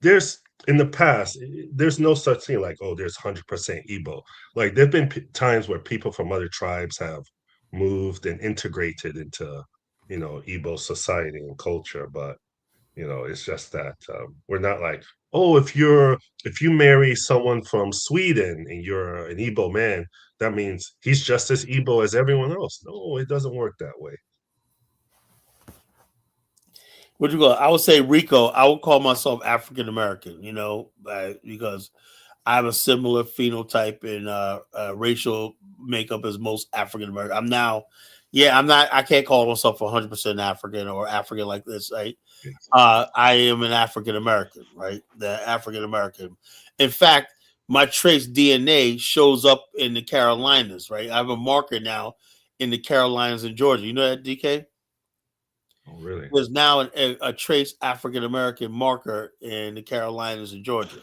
there's in the past there's no such thing like there's 100% Igbo. Like there've been times where people from other tribes have moved and integrated into Igbo society and culture, but it's just that we're not like if you marry someone from Sweden and you're an Igbo man, that means he's just as Igbo as everyone else. No, it doesn't work that way. What you call? I would say Rico. I would call myself African American. Because I have a similar phenotype and racial makeup as most African American. I'm now, I'm not. I can't call myself 100% African or African like this, right? I am an African American, right? The African American. In fact, my trace DNA shows up in the Carolinas, right? I have a marker now in the Carolinas and Georgia. You know that, DK? Oh, really? There's now a trace African American marker in the Carolinas and Georgia.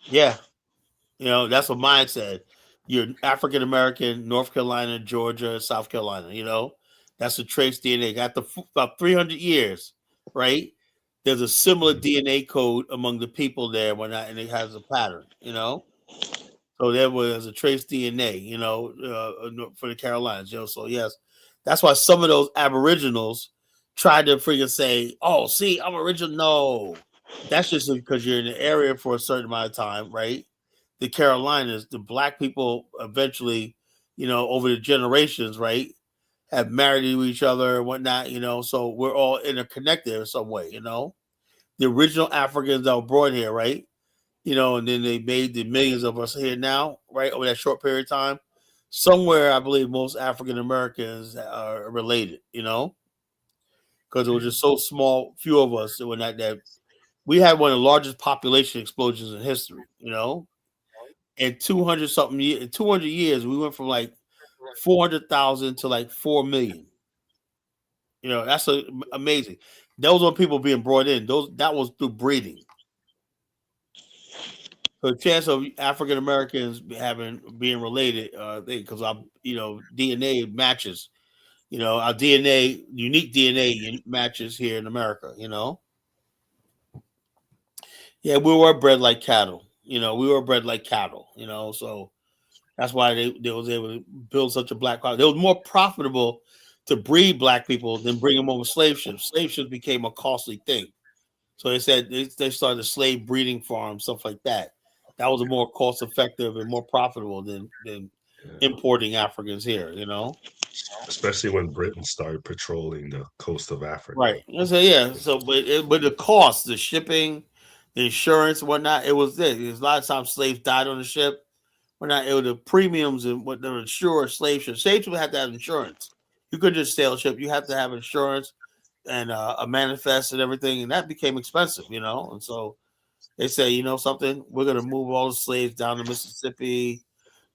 Yeah. That's what mine said. You're African American, North Carolina, Georgia, South Carolina. That's a trace DNA. Got about 300 years, right? There's a similar DNA code among the people there and it has a pattern. So there was a trace DNA, for the Carolinas, So yes, that's why some of those Aboriginals tried to freaking say, "Oh, see, I'm original." No, that's just because you're in the area for a certain amount of time, right? The Carolinas, the black people eventually, over the generations, right, have married to each other and whatnot, So we're all interconnected in some way, The original Africans that were brought here, right? And then they made the millions of us here now, right, over that short period of time. Somewhere, I believe most African Americans are related, because it was just so small, few of us that we had one of the largest population explosions in history, In 200 something years, in 200 years, we went from like 400,000 to like 4 million. That's amazing. Those were people being brought in. That was through breeding. So the chance of African Americans being related, because our DNA matches. Our unique DNA matches here in America. Yeah, we were bred like cattle. We were bred like cattle. So that's why they was able to build such a black crowd. It was more profitable to breed black people than bring them over slave ships. Slave ships became a costly thing. So they said they started slave breeding farms, stuff like that. That was a more cost effective and more profitable than importing Africans here, Especially when Britain started patrolling the coast of Africa. Right. So yeah. So but the cost, the shipping, the insurance, whatnot, it was this. A lot of times slaves died on the ship. It was the premiums and what the insured slave ships. Slaves would have to have insurance. You couldn't just sail a ship. You have to have insurance and a manifest and everything, and that became expensive, And so they say, something, we're gonna move all the slaves down to Mississippi,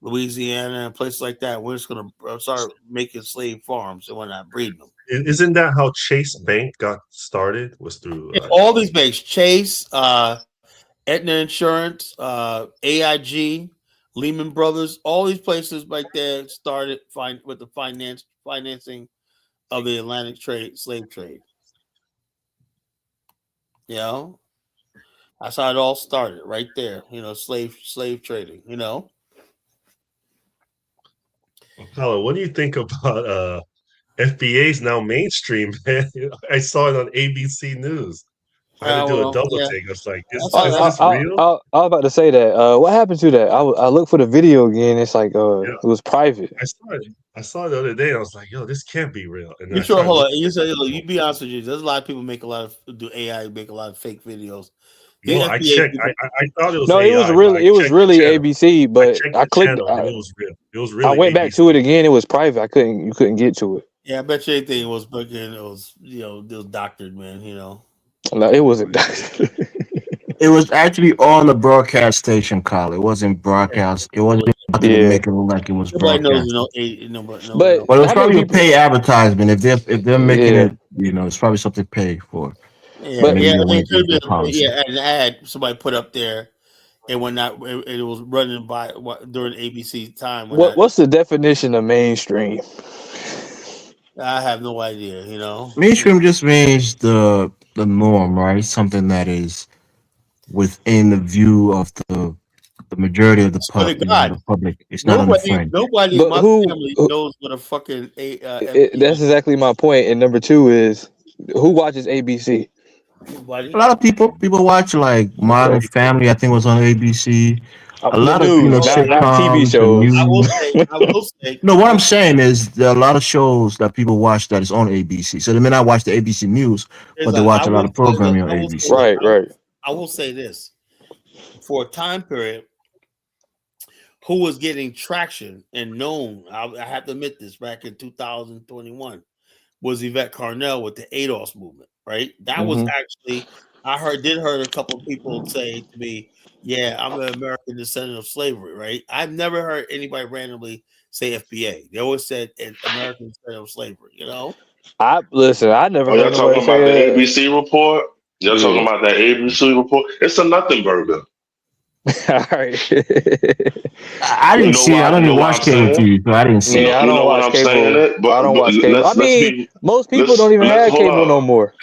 Louisiana, and places like that. We're just gonna start making slave farms and whatnot, breeding them. Isn't that how Chase Bank got started? Was through all these banks, Chase, Aetna Insurance, AIG, Lehman Brothers, all these places right there started with the financing of the Atlantic slave trade. That's how it all started, right there. Slave trading. Paolo, what do you think about FBA's now mainstream? Man, I saw it on ABC News. I had to do a double take. I was like, is this real? I was about to say that. What happened to that? I looked for the video again. It's like it was private. I saw it the other day. And I was like, yo, this can't be real. And You sure? Hold on. You be honest with you. There's a lot of people make do AI, make a lot of fake videos. No, I checked. I thought it was. No, AI, it was really ABC, but I clicked. Channel, and it was real. It was really. I went ABC. back to it again. It was private. You couldn't get to it. Yeah, I bet you anything was fucking. It was it was doctored, man. No, it wasn't doctored. It was actually on the broadcast station, Kyle. It wasn't broadcast. It wasn't to make it look like it was broadcast. But it was probably a pay advertisement. If they're making it, it's probably something to pay for. Yeah, it could be an ad somebody put up there, and when that it was running by during ABC time. What's the definition of mainstream? I have no idea. Mainstream just means the norm, right? Something that is within the view of the majority of the public. It's not on the fringe. Nobody in my family knows what a fucking that's exactly my point. And number two is, who watches ABC? A lot of people watch like Modern Family. I think was on ABC. A lot of sitcoms, not TV shows. I will say. No, what I'm saying is there are a lot of shows that people watch that is on ABC. So they may not watch the ABC News, but they watch a lot of programming on ABC. Right. I will say this: for a time period, who was getting traction and known, I have to admit this, back in 2021, was Yvette Carnell with the ADOS movement, right? That was actually, I heard a couple of people say to me, yeah, I'm an American descendant of slavery, right? I've never heard anybody randomly say FBA. They always said American descendant of slavery, I never heard y'all talking about the that. ABC report? Y'all talking about that ABC report? It's a nothing burger. All right. I didn't see it. I don't even watch cable TV, so I didn't see it. I don't watch cable. I don't watch cable. I mean, most people don't even have cable no more.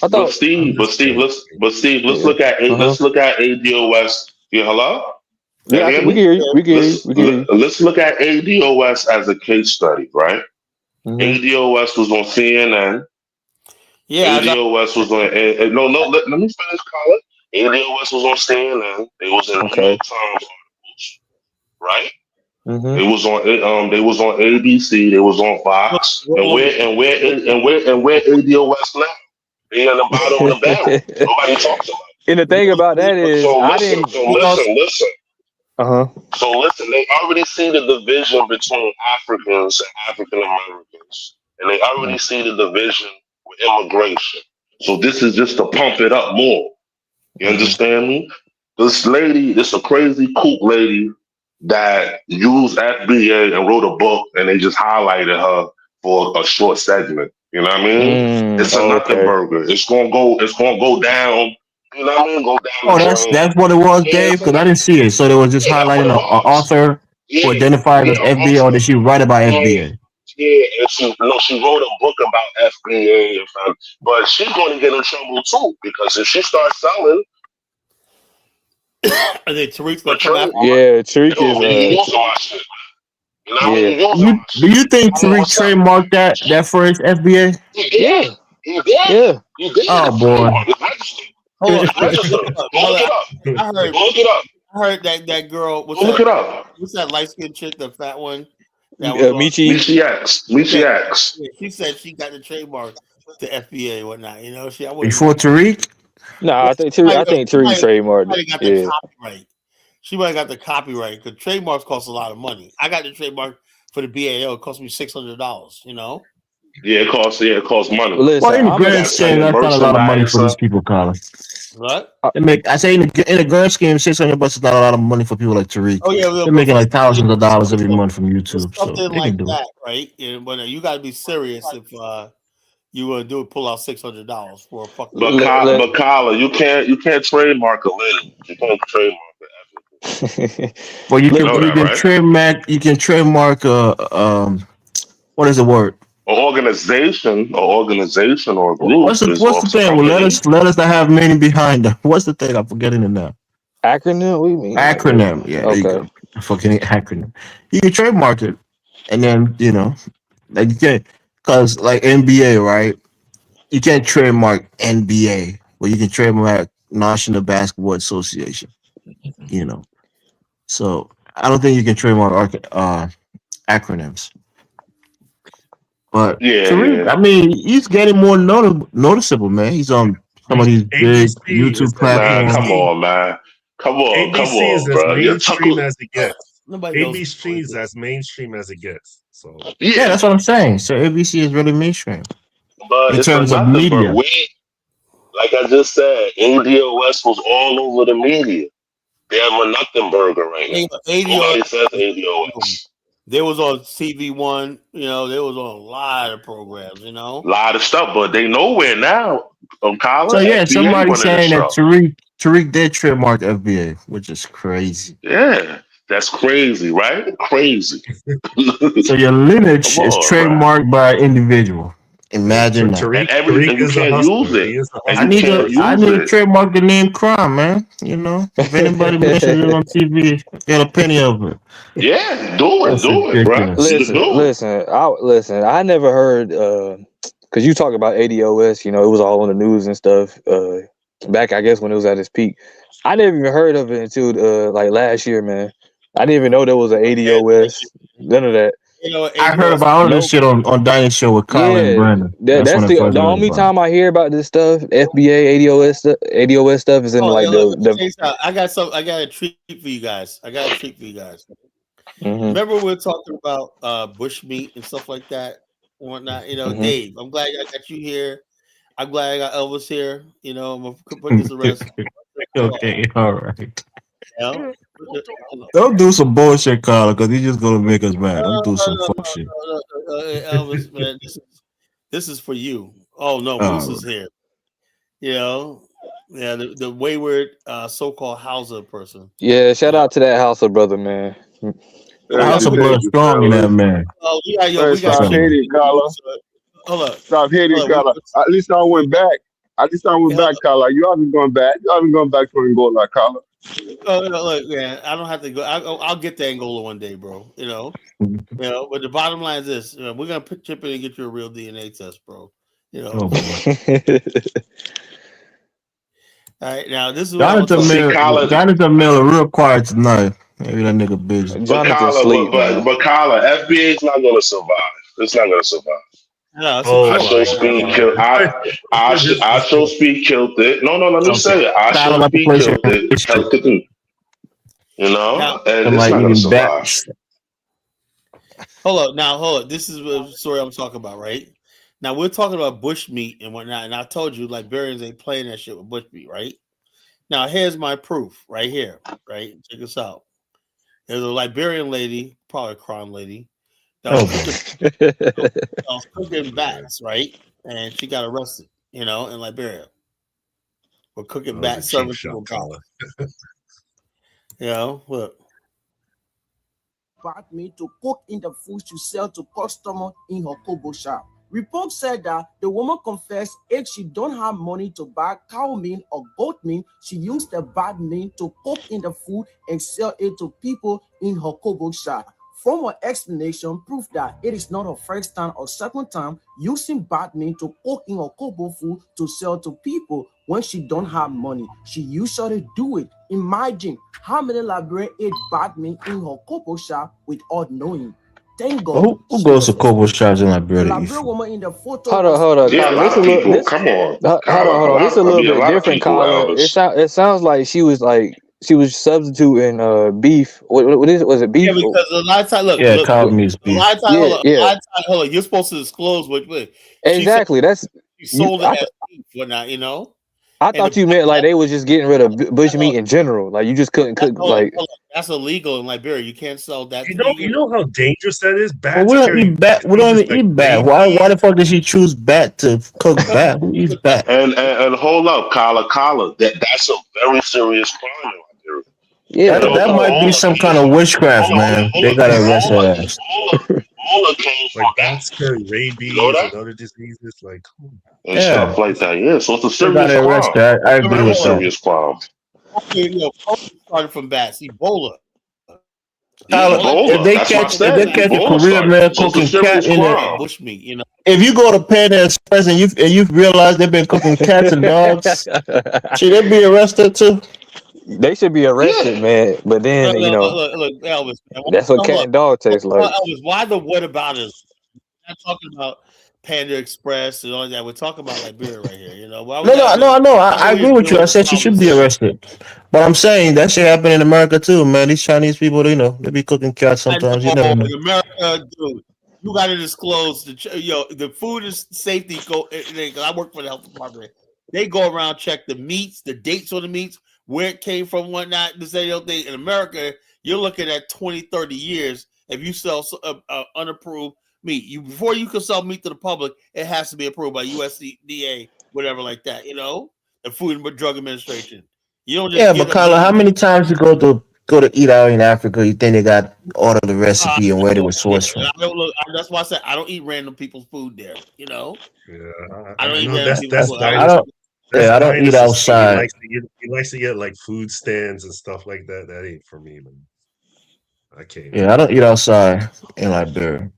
But Steve, let's look at ADOS. Yeah, hello? Yeah, we can hear you. Let's look at ADOS as a case study, right? ADOS was on CNN. Yeah, ADOS was on. Let me finish, Colin. ADOS was on CNN. It was in New York Times articles, right? It was on. They was on ABC. They was on Fox. And where ADOS now? They in the bottom of the barrel. Nobody talks about it. And the thing about that is, listen. So listen, they already see the division between Africans and African Americans, and they already see the division with immigration. So this is just to pump it up more. You understand me? This a crazy kook lady that used FBA and wrote a book, and they just highlighted her for a short segment. You know what I mean? It's a nothing burger. It's gonna go down You know what I mean? Go down Oh, the drain. that's what it was, Yeah, Dave. Because I didn't see it, so they was just yeah, that's what highlighting it an was. author who Yeah, identified as yeah, FBA, or did she write about yeah, FBA? yeah. And she wrote a book about FBA, but she's going to get in trouble too because if she starts selling I think Tariq's the gonna come after her. Yeah, Tariq he'll be is using my shit. You know what I yeah. mean? Using my Do you shit. think I mean, Tariq what's up? trademarked that phrase FBA? He Yeah. did. He did. Yeah. He did. Oh It's boy. trademark. It's registered. Hold on, It's registered. Go hold look on. it up. I heard, Go look it up. I heard that girl. Go look it up. What's that light skinned chick, the fat one that was on? Michi. Michi X. Michi X. Yeah, she said she got the trademark to FBA and whatnot. You know, I wouldn't. Before Tariq? Nah, I think Tariq trademarked Somebody it. got the Yeah. copyright. She might have got the copyright because trademarks cost a lot of money. I got the trademark for the BAO. It cost me $600. You know. Yeah, it costs money. Well, in the You grand gotta send scheme, your that's not a lot of money for merchandise. these people, Colin. What? I say in the grand scheme, $600 is not a lot of money for people like Tariq. Oh yeah, They're making like thousands of dollars every month from YouTube, so something they like can do it. that, right? Yeah, but you got to be serious if you want to pull out $600 for a fucking. But Kyle, you can't trademark a lady. You can't trademark it. Well, you You can know that, right? trademark what is the word? An organization or a group What's the is also thing? Well, let us not have meaning behind them. What's the thing? I'm forgetting it now. Acronym? What do you mean? Acronym. Yeah, there you Okay. go. Fucking acronym. You can trademark it, and then like you can't, because like NBA, right? You can't trademark NBA, but you can trademark National Basketball Association. So I don't think you can trademark acronyms. But Tariq, I mean, he's getting more noticeable, man. He's on some of these big ABC is YouTube as Man, come platforms. on, man. Come ABC is on, as bro. You're mainstream talking. as it gets. Nobody knows. ABC is as mainstream as it gets. So Yeah, that's what I'm saying. So ABC is really mainstream But in it's for terms of nothing. But media. like I just said, ADOS was all over the media. They have a nothing burger right now. Nobody says ADOS. They was on TV1. They was on a lot of programs. A lot of stuff, but they nowhere now. Colin, So yeah, FBA somebody's running the saying that show. Tariq did trademark FBA, which is crazy. Yeah, that's crazy, right? Crazy. So your lineage Come is on, man. trademarked by an individual. Imagine that. And you can't use it. And I you need can't use to it. trademark the name crime, man. If anybody mentions it on TV, get a penny of it. Yeah, do That's it, bro. ridiculous. You can do it. Listen. I never heard because you talk about ADOS. It was all on the news and stuff. Back, I guess, when it was at its peak. I never even heard of it until like last year, man. I didn't even know there was an ADOS. None of that. I heard about all this shit on Diane Show with Colin and Brandon. That's when I the first heard only about it. time I hear about this stuff. FBA, ADOS stuff is in like the I got a treat for you guys. Mhm. Remember we were talking about bush meat and stuff like that and whatnot. Mhm. Dave, I'm glad I got you here. I'm glad I got Elvis here. I'm gonna put this to rest. Okay, all right. Don't do some bullshit, Colin, because he's just gonna make us mad. Don't do some fuck shit. Elvis, man, this is for you. Oh no, Moose is here. The wayward so-called Hausa person. Yeah, shout out to that Hausa brother, man. House of Blood strong in that man. Oh, we got Stop hating, Carla. Hold up. Stop hating, Carla. At least I went back. Carla. You haven't gone back. You haven't gone back to Angola, Carla. Oh, no, look, man, I don't have to go. I'll get to Angola one day, bro. But the bottom line is this: we're gonna chip in and get you a real DNA test, bro. Oh, all right, now this is what Jonathan Miller real quiet tonight. Maybe that nigga busy. But Kyla, FBA is not gonna survive. It's not gonna survive. No, Astro Speed killed. Astro Speed killed it. No. Let me say it. Astro Speed killed it. Helped it. And it's not gonna survive. Hold up. This is the story I'm talking about, right? Now we're talking about bush meat and whatnot, and I told you Liberians ain't playing that shit with bush meat, right? Now here's my proof right here, right? Check this out. There's a Liberian lady, probably a crime lady, that was cooking bats, right? And she got arrested, in Liberia. We're cooking That bat, was a cheap serving shot, people bat. Kala. You know, look. Bad meat to cook in the food to sell to customers in her Kobo shop. Report said that the woman confessed if she don't have money to buy cow meat or goat meat, she used the bad meat to cook in the food and sell it to people in her Kobo shop. From her explanation, proved that it is not her first time or second time using bad meat to cook in her Kobo food to sell to people when she don't have money. She usually do it. Imagine how many Liberians ate bad meat in her Kobo shop without knowing. Thank God. Who goes to Kobo shops in Liberia? The Liberian woman in the photo Hold on, Yeah, a Carla. lot This a of little. people. This Come on, hold Kyla. on. This a little bit A lot of different, people, Carla. Elvis. It sounds like she was substituting beef. What is it? Was it Yeah, beef? because a lot of time, look, Yeah, cow meat is a lot beef. of time, Yeah, yeah. hold on, you're supposed to disclose what Exactly. That's she you. sold it as beef, whatnot, you know. I And thought you meant like they was just getting rid of bush meat in general. Like you just couldn't cook hold like. on, that's illegal in Liberia. You can't sell that. You know how dangerous that is. Well, Bats we don't carry eat bat. We don't diseases even like eat bat. rabies. Why the fuck did she choose bat to cook bat? Who eats bat? And hold up, Kyla. That's a very serious crime in Liberia. Yeah, You know, That might be some kind of witchcraft, man. They gotta arrest her ass. Ebola came from Like that. bats carry You know rabies that? and other diseases. Like, And Yeah, stuff like that. Yeah, so it's a they serious gotta arrest crime. her. I agree Very with that. serious crime. Okay, COVID started from bats. Ebola. If Ebola. they That's what I catch said. a Ebola Korean started. man So it's a cooking serious cat in it, crime. Bushmeat, you know. if you go to Panda Express and you realize they've been cooking cats and dogs, should they be arrested too? They should be arrested, man. But then Look, Elvis. Man, that's what cat and dog tastes like. Elvis, why the whataboutism? We're not talking about Panda Express and all that. We're talking about Liberia right here. You know, why we No. why I we agree with you. dealing I with said she should problems be that we arrested. But I'm saying that shit happen in America too, man. These Chinese people, they be cooking cats I sometimes. You know never know. in America, dude. You got to disclose the food is safety. Cause I work for the health department. They go around check the meats, the dates on the meats, where it came from, whatnot. To say in America, you're looking at 20, 30 years if you sell unapproved meat. Before you can sell meat to the public, it has to be approved by USDA, whatever like that. You know, the Food and Drug Administration. You don't just Yeah, get but a Carla, how meat. many times you go to eat out in Africa? You think they got all of the recipe and where they were sourced from? That's why I said I don't eat random people's food there. You know, yeah, I don't I eat know random people's that's food. I Dinus. don't. That's Yeah, I don't eat Dinus's thing. He outside. likes to get like food stands and stuff like that. That ain't for me, man. I can't Yeah, do I it. don't eat outside in Liberia.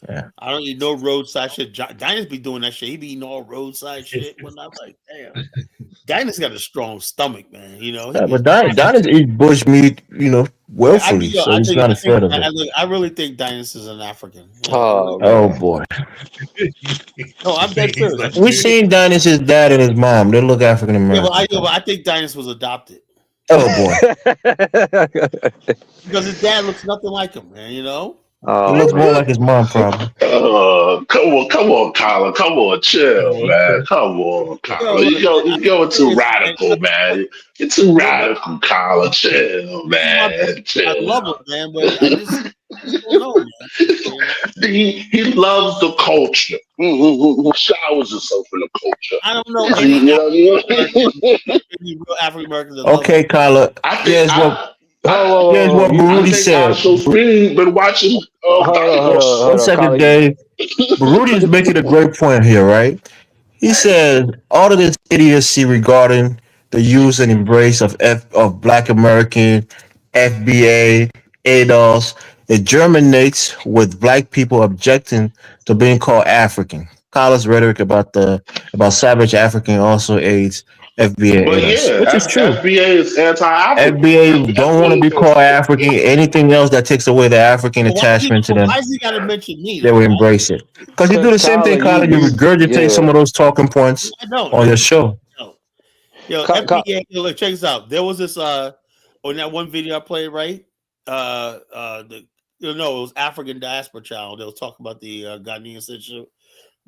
Yeah. I don't eat no roadside shit. Dinus be doing that shit. He be eating all roadside shit. When I'm like, damn, Dinus got a strong stomach, man. You know, he Yeah, be. but Dinah's eat bush meat, willfully, so he's not afraid of it. I really think Dinus is an African. Yeah, I really Oh do. Oh man. boy. No, I'm dead He's serious. We seen Dinah's dad and his mom. They look African Yeah, American. but I think Dinus was adopted Oh boy. because his dad looks nothing like him, man. You know. He Oh looks more man. like his mom, probably. Come on, Kyla. Come on, chill, man. okay. Come on, Yo, Kyla. look, man, You're going too serious, man. radical, man. You're too No, but radical, Kyla. Chill, this is my man. baby. I Chill love her, man, but I just don't know, man. You know? he loves the culture. He showers himself in the culture. I don't know any You know, any real African Americans that love Okay, it. Carla. I think Here's what I here's what I Baruti think said. Asho's been watching Dynamite. One Hold on, second, Carla. Dave. Baruti is making a great point here, right? He says all of this idiocy regarding the use and embrace of Black American, FBA, ADOS, it germinates with Black people objecting to being called African. Carla's rhetoric about savage African also aids FBA, But ADOS, yeah, which is true. FBA is anti-African. FBA don't want to FBA be called African. Anything else that takes away the African But attachment to them, why is he got to mention me they though? will embrace it. Because you do the same thing, Carla, Carla. You regurgitate some yeah. of those talking points I don't. on your show. No. Yo, Ca- ca- FBA. Look, check this out. There was this on that one video I played, right? It was African diaspora channel. They was talking about the Ghanaian citizenship.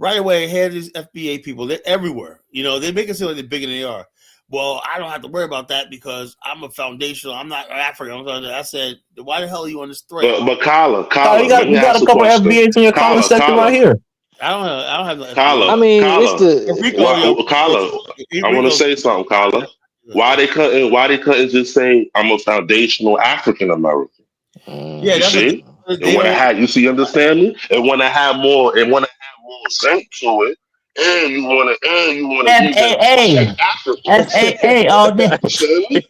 Right away, ahead of these FBA people, they're everywhere. You know, they make it seem like they're bigger than they are. Well, I don't have to worry about that because I'm a foundational. I'm not African. I said, why the hell are you on this thread? But Kyla, You let me got ask a a couple question. FBAs in your comment section right here. I don't have no Kala, I mean, it's Kala, the Kala. I want to say something, Kala. Why they couldn't just say I'm a foundational African American? Yeah, You that's what see, it they want to don't. have. You see, understand me? It want to have more. It want to have more sense to it, and you want to even FAA. check Africans. FAA all day. Understand me?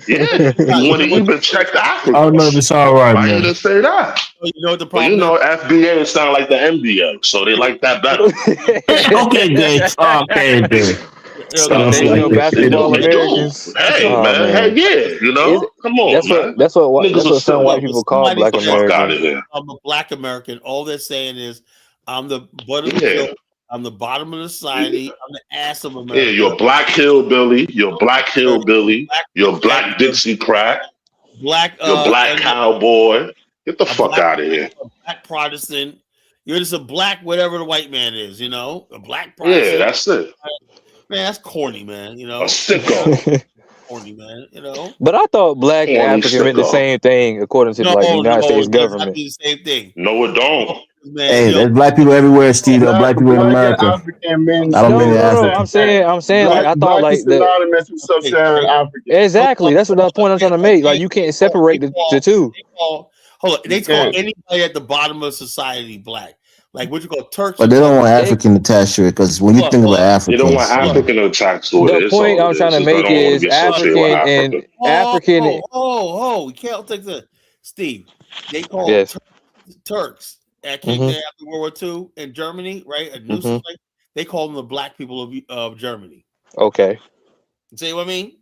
Yeah, you want to even check the I don't know if Africans. it's all right, Why you man. didn't say that? You know what the But you problem is? know, FBA sound like the NBA, so they like that better. Okay, Dave. Okay, Dave. Sounds like Foundational They do. basketball They do. Americans. Hey, Oh man. Hey, man, yeah. You know, come on, man. that's Niggas will some still white love people us. call Somebody Black Get the fuck out Americans. of here. I'm a Black American. All they're saying is I'm the butt of the Yeah. joke. I'm the bottom of the society. I'm the ass of Yeah, America. you're a black hillbilly. You're a black hillbilly. You're a black Dixie crack. Black You're a black and cowboy. Get the a fuck out of here. black Protestant. You're just a black whatever the white man is, a black Yeah, Protestant. that's it. Man, that's corny, man. A sicko. Corny, man. But I thought Black and Corny African meant the sicko. same thing according to No, like the United no, States it does not government. mean the same thing. No, it don't. Man, Hey, there's black people everywhere, Steve. Black people in Black and America. African means I don't mean No. Africa. I'm saying like I thought black is like the synonymous with sub-Saharan African. exactly. That's what the point I'm trying to make. Like you can't separate the two. Hold on. They You call can't. anybody at the bottom of society black. Like what you call Turks. But they don't want African attached to it because when you think about They don't want Africans, African attached to it. The It's point all I'm it trying is. to They make don't want to is be associated with Africa. We can't take the Steve. They call Yes. Turks that came there after World War II in Germany, right? A nuisance. They call them the black people of Germany. Okay. See what I mean?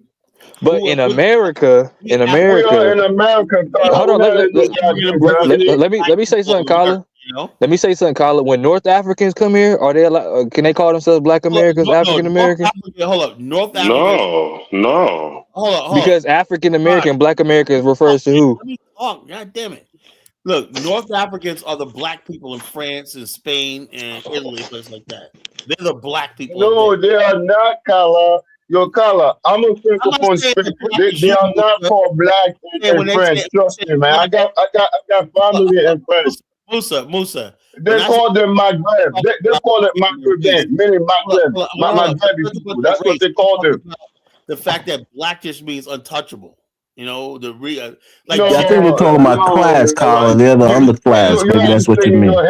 But in America, We are in America. hold on. Let me say something, Colin. You Let me say something, Colin. When North Africans come here, are they allowed, can they call themselves Black Americans, African Americans? Hold up, North Africa. No. Hold on. Because African American, Black Americans refers to who? Let me talk. God damn it. Look, North Africans are the black people in France and Spain and Italy, places like that. They're the black people. No, they are not, Kala. Yo, Kala, I'm a francophone speaker. They are not called black in French. Trust me, man. I got family in France. Musa. They call them Maghreb. They call it Maghreb, meaning Maghreb. Maghrebi people. That's what they call them. The fact that black just means untouchable. I think they're talking about class, Colin. They're the underclass. Maybe that's what you mean. No,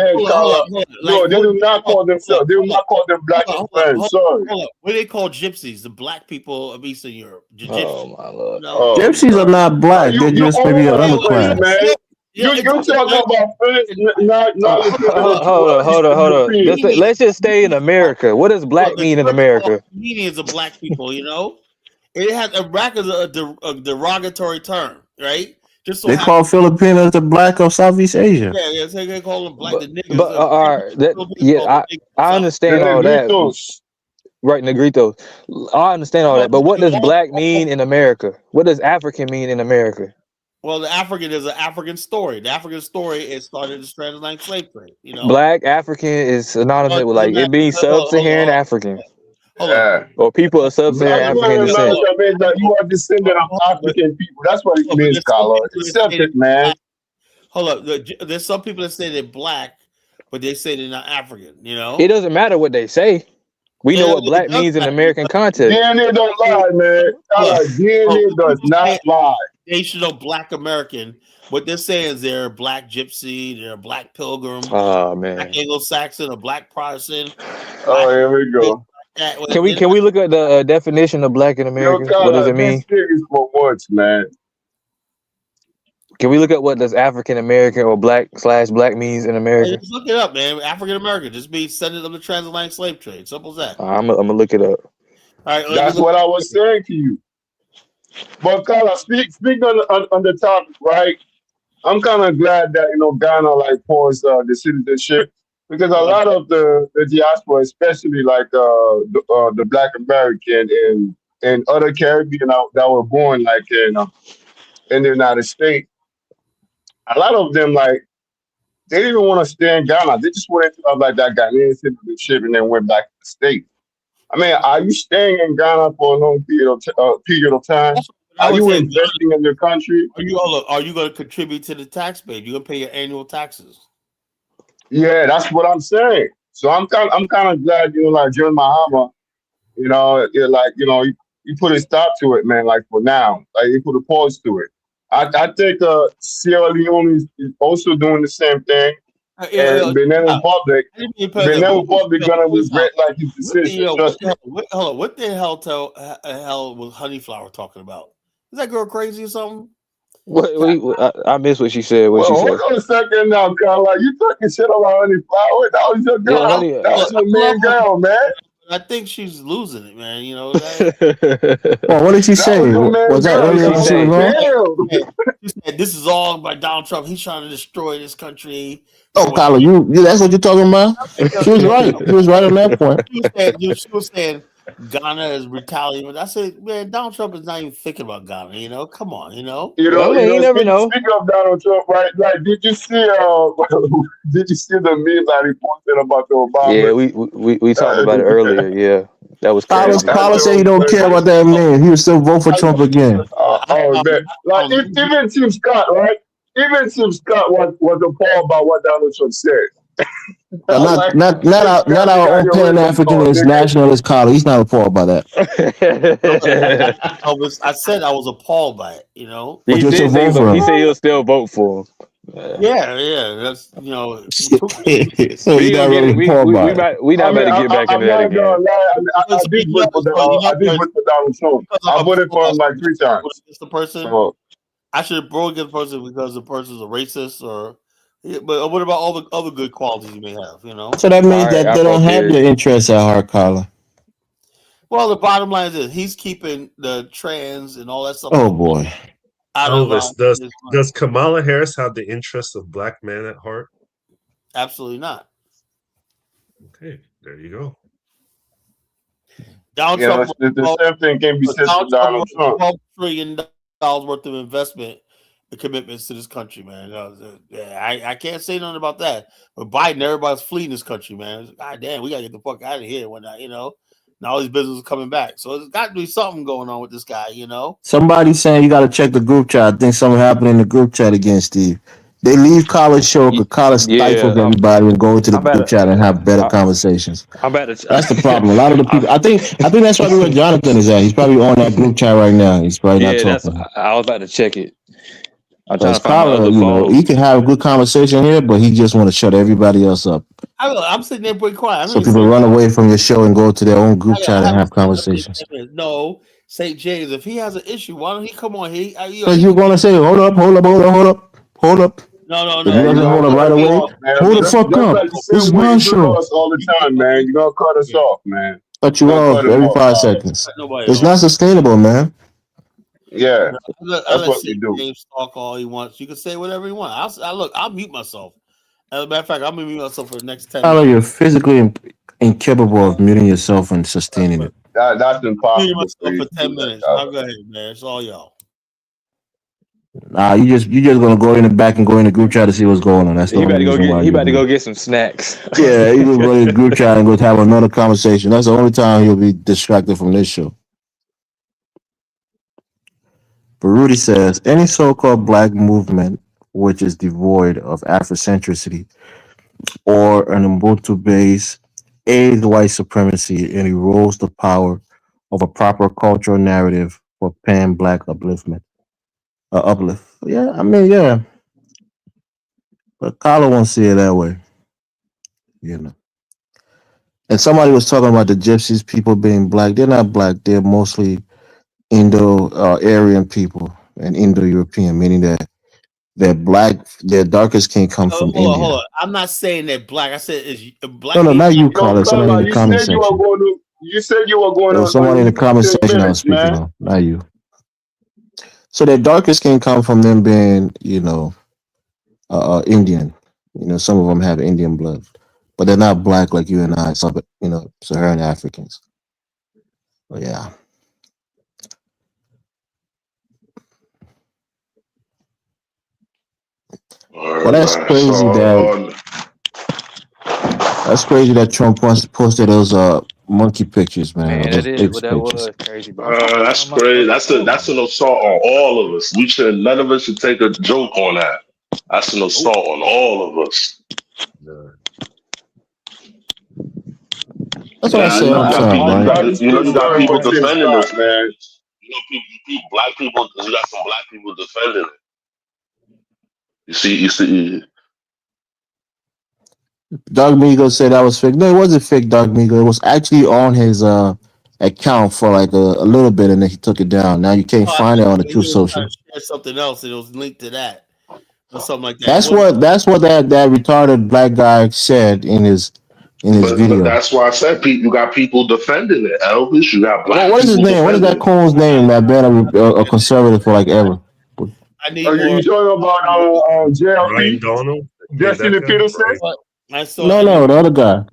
they do not call themselves. They do not call them black in France. Sorry. What do they call gypsies? The black people of Eastern Europe. Oh my lord. Gypsies are not black. They're just maybe the underclass. Man. You talking about French, Hold on. Let's just stay in America. What does black mean in America? Comedians of black people, It has a black is a derogatory term, right? Just so They call Filipinos the black of Southeast Asia. Yeah, they call them black. The niggas. But I understand all that. Right, Negritos. I understand all that. But what does black mean in America? What does African mean in America? Well, the African is an African story. The African story is started as transatlantic slave trade. Black African is synonymous with like it being sub-Saharan African. Or people of sub-Saharan African descent. Means that you are descendant of African people. That's what it means, Carla. Accept it, man. Hold up. There's some people that say they're black, but they say they're not African. It doesn't matter what they say. We know what black means in American context. DNA don't lie, man. DNA does not lie. National black American. What they're saying is they're a black gypsy, they're a black pilgrim, oh man, black Anglo-Saxon, a black Protestant. Oh, here we go. Can we look at the definition of black in America? What does it mean? Serious for once, man. Can we look at what does African American or black/black means in America? Just look it up, man. African American just means descendant of the transatlantic slave trade. Simple as that. I'm gonna look it up. All right, that's what I was saying to you. But Carla, speak on the topic, right? I'm kind of glad that Ghana paused the citizenship because a lot of the diaspora, especially the Black American and other Caribbean that were born in the United States, a lot of them they didn't even want to stay in Ghana. They just wanted to have that Ghanaian citizenship and then went back to the States. I mean, are you staying in Ghana for a long period of time? Are you investing in the country? Are you going to contribute to the tax base? You're going to pay your annual taxes. Yeah, that's what I'm saying. So I'm kind of glad, like John Mahama, you put a stop to it, man. Like for now, like you put a pause to it. I think Sierra Leone is also doing the same thing, and Benin Republic, gonna regret like his decision. Trust me. Hold on, what the hell was Honeyflower talking about? Is that girl crazy or something? I missed what she said. What she Hold said? on a second now, Carl. Like you talking shit about Honeyflower? That was your girl. Yeah, honey. That was your main girl, man. I think she's losing it, man. Well, what did she That say? was your main Was that girl. earlier when she was on? Damn. She said this is all by Donald Trump. He's trying to destroy this country. Oh, Kyla, you that's what you're talking about? She was right. She was right on that point. She was saying Ghana is retaliating. I said, man, Donald Trump is not even thinking about Ghana. Come on, You never know. Speaking of Donald Trump, right? Did you see? Did you see the meme that he posted about the Obama? Yeah, we talked about it earlier. Yeah, that was crazy. Kyla said he don't care about that man. He would still vote for Trump again. Oh man! Like even Tim Scott, right? Even Tim Scott was appalled about what Donald Trump said. Not our own Pan-Africanist nationalist Kyla. He's not appalled by that. I said I was appalled by it. He did say, but he said he'll still vote for him. Yeah. That's So he's not really appalled by it. We not about to get back into that again. I did vote for Donald Trump. I voted for him like 3 times. The person, I should have voted against the person because the person's a racist, but what about all the other good qualities you may have? So that means that they don't have your interests at heart, Kyla. Well, the bottom line is he's keeping the trans and all that stuff. Oh boy. Elvis, does Kamala Harris have the interests of black men at heart? Absolutely not. Okay, there you go. Donald Trump, the same thing can be said for Donald Trump. $12 trillion worth of investment commitments to this country, man. I can't say nothing about that. But Biden, everybody's fleeing this country, man. God damn, we gotta get the fuck out of here when now all these businesses are coming back. So there's got to be something going on with this guy, Somebody's saying you got to check the group chat. I think something happened in the group chat again, Steve. They leave Kyla's show because Kyla stifles everybody and go into the group chat and have better conversations. That's the problem. A lot of the people. I think that's probably where Jonathan is at. He's probably on that group chat right now. He's probably not talking. I was about to check it. Because Kyla, he can have a good conversation here, but he just want to shut everybody else up. I'm sitting there pretty quiet. So people run away from your show and go to their own group chat and have conversations. No, St. James, if he has an issue, why don't he come on here? Because you're going to say, hold up. No. If he doesn't hold up right away, hold the fuck up. This is my show. All the time, man. You're going to cut us off, man. Cut you off every 5 seconds. It's not sustainable, man. Yeah, that's what we do. James talk all he wants. You can say whatever you want. I'll mute myself. As a matter of fact, I'm gonna mute myself for the next 10 minutes. You're physically incapable of muting yourself and sustaining it. That's impossible. Mute myself for 10 minutes. I'll go ahead, man. It's all y'all. Nah, you just gonna go in the back and go in the group chat to see what's going on. That's the only reason why. He about to go get some snacks. Yeah, he will go in the group chat and go have another conversation. That's the only time he'll be distracted from this show. But Rudy says, any so-called black movement which is devoid of Afrocentricity or an Ubuntu-based aids white supremacy and erodes the power of a proper cultural narrative for pan-black upliftment. Uplift. Yeah, I mean, yeah. But Kyla won't see it that way. And somebody was talking about the gypsies, people being black. They're not black. They're mostly Indo-Aryan people and Indo-European, meaning that they're black. Their darkest skin come from India. Hold on. I'm not saying they're black. I said it's black. No, not you, Carla. Somebody in the comment section. You said you were going to. Somebody in the comment section I was speaking on, not you. So their darkest skin come from them being, Indian. Some of them have Indian blood, but they're not black like you and I. Saharan Africans. But yeah. Well, that's crazy that Trump posted those monkey pictures, man. Man, that is what that was crazy. That's crazy. That's an assault on all of us. None of us should take a joke on that. That's an assault on all of us. That's what I You said. know, I'm you got sorry, people. Brian. You know, you got Sorry people for Tim defending Scott, this. man. You know, black people. You got some black people defending it. You see. Doug Migo said that was fake. No, it wasn't fake, Doug Migo. It was actually on his account for like a little bit, and then he took it down. Now you can't Oh, I find it thought on the he True was trying Social. to share something else, and it was linked to that or something like that. It That's wasn't. what that retarded black guy said in his But video. that's why I said you got people defending it. Elvis, you got What black what is his people name? What is defending that it. coon's name that been a conservative for like ever? I need Are you more. talking about Ryan JLP? Donald. I mean that Justin guy. Peterson? Right. But I saw. No, I need. no, the other guy.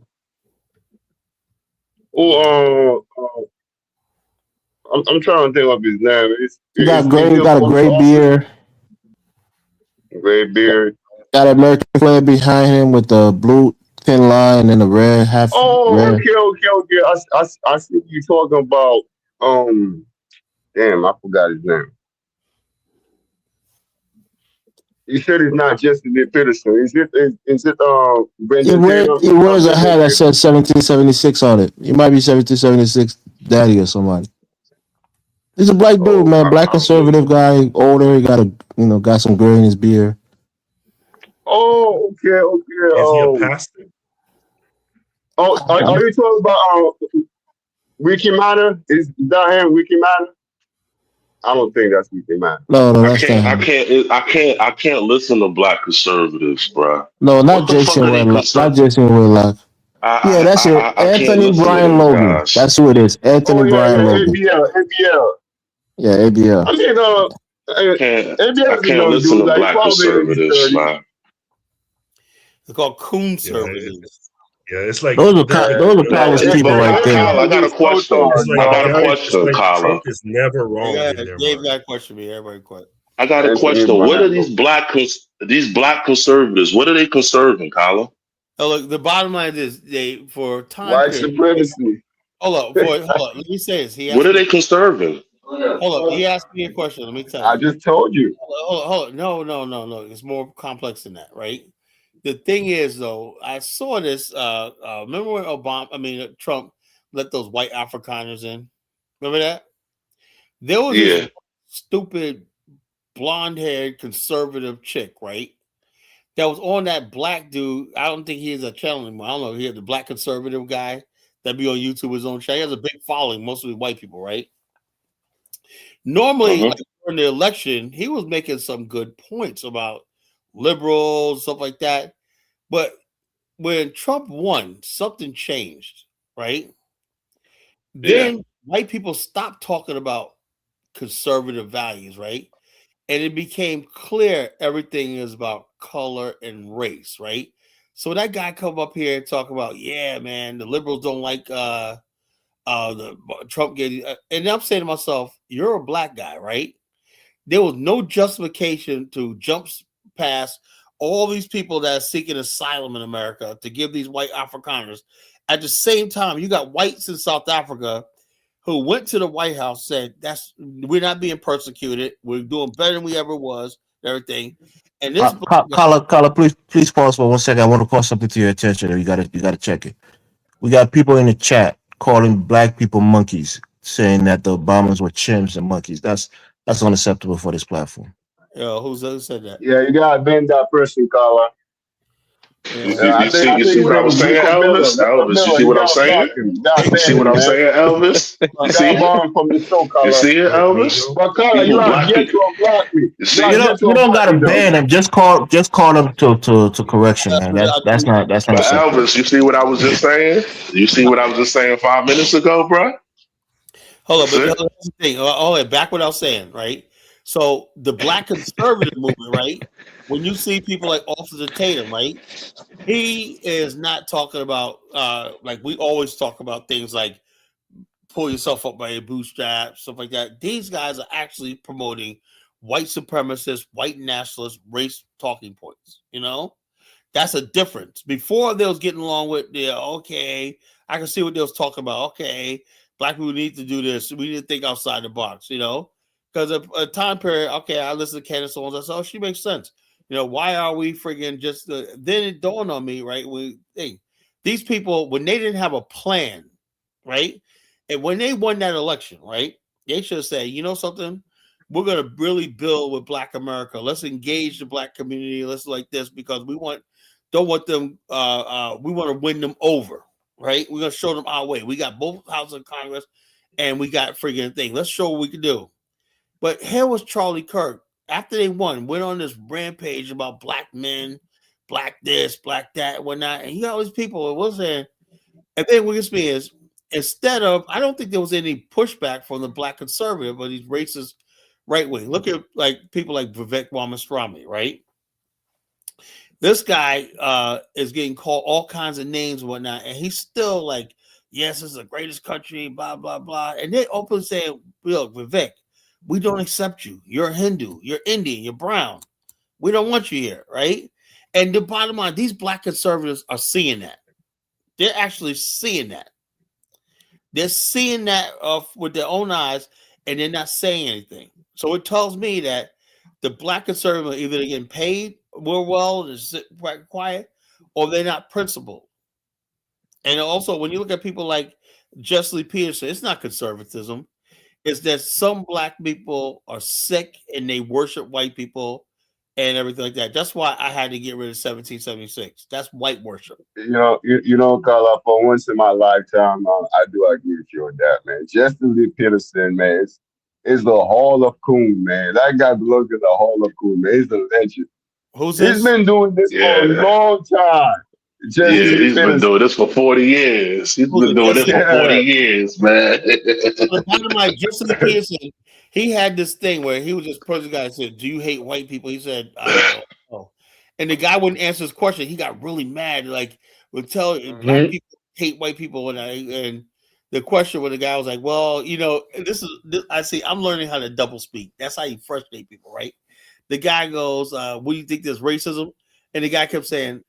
Oh, I'm trying to think of his name. Is He he a got a police gray officer? beard. Gray beard. Got an American flag behind him with the blue thin line and the red half Oh, red. okay. I see you talking about. Damn, I forgot his name. You said it's not Justin Peterson. Is it Brendan Taylor? He Not wears a Brendan hat that Taylor. says 1776 on it. He might be 1776 daddy or somebody. He's a black dude, Oh, man. Black I don't know. conservative guy, older. He got some gray in his beard. Oh, okay. Is he a pastor? Are you talking about Ricky Manor? Is that him, Ricky Manor? I don't think that's Ricky Manor. No, I that's not can't. I him. can't. I can't listen to black conservatives, bro. No, not What the fuck Jason are they Whitlock. Not conservative? Jason Whitlock. Yeah, that's it. I can't Anthony listen to Brian those Logan. guys. That's who it is. Oh Anthony yeah, Brian Logan. ABL. Yeah, ABL. I mean, I ABL is a can't young listen dude. to Like he's black probably in his conservatives, 30s. man. They're called Yeah, conservatives. it's like Those are they're those are No, college people but right there. Kyle, I ABL got a is question. it's protards, like I got a bro. guys. It's question, like Kyla. Trump is never Hey, wrong in their Dave mind. got a question for me. Everybody quiet. I got a Anthony question. What are Brian these Logan. these black conservatives? What are they conserving, Kyla? Oh, look, the bottom line is they for time White period. supremacy. Hold on. Let me say this. He What asked are me. they conserving? Hold up. He asked me a question. Let me tell I you. just told you. Hold on. No. It's more complex than that, right? The thing is, though, I saw this. Remember when Trump let those white Afrikaners in? Remember that? There was this Yeah. stupid blonde-haired conservative chick, right? That was on that black dude. I don't think he is a channel anymore. I don't know. He had the black conservative guy that be on YouTube, his own channel. He has a big following, mostly white people, right? Normally, like during the election, he was making some good points about liberals, stuff like that. But when Trump won, something changed, right? Yeah. Then white people stopped talking about conservative values, right? And it became clear everything is about color and race, right? So that guy come up here and talk about, yeah, man, the liberals don't like the Trump getting, and I'm saying to myself, you're a black guy, right? There was no justification to jump past all these people that are seeking asylum in America to give these white Afrikaners. At the same time, you got whites in South Africa who went to the White House, said we're not being persecuted, we're doing better than we ever was, everything. And this Carla, please pause for 1 second. I want to call something to your attention. You gotta check it. We got people in the chat calling black people monkeys, saying that the Obama's were chimps and monkeys. That's unacceptable for this platform. Who said that? Yeah, you gotta bend that person, Carla. You I think see his what name I'm was saying, Rico Miller. Elvis? Rico Elvis, you Miller. see You what I'm gotta block saying? him. You gotta You see ban what him, I'm man. saying, Elvis? You You gotta see it? bar him from the show, You Carla. see it, Elvis? But Carla, you People, have black yet people. to unblock me. You You see have it? yet to You don't unblock gotta me, though. ban them. Just call them to correction, man. That's not But acceptable. Elvis, you see what I was just saying? You see what I was just saying 5 minutes ago, bro? Hold on, That's but it. here's the thing. Back what I was saying, right? So the black conservative movement, right? When you see people like Officer Tatum, right? He is not talking about like we always talk about things like pull yourself up by your bootstraps, stuff like that. These guys are actually promoting white supremacist, white nationalist, race talking points. You know, that's a difference. Before they was getting along with okay, I can see what they was talking about. Okay, black people need to do this. We need to think outside the box, you know? Because a time period, okay, I listen to Candace Owens, I said, oh, she makes sense. You know, why are we friggin' just then it dawned on me, right? These people, when they didn't have a plan, right? And when they won that election, right, they should have said, you know something, we're going to really build with Black America. Let's engage the Black community. Let's like this because we don't want them. We want to win them over, right? We're going to show them our way. We got both houses of Congress, and we got freaking thing. Let's show what we can do. But here was Charlie Kirk after they won, went on this rampage about Black men, Black this, Black that, and whatnot. And you got all these people. It was saying, and then what gets me is instead of, I don't think there was any pushback from the Black conservative or these racist right wing. Look at like people like Vivek Ramaswamy, right? This guy is getting called all kinds of names and whatnot, and he's still like, yes, this is the greatest country, blah, blah, blah. And they openly say, look, Vivek, we don't accept you. You're a Hindu, you're Indian, you're brown. We don't want you here, right? And the bottom line, these Black conservatives are seeing that. They're actually seeing that. They're seeing that with their own eyes, and they're not saying anything. So it tells me that the Black conservatives either they're getting paid well and sit quiet, or they're not principled. And also, when you look at people like Jesse Peterson, it's not conservatism. It's that some Black people are sick and they worship white people and everything like that. That's why I had to get rid of 1776. That's white worship. Carla, for once in my lifetime, I do agree with you on that, man. Justin Lee Peterson, man, is the Hall of Coon, man. That guy belongs to the Hall of Coon, man. He's a legend. Who's this? He's been doing this for a long time. He's been doing this for 40 years. He's been doing this for 40 years, man. The bottom line, Jesse Peterson, he had this thing where he was just person guy said, "Do you hate white people?" He said, "I don't know." And the guy wouldn't answer his question. He got really mad, like would tell Black people hate white people, and the question where the guy was like, "Well, you know, I see. I'm learning how to double speak. That's how you frustrate people, right?" The guy goes, "What do you think there's racism?" And the guy kept saying,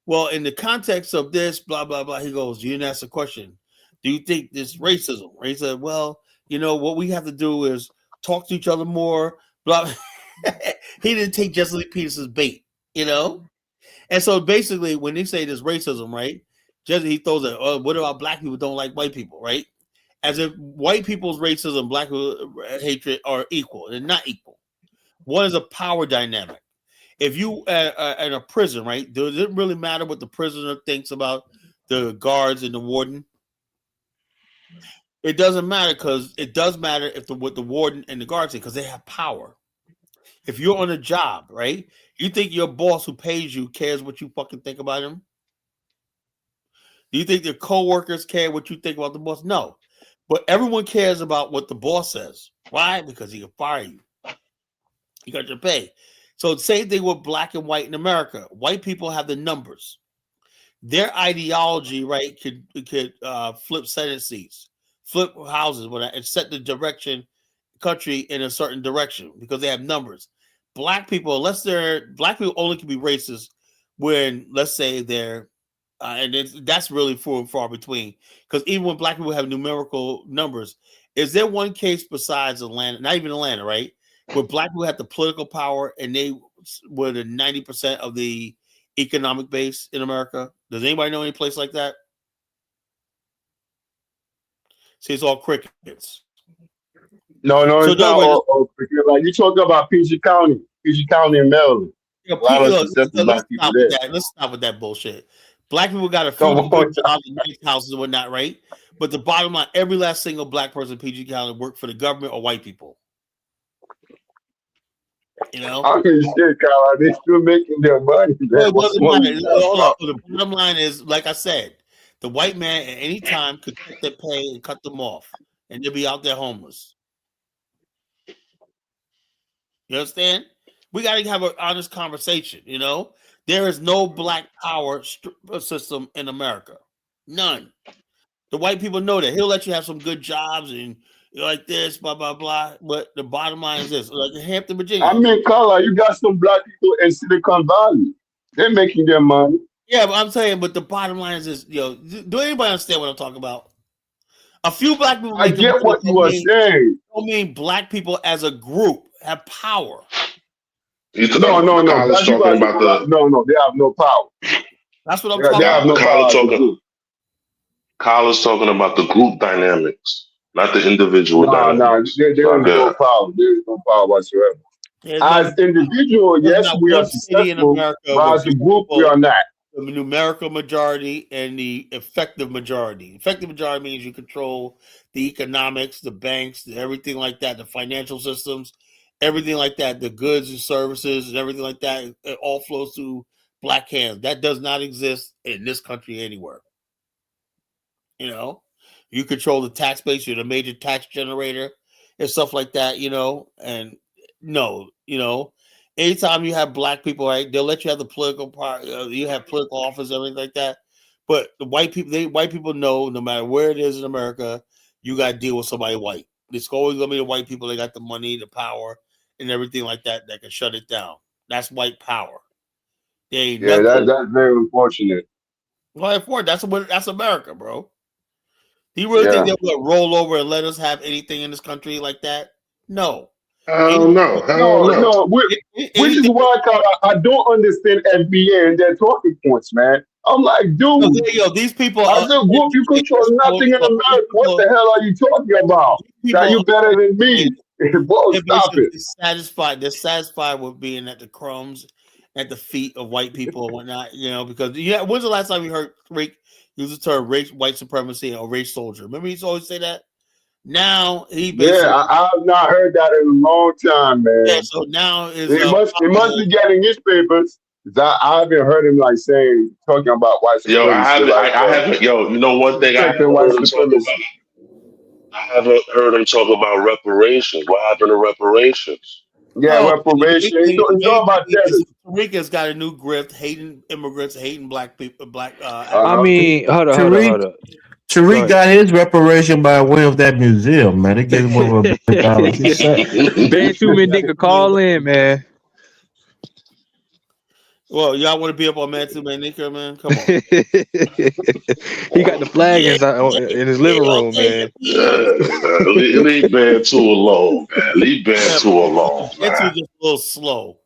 "Well, in the context of this, blah, blah, blah," he goes, "You didn't ask the question. Do you think this racism?" He said, "Well, you know, what we have to do is talk to each other more, blah." He didn't take Jesse Lee Peterson's bait, you know? And so basically, when they say there's racism, right? He throws it, "Oh, what about Black people don't like white people," right? As if white people's racism, Black people hatred are equal. They're not equal. One is a power dynamic. If you in a prison, right? Does it really matter what the prisoner thinks about the guards and the warden? It doesn't matter, because it does matter if what the warden and the guards think, because they have power. If you're on a job, right? You think your boss who pays you cares what you fucking think about him? Do you think your coworkers care what you think about the boss? No. But everyone cares about what the boss says. Why? Because he can fire you. You got your pay. So same thing with Black and white in America. White people have the numbers. Their ideology, right, could flip Senate seats, flip houses, and set the direction country in a certain direction because they have numbers. Black people, Black people only can be racist when, let's say, they're and that's really far between, because even when Black people have numerical numbers, is there one case besides Atlanta, not even Atlanta, right, where Black people have the political power and they were the 90% of the economic base in America? Does anybody know any place like that? See, it's all crickets. No, So it's not all cricket. Like you talking about PG County in Maryland. Yeah, A lot of successful Black people there. Let's stop with that bullshit. Black people got a few good jobs in nice houses and whatnot, right? But the bottom line, every last single Black person in PG County worked for the government or white people. You know? I mean, shit, Kyle, they still making their money. No, it doesn't matter. Hold on. The bottom line is, like I said, the white man at any time could cut their pay and cut them off, and they'll be out there homeless. You understand? We got to have an honest conversation, you know? There is no Black power system in America. None. The white people know that. He'll let you have some good jobs and you're like this, blah, blah, blah. But the bottom line is this. Like in Hampton, Virginia. I mean, Carla, you got some Black people in Silicon Valley. They're making their money. Yeah, but I'm saying, but the bottom line is this. Do anybody understand what I'm talking about? A few Black people. I get what you are saying. Don't mean Black people as a group have power. No. They have no power. That's what I'm talking about. They have no power. Kyle's talking about the group dynamics, not the individual No, dynamics. there So I is no get power. There is no power whatsoever. There's no As individual, does yes, not we are one city in successful, America but with as a black group, we people, are not. the numerical majority and the effective majority. Effective majority means you control the economics, the banks, everything like that, the financial systems, everything like that, the goods and services and everything like that. It all flows through black hands. That does not exist in this country anywhere. You know, you control the tax base. You're the major tax generator and stuff like that. And no, anytime you have black people, right, they'll let you have the political part. You have political office, everything like that. But the white people know no matter where it is in America, you got to deal with somebody white. It's always gonna be the white people. They got the money, the power, and everything like that can shut it down. That's white power. They ain't Yeah, nothing. that's very unfortunate. Well, that's America, bro. Do you really think Yeah. they would roll over and let us have anything in this country like that? No. hell no, hell No, no. which is why I don't understand FBA and their talking points, man. I'm like, dude, these people as a group, you control nothing in America. What the hell are you talking about? That you better than me. Bro, They're stop basically it. satisfied. They're satisfied with being at the crumbs, at the feet of white people and whatnot. Because when's the last time you heard Rick use the term race, white supremacy or race soldier? Remember, he used to always say that. Now he basically Yeah, I've not heard that in a long time, man. so now is It must be getting newspapers. 'Cause I haven't heard him like talking about white Yo, supremacy. I haven't. Yo, you know one thing I haven't Respecting white heard him talk about. supremacy. I haven't heard him talk about reparations. What happened to reparations? Yeah, reparation. It's all about debit. Rica's got a new grift, hating immigrants, hating black people, I mean, hold up. Tariq got his reparation by way of that museum, man. They gave him over $1 billion. He's set. Bantu Mandinka, call in, man. Well, y'all want to be up on Mantu Manika, man? Come on. He got the flag in his living room, man. Leave Bantu alone, man. Leave Bantu alone, man. Bantu just a little slow.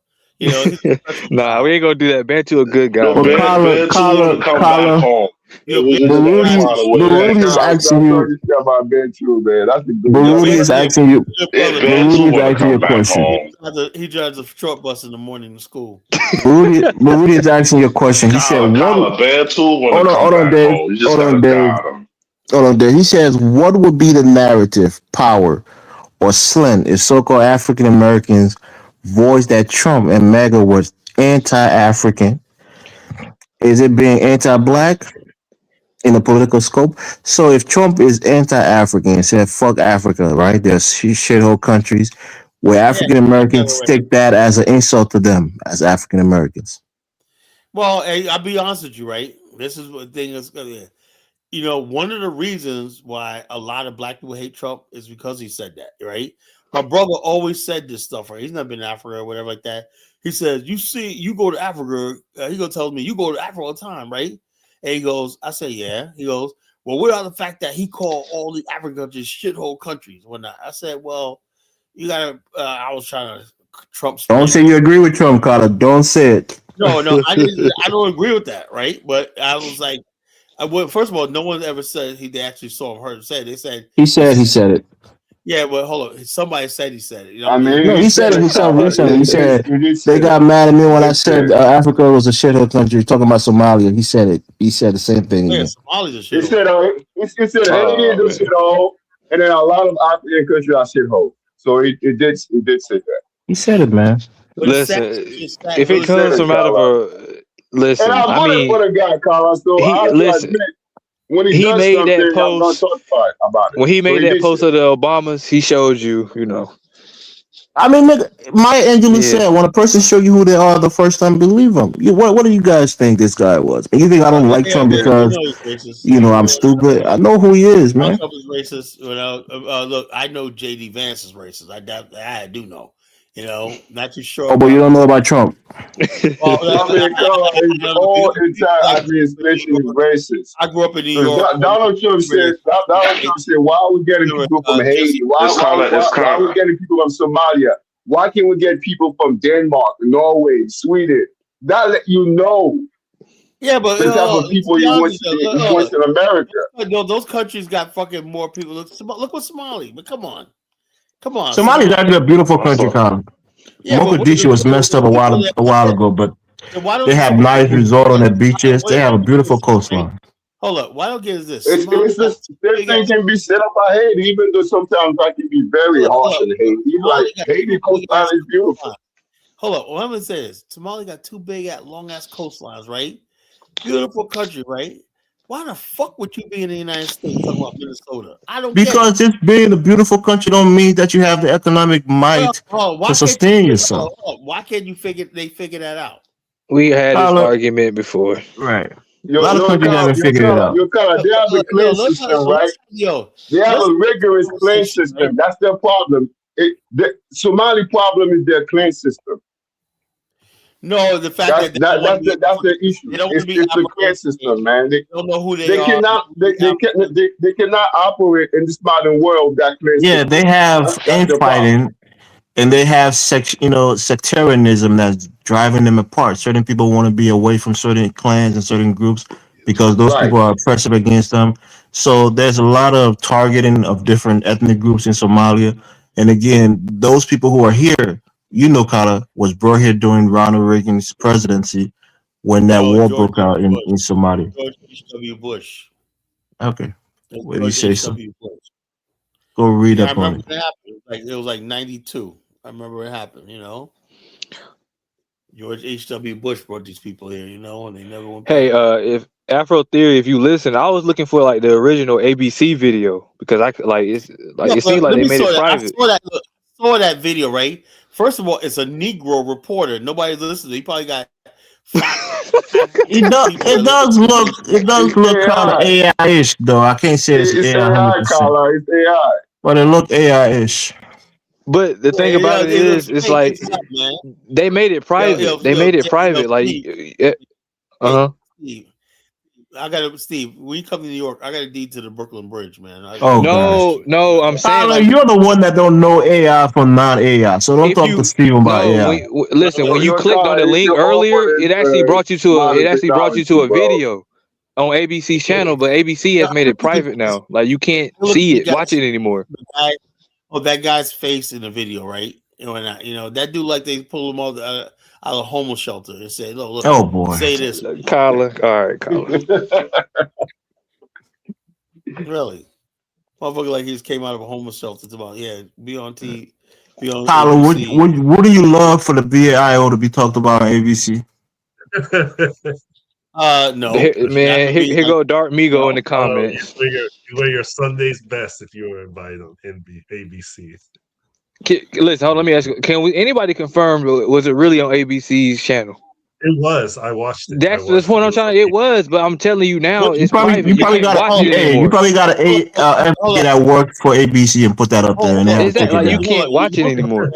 Nah, we ain't gonna do that. Bantu a good guy. No, Bantu want to come back home. Baruti is asking you. About Bantu, man. That's the good. Baruti is asking you. Baruti is asking you a question. He drives a short bus in the morning to school. Baruti is asking you a question. He said, "What?" Bantu Hold on, Dave. Hold on, Dave. He says, "What would be the narrative, power, or slant if so-called African Americans voiced that Trump and MAGA was anti-African? Is it being anti-black in the political scope? So if Trump is anti-African and said fuck Africa, right? There's shithole countries where African Americans take that as an insult to them as African Americans." Well, hey, I'll be honest with you, right? This is what thing is going to. One of the reasons why a lot of black people hate Trump is because he said that, right? My brother always said this stuff, right? He's not been in Africa or whatever like that. He says, you go to Africa. He goes tells me, you go to Africa all the time, right? And he goes, I say, yeah. He goes, well, without the fact that he called all the African countries shithole countries, whatnot. I said, well, you got to, I was trying to Trump. Don't say you agree with Trump, Carter. Don't say it. No, I don't agree with that, right? But I was like, first of all, no one ever said they actually saw him, heard him say it. They said He said it. Yeah, but hold on. Somebody said he said it. No, he said it himself recently. He said they got mad at me when I said Africa was a shithole country. Talking about Somalia, he said it. He said the same thing. Yeah, Somalia's a He shithole. said Haiti is a shithole, and then a lot of African countries are shithole. So it did say that. He said it, man. Listen, if it comes from out of a listen, and I'm voting for the guy, Carlos. So I have to admit, when he does made something, that I'm gonna post talk about it. when he made that post of the Obamas. He showed you, I mean, nigga, Maya Angelou said, when a person show you who they are the first time, believe them. What do you guys think this guy was? You think I don't like Trump because, I'm stupid? I know who he is, man. Trump is racist. Look, I know J.D. Vance is racist. I do know. Not too sure. Oh, but you don't know about Trump. Well, his whole entire administration is racist. I grew up in New York. Donald Trump said, why are we getting people from Haiti? Why are we getting people from Somalia? Why can't we get people from Denmark, Norway, Sweden? That let you know Yeah, but the type of to people be he honest, wants in America. those countries got fucking more people. Look what Somali. But come on, Somalia's Somali. actually a beautiful country, Colin. Yeah, but Mogadishu was messed up a while ago, but then why don't they these have people nice resort on their beaches. wait, They have a beautiful right? coastline. Hold up. Why don't get is this? It's Somali got just that big thing ass. can be set up by Haiti, even though sometimes I can be very harsh on Haiti. Like Somali got Haiti two big coastline ass is beautiful. coastlines. Hold up. What I'm gonna say is Somali got two big long ass coastlines, right? Beautiful country, right? Why the fuck would you be in the United States talking about Minnesota? I don't get it. Because just being a beautiful country don't mean that you have the economic might Why to can't sustain yourself. why can't you figure that out? We had this Tyler, argument before. right. A Yo, lot of countries haven't figured it out. They have a clean system, right? They have a rigorous clean system. Right? That's their problem. The Somali problem is their clean system. No, the fact that they don't want to be, that's the issue. they don't want to be It's the clean operating. system, man. They don't know who they are. they cannot operate in this modern world that clean Yeah, system. they have That's the problem. infighting, and they have sectarianism that's driving them apart. Certain people want to be away from certain clans and certain groups because those people are oppressive against them. So there's a lot of targeting of different ethnic groups in Somalia. And again, those people who are here, Kala, was brought here during Ronald Reagan's presidency when that war broke out in Somalia. George H.W. Bush. Okay. What do you George say so? H.W. Bush. Go read I up on remember it. when it happened. It was like 92. I remember it happened, George H.W. Bush brought these people here, and they never went back. Hey, if Afro Theory, if you listen, I was looking for like the original ABC video because it seemed like they made it private. I saw that video, right? First of all, it's a Negro reporter. Nobody's listening. He probably got It does look kind of AI-ish though. I can't say it's AI 100%. It's AI. But it looked AI-ish. But the thing about it is, it's like they made it private. They made it private. Steve, Steve. When you come to New York, I got a deed to the Brooklyn Bridge, man. No, I'm saying Tyler, you're the one that don't know AI from non-AI, so don't talk to Steven about AI. Listen, when you clicked on the link earlier, it actually brought you to a video on ABC's channel, but ABC has made it private now. Like you can't see it, watch it anymore. That guy's face in the video, right? That dude like they pull him out of a homeless shelter and say, "Look, oh boy, say this." Kyla, all right, Kyla. Really, motherfucker, like he just came out of a homeless shelter. It's about be on TV. Tyler, what do you love for the BAIO to be talked about on ABC? No, man. Here go Dark Migo in the comments. You wear your Sunday's best if you were invited on ABC. Listen, let me ask you: anybody confirm? Was it really on ABC's channel? It was. I watched it. That's what I'm trying. It was, but I'm telling you now, it's private. You probably got a FBA that worked for ABC and put that up there, and they have to take it down. You can't watch it anymore.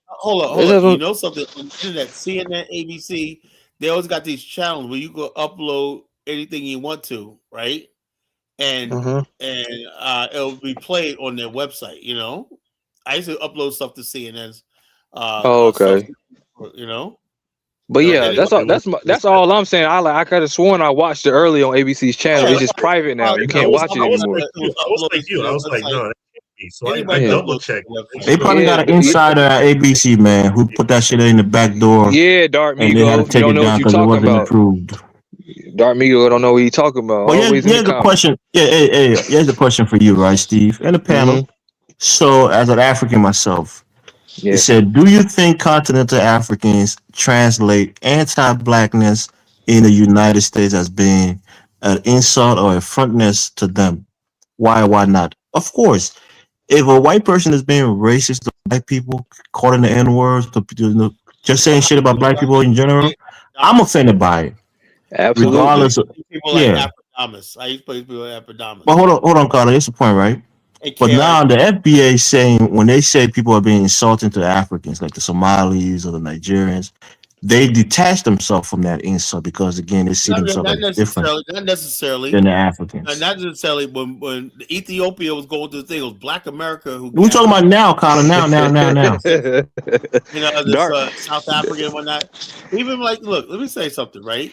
Hold on. You know something? On the internet, CNN, ABC, they always got these channels where you go upload anything you want to, right? And it'll be played on their website. I used to upload stuff to CNN's. Okay. Stuff, But yeah, that's all I'm saying. I could have sworn I watched it early on ABC's channel. It's just private now. You can't watch it anymore. I was like you. I was like, no, that can't be. So I double checked. They probably got an insider at ABC, man, who put that shit in the back door. Yeah, Dark Migo. And they had to take it down because it wasn't approved. Dark Migo don't know what he's talking about. Well, here's the question. Here's the question for you, right, Steve, and the panel. So, as an African myself, it said, do you think continental Africans translate anti-blackness in the United States as being an insult or affrontness to them? Why or why not? Of course, if a white person is being racist to black people, calling the N-words, just saying shit about black people in general, I'm offended by it. Absolutely. Regardless of, people like Aphrodamos. I used to play people like Aphrodamos. But hold on, Carla. That's the point, right? But now the FBA is saying when they say people are being insulting to Africans, like the Somalis or the Nigerians, they detach themselves from that insult because again they see themselves as different not necessarily than the Africans. Not necessarily. When Ethiopia was going through the thing, it was Black America who. We're talking about now, Carla. Now. South Africa and whatnot. Even look, let me say something, right?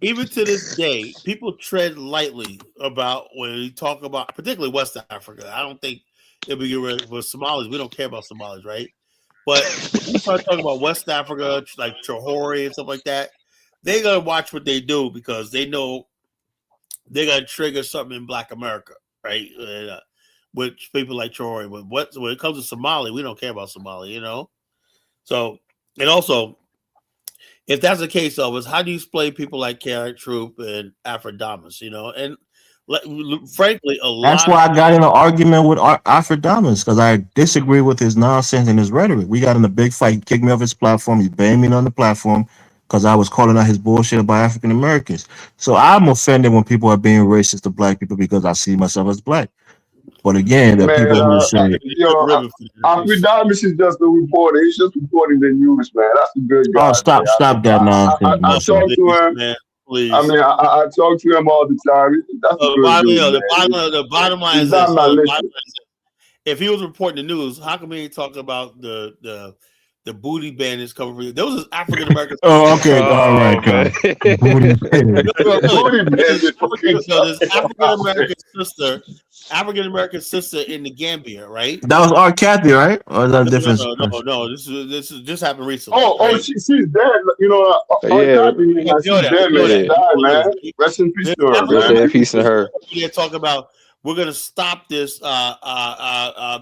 even to this day, people tread lightly about when you talk about, particularly West Africa. I don't think it'll be with Somalis. We don't care about Somalis, right? But when you start talking about West Africa, like Chahori and stuff like that, they gotta watch what they do because they know they're gonna trigger something in Black America, right? With people like Chahori. But when it comes to Somali, we don't care about Somali, you know. So, and also, if that's the case, though, is how do you explain people like Carrot Troop and Afrodamus, you know? And frankly, a That's lot of why I got in an argument with Alfred Thomas because I disagree with his nonsense and his rhetoric. We got in a big fight. He kicked me off his platform. He banned me on the platform because I was calling out his bullshit about African Americans. So I'm offended when people are being racist to black people because I see myself as black. But again, the Man, people who say, Aphrodite is just a reporter. He's just reporting the news, man. That's a good "Oh, guy, man. stop that nonsense, I Marshall." talk to him. man, I please. mean, I talk to him all the time. That's a good dude, man. The bottom line He's is not this. malicious. If he was reporting the news, how come he ain't talking about the booty bandits coming for you? There was an African American. Oh, okay, all right, man. Booty bandit. So this African American sister in the Gambia, right? That was R. Kathy, right? Or is that a different person? No. This happened recently. Oh, she's dead. You know, Yeah. she's dead, man. She died, man. Rest in peace to her, Rest man. in peace to her. They're talking about we're gonna stop this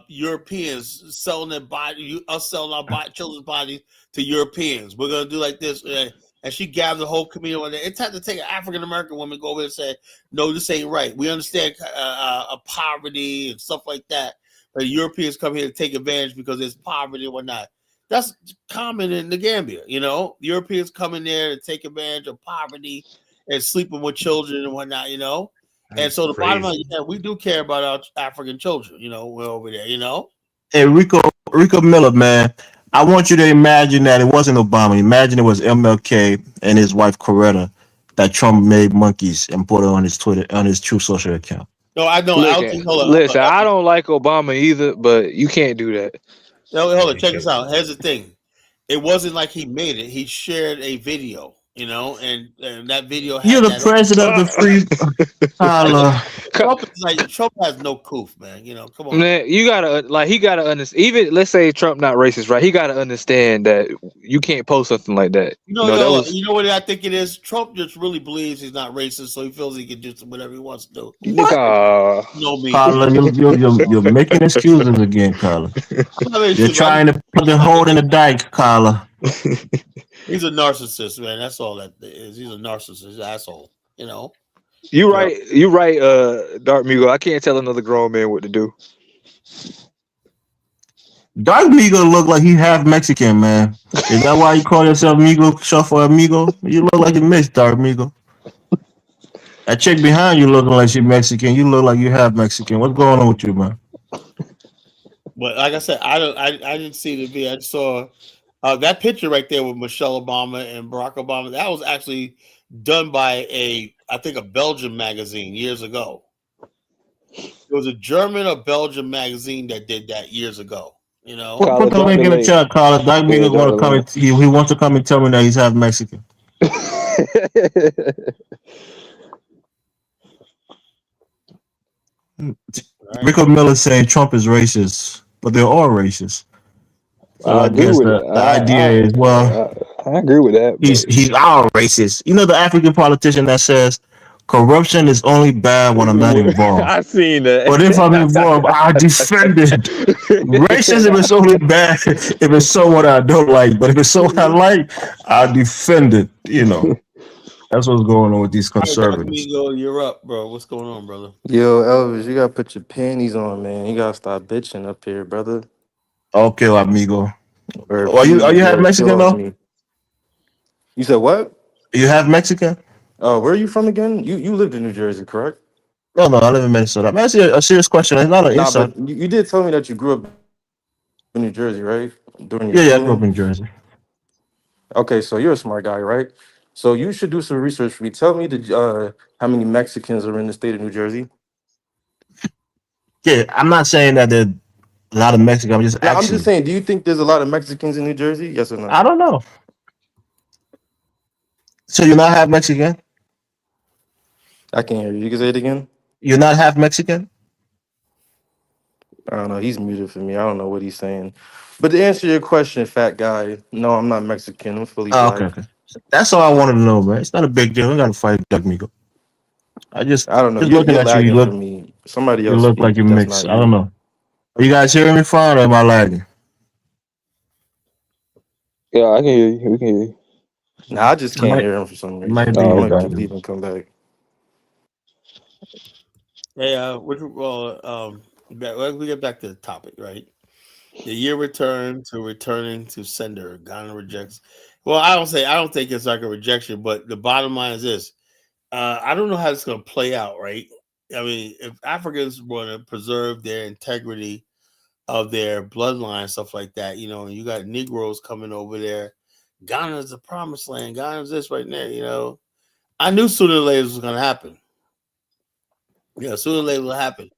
Europeans selling their body, us selling our children's bodies to Europeans. We're gonna do like this, and she gathered the whole community on there. It's time to take an African American woman, go over and say, "No, this ain't right. We understand poverty and stuff like that, but Europeans come here to take advantage because there's poverty and whatnot." That's common in the Gambia, you know. Europeans come in there to take advantage of poverty and sleeping with children and whatnot, you know. And so the bottom line, yeah, we do care about our African children, you know, we're over there, you know. Hey, Rico Miller, man, I want you to imagine that it wasn't Obama. Imagine it was MLK and his wife Coretta that Trump made monkeys and put it on his Twitter, on his True Social account. No, I don't. Listen, I don't like Obama either, but you can't do that. No, hold on, check this out. Here's the thing. It wasn't like he made it. He shared a video, you know, and that video had You're the president of the free Trump has no coof, man. You know, come on. Man, you gotta he gotta understand. Even let's say Trump not racist, right? He gotta understand that you can't post something like that. You know what I think it is? Trump just really believes he's not racist, so he feels he can do whatever he wants to do. What? Carla, you're making excuses again, Carla. You're trying to put the hole in the dike, Carla. He's a narcissist, man. That's all that is. He's a narcissist, asshole. You know. You right, Dark Migo. I can't tell another grown man what to do. Dark Migo look like he half Mexican, man. Is that why you call yourself Migo? Shuffle Amigo? You look like you mixed, Dark Migo. That chick behind you looking like she Mexican. You look like you half Mexican. What's going on with you, man? But like I said, I didn't see the video. I just saw that picture right there with Michelle Obama and Barack Obama. That was actually done by I think a Belgian magazine years ago. It was a German or Belgian magazine that did that years ago. You know, put the link in the chat, Carla. Dark Migo want to come. He wants to come and tell me that he's half Mexican. Rico Miller saying Trump is racist, but they're all racist. So I guess the idea is, well, I agree with that. He's our racist. You know, the African politician that says corruption is only bad when I'm not involved. I've seen that. But if I'm involved, I defend it. Racism is only bad if it's someone I don't like. But if it's someone I like, I defend it. You know. That's what's going on with these conservatives. You're up, bro. What's going on, brother? Yo, Elvis, you gotta put your panties on, man. You gotta stop bitching up here, brother. Okay, amigo. Or are you half Mexican though? Me. You said what? You half Mexican? Oh, where are you from again? You lived in New Jersey, correct? No, I live in Minnesota. I'm asking a serious question. It's not an insult. But you did tell me that you grew up in New Jersey, right? During your I grew up in New Jersey. Okay, so you're a smart guy, right? So you should do some research for me. Tell me how many Mexicans are in the state of New Jersey? Yeah, I'm not saying that there are a lot of Mexicans. I'm just asking. I'm just saying, do you think there's a lot of Mexicans in New Jersey? Yes or no? I don't know. So you're not half Mexican? I can't hear you. You can say it again. You're not half Mexican? I don't know. He's muted for me. I don't know what he's saying. But to answer your question, fat guy, no, I'm not Mexican. I'm fully Oh, okay, black. okay. That's all I wanted to know, man. It's not a big deal. I got to fight Doug Migo. I don't know. Just You're looking at you. lagging for me. Somebody You else look like speak. you're That's mixed. not I don't you. know. Are you guys hearing me fine or am I lagging? Yeah, I can hear you. We can hear you. Nah, I just It can't might, hear him for some it might reason. be I'm Oh, you. gonna okay. leave and come back. Hey, we get back to the topic, right? The year returning to sender. Ghana rejects. Well, I don't think it's like a rejection, but the bottom line is this: I don't know how it's going to play out, right? I mean, if Africans want to preserve their integrity of their bloodline, stuff like that, and you got Negroes coming over there. Ghana's the promised land. Ghana's this right there. I knew sooner or later this was going to happen. Yeah, sooner or later it will happen.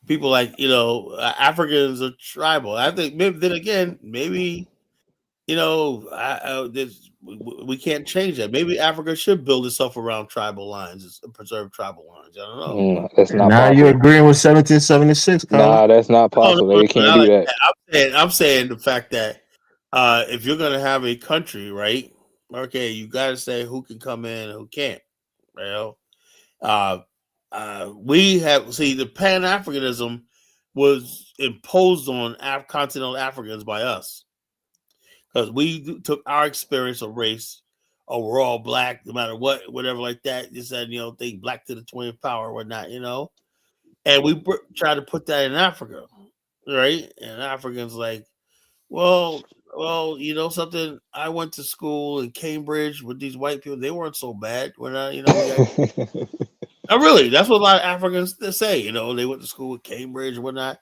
People Africans are tribal. I think maybe then again, maybe we can't change that. Maybe Africa should build itself around tribal lines, preserve tribal lines. I don't know. That's not Now you're possible. agreeing with 1776, Colin. Nah, that's not No, no, possible. no, They can't not do like that. that. I'm saying the fact that if you're gonna have a country, right? Okay, you got to say who can come in and who can't. You know, uh, we have the Pan Africanism was imposed on continental Africans by us because we took our experience of race. Oh, we're all black, no matter what, whatever, like that. This and think black to the 20th power, or whatnot. And we try to put that in Africa, right? And Africans like, well, something. I went to school in Cambridge with these white people. They weren't so bad. When we got. Oh, really? That's what a lot of Africans say. They went to school with Cambridge and whatnot,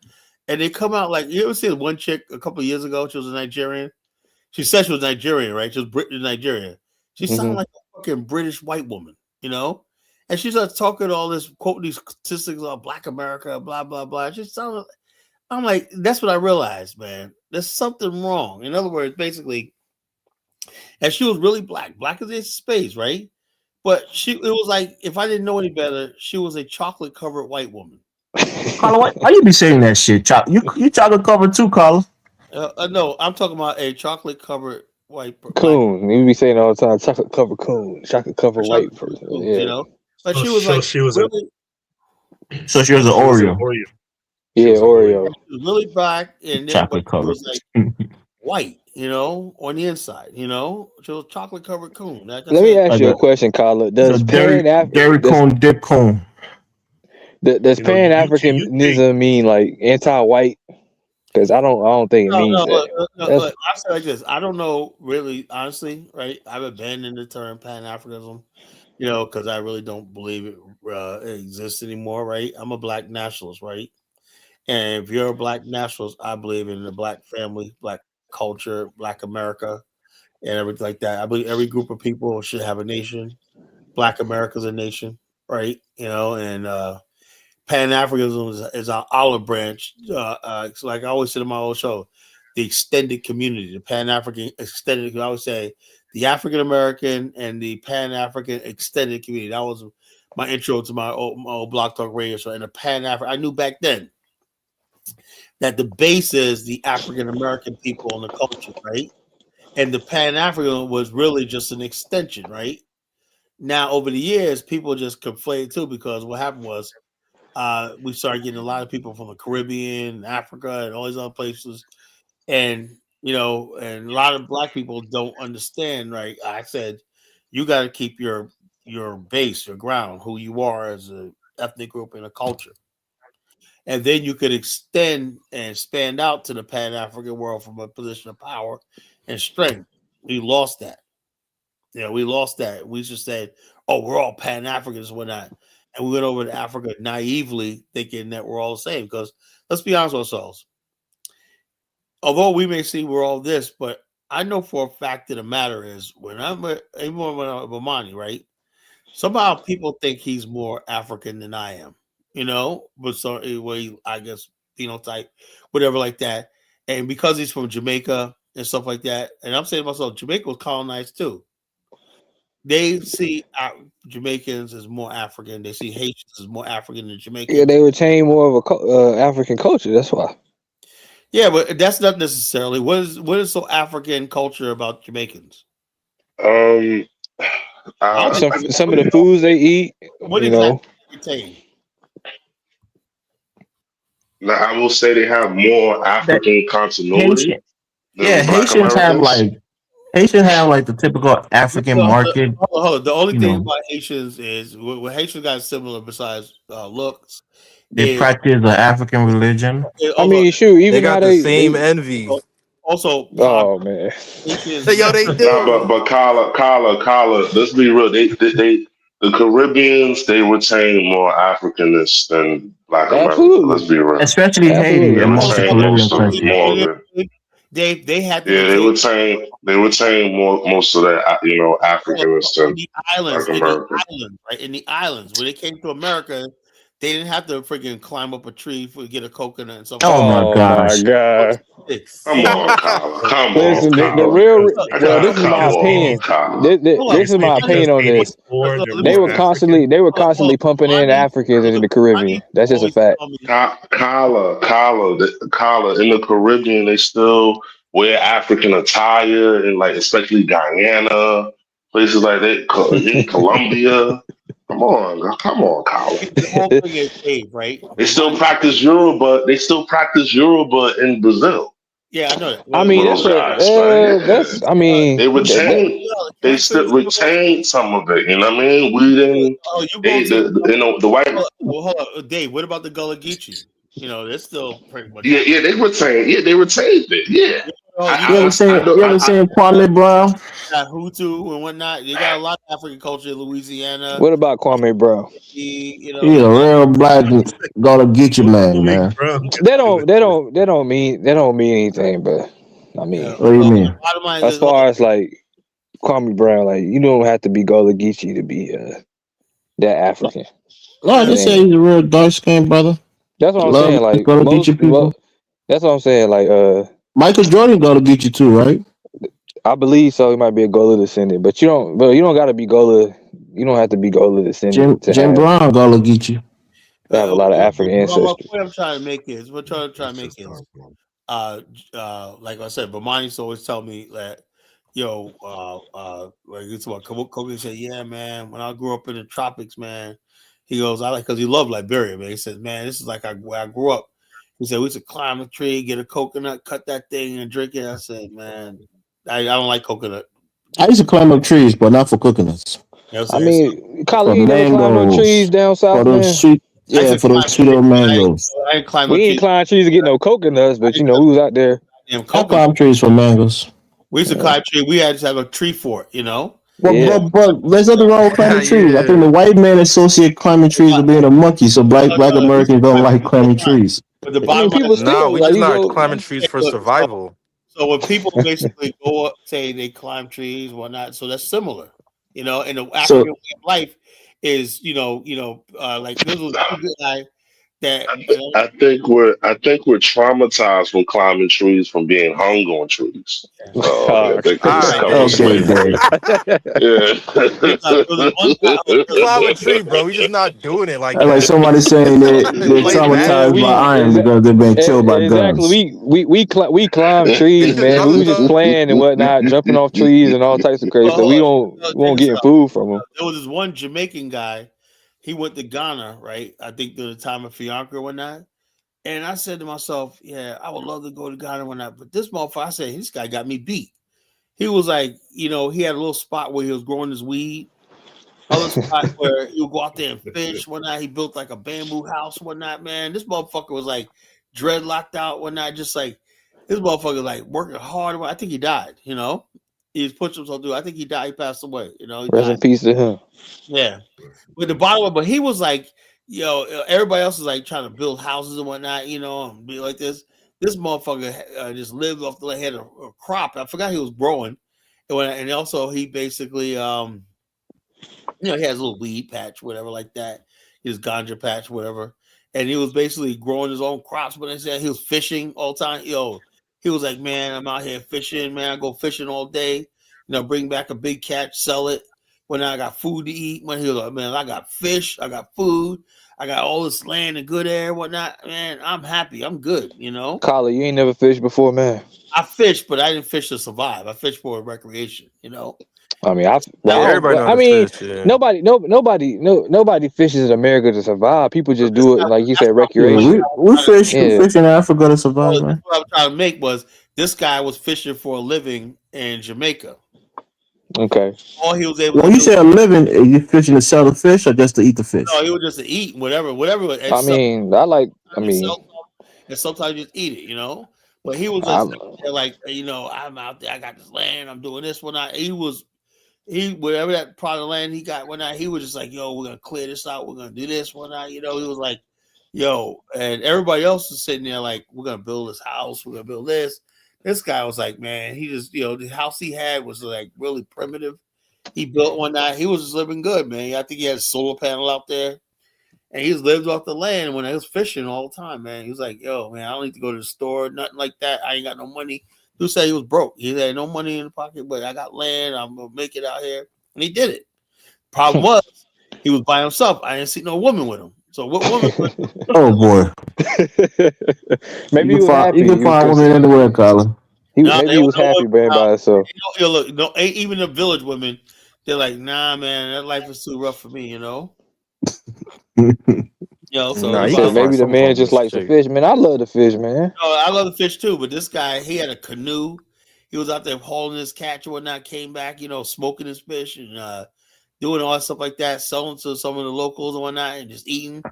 and they come out like you ever see one chick a couple of years ago? She was a Nigerian. She said she was Nigerian, right? She was British Nigerian. She sounded like a fucking British white woman, And she starts talking all this, quoting these statistics of Black America, blah blah blah. She sounded. I'm like, that's what I realized, man. There's something wrong. In other words, basically, and she was really black as in space, right? But it was like, if I didn't know any better, she was a chocolate covered white woman. Colin, why you be saying that shit? You chocolate covered too, Colin. No, I'm talking about a chocolate covered black Coon. You be saying all the time, chocolate covered coon, chocolate covered white chocolate covered person. coons, Yeah. But So, she was so like she was an really, So she was an she was an Oreo. Oreo. She Yeah, was an Oreo. Oreo. she was really black, and then but Chocolate she covered. was like white, on the inside, She was chocolate covered coon. Like I Let me said, ask Like you a question, Carla. a Does dairy cone, dip cone. does You know, Pan you think Africanism mean like anti-white? Because I don't think it no, means that. That's look, I say like this. I don't know, really, honestly, right? I've abandoned the term Pan Africanism, because I really don't believe it exists anymore, right? I'm a black nationalist, right? And if you're a black nationalist, I believe in the black family, black culture, black America, and everything like that. I believe every group of people should have a nation. Black America's a nation, right? And Pan Africanism is our olive branch. It's like I always said in my old show, the extended community, the Pan African extended. I always say the African American and the Pan African extended community. That was my intro to my old Block Talk Radio show. And the Pan African, I knew back then that the base is the African American people and the culture, right? And the Pan African was really just an extension, right? Now, over the years, people just conflated too because what happened was we started getting a lot of people from the Caribbean, Africa, and all these other places. And, and a lot of black people don't understand, right? I said, you got to keep your base, your ground, who you are as an ethnic group and a culture. And then you could extend and expand out to the Pan African world from a position of power and strength. We lost that. We lost that. We just said, "Oh, we're all Pan Africans, we're not," and we went over to Africa naively thinking that we're all the same. Because let's be honest with ourselves. Although we may see we're all this, but I know for a fact that the matter is even when I'm with Amani, right? Somehow people think he's more African than I am, but so anyway, I guess phenotype, whatever like that. And because he's from Jamaica and stuff like that, and I'm saying to myself, Jamaica was colonized too. They see Jamaicans as more African. They see Haitians as more African than Yeah, Jamaicans. they retain more of a African culture. That's why. Yeah, but that's not necessarily what is so African culture about Jamaicans. Um, I don't uh, think Some of the foods they eat, what you exactly know. retain. now I will say they have more That African continuity Haitian, yeah, than Black Americans. Haitians have like the typical African market. Hold on. The only You thing know, about Haitians is what Haitians got similar besides looks they is practice the African religion. I also mean, shoot, They even how got the same they envy. also oh man. Haitians Yo, they Nah, do. but Kala, let's be real. They the Caribbeans they retain more Africanness than Black America. Let's Absolutely. be real. Especially Haiti They Absolutely. and most of the retain most Caribbean of it countries. more than they had to yeah. retain They retain more most of that Africanness in than the Black islands, America. right? In the islands. When they came to America, they didn't have to freaking climb up a tree to get a coconut and stuff like Oh that. my Oh my gosh. God. Come on, Kala. Come on, Listen, the Kala. real I well, gotta this is my come on, opinion. Kala. Hold This on. is my opinion on this. They're They more were African. constantly pumping in Africans into the Caribbean. That's just a Always fact. tell me, Kala. In the Caribbean, they still wear African attire, and like especially Guyana, places like that, in Colombia. Come on, Kala. the whole thing is Dave, right? They But still mind, practice Yoruba. They still practice Yoruba in Brazil. yeah, I know that. I Well, mean, Those guys, man. Yeah, that's I mean, they retain. can They I show you still something real quick? retain some of it. You know what I mean? We didn't. Oh, you go They, to the white. hold on, Dave. What about the Gullah Geechee? You know, they're still pretty much Yeah, African. they retain. Yeah, they retained it. Yeah. Oh, you You know, ever seen I, you ever seen Kwame Brown? Hutu and whatnot. They got a lot of African culture in Louisiana. what about Kwame Brown? You know, He's a real black gonna get you What's man, Louis man. Brown got to They do with don't they don't they don't mean anything, but I mean, What do you mean? bottom line as is, hold far as like Kwame Brown, like you don't have to be Gullah Geechee to be that African. No, I It just say ain't. he's a real dark skinned brother. That's what I'm Love saying. Like gonna get you people. that's what I'm saying. Like Michael Jordan gonna get you too, right? I believe so. He might be a Gullah descendant, but you don't got to be Gullah. You don't have to be Gullah descendant Jim Brown gonna get you. to have a lot of African my ancestry. point I'm trying to make is, what I'm trying to make is, like I said, Bomani used to always tell me that, like it's about Kobe said, yeah, man, when I grew up in the tropics, man, he goes, because he loved Liberia, man. He says, man, this is like where I grew up. He said, we used to climb a tree, get a coconut, cut that thing, and drink it. I said, man, I don't like coconut. I used to climb up trees, but not for coconuts. You know what I I'm saying? mean, Kyle, For you ain't never climbed no trees mangoes. down For south, those man. sweet I used yeah, to for those climb sweet old trees. mangoes. I ain't climb no We ain't trees. climb trees to get no coconuts, but you know we was out there. Damn I coconut. climb trees for mangoes. We used to climb tree. We had to have a tree fort, you know. Yeah. But there's nothing wrong with climbing trees. I think Yeah. the white man associate climbing trees with being a monkey, so black Americans don't like climbing trees. But the I mean, bottom line people is, Nah, still we like just you not go. climbing trees for look, survival. so when people basically go up, say they climb trees, whatnot, so that's similar, you know. And the African So way of life is, like this was one good guy that, I think we're traumatized from climbing trees from being hung on trees. So I think there's a All right, couple of Dave. okay, Dave. similarities. Yeah. there was one guy. We climb a tree, bro. We just not doing it like That's like that. somebody saying they're Playing Yeah, traumatized by basketball. iron because they've been killed by exactly. guns. We climb trees, man. I We was was just going. playing and whatnot, jumping off trees and all types of crazy Well, stuff. hold We on, check won't this get out. food from them. There was this one Jamaican guy. He went to Ghana, right? I think during the time of Fianca or whatnot. And I said to myself, yeah, I would love to go to Ghana when but this motherfucker, I said, this guy got me beat. He was like, he had a little spot where he was growing his weed, other spot where he would go out there and fish, whatnot. He built like a bamboo house, whatnot, man. This motherfucker was like dreadlocked out, whatnot, just like this motherfucker like working hard. I think he died, He was pushing himself through. I think he died, he passed away, he Rest in died. peace to him. Yeah. With the bottom of, but he was like, everybody else is like trying to build houses and whatnot, and be like this. This motherfucker just lived off the head of a crop. I forgot he was growing, and also he basically, he has a little weed patch, whatever, like that. His ganja patch, whatever, and he was basically growing his own crops. But I said he was fishing all the time. He was like, man, I'm out here fishing, man. I go fishing all day. Bring back a big catch, sell it. when I got food to eat. When he was like, man, I got fish, I got food, I got all this land and good air, whatnot. Man, I'm happy. I'm good. You know. Collar, you ain't never fished before, man. I fished, but I didn't fish to survive. I fished for recreation. You know. I mean, everybody know how to mean, fish. Yeah. nobody fishes in America to survive. People just do it, like you said, Yeah, recreation. we fish Yeah. in Africa to survive, man. What I was trying to make was this guy was fishing for a living in Jamaica. Okay. All he was able When to you do. say a living, are you fishing to sell the fish or just to eat the fish? No, he was just to eat whatever. And I mean, and sometimes just eat it, you know. But he was just like, you know, I'm out there. I got this land. I'm doing this one. He whatever that plot of land he got one night. He was just like, yo, we're gonna clear this out. We're gonna do this one night. You know, he was like, yo, and everybody else was sitting there like, we're gonna build this house. We're gonna build this. This guy was like, man, he just, you know, the house he had was like really primitive. He built one night. He was just living good, man. I think he had a solar panel out there. And he just lived off the land when I was fishing all the time, man. He was like, yo, man, I don't need to go to the store, nothing like that. I ain't got no money. Dude said he was broke. He had no money in the pocket, but I got land. I'm going to make it out here. And he did it. Problem was, he was by himself. I didn't see no woman with him. So what woman? Oh, boy. Maybe he was happy. You can find women anywhere, Colin. Maybe he was happy being by himself. You know, look, no, even the village women, they're like, nah, man, that life is too rough for me, you know? You know, so He said maybe the man just likes to fish. Man, I love to fish, man. No, I love the fish too, but this guy, he had a canoe. He was out there hauling his catch or whatnot, came back, you know, smoking his fish and doing all that stuff like that, selling to some of the locals and whatnot, and just eating,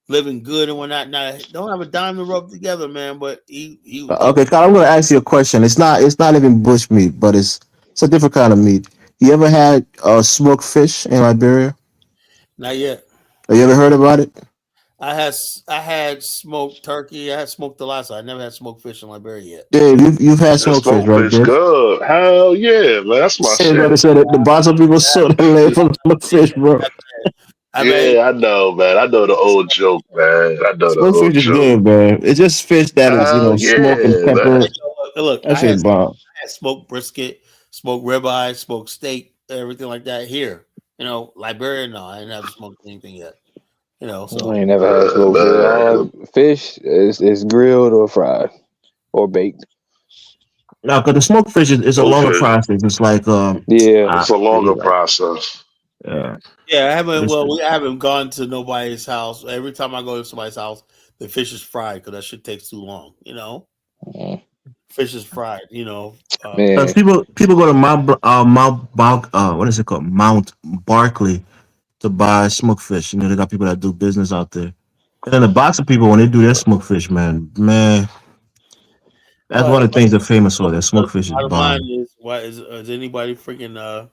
living good and whatnot. Now, don't have a dime to rub together, man, but he Okay, Colin, I'm going to ask you a question. It's not even bush meat, but it's a different kind of meat. You ever had smoked fish in Liberia? not yet. Have you ever heard about it? I had smoked turkey. I had smoked the last. I never had smoked fish in Liberia yet. Dave, you've had That smoked fish, smoked right, fish Dave? good. Hell yeah, man. That's my shit. Everybody said that the bottom people sold the land for smoked fish, bro. Yeah, I know, man. I know the old joke, man. I know the Smoked old fish is joke. good, man. It's just fish that is, smoked and Yeah, pepper. man. Look, That shit bomb. I had smoked brisket, smoked ribeye, smoked steak, everything like that here. You know, Liberia, no, I didn't have smoked anything yet. You know, so I ain't never had smoked fish. All fish is grilled or fried or baked. No, because the smoked fish is a longer Okay. process. It's like It's a longer process. Yeah. yeah, I haven't gone to nobody's house. Every time I go to somebody's house, the fish is fried because that shit takes too long. You know, fish is fried. You know, People go to what is it called? Mount Barkley to buy smoked fish. They got people that do business out there. And then the box of people when they do their smoked fish, man, that's one of the things they're famous for. Their smoked fish is bottom bomb. line is, why is anybody freaking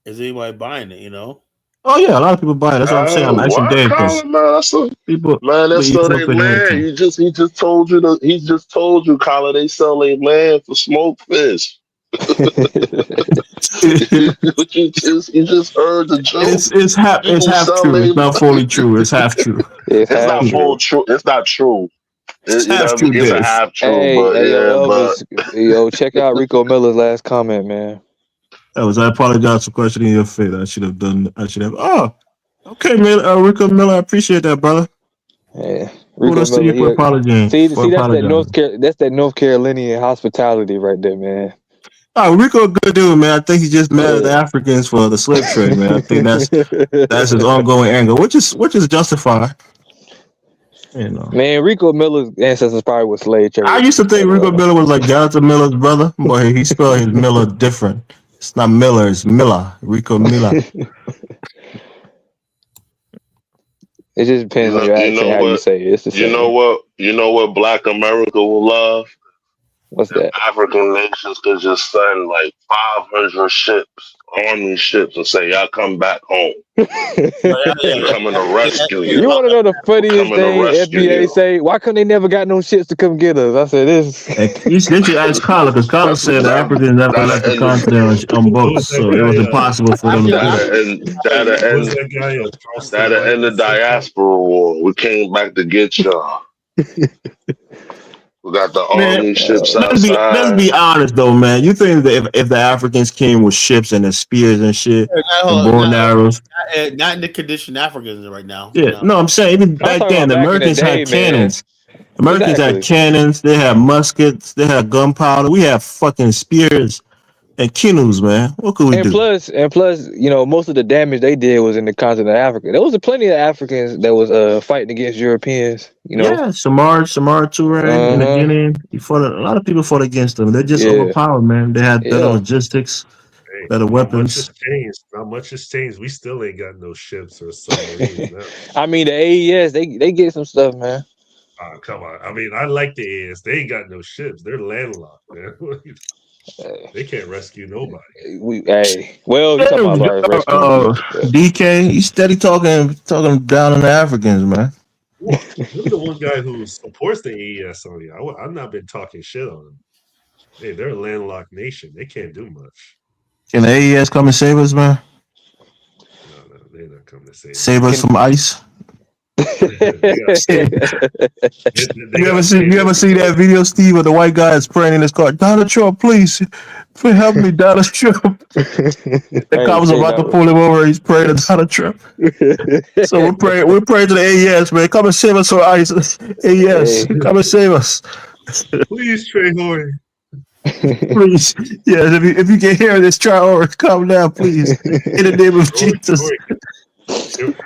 is anybody buying it? You know. Oh yeah, a lot of people buy it. That's what I'm saying. I'm actually What, there because Colin, man? people Man, that's eat still smoked their fish all the land. time. He just told you Colin, they sell their land for smoked fish. you just heard the joke. It's half true. It's not fully true. It's half true. It's It's half not full true. true. It's not true. It's You know half what I mean? true, It's a Dave. half true, Hey, but yeah, Elvis, check out Rico Miller's last comment, man. I apologize for questioning your faith. I should have done. Oh, okay, man. Rico Miller, I appreciate that, brother. Yeah, Kudos to you for apologizing. See, that's that North Carolinian hospitality right there, man. Oh, Rico, a good dude, man. I think he's just mad at the Africans for the slave trade, man. I think that's his ongoing anger, which is justified. Man, Rico Miller's ancestors probably was slave traders. I used to think Rico Miller was like Jonathan Miller's brother, but he spelled his Miller different. It's not Miller, it's Miller. Rico Miller. It just depends on your accent, how you say it. It's the same. You know what Black America will love? What's that? African nations could just send like 500 ships, army ships, and say, y'all come back home. We're coming to rescue you. You want to know the funniest thing FBA say? Why couldn't they never got no ships to come get us? I said, this. You should ask Carla, because Carla said the Africans never left the continent on boats, so it was impossible for them to do it. That'll end the diaspora war. We came back to get y'all. We got the Man, army ships let's outside. be honest though, man. You think that if the Africans came with ships and the spears and shit and bow and arrows, Not in the condition Africans are right now. yeah, No. no, I'm saying even I'm back talking then, about the back in the Americans had day, man. cannons. Americans had Exactly. cannons. They had muskets. They had gunpowder. We had fucking spears and canoes, man. What could we And do? plus, you know, most of the damage they did was in the continent of Africa. There was plenty of Africans that was fighting against Europeans, you know. Yeah, Samar Toure in the Uh-huh. Guinea. He fought. A lot of people fought against them. They're just Yeah. overpowered, man. They had better Yeah. logistics, Hey, better not much has weapons. changed. Not much has changed. We still ain't got no ships or submarines now. I mean the AES, they get some stuff, man. Come on. I mean, I like the AS. They ain't got no ships. They're landlocked, man. They can't rescue nobody. Well, you talking about as far as rescuing people. But DK, you steady talking down on the Africans, man. Well, you're the one guy who supports the AES on you. I've not been talking shit on them. Hey, they're a landlocked nation. They can't do much. Can the AES come and save us, man? No, they're not coming to save Save us from ICE. they You ever got see that video, Steve, of the white guy is praying in his car? Donald Trump, please help me, Donald Trump. The cop was about to pull him over. He's praying to Donald Trump. So we're praying to the AES, man. Come and save us from ICE. AES, come and save us. Please, Trey Horry. Please, yes. If you can hear this, try or calm down, please. In the name of Jesus.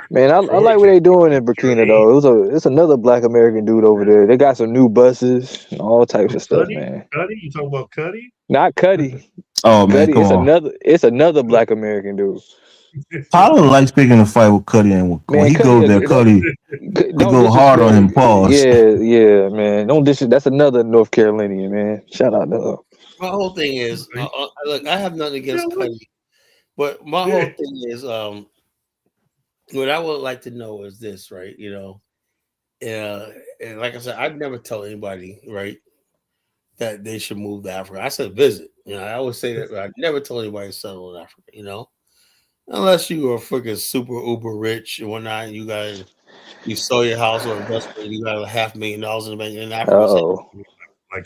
man, I like what they doing in Burkina though. It's another Black American dude over there. They got some new buses and all types of stuff, man. Cuddy? You talking about Cuddy? Not Cuddy. Oh man, Cuddy, come on. it's another Black American dude. Tyler likes picking a fight with Cuddy, and when he goes there, Cuddy he go hard on him. Pause. Yeah, man. Don't That's another North Carolinian, man. Shout out to her. My whole thing is, look, I have nothing against Cuddy, but my whole thing is, what I would like to know is this, right? You know, and like I said, I'd never tell anybody, right, that they should move to Africa. I said visit. You know, I always say that, but I'd never tell anybody to settle in Africa. You know, unless you are freaking super uber rich and whatnot, you sell your house or investment, you got $500,000 in the bank in Africa.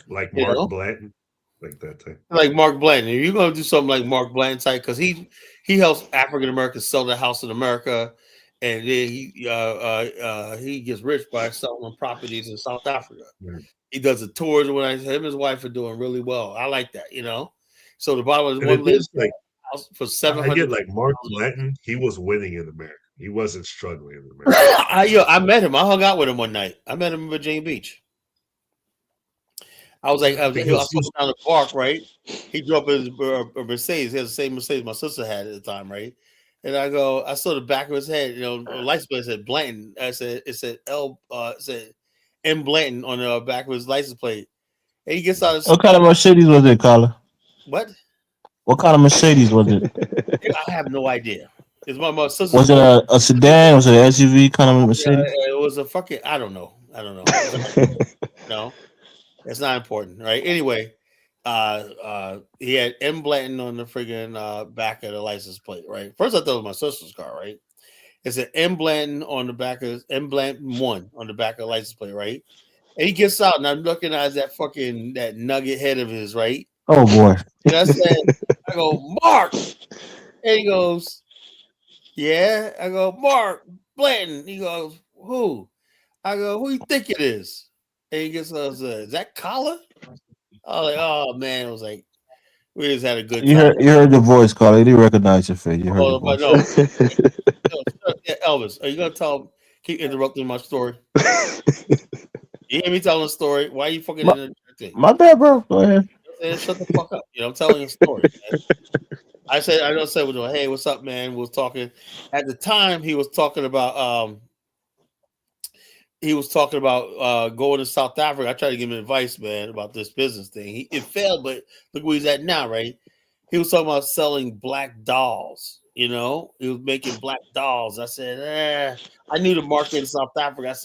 Like You Mark know? Blanton, like that type. Like Mark Blanton. If you're gonna do something like Mark Blanton type, because he helps African Americans sell their house in America, and then he gets rich by selling properties in South Africa. He does the tours when him and his wife are doing really well. I like that, you know. So the bottom is And one it lady is like house for I get $700. like Mark Blanton. He was winning in America. He wasn't struggling in America. I met him. I hung out with him one night. I met him in Virginia Beach. I was down the park, right? He drove his Mercedes. He has the same Mercedes my sister had at the time, right? And I saw the back of his head, you know, license plate said Blanton. It said M Blanton on the back of his license plate. And he gets out of What kind of Mercedes was it, Carla? what? What kind of Mercedes was it? I have no idea. It's my sister's. Was it a sedan? Was it an SUV kind of Mercedes? It was a fucking. I don't know. No, it's not important, right? Anyway, he had M Blanton on the friggin' back of the license plate, right? First, I thought it was my sister's car, right? It said M Blanton on the back of M Blanton 1 on the back of the license plate, right? And he gets out, and I'm looking at that nugget head of his, right? Oh boy. And I go, Mark. And he goes, yeah. I go, Mark Blanton. He goes, who? I go, who you think it is? And he gets us, is that Collar? I was like, oh man, it was like we just had a good time. You heard the voice, Carla. You didn't recognize your face. You heard the voice. Elvis, are you gonna keep interrupting my story? You hear me telling a story? Why are you fucking interrupting? My bad, bro. Go ahead. Shut the fuck up. You know, I'm telling you a story. Man. I said, hey, what's up, man? We was talking at the time. He was talking about going to South Africa. I tried to give him advice, man, about this business thing. It failed, but look where he's at now, right? He was talking about selling black dolls. You know, he was making black dolls. I said, I knew the market in South Africa.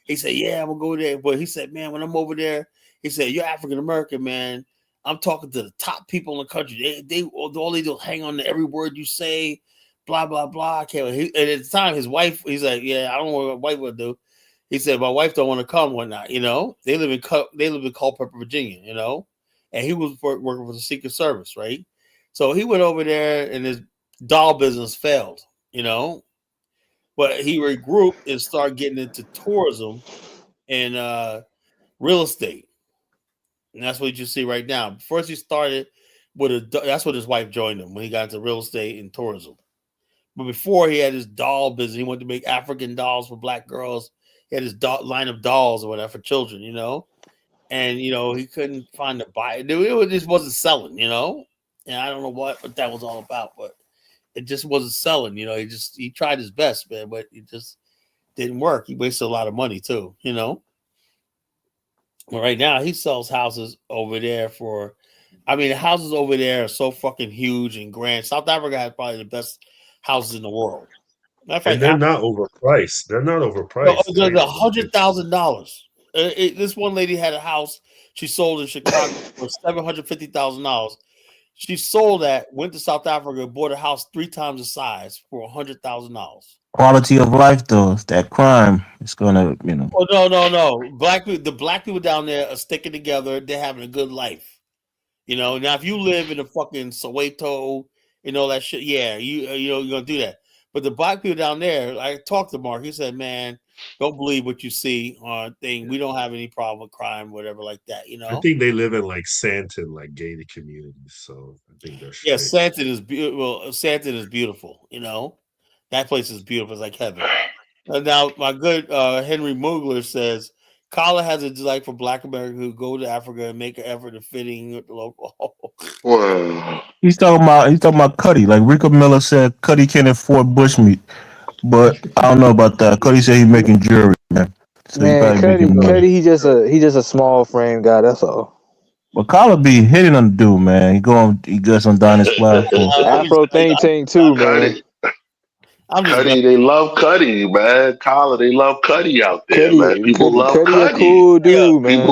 He said, yeah, I'm gonna go there. But he said, man, when I'm over there, he said, you're African American, man. I'm talking to the top people in the country. They all they do is hang on to every word you say, blah, blah, blah. And at the time, his wife, he's like, yeah, I don't know what my wife would do. He said, my wife don't want to come, whatnot. You know, they live in Culpeper, Virginia. You know, and he was working for the Secret Service, right? So he went over there, and his doll business failed. You know, but he regrouped and started getting into tourism and real estate, and that's what you see right now. First, he started with that's what his wife joined him when he got into real estate and tourism. But before, he had his doll business. He wanted to make African dolls for black girls. He had his line of dolls or whatever for children, you know. And you know, he couldn't find a buyer. It just wasn't selling, you know. And I don't know what that was all about, but it just wasn't selling. You know, he tried his best, man, but it just didn't work. He wasted a lot of money too, you know. But right now, he sells houses over there for. I mean, the houses over there are so fucking huge and grand. South Africa has probably the best houses in the world. And they're not overpriced. They're not overpriced. They're $100,000. This one lady had a house she sold in Chicago for $750,000. She sold that, went to South Africa, bought a house 3 times the size for $100,000. Quality of life, though, that crime is gonna, you know. Oh no! The black people down there are sticking together. They're having a good life. You know. Now, if you live in a fucking Soweto and all that shit, yeah, you know you're gonna do that. But the black people down there, I talked to Mark. He said, "Man, don't believe what you see on thing. We don't have any problem with crime, whatever like that." You know. I think they live in like Santon, like gated communities. So I think they're straight. Yeah, Santon is beautiful. Well, Santon is beautiful. You know, that place is beautiful. It's like heaven. Now, my good Henry Mugler says, Kala has a dislike for Black Americans who go to Africa and make an effort of fitting with the local. Well, He's talking about Cuddy. Like Rico Miller said, Cuddy can't afford bushmeat, but I don't know about that. Cuddy said he's making jewelry, man. So he Man, probably making money. Cuddy, he just a small frame guy. That's all. But Kala be hitting on the dude, man. He goes on Donnie's platform. Afro Thing too, man. Cuddy, they love Cuddy, man. Kala, they love Cuddy out there, man. People love Cuddy Cuddy. a cool dude, man.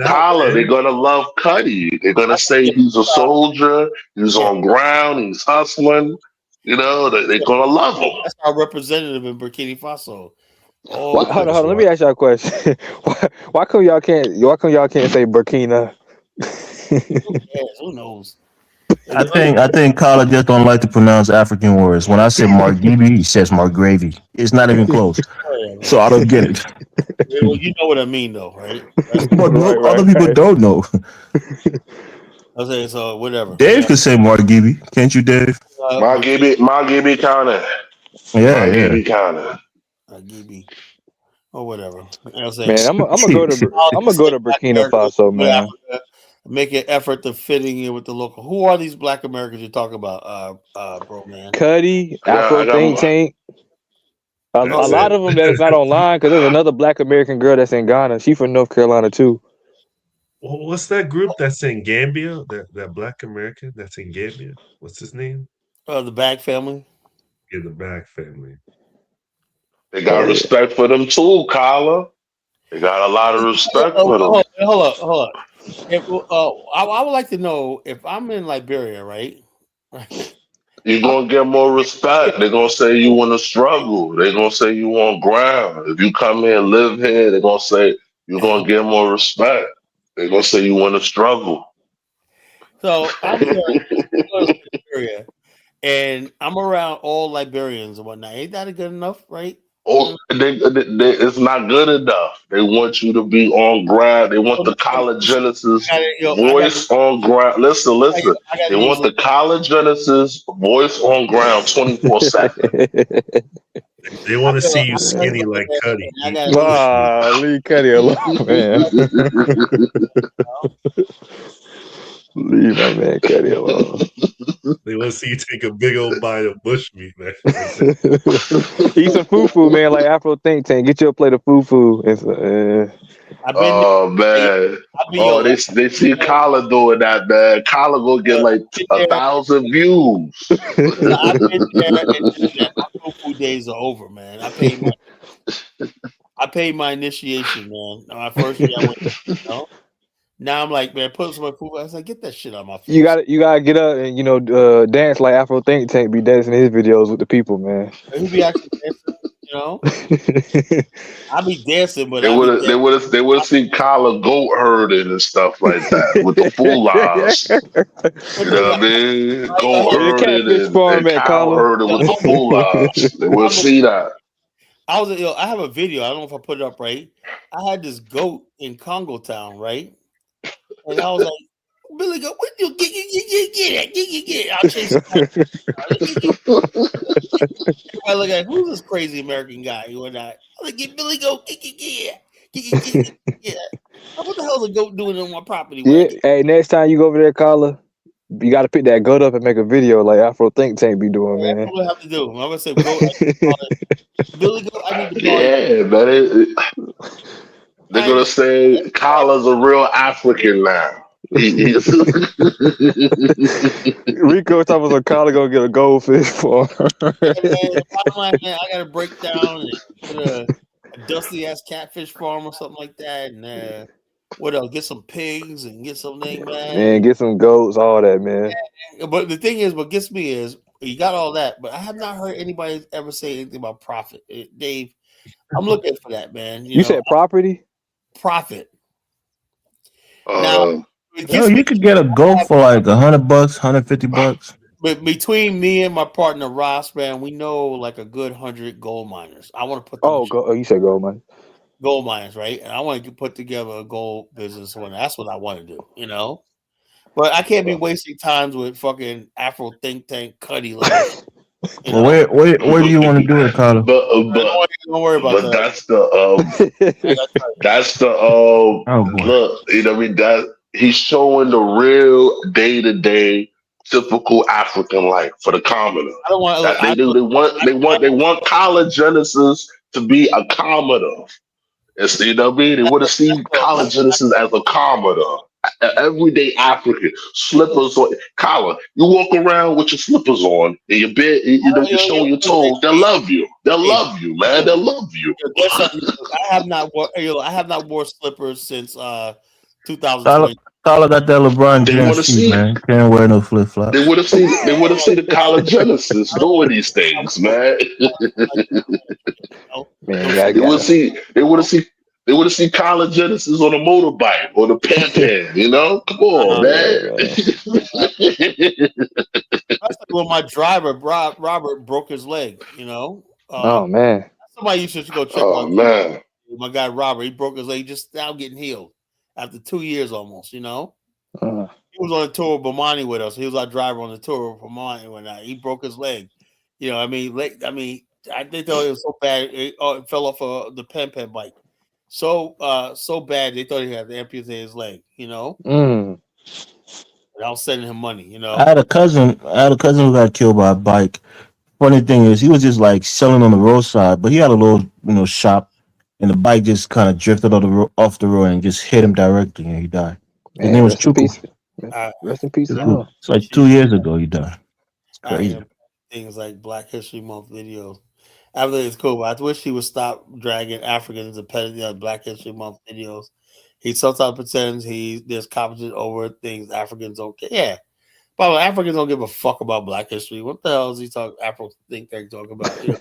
Kala, they're gonna love Cuddy. They're gonna say he's a soldier. He's on ground. He's hustling. You know, they're gonna love him. That's our representative in Burkina Faso. Hold on. Let me ask y'all a question. Why come y'all can't say Burkina? Who knows? I think Kala just don't like to pronounce African words. When I say Margibi, he says Margravy. It's not even close. So I don't get it. Well, you know what I mean, though, right? But other people don't know. Okay, so whatever. Dave could say Margibi, can't you, Dave? Margibi County. Yeah, Margibi County. Margibi. Or whatever. Man, I'm gonna go to Burkina Faso, man. Make an effort to fitting in with the local. Who are these Black Americans you're talking about, bro, man? Cuddy, Afro Tank. A lot of them that's not online because there's another Black American girl that's in Ghana. She from North Carolina too. Well, what's that group that's in Gambia? That Black American that's in Gambia. What's his name? The Bag family. Yeah, the Bag family. They got respect for them too, Kala. They got a lot of respect for them. Hold up. If, I would like to know if I'm in Liberia, right? You're gonna get more respect. They're gonna say you want to struggle. They're gonna say you on ground. If you come here and live here, they're gonna say you're gonna get more respect. They're gonna say you want to struggle. So I'm in Liberia, and I'm around all Liberians and whatnot. Ain't that good enough, right? Oh, it's not good enough. They want you to be on ground. They want the College Genesis voice on ground. Listen. They want the College Genesis voice on ground 24/7. They want to see you skinny like Cuddy. Leave Cuddy alone, man. Leave my man Cuddy alone. They want to see you take a big old bite of bushmeat, man. Eat some fufu, man, like Afro Think Tank. Get you a plate of fufu. Oh man! Oh, they see Kala doing that, man. Kala will get like 1,000 views. I've been there, and my fufu days are over, man. I paid my initiation, man. My first year I went, you know? Now I'm like, man, put some fufu. I was like, get that shit out of my face. You gotta get up and dance like Afro Think Tank be dancing in his videos with the people, man. He be actually dancing. You know, I be dancing, but They I be would dancing. they would have seen Kyla goat herding and stuff like that with the full eyes. You know what I mean? Goat Where your herded catfish and farm at, cow Carla? herded with the full eyes. They would see that. I have a video. I don't know if I put it up right. I had this goat in Congo Town, right? And I was like, Billy Goat, what you get it. I'll chase him. Everybody look at who's this crazy American guy or not? I'm like, get Billy Goat, yeah. What the hell is a goat doing on my property? Yeah. Hey, next time you go over there, Carla, you got to pick that goat up and make a video like Afro Think Tank be doing, man. That's what I have to do. I'm gonna say goat. Billy Goat, I need to call you. Yeah, man. They're gonna say Kyla's a real African now. Rico talking about Carla gonna get a goldfish for her. I got to break down and put a dusty ass catfish farm or something like that, and what else? Get some pigs and get something, man. Man, get some goats, all that, man. But the thing is, what gets me is you got all that, but I have not heard anybody ever say anything about profit. Dave, I'm looking for that, man. You said property? Profit. Now, you could get a goat for like $100, $150. But between me and my partner Ross, man, we know like a good 100 gold miners. I want to put them you said gold miners. Gold miners, right? And I want to put together a gold business one. That's what I want to do, you know. But I can't be wasting times with fucking Afro think tank Cuddy level. Well, where do you want to do it, Carla? Don't worry about that. That's the look, you know what I mean? That he's showing the real day-to-day typical African life for the commoner. I don't want that they want college Genesis to be a commoner. It's, you know what I mean? They want to see college Genesis as a commoner. Everyday African slippers on collar. You walk around with your slippers on and your bed, you're showing your toes. They'll love you. They'll love you, man. They'll love you. I have not wore slippers since 2020. Carla got that LeBron James feet, man. Can't wear no flip flops. They would have seen the college Genesis doing these things, man. They would have seen college Genesis on a motorbike or the pan, you know? Come on, man. That's like when my driver Robert broke his leg, you know. Oh man. Somebody should go check on man. My guy Robert, he broke his leg, just now getting healed after 2 years almost, you know. He was on a tour of Bomani with us. He was our driver on the tour of Bomani when he broke his leg. You know, I mean, I think thought it was so bad. It fell off the pen bike. So bad they thought he had to amputate his leg. You know. And I was sending him money. You know. I had a cousin who got killed by a bike. Funny thing is, he was just like selling on the roadside, but he had a little shop, and the bike just kind of drifted off the road and just hit him directly, and he died. His name was Chuku. Rest in peace. It's like 2 years ago he died. It's crazy. Things like Black History Month videos. I think it's cool, but I wish he would stop dragging Africans and petty Black History Month videos. He sometimes pretends there's competent over things Africans don't care. Yeah. But Africans don't give a fuck about Black history. What the hell is he Afro think tank talking about? You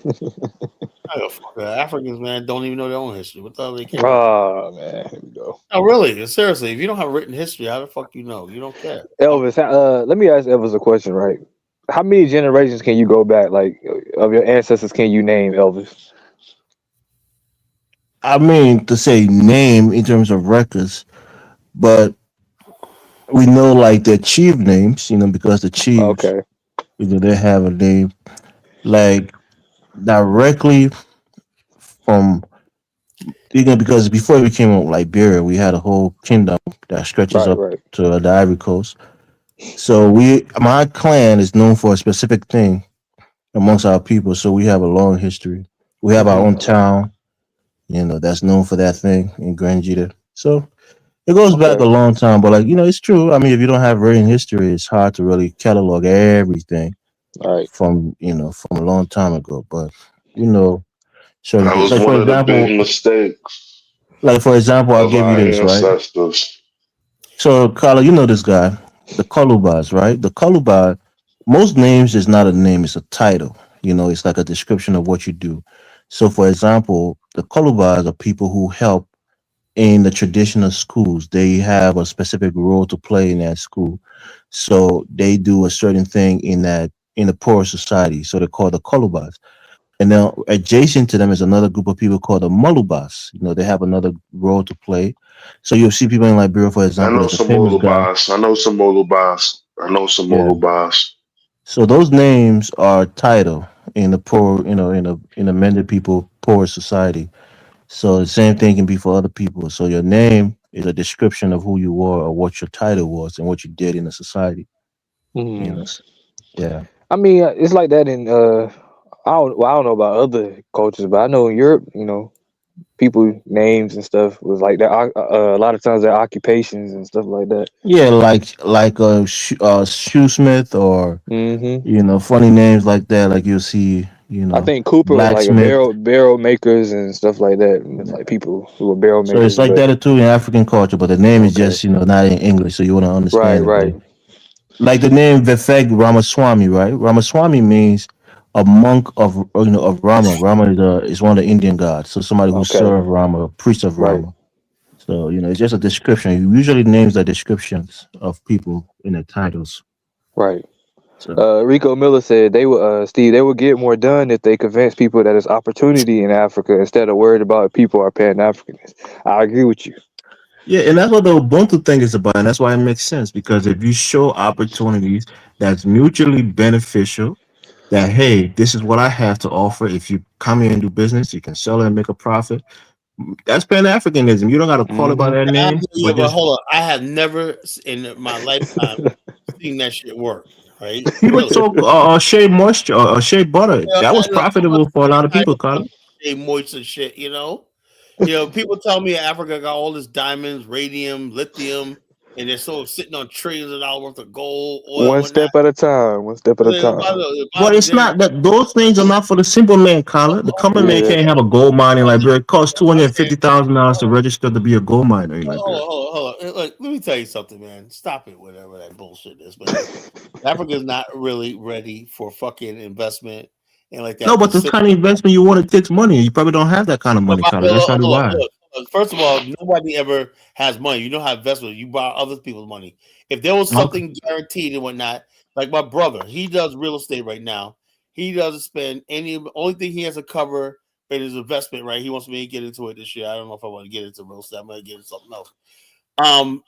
know? Africans, man, don't even know their own history. What the hell they care? Oh man, here we go. Oh, really? Seriously, if you don't have written history, how the fuck you know? You don't care. Elvis, let me ask Elvis a question, right? How many generations can you go back, like, of your ancestors can you name, Elvis? I mean, to say name in terms of records, but we know like their chief names, because the chiefs, they have a name like directly from, because before we became Liberia, we had a whole kingdom that stretches up to the Ivory Coast. So my clan is known for a specific thing amongst our people. So we have a long history. We have our own town, that's known for that thing in Grangita. So it goes back a long time, but it's true. I mean, if you don't have written history, it's hard to really catalog everything from a long time ago. But certain That was one of the big mistakes. Like for example, I'll give you this, right? So Carla, you know this guy, the Kolubas, right? The Koluba, most names is not a name, it's a title. It's like a description of what you do. So, for example, the Kolubas are people who help in the traditional schools. They have a specific role to play in that school. So they do a certain thing in the poor society. So they're called the Kolubas. And now adjacent to them is another group of people called the Malubas. They have another role to play. So you'll see people in Liberia, for I example, know there's a some famous guy. Molubas. I know some Molubas. I know some Yeah. Molubas. So those names are title in the poor, in the mended people poor society. So the same thing can be for other people. So your name is a description of who you were or what your title was and what you did in the society. You know. Mm. Yeah. I mean, it's like that in I don't know about other cultures, but I know in Europe, people names and stuff was like that. A lot of times their occupations and stuff like that. Yeah, like a shoesmith or Hmm. funny names like that. Like you'll see, I think Cooper was like a blacksmith. barrel makers and stuff like that. It's like people who were barrel So it's makers, like but that too in African culture, but the name is okay, just not in English, so you want to right, understand it. right, But like the name Vivek Ramaswamy, right? Ramaswamy means a monk of Rama. Rama is one of the Indian gods, so somebody who okay, served Rama, a priest of right, Rama. So it's just a description. Usually names are descriptions of people in their titles. right. So Rico Miller said they would, Steve, they would get more done if they convince people that there's opportunity in Africa instead of worried about people are Pan Africans. I agree with you. yeah, and that's what the Ubuntu thing is about, and that's why it makes sense because if you show opportunities that's mutually beneficial, that hey, this is what I have to offer. If you come here and do business, you can sell it and make a profit. That's Pan Africanism. You don't got to call it by Hmm. that name, Yeah, but but just hold on. I have never in my lifetime seen that shit work. Right? even Really. so, shea moisture or shea butter Yeah, that was look, I'm not profitable for a lot of tired people, of Colin. stay moist and shit. People tell me Africa got all this diamonds, radium, lithium, and they're so sitting on trillions of dollars worth of gold, oil, and One whatnot. step at a time. One step at a time. But it's not that those things are not for the simple man, Colin. The common man Yeah. can't have a gold mine in Liberia. It costs I said, $250,000 to register to be a gold miner in Liberia. hold on. Look, let me tell you something, man. Stop it, whatever that bullshit is, man. Africa's not really ready for fucking investment and like No, that. but the kind of investment you want, it takes money. You probably don't have that kind of money, Colin. That's probably why. Look, first of all, nobody ever has money. You know how investment, you borrow other people's money. If there was Okay. something guaranteed and whatnot, like my brother, he does real estate right now. He doesn't spend any. Only thing he has to cover in his investment, right? He wants me to get into it this year. I don't know if I want to get into real estate. I'm going to get into something else.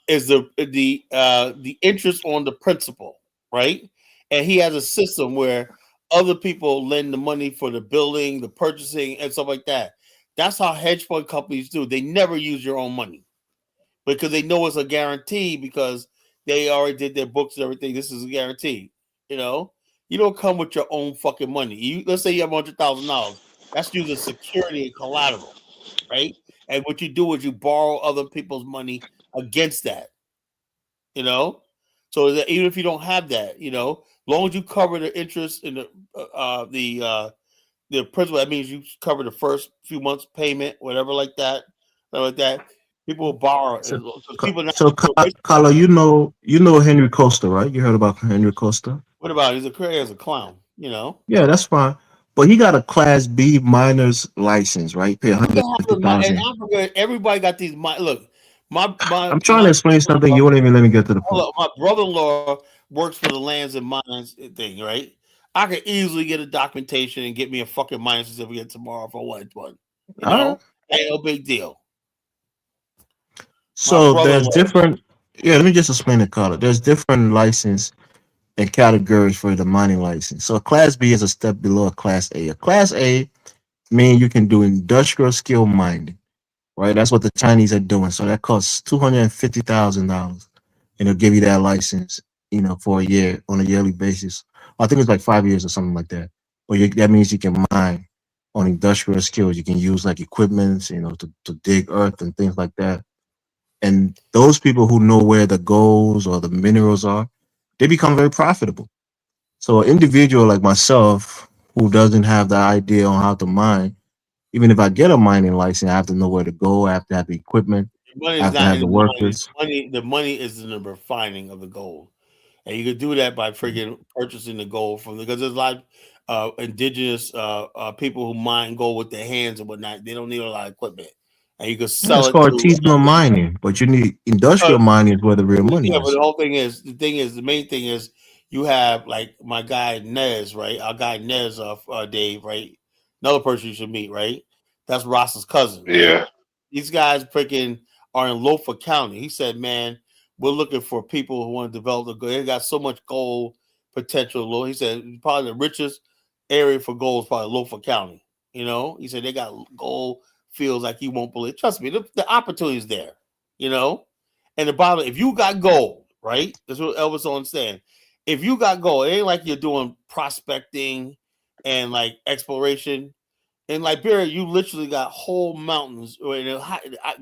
Is the interest on the principal, right? And he has a system where other people lend the money for the building, the purchasing, and stuff like that. That's how hedge fund companies do. They never use your own money because they know it's a guarantee because they already did their books and everything. This is a guarantee. You know, you don't come with your own fucking money. Let's say you have $100,000. That's using security and collateral, right? And what you do is you borrow other people's money against that. You know, so that even if you don't have that, long as you cover the interest in the principal, that means you cover the first few months payment, whatever like that, like that. People will borrow So, because people not so so rich. Carla, you know Henry Costa, right? You heard about Henry Costa? What about he's a clown? Yeah, that's fine. But he got a Class B miners license, right? Pay You hundred can have fifty in thousand. Africa. Everybody got these. Look, I'm trying to explain something. You won't even let me get to the point. my brother-in-law works for the lands and mines thing, right? I could easily get a documentation and get me a fucking mining certificate tomorrow if I wanted one. All right. Ain't no big deal. My So there's brother-in-law. different. Yeah, let me just explain the color. There's different license and categories for the mining license. So a Class B is a step below a Class A. A Class A means you can do industrial skill mining, right? That's what the Chinese are doing. So that costs $250,000, and they'll give you that license, for a year on a yearly basis. I think it's like 5 years or something like that. But that means you can mine on industrial skills. You can use like equipment, to dig earth and things like that. And those people who know where the golds or the minerals are, they become very profitable. So an individual like myself who doesn't have the idea on how to mine, even if I get a mining license, I have to know where to go. I have to have the equipment. The money I is have to not have in the the money. workers. The money is in the refining of the gold. and you could do that by freaking purchasing the gold from because there's a lot of indigenous people who mine gold with their hands and whatnot. They don't need a lot of equipment, and you could Yeah, sell it's it called to. artisanal mining, but you need industrial mining is where the real money Yeah, but is. the whole thing is the main thing is you have like my guy Nez, right? Our guy Nez, Dave, right? Another person you should meet, right? That's Ross's cousin, right? Yeah. These guys freaking are in Lofa County. He said, "Man, we're looking for people who want to develop the gold. They got so much gold potential." He said probably the richest area for gold is probably Lofa County. You know, he said they got gold fields like you won't believe. Trust me, the opportunity is there. You know. And the bottom, if you got gold, right? That's what Elvis on saying. If you got gold, it ain't like you're doing prospecting and like exploration. In Liberia, you literally got whole mountains where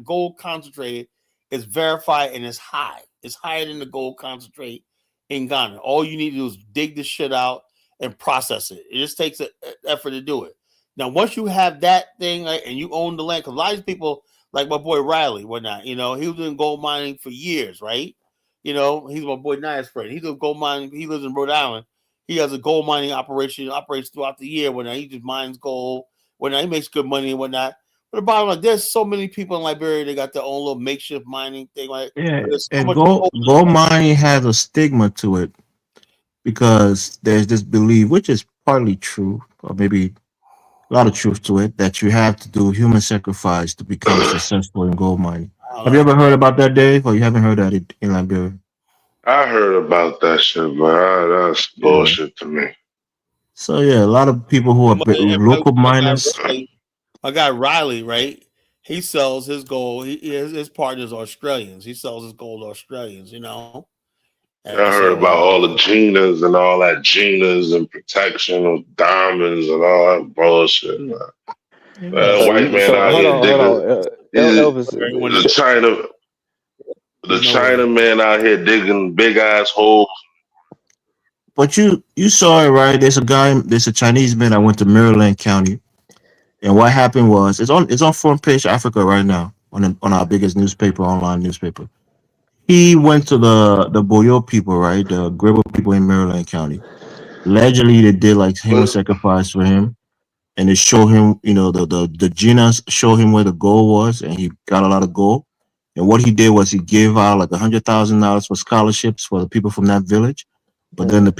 gold concentrate is verified and it's high. It's higher than the gold concentrate in Ghana. All you need to do is dig the shit out and process it. It just takes an effort to do it. Now, once you have that thing and you own the land, because a lot of people, like my boy Riley, whatnot, he was doing gold mining for years, right? He's my boy Nias friend. He's doing gold mining. He lives in Rhode Island. He has a gold mining operation, operates throughout the year. When he just mines gold, when he makes good money and whatnot. But the bottom line, there's so many people in Liberia. They got their own little makeshift mining thing. Like, Yeah, but there's so and much gold mining has a stigma to it because there's this belief, which is partly true, or maybe a lot of truth to it, that you have to do human sacrifice to become successful in gold mining. Have you ever heard about that, Dave, or you haven't heard that in Liberia? I heard about that shit, but that's Yeah. bullshit to me. So yeah, a lot of people who are local miners. My guy Riley, right? He sells his gold. His partners are Australians. He sells his gold to Australians. I And heard so about all the Ginas and all that Ginas and protection of diamonds and all that bullshit. White man So out hold here on, digging. Elvis. The China man out here digging big ass holes. But you saw it, right? There's a Chinese man that went to Maryland County, and what happened was it's on front page Africa right now on our biggest newspaper, online newspaper. He went to the Boyo people, right? The Gribble people in Maryland County. Allegedly, they did like human sacrifice for him, and they show him, the Ginas show him where the gold was, and he got a lot of gold. And what he did was he gave out like $100,000 for scholarships for the people from that village. But then the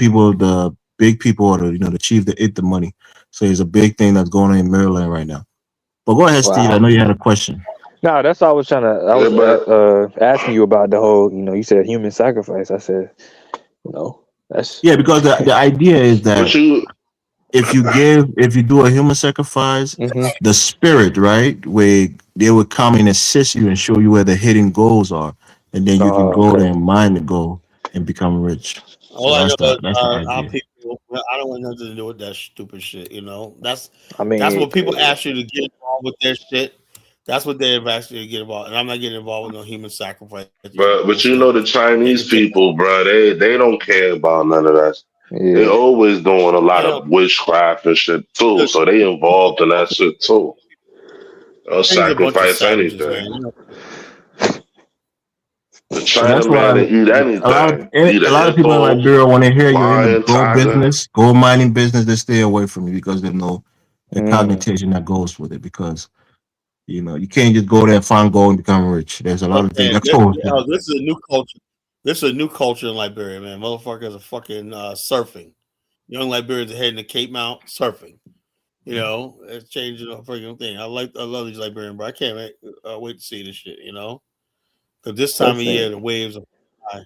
big people, or the chief, they ate the money. So it's a big thing that's going on in Maryland right now. But go ahead, Steve. I know you had a question. No, that's all I was trying to. I was asking you about the whole. You said human sacrifice. I said, that's because the idea is that if you do a human sacrifice, the spirit, right, where they would come and assist you and show you where the hidden goals are, and then you can go there and mine the gold and become rich. all So I know that's the is our idea. people. I don't want nothing to do with that stupid shit. That's I mean, that's what people ask you to get involved with their shit. That's what they've asked you to get involved, and I'm not getting involved with no human sacrifice. But the Chinese people, bro, they don't care about none of that. They Yeah. always doing a lot of witchcraft and shit too, so they involved in that shit too. They'll Things a bunch of sacrifice savages, anything. man. The So that's Chinaman why to eat anything. Eat a a lot of people in hippo, Liberia, when they hear you're in the lion, gold tiger. business, gold mining business, they stay away from you because they know the Mm. connotation that goes with it. Because you can't just go there and find gold and become rich. There's a lot of things Man, that go with it. this is a new culture. This is a new culture in Liberia, man. Motherfuckers are fucking surfing. Young Liberians are heading to Cape Mount surfing. It's changing the freaking thing. I love these Liberians, but I can't wait to see this shit. Because this time of year the waves are high.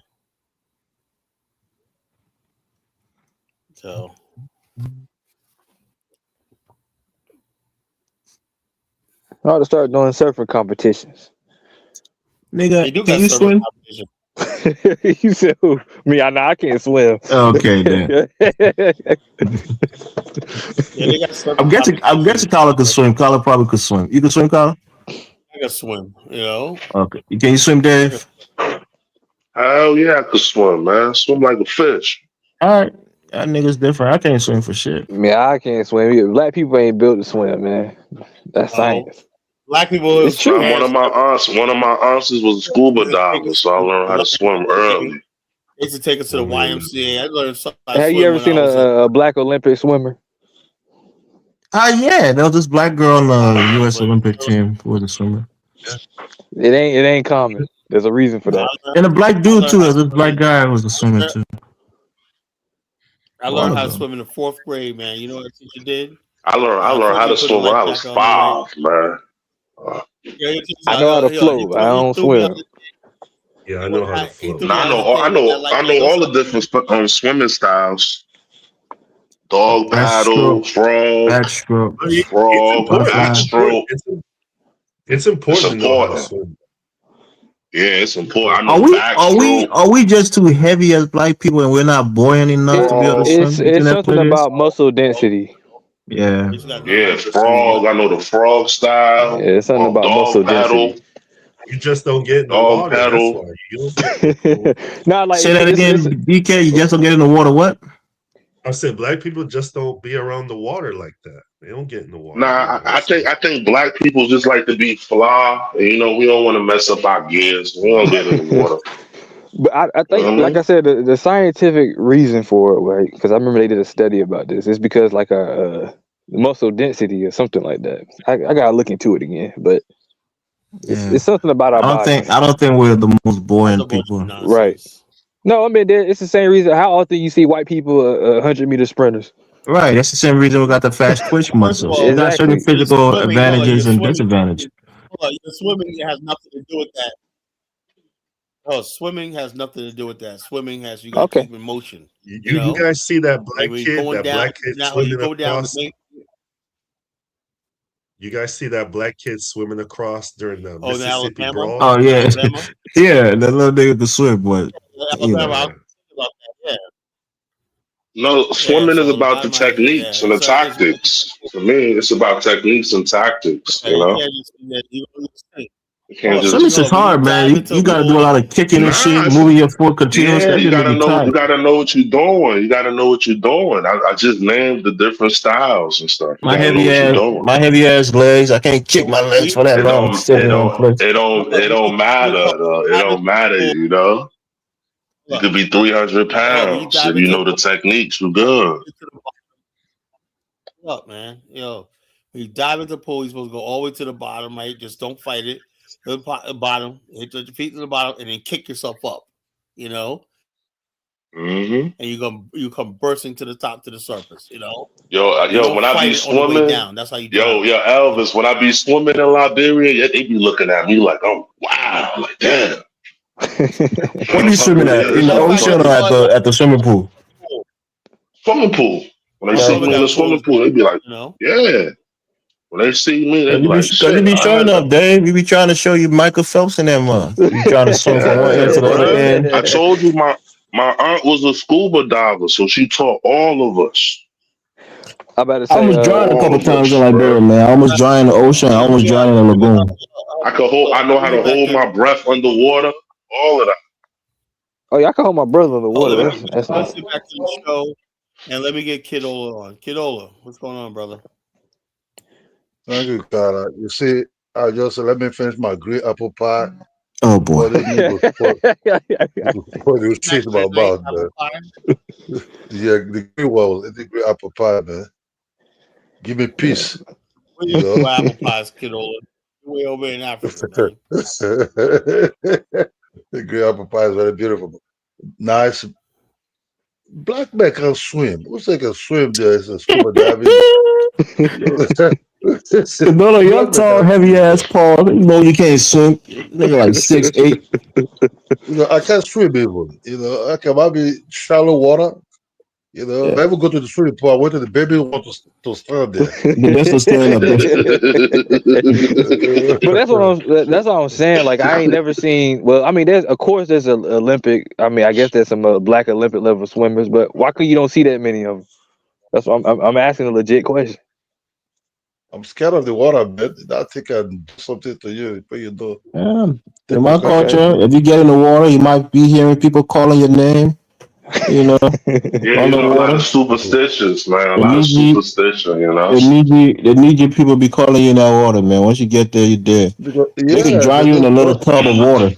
So I ought to start doing surfing competitions. Nigga, do can got you surfing swim? competition. You said who? Me? I can't swim. Okay, then. Yeah, they got surfing I'm guessing competition. Carla could swim. Carla probably could swim. You can swim, Carla? I can swim. Okay. Can you swim, Dave? Hell yeah, I could swim, man. Swim like a fish. All right. That nigga's different. I can't swim for shit. Yeah, I can't swim. Black people ain't built to swim, man. That's science. Black people It's true. One of my aunts was a scuba diver, so I learned how to swim early. They used to take us to the YMCA. I learned something about Have you swim ever when I seen was a black Olympic swimmer? Yeah, there was this black girl on the yeah, U.S. but Olympic team who was a swimmer. It ain't common. There's a reason for that. And a black I dude learned too. how There to was this swim black guy who was a swimmer in, too. I A learned while how to ago. swim in the 4th grade, man. You know what teacher did? I learned First how he to put the swim when life I was jacket on me, right? 5, man. Yeah, I know how to float. I he don't threw me out swim. the Yeah, I know how to he float. threw Now me out of the thing with that life I jacket. know Don't all say the different swimming styles. Dog paddle, Breaststroke, frog, backstroke, I mean, it's frog, important. butterfly. backstroke. It's It's important to know how to important. swim. Yeah, it's important. I Are know we are we backstroke. are we just too heavy as black people and we're not buoyant enough to be able to Frog. swim? You think It's that's what something it is? about muscle density. Yeah. You just gotta know Yeah, how to frog. I know the frog Yeah, style. it's something about Dog muscle paddle. density. You just don't get in the Dog water. That's paddle. why you don't get in the water. Not like Say that it's again, DK. You just don't get in the water. What? I said black people just don't be around the water like that. They don't get in the water. Nah, I think black people just like to be fly. And, we don't want to mess up our gears. We don't get in the water. But I You know think, what I like I mean? said, the scientific reason for it, right? Because I remember they did a study about this. It's because like a muscle density or something like that. I gotta look into it again, but Yeah. it's something about our bodies, I don't think we're the most That's a buoyant bunch of people. right? nonsense. No, I mean it's the same reason. How often you see white people 100-meter sprinters? Right. That's the same reason we got the fast twitch First of muscles. We all, got certain Exactly. your physical swimming, advantages and disadvantages. your swimming has nothing to do with that. Oh, swimming has nothing to do with that. Swimming has you got to Okay. keep in motion. You guys see that And when you're going down, black kid now when you swimming go down the across? main. You guys see that black kid swimming across during the Oh, in Mississippi Alabama, brawl? Oh yeah. Alabama, Yeah, that little nigga can swim, but you Alabama. know. I Yeah. was thinking about that. No, Yeah, swimming is so the about the bottom line, techniques and the it's tactics. For me, it's about techniques and tactics. okay. You can't just you don't just think. You Hold can't up, Swimming just is when you hard, man. dive into You the gotta pool, do a lot of kicking and shit, nah. moving your foot continuously. Yeah, That you just make gotta you know. You tired. gotta know what you're doing. You gotta know what you're doing. I just named the different styles and stuff. You gotta know what you're doing. My heavy ass legs. I can't kick my legs for that It long don't. It sitting in one don't. place. It don't. It don't matter. Though. It don't matter. You could be 300 when you pounds dive if you into the know the pool, techniques. You good. up, man. When you dive into the pool, you're supposed to go all the way to the bottom, right? Just don't fight it. To the bottom, hit your feet to the bottom, and then kick yourself up. Mm-hmm. And you come bursting to the top to the surface. You Yo, don't when I fight be it on the way swimming, down. That's how you yo, drown. Elvis, when I be swimming in Liberia, yeah, they be looking at me like, oh, wow, like, damn. Where you swimming at? In the ocean or at the swimming pool? Swimming pool. When they see me in the swimming pool, they be like, yeah. When they see me, they be like, You shit. be showing up, Dave. You be trying to show you Michael Phelps in that month. You trying to swim from one end Yeah, to the other man. end. I told you my aunt was a scuba diver, so she taught all of us. I about to I say, almost drowned a All couple of times in us, bro. Liberia, man. I almost drowned in the ocean. I almost drowned in a lagoon. I know how to hold my breath underwater. All of that. oh yeah, I can hold my brother in the water. Let's That's nice. get back to the show, and let me get Kidola on. Kidola, what's going on, brother? Thank you, Cara. You see, I just let me finish my great apple pie. Oh boy. Put you shit in my mouth, man. Yeah, the great one, the great apple pie, man. Give me peace. Where You you know? apple pies, Kidola? Way over in Africa, man. The great apple pie is very beautiful. Nice. Black man can swim. Who's that can swim there? It's a scuba diving. No, you're tall, heavy ass Paul. You know you can't swim. Nigga like 6'8". I can't swim even. I can be shallow water. If I ever go to the swimming pool, I went to the baby want to stand there. That's to stand up there. But that's what I'm saying. Like I ain't never seen. Well, I mean, there's an Olympic. I mean, I guess there's some black Olympic level swimmers, but why come you don't see that many of them? That's what I'm asking a legit question. I'm scared of the water, man. I think I do something to you, but you do. In my culture, if you get in the water, you might be hearing people calling your name. Yeah, a lot of superstitions, man. A lot of superstition, They need you people be calling you in that water, man. Once you get there, you're dead. They can drown you in a little tub of water.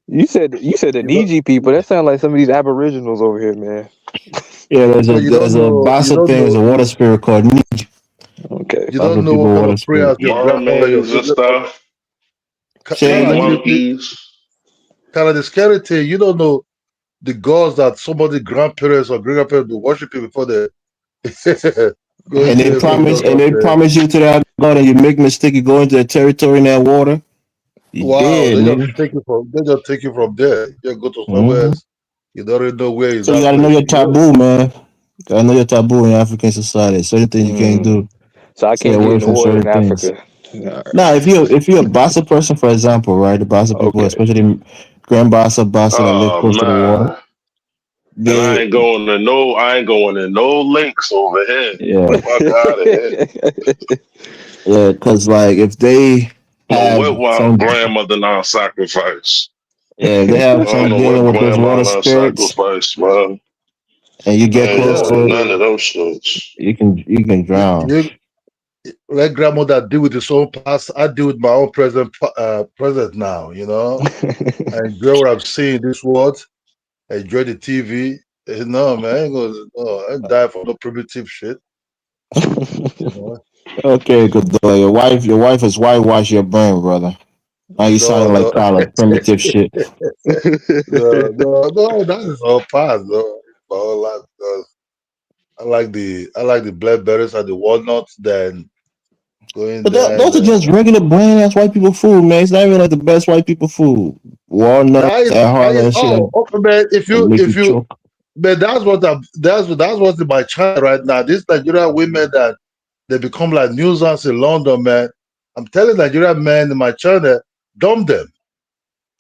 You said the DG people. That sound like some of these aboriginals over here, man. Yeah, there's So a Bassa thing. There's a water spirit called Niji. Okay. you Bassa don't know people what kind water of prayers spirit. your grandmother, your Mermaids and stuff, Say sea Kala, again. monkeys. Kala, the scary thing, you don't know the gods that somebody grandparents or great grandparents be worshiping before they go And into they heaven. promise Just not there. you to that God, and you make mistake, you go into the territory in that water. You Wow, dead, nigga. they just take you from there. You go to somewhere hmm else. You don't even know where is So you that gotta know place. your taboo, man. You gotta know your taboo in African society. Certain things you can't do. So I Stay can't get away in the from water in certain things. Africa. All right. Now, if you're a Bassa person, for example, right, the Bassa people, Okay. especially Grand Bassa that live Oh close to the water, man. And I they ain't going to no links over here. yeah Fuck out of here. yeah, because like if they No, have what some grandmother non sacrifice. yeah if they I have don't some know dealing what with those grandma water non spirits, sacrifice, man. and you I get ain't close yeah, to doing it, none of them shits. you can drown. you let grandmother deal with his own past. I deal with my own present now. I enjoy what I'm seeing in this world. I enjoy the TV. No, man, I ain't die for no primitive shit. You know, Okay, good dog. Your wife has whitewashed your brain, brother. Now you no, sounding like no, kind of primitive shit. no, that is all past. No, it's all like because I like the blackberries and the walnuts. Then going But there, those are just then regular brain ass white people food, man. It's not even like the best white people food. Walnuts, that hard ass shit that, okay, man. If that you make if you you choke. but that's what's in my china right now. These Nigerian women that they become like nuisance in London, man. I'm telling Nigerian men in my china, dump them.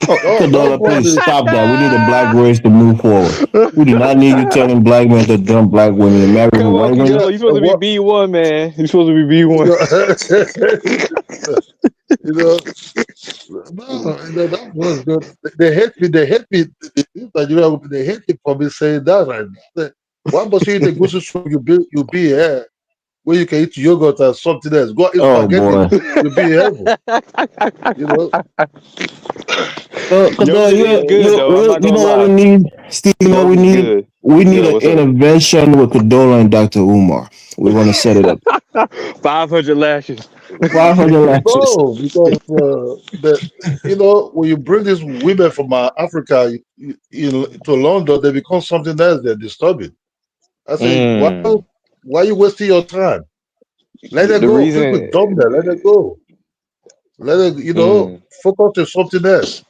Oh, Don't Kadola, go please to stop that. We need the black race to move forward. We do not need you telling black men to dump black women and marry Come who, on, white women? Cadola. You're supposed to be what B1, man. You're supposed to be B1. you know, no, that was good. They hate me. They hate me. These Nigerian women, they hate me for me saying that right now. Why must you eat the goosey soup? You be here where you can eat yogurt and something else. Go eat Oh spaghetti. boy. You'll be in heaven. You know. Kadola, Yogurt is good, though. I'm not you going to know what we lie. need? Steve, you know what we Yogurt's need? good. We need Yeah, an what's up? intervention with Kadola and Dr. Umar. We're going to set it up. 500 lashes. 500 lashes. No, because when you bring these women from Africa to London, they become something else. They're disturbing. I say, why are you wasting your time? Let it The go. People dumb there. Let reason. it go. Let it, focus on something else.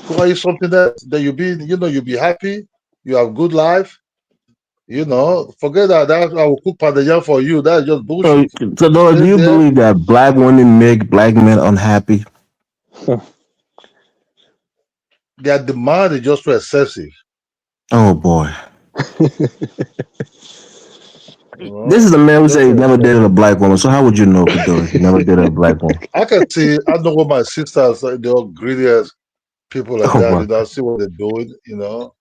Focus on something else. Then you'll be happy. You have good life. Forget that I will cook pandaya for you. That's just So, bullshit. Kadola, do Stay you there. believe that black women make black men unhappy? Their demand is just too excessive. Oh boy. This It's is a man who just said he too never dated excessive. a black woman. So how would you know, Kadola, if you never dated a black woman? I can see. I know what my sisters, they're all greedy as people like Oh that. boy. I see what they're doing. They're not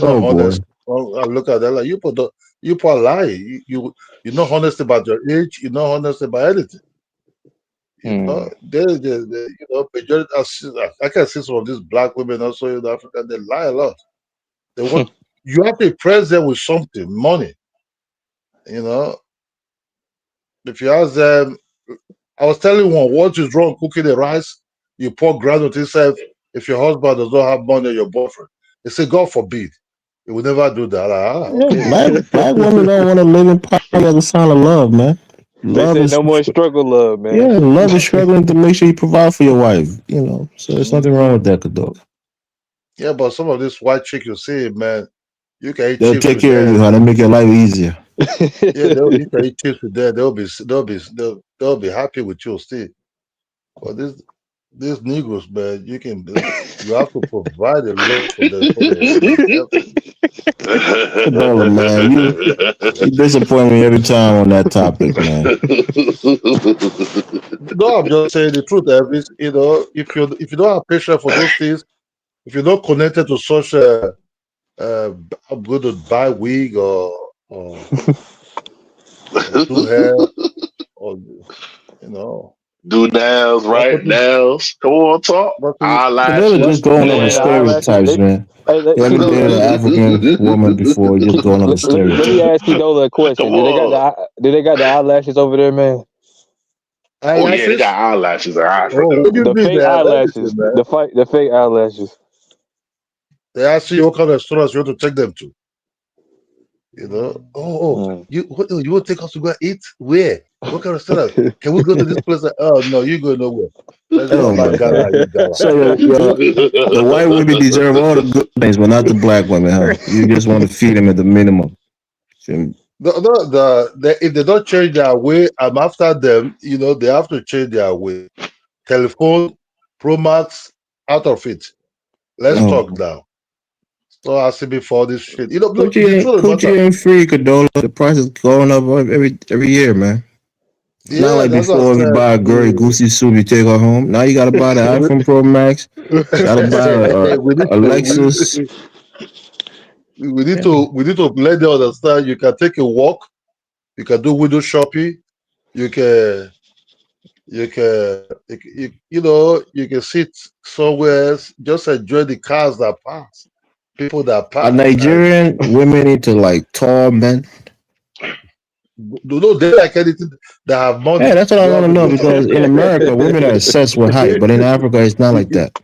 Oh boy. honest. Well, I look at them like you put lie. You're not honest about your age. You're not honest about anything. Majority. I can see some of these black women also in Africa. They lie a lot. They want you have to impress them with something, money. You know, if you ask them, I was telling one, what is wrong cooking the rice? You pour groundnut inside. If your husband does not have money, or your boyfriend, they say, God forbid, he will never do that. Yeah, Okay. black women don't want to live in poverty as a sign of love, man. They Love said is no more struggle love, yeah, man. love is struggling to make sure you provide for your wife. So there's nothing wrong with Mhm. that, Kadola. Yeah, but some of this white chick you see, man, you can eat They'll chips take with care of you, them. how they make your life easier. Yeah, you can eat chips with them. They'll be happy with you still. But these Negroes, man, you have to provide a lot for them before they accept it. Kadola, man, you disappoint me every time on that topic, man. No, I'm just saying the truth, Elvis. If you don't have patience for those things, if you're not connected to such I'm going to buy wig or do hair or Do nails, right? Nails. Come on, talk. Those are Eyelashes. just going over The eyelashes. stereotypes, man. You ever dated an African woman before? You're just going over Let me stereotypes. ask you Dola a question. Come Do they got on. the eyelashes over there, man? Oh yeah, they got eyelashes in Africa. Oh, what do you The mean they fake have everything, eyelashes. man? The fake eyelashes. They ask you what kind of restaurants you want to take them to. You know, you want to take us to go eat? Where? What kind of restaurant? Can we go to this place? Oh no, you go nowhere. Let's Oh talk my about Ghana. God. You Ghana. So the white women deserve all the good things, but not the black women, huh? You just want to feed them at the minimum. If they don't change their way, I'm after them. You know, they have to change their way. Telephone, Pro Max, out of it. Let's talk Oh. now. So asking me for this shit. You know, look, the truth of the matter. Coochie ain't free, Cadola. The price is going up every year, man. It's not Yeah, like that's what I before you said. buy a girl goosey soup, you take her home. Now you gotta buy the iPhone Pro Max. Gotta buy a Lexus. We need to let them understand you can take a walk, you can do window shopping, you can you sit somewhere else, just enjoy the cars that pass, people that Are pass. And Nigerian women into like tall men? they like anything that have money. Yeah, that's what I You want have to to know be because in America, women are obsessed with height, but in Africa, it's not like that.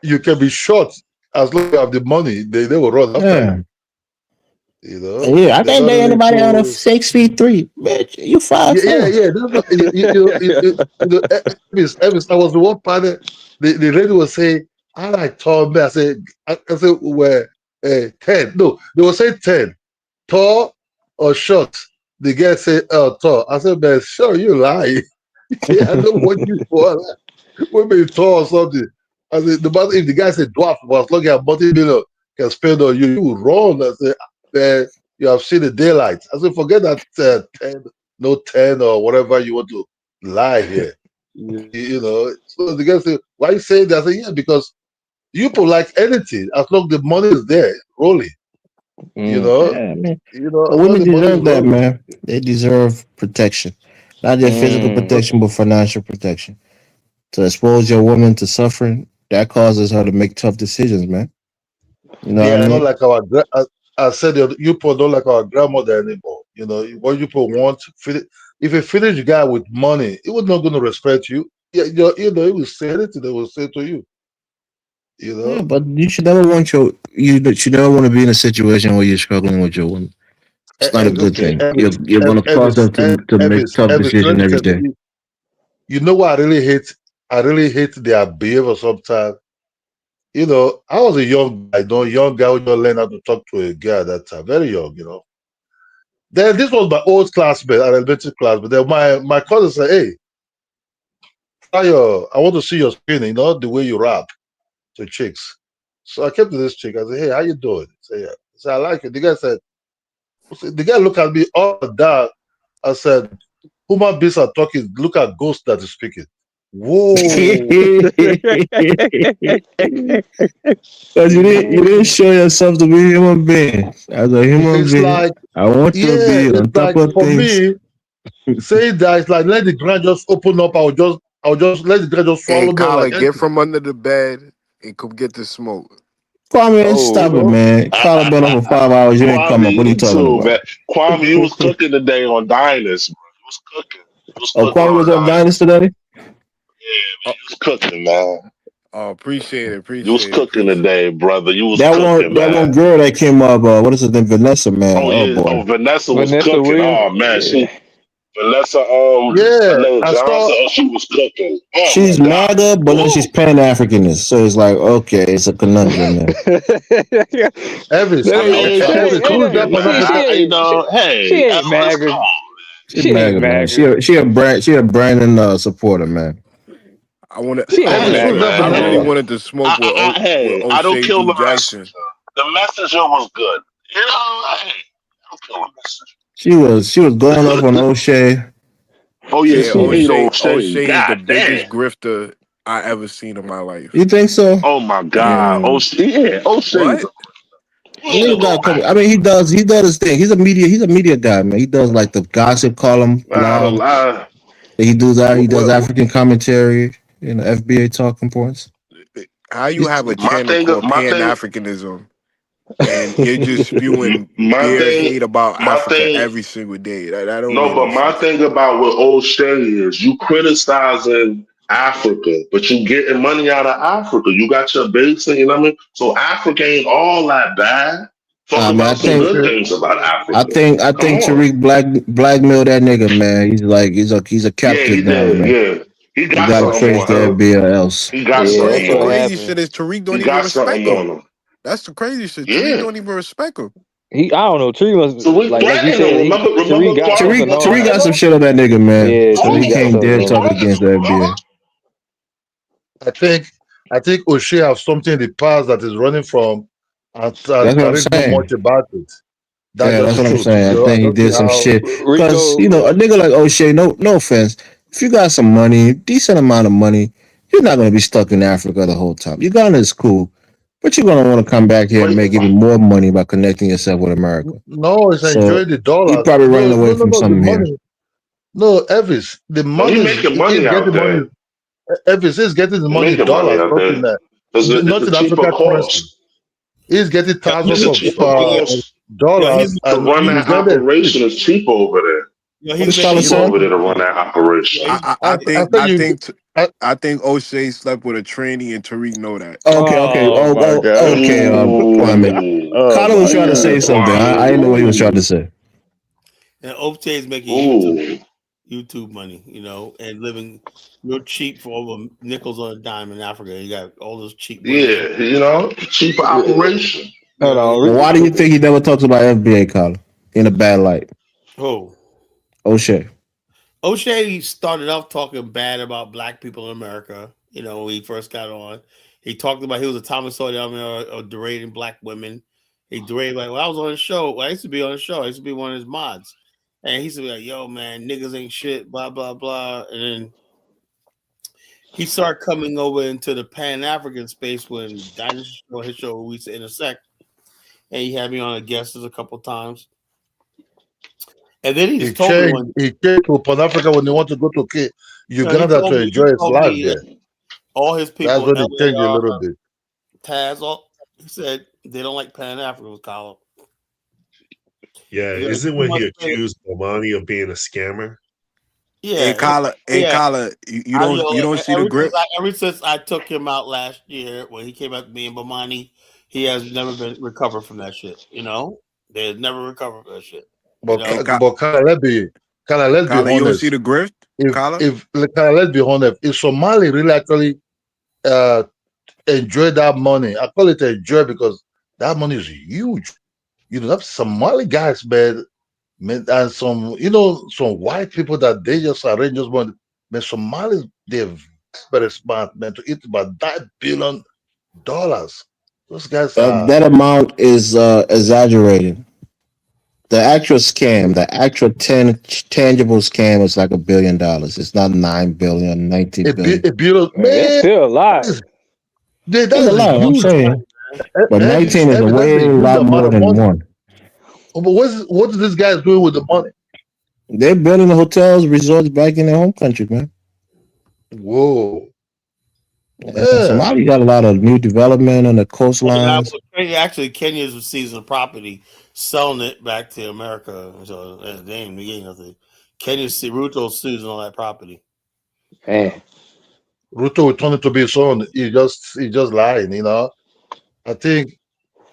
you can be short as long as you have the money, they will run after Yeah. you. You know, Yeah, I they're can't not date really anybody under too. 6'3". Bitch, you 5'4". Yeah. That's not, Evis, I was the one panel. The lady was saying, I like tall men. I said, well, 10. No, they were saying 10. Tall or short? The guy said, oh, tall. I said, man, sure, you lie. I don't want you for that. Women tall or something. I said, no matter if the guy said dwarf, but as long as multi-million can spend on you, you will run. I said, man, you have seen the daylight. I said, forget that 10, no 10 or whatever you want to lie here. You know, so the guy said, why you saying that? I said, yeah, because you people like anything as long the money is there, rolling. You know, Yeah, man. as But long women the money is deserve that, rolling. man. They deserve protection. Not just physical protection, but financial protection. To expose your woman to suffering, that causes her to make tough decisions, man. You know what I Yeah, not mean? like I said, you people don't like our grandmother anymore. You know, what you people want, if a finished guy with money, he was not going to respect you. Yeah, he will say anything they will say to you. You Yeah, know, but you should never you should never want to be in a situation where you're struggling with your woman. It's not a good okay, thing. You're gonna cause them to make tough Evis, let decisions me every tell day. you, you know what I really hate? I really hate their behavior sometimes. You know, I was a young guy, young guy who just learned how to talk to a girl at that time, very young, you know. Then this was my old classmate, an elementary class, but then my cousin said, hey, I want to see your skin, you know, the way you rap to chicks. So I came to this chick. I said, hey, how you doing? Say, yeah. I said, I like it. The guy looked at me all down. I said, human beings are talking. Look at ghost that is speaking. Whoa. Because you didn't show yourself to be a human being. As a human It's being, like, I want you to yeah, be it's on top like of for things. me, saying that it's like let the ground just open up. I'll just let the ground just Hey, swallow me up like Kyler, get anything. from under the bed and come get the smoke. Kwame, You stop it, know? man. Call been up for 5 hours. You didn't come Kwame, up. What are you you talking too, about? man. Kwame, you was cooking today on Diners, bro. You was cooking. You was Oh, cooking Kwame on was on Diners. Diners today? Oh, You was cooking, man. appreciate it, You was appreciate it, cooking appreciate it. today, brother. You was That cooking, one man. girl that came up, what is her name? Vanessa, man. Oh Oh yeah. Oh, boy. Vanessa was Vanessa cooking. Williams. Oh man, Yeah. Vanessa Yeah, Vanessa I Johnson. saw. Oh, she was cooking. Oh my She's god. MAGA, but then she's Ooh. Pan Africanist. So it's like, okay, it's a conundrum there. Elvis, I mean, she was who is that cooking, man. Pan African? She Hey, ain't Ellis, come MAGA. on. She She ain't MAGA, man. MAGA. She a Brandon supporter, man. She ain't Elvis, Hey, who's MAGA. that I man. really Vanessa? wanted to smoke with Hey, I don't O'Shea kill Duke the Jackson. messenger. The messenger was good. You know, hey, I don't kill the messenger. She was going off on O'Shea. Oh yeah, Yeah, she ate on Shay. O'Shea is the God damn. biggest grifter I ever seen in my life. You think so? Oh my God. Mm. O'Shea, yeah, O'Shea's What? a Nigga got a couple. I mean, he does his thing. He's a media guy, man. He does like the gossip column I don't blog. lie. He does African commentary in the FBA talking points. How you have a My channel thing, called my Pan thing, Africanism and you're just spewing my bare thing, hate about my Africa thing. every single day? That don't No, make but no my sense. thing about what O'Shea is, you criticizing Africa, but you getting money out of Africa. You got your base, you know what I mean? So Africa ain't all that bad. Talk Man, about some good things about Africa. I Come think on. Tariq blackmailed that nigga, man. He's a Yeah, he captive now, did. man. Yeah. He You got gotta something face on the him. FBA or else. He got Yeah, something that's The what on him. crazy happened. shit is Tariq don't He even got respect something him. on him. That's the crazy shit. Tariq Yeah. don't even respect him. I don't know. Tree was So we like you threatened him. said. Remember Tariq got Clark something on Tariq him. got some threatened him? shit on that nigga, man. Yeah, Tariq Tariq got came something there on him. talking against the FBA. I think O'Shea have something in the past that is running from, and That's what I'm Tariq know saying. much about it. That's Yeah, just that's the what I'm truth. saying. I So I think he don't see did some how. shit. Cause Rico, a nigga like O'Shea, no offense. If you got some money, decent amount of money, you're not gonna be stuck in Africa the whole time. Uganda is cool, but you're gonna want to come back here and But make even more money by connecting yourself with America. No, it's So enjoying the he dollars. probably No, running no, away no, from no. The something here. money. No, Elvis. The no, money he is making he's money getting out money. there. Elvis is getting the He money in making money dollars, out not in there. Because it's not a in cheaper Africa currency. cost. He's getting Yeah, It's thousands a of cheaper cost dollars, to and run that Uganda is cheap. operation. Is cheap over there. What he's the scholar making Cheap said? over there to run that operation. yeah, After you, I, I think O'Shea slept with a tranny and Tariq know that. Okay. oh my god. Okay. Kwame. Ooh, Oh Carter was my trying to god. say something. I Kwame. didn't know what he was trying to Ooh, say. and O'Shea is making ooh. YouTube money, and living real cheap for over nickels on a dime in Africa. You got all those cheap women. Yeah, cheaper operation. You know Hold what I on. mean? Well, why do you think he never talks about FBA, Carter, in a bad light? Oh, O'Shea. O'Shea started off talking bad about black people in America. When he first got on, he talked about he was a Thomas Sawyer of degrading black women. He degraded I was on the show. I used to be on the show. I used to be one of his mods, and he used to be like, "Yo, man, niggas ain't shit." Blah blah blah. And then he started coming over into the Pan African space when Dynasty his show we used to intersect, and he had me on a guest a couple times. And then he he just told me changed. He changed to Pan Africa when he want to go to he Uganda told to me enjoy his life that there. all his That's people, when he changed a LAR, little bit. Taz, he said they don't like Pan Africans, Kyle. Yeah, They're is it too when much he faith. accused Bomani of being a scammer? Hey Yeah, Kala, yeah. you don't see the grip. Ever since I took him out last year when he came out to me and Bomani, he has never been recovered from that shit. They have never recovered from that shit. But Hey but let's be Kala, you don't see honest. the grift, Kala? If let's be honest, if Somali really actually uh enjoy that money, I call it enjoy because that money is huge. That's Somali guys, man, and some white people that they just arrange those money. Man, Somalis they're very smart, man, to eat about $5 billion. Those guys are That amount is exaggerated. The actual scam, the actual tangible scam is like $1 billion. It's not 9 billion, 19 billion. a billion. Man, that's Man, still a that lot. is, that That's a is a lot, I'm huge saying. But 19 is a that's a way huge lot amount more of than money. one. But what is this guy doing with the money? They're building hotels, resorts back in their home country, man. Whoa. And Yeah. Somalia got a lot of new development on the coastlines. Actually, Kenya's seizing property, selling it back to America. So they ain't getting nothing. Ruto's seizing all that property. Man. Ruto will turn it to be his own. He just lying. I think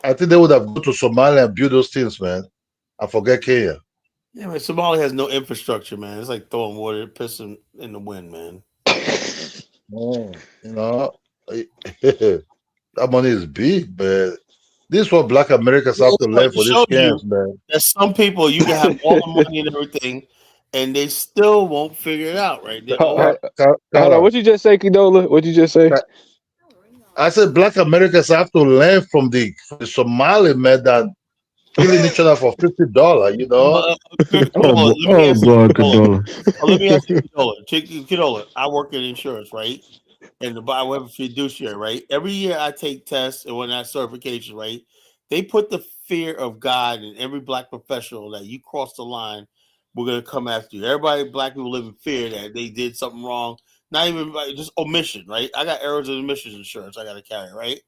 they would have gone to Somalia and build those things, man. I forget Kenya. Yeah, man. Somalia has no infrastructure, man. It's like throwing water, pissing in the wind, man. Oh, that money is big, but this is what Black Americans have to learn It for these shows scams, you man. that some people you can have all the money and everything, and they still won't figure it out, right? They don't. Hold on. What you just say, Kidola? What you just say? I said Black Americans have to learn from the Somali man that killing each other for $50. Cadola, let me ask you, God, Cadola. Kadola. Let me ask you, Cadola. I work in insurance, right? And I have a fiduciary, right? Every year I take tests and when I certification, right? They put the fear of God in every black professional that you cross the line we're gonna come after you. Everybody, black people live in fear that they did something wrong. Not even just omission, right? I got errors and omissions insurance I got to carry, right?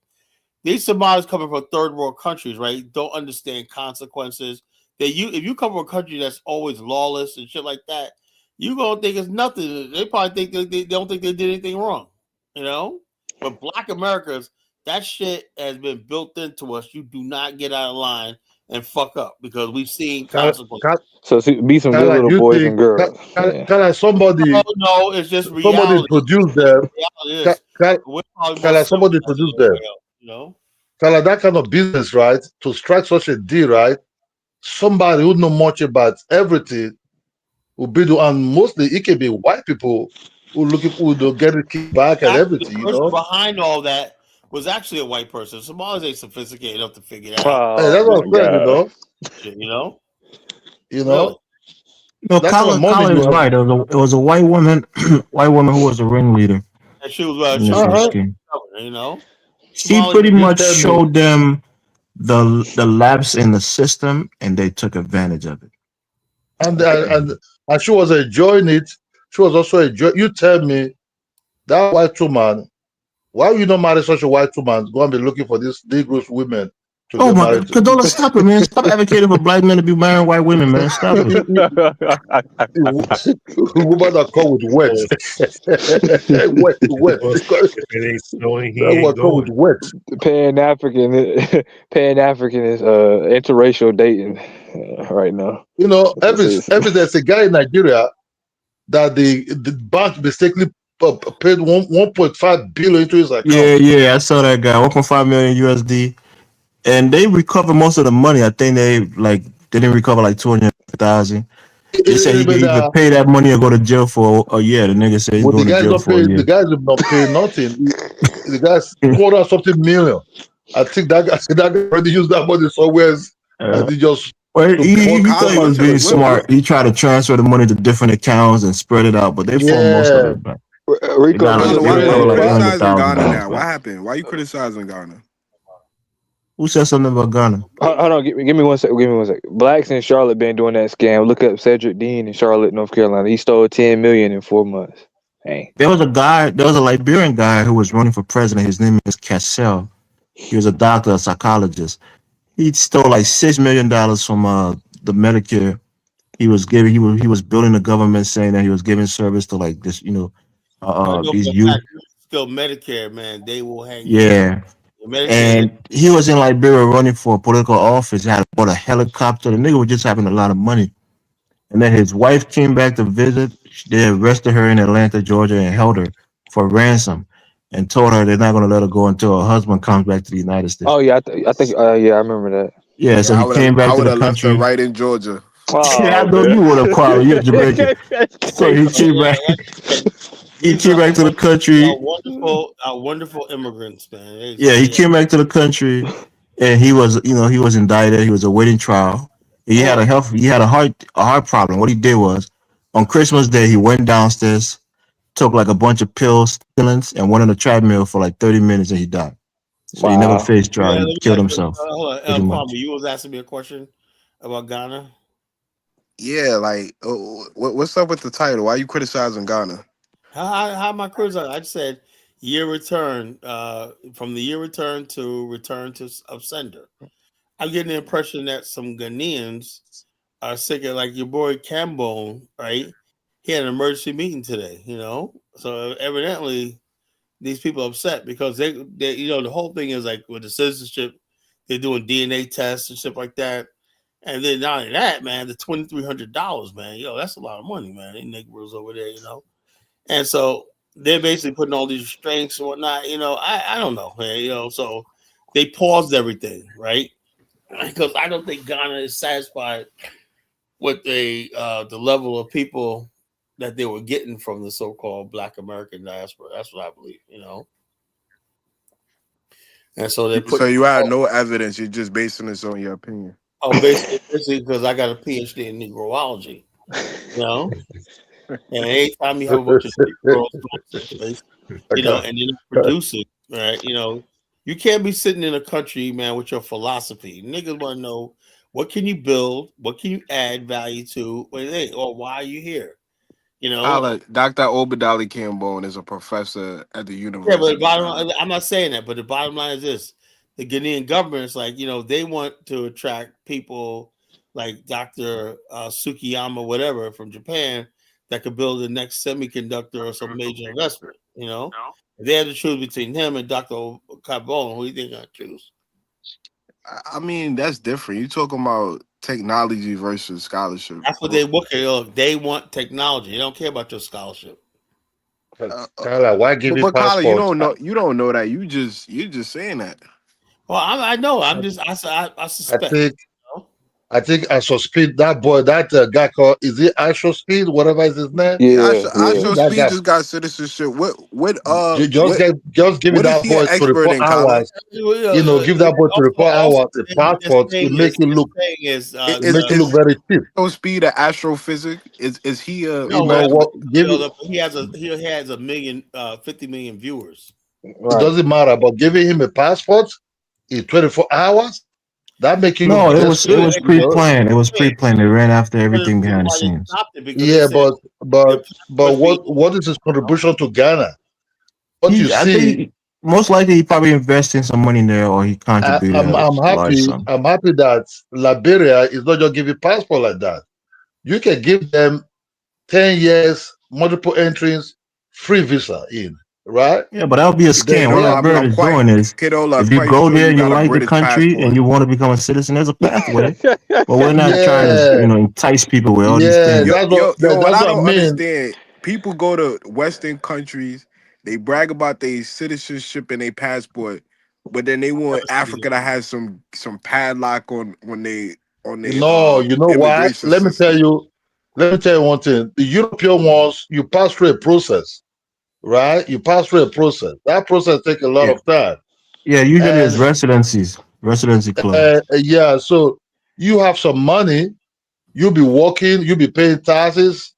These Somalis coming from third world countries, right, don't understand consequences. If you come from a country that's always lawless and shit like that, you gonna think it's nothing. They probably think they don't think they did anything wrong, you know. But Black Americans, that shit has been built into us. You do not get out of line and fuck up because we've seen consequences. So be some good little you boys think and girls. Yeah. somebody No, it's just reality. produced them? Reality is we're probably more Somebody civilized produced than them? anywhere else, you know. That kind of business, right? To strike such a deal, right? Somebody who know much about everything will be the, and mostly it can be white people who do get it kicked back and Actually, the everything, you person know. behind all that was actually a white person. Somalis ain't sophisticated enough to figure that out. Hey, Oh that's what my I'm saying, you God. know. Shit, you know, You really. know, No, that kind of money Colin you is have. right. It was a white woman, white woman who was the ringleader And she was in this whole scheme. governor, you know. She Somali, pretty You much tell me, showed them the lapse in the system, and they took advantage of it. and she was enjoying it. She was also enjoying. You tell me that white woman. Why you not marry such a white woman? Go and be looking for these Negroes women to Oh get my married God, to. Condola, stop it, man! Stop advocating for black men to be marrying white women, man. Stop it. Woman that come with wet, wet. If it ain't snowing, he That ain't one come with going. wet. Pan African is interracial dating right now. You know, This is there's a guy in Nigeria that the bank mistakenly paid 1.5 billion into his account. Yeah, I saw that guy, 1.5 million USD, and they recovered most of the money. I think they didn't recover like 200,000. They said he could either pay that money or go to jail for a year. The nigga said he's Well, going to jail for a the year. guys did not pay nothing. The guy's 200 something million. I think that guy already used that money somewhere else, and he just Well, to he pour thought he was being smart. He tried to transfer the money to different accounts and spread it out, but they fought most of yeah. it back. They Rico got Carla, they why recovered you like criticizing Ghana $100,000 now? What back. happened? Why you criticizing Ghana? Who said something about Ghana? Hold on, give me 1 second. Give me 1 second. Blacks in Charlotte been doing that scam. Look up Cedric Dean in Charlotte, North Carolina. He stole 10 million in 4 months. Dang. There was a Liberian guy who was running for president. His name is Cassell. He was a doctor, a psychologist. He stole like $6 million from the Medicare. He was building the government, saying that he was giving service to like this, I know these for a youth. fact, still Medicare, man, they will hang you. Yeah. Medicare. And he was in Liberia running for political office. He had bought a helicopter. The nigga was just having a lot of money. And then his wife came back to visit. They arrested her in Atlanta, Georgia, and held her for ransom and told her they're not going to let her go until her husband comes back to the United States. Oh yeah, I think yeah, I remember that. Yeah, so Yeah, he came I back to would the have left her country. right in Georgia. I Oh know you would have, Carla. You're Jamaican. So he came Yeah, back. He these are came back to the country. wonderful immigrants, man. Yeah, he came back to the country, and he was indicted. He was awaiting trial. He had a heart problem. What he did was, on Christmas Day, he went downstairs, took like a bunch of pills, stimulants, and went on a treadmill for like 30 minutes, and he died. So he never Wow. faced trial. Let He me killed ask you, himself, hold pretty on, Kwame, much. you was asking me a question about Ghana. Yeah, like, what's up with the title? Why you criticizing Ghana? How am I criticizing? I just said year return, from the year return of Sender. I'm getting the impression that some Ghanaians are sick of, like your boy Cambone, right? He had an emergency meeting today, So evidently these people are upset because they the whole thing is like with the citizenship, they're doing DNA tests and stuff like that. And then not only that, man, the $2,300, man, that's a lot of money, man. They Negroes over there, And so they're basically putting all these restraints and whatnot. I don't know, man. So they paused everything, right? Because I don't think Ghana is satisfied with the level of people that they were getting from the so-called Black American diaspora. That's what I believe, And so they So put you have no evidence. You're just basing this on your opinion. basically because I got a PhD in Negroology, And anytime you have a bunch of Negroes, and they're not producing, right? You can't be sitting in a country, man, with your philosophy. Niggas want to know What can you build? What can you add value to? Or why are you here? You know. Dr. Obadali Cambone is a professor at the Yeah, but University the of bottom Ghana. line, I'm not saying that, but the bottom line is this: the Ghanaian government is like, they want to attract people like Dr. Sukiyama, whatever, from Japan that could build the next semiconductor or some major investment. If they had to choose between him and Dr. Carbone, who do you think I'd choose? I mean, that's different. You're talking about technology versus scholarship. That's what they look at. They want technology. They don't care about your scholarship. Tyler, why give you But Kyler, you passport? don't know. You don't know that. You're just saying that. Well, I know. I I suspect. think I think Astro Speed, that boy, that guy called, is it Astro Speed, whatever is his name? I Give show that Speed guy, just got citizenship. just give me what is that he an boy expert 24 in, Kyler? hours. Give that boy 24 Also, hours a passport. It make you look, it make you look Is very cheap. Show Speed an astrophysics? Is he a You no, know that's what what? Give it. he has a million, 50 million viewers. It doesn't matter, but giving him a passport in 24 hours, that make you No, look it was desperate. pre-planned. It was pre-planned. They ran after everything behind the Why they scenes. stopped it? Because they Yeah, said the but passports be what is his contribution to Ghana? What you I see, think most likely he probably invested some money in there, or he contributed I'm a large happy. sum. I'm happy that Liberia is not just giving passport like that. You can give them 10 years, multiple entries, free visa in, right? Yeah, but that would be a scam. What Liberia is doing is, if you quite go sure there, you you got a like the British country, and passport. you want to become a citizen, there's a pathway. But we're not trying to, Yeah, entice people with all these yeah, things. What that's I what I don't mean. understand, people go to Western countries, they brag about their citizenship and their passport, but then they want Africa to have some padlock on their You know why? immigration system. Let me tell you one thing. The European ones, you pass through a process, right? You pass through a process. That process takes a lot Yeah, of time. yeah. Usually it's And residency clause. yeah, so you have some money, you'll be working, you'll be paying taxes.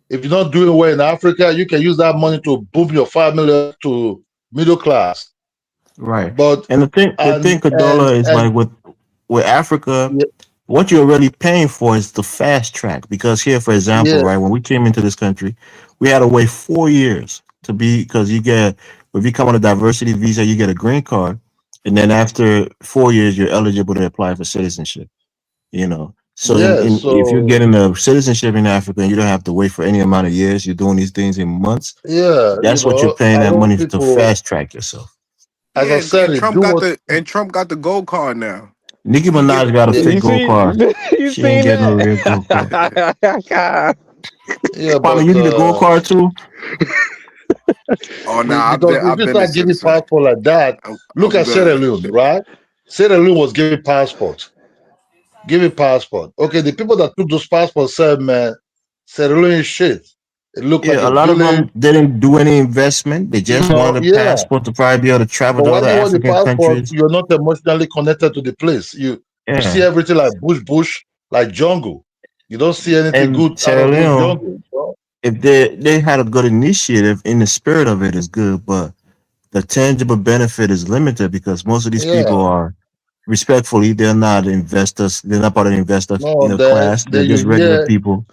If you're not doing well in Africa, you can use that money to boom your family up to middle class. Right. But And the thing, Kadola, is like with Africa, yeah, what you're really paying for is the fast track. Because here, for example, yeah, right, when we came into this country, we had to wait 4 years because if you come on a diversity visa, you get a green card, and then after 4 years, you're eligible to apply for citizenship. So yeah. if you're So getting a citizenship in Africa, and you don't have to wait for any amount of years. You're doing these things in months. yeah, That's what you're paying I that want money to people, fast track yourself. as I Yeah, said, it do what and Trump got the gold card now. Nicki He Minaj got a yeah, fake gold card. You She ain't seen getting no real gold card. that? yeah, Kwame, but you need a gold card too? Oh, nah, because if I've you been a start giving citizen. passport like that, look I'm at Sierra good. Leone, right? Sierra Leone was giving passport, giving passport. Okay, the people that took those passports said, man, Sierra Leone is shit. It looked like Yeah, a a lot of village. them didn't do any investment. They just wanted a Yeah. passport to probably be able to travel But to why other do you want the African passport? countries. You're not emotionally connected to the place. You see Yeah. everything like bush, like jungle. You don't see anything And good out Sierra of those Leone, jungles. Bro. if they had a good initiative in the spirit of it is good, but the tangible benefit is limited because most of these people Yeah. are respectfully, they're not investors, they're not part of the investor No, class. They're then just regular people.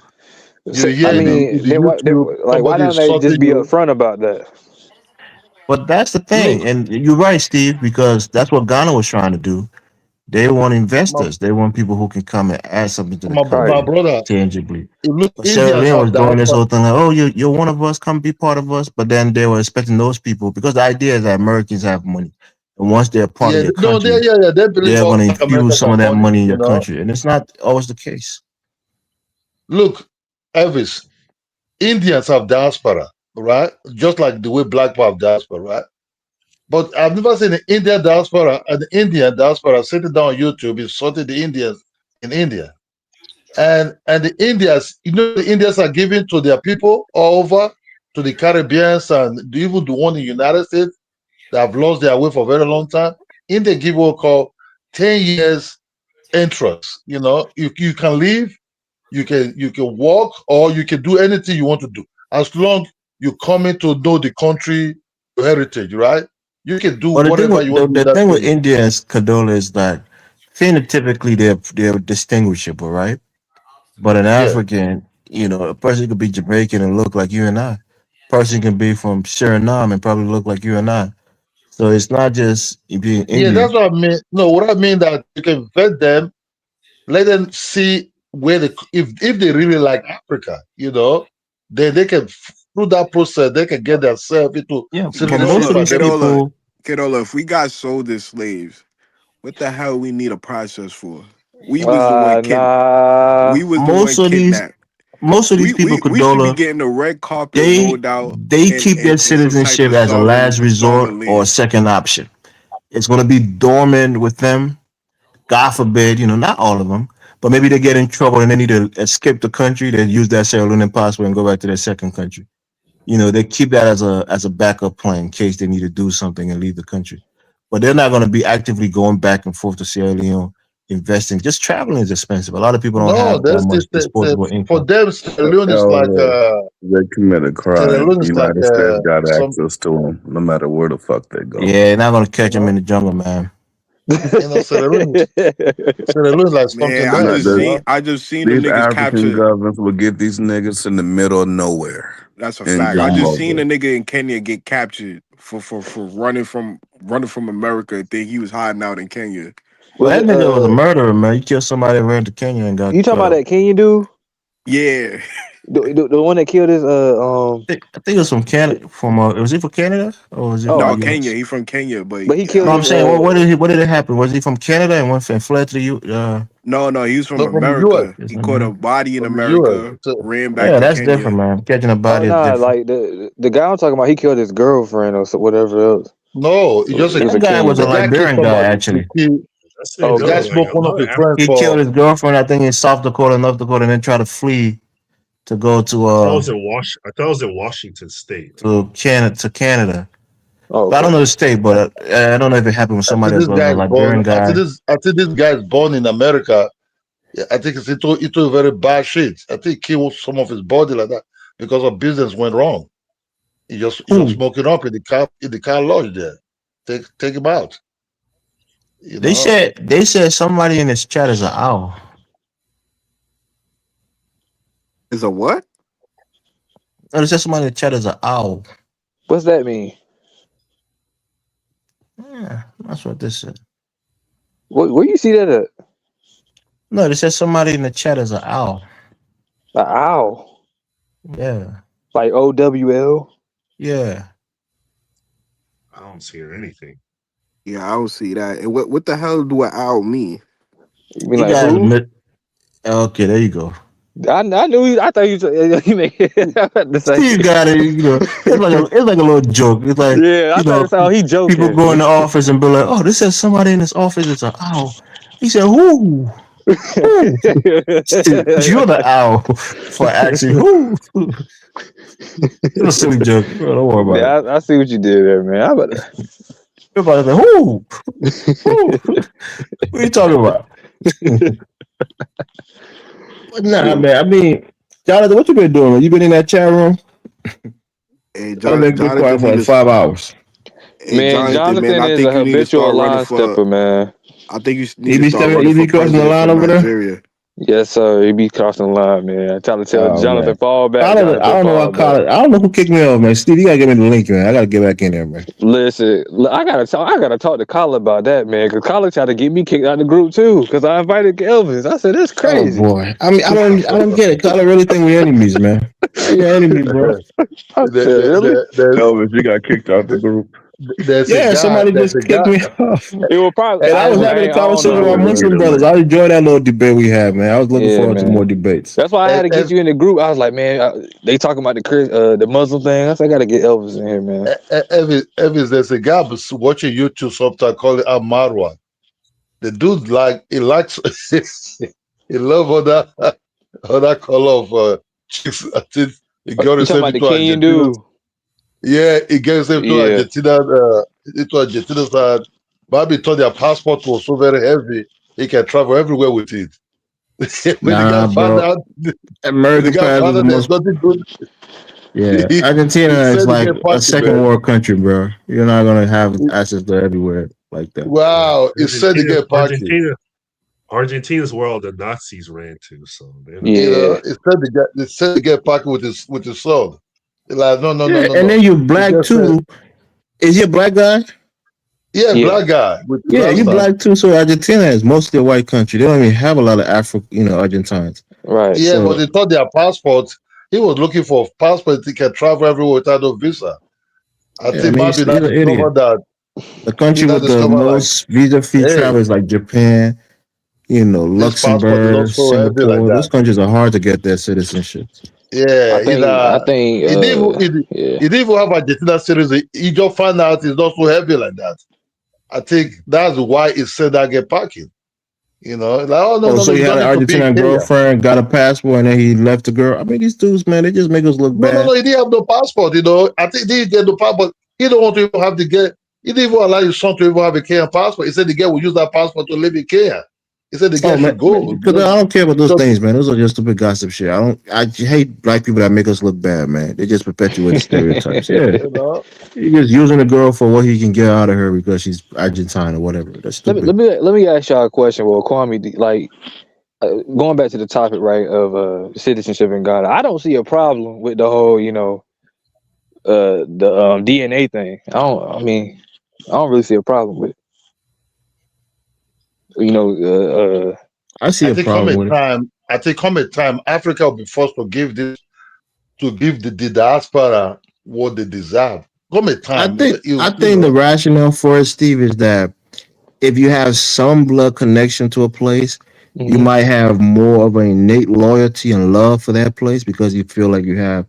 you I hear mean, the YouTube why somebody don't they just insulting be you. upfront about that? But that's the Look, thing, and you're right, Steve, because that's what Ghana was trying to do. They want my investors. They want people who can come and add something to the my country brother, tangibly. look, But Sierra Indians Leone have was doing this diaspora. whole thing like, oh, you're one of us, come be part of us. But then they were expecting those people because the idea is that Americans have money, and once they're part of Yeah, your no, country, they believe they're all going to Black infuse Americans some have of that money. money in your country, and it's not always the case. Look, Elvis, Indians have diaspora, right? Just like the way black people have diaspora, right? But I've never seen an Indian diaspora sitting down on YouTube insulting the Indians in India. And the Indians, the Indians are giving to their people all over, to the Caribbeans and even the one in the United States that have lost their way for a very long time. India give what called 10 years entrance. You can leave, you can walk, or you can do anything you want to do. As long you coming to know the country, your heritage, right? You can do Well, whatever you want to do in the that thing with period. India is Kadola is that phenotypically they're distinguishable, right? But an Yeah. African, a person could be Jamaican and look like you and I. Person can be from Suriname and probably look like you and I. So it's not just being Yeah, Indian. that's what I mean. No, what I mean that you can vet them, let them see where they if they really like Africa, then they can through that process they can get themselves into Yeah, but most citizenship of and these then people, Kedola, if we got sold as slaves, what the hell we need a process for? We was the one Nah. we was the most one of these, kidnapped. most of these We people, we we should be Condola, getting the red carpet they rolled out they keep their and some type citizenship of as a last resort sovereign or a land. second option. It's going to be dormant with them. God forbid, not all of them, but maybe they get in trouble and they need to escape the country. They use that Sierra Leone passport and go back to their second country. They keep that as a backup plan in case they need to do something and leave the country. But they're not going to be actively going back and forth to Sierra Leone investing. Just traveling is expensive. A lot of people don't no, have that that's much the disposable for income. them Sierra Leone is like They commit a Sierra crime. Leone is like United States got some access to them, no matter where the fuck they go. Yeah, not going to you catch them in know the jungle, man. Sierra Leone is like Man, something I No, else, just seen I the, just seen the these niggas African captured. governments will get these niggas in the middle of nowhere That's a and fact. I game just seen a over. nigga in Kenya get captured for running from America. Think he was hiding out in Kenya. Well, Was that it nigga was a murderer, man. He killed somebody that ran to Kenya and got you talking about that Kenyan dude? Yeah. The one that killed his I think it was from Canada. Was he from Canada or was he from oh No, the Kenya. U.S.? He from Kenya, but but he killed No, I'm his saying, what did it happen? Was he from Canada and went and fled to the U? no, he was from no from the US. America. Yes, He I caught a know. body in From the US. America, ran back Yeah, to that's different, Kenya. man. Catching a oh body is nah different. like the guy I'm talking about he killed his girlfriend or so, whatever else. No, It he was That a guy was Kenyan a the guy. guy killed Liberian guy, somebody. actually. I say The guy no. Okay. Like smoked a one lot of of his friends He killed for his girlfriend, I think, in South Dakota, North Dakota, and then tried to flee to go to I thought it was in I thought it was in Washington State. Canada. Oh, But I don't okay. know the state, but I don't know if it happened with somebody that this was guy a is born. Liberian guy. Until this guy is born in America. Yeah, I think it's into very bad shit. I think he killed some of his body like that because of business went wrong. He just Who? smoking up in the car lodge there. Take him out. You They know. said they said somebody in this chat is an owl. Is a what? No, they said somebody in the chat is an owl. What's that mean? Yeah, that's what this said. Where you see that at? No, they said somebody in the chat is an owl. An owl. Yeah, Like OWL? yeah. I don't see anything. Yeah, I don't see that. And what the hell do an owl mean? You mean You like guys who? admit. Okay, there you go. I knew I thought you make the same. Steve got it. It's like a little joke. It's like Yeah, I thought it sounded he people joking. go in the office and be like, "Oh, this says somebody in this office is an owl." He said, "Who? Who? You're the owl for asking who." It's a silly joke. Bro, don't worry about it. Yeah, I see what you did there, man. I better. Everybody say, "Who? Who? What are you talking about?" But nah, man. I mean, Jonathan, what you been doing? Man? You been in that chat room? Hey, I've been quiet Jonathan for need like to. 5 hours. Hey, Man, Man, Jonathan I is a think you need to habitual start running line for. stepper, man. I think you need You to be start stepping, running you for be crossing the president line for over there. Nigeria. Yes, sir. He be crossing the line, man. I try to tell Oh Jonathan, man, fall back, I Jonathan, don't know fall what back. college. I don't know who kicked me off, man. Steve, you gotta give me the link, man. I gotta get back in there, man. Listen, I gotta talk to Colin about that, man. Cause Colin tried to get me kicked out of the group too. Cause I invited Elvis. I said that's Oh crazy. boy, I mean, I don't get it. Colin really think we enemies, man. How you enemy, bro? I The, said really? Elvis, you got kicked out the group. there's a Yeah, guy. somebody There's just a kicked guy. me off, It was probably and I was honestly. having a I don't conversation know, with my man. Muslim brothers. I enjoyed that little debate we had, man. I was looking Yeah, forward to more man. debates. That's why I had to get Ev- you in the group. I was like, man, they talking about the Muslim thing. I said I gotta get Elvis in here, man. Evis, there's a guy watching YouTube sometimes called it Amarwa. The dude he likes he love other color of chicks. I think he got You talking himself about the into Kenyan Argentina. dude? Yeah, he got himself into Yeah. Argentina. Into Argentina side. Maybe thought their passport was so very heavy he can travel everywhere with it. when the guy Nah, found bro. out, when the American guy pass is found the out there's most. nothing good, Yeah, he, Argentina he is said he like get a party, second man. world country, bro. You're not gonna have access to everywhere like that. Wow, he said he Argentina, get party. Argentina, Argentina's where all the Nazis ran to, so you know, it said to get pocket with his son. They're like, no. And then you black too. Is he a black guy? Yeah, black guy with the Yeah, you Rasta. black too. So Argentina is mostly a white country. They don't even have a lot of Argentines. Right. Yeah, So, but they thought their passports. He was looking for a passport. He can travel everywhere without no visa. I yeah, I think mean, maybe he's now an idiot. discovered that. The country Now with the discover like, most visa-free hey, travel is like Japan, this passport is not Luxembourg, so heavy like Singapore. Those that. countries are hard to get their citizenship. Yeah, I think he didn't even have Argentina citizen. He just found out it's not so heavy like that. I think that's why he said that get parking. You know, like, oh no, So you he had don't an need to be in Argentinian Kenya. girlfriend, got a passport, and then he left the girl. I mean, these dudes, man, they just make us look bad. No, he didn't have no passport. You know, I think he didn't get the passport. He don't want to even have to get. He didn't even allow his son to even have a Kenyan passport. He said the girl will use that passport to live in Kenya. He said the girl should go. Because I don't care about those things, man. Those are just stupid gossip shit. I hate black people that make us look bad, man. They just perpetuate stereotypes. Yeah, You know? he's just using a girl for what he can get out of her because she's Argentine or whatever. That's stupid. Let me ask y'all a question. Well, Kwame, like going back to the topic, right, of citizenship in Ghana. I don't see a problem with the whole, the DNA thing. I don't really see a problem with it. I see a problem with it. I think come a time, Africa will be forced to give the diaspora what they deserve. Come a time. I think the rationale for it, Steve, is that if you have some blood connection to a place, you might have more of an innate loyalty and love for that place because you feel like you have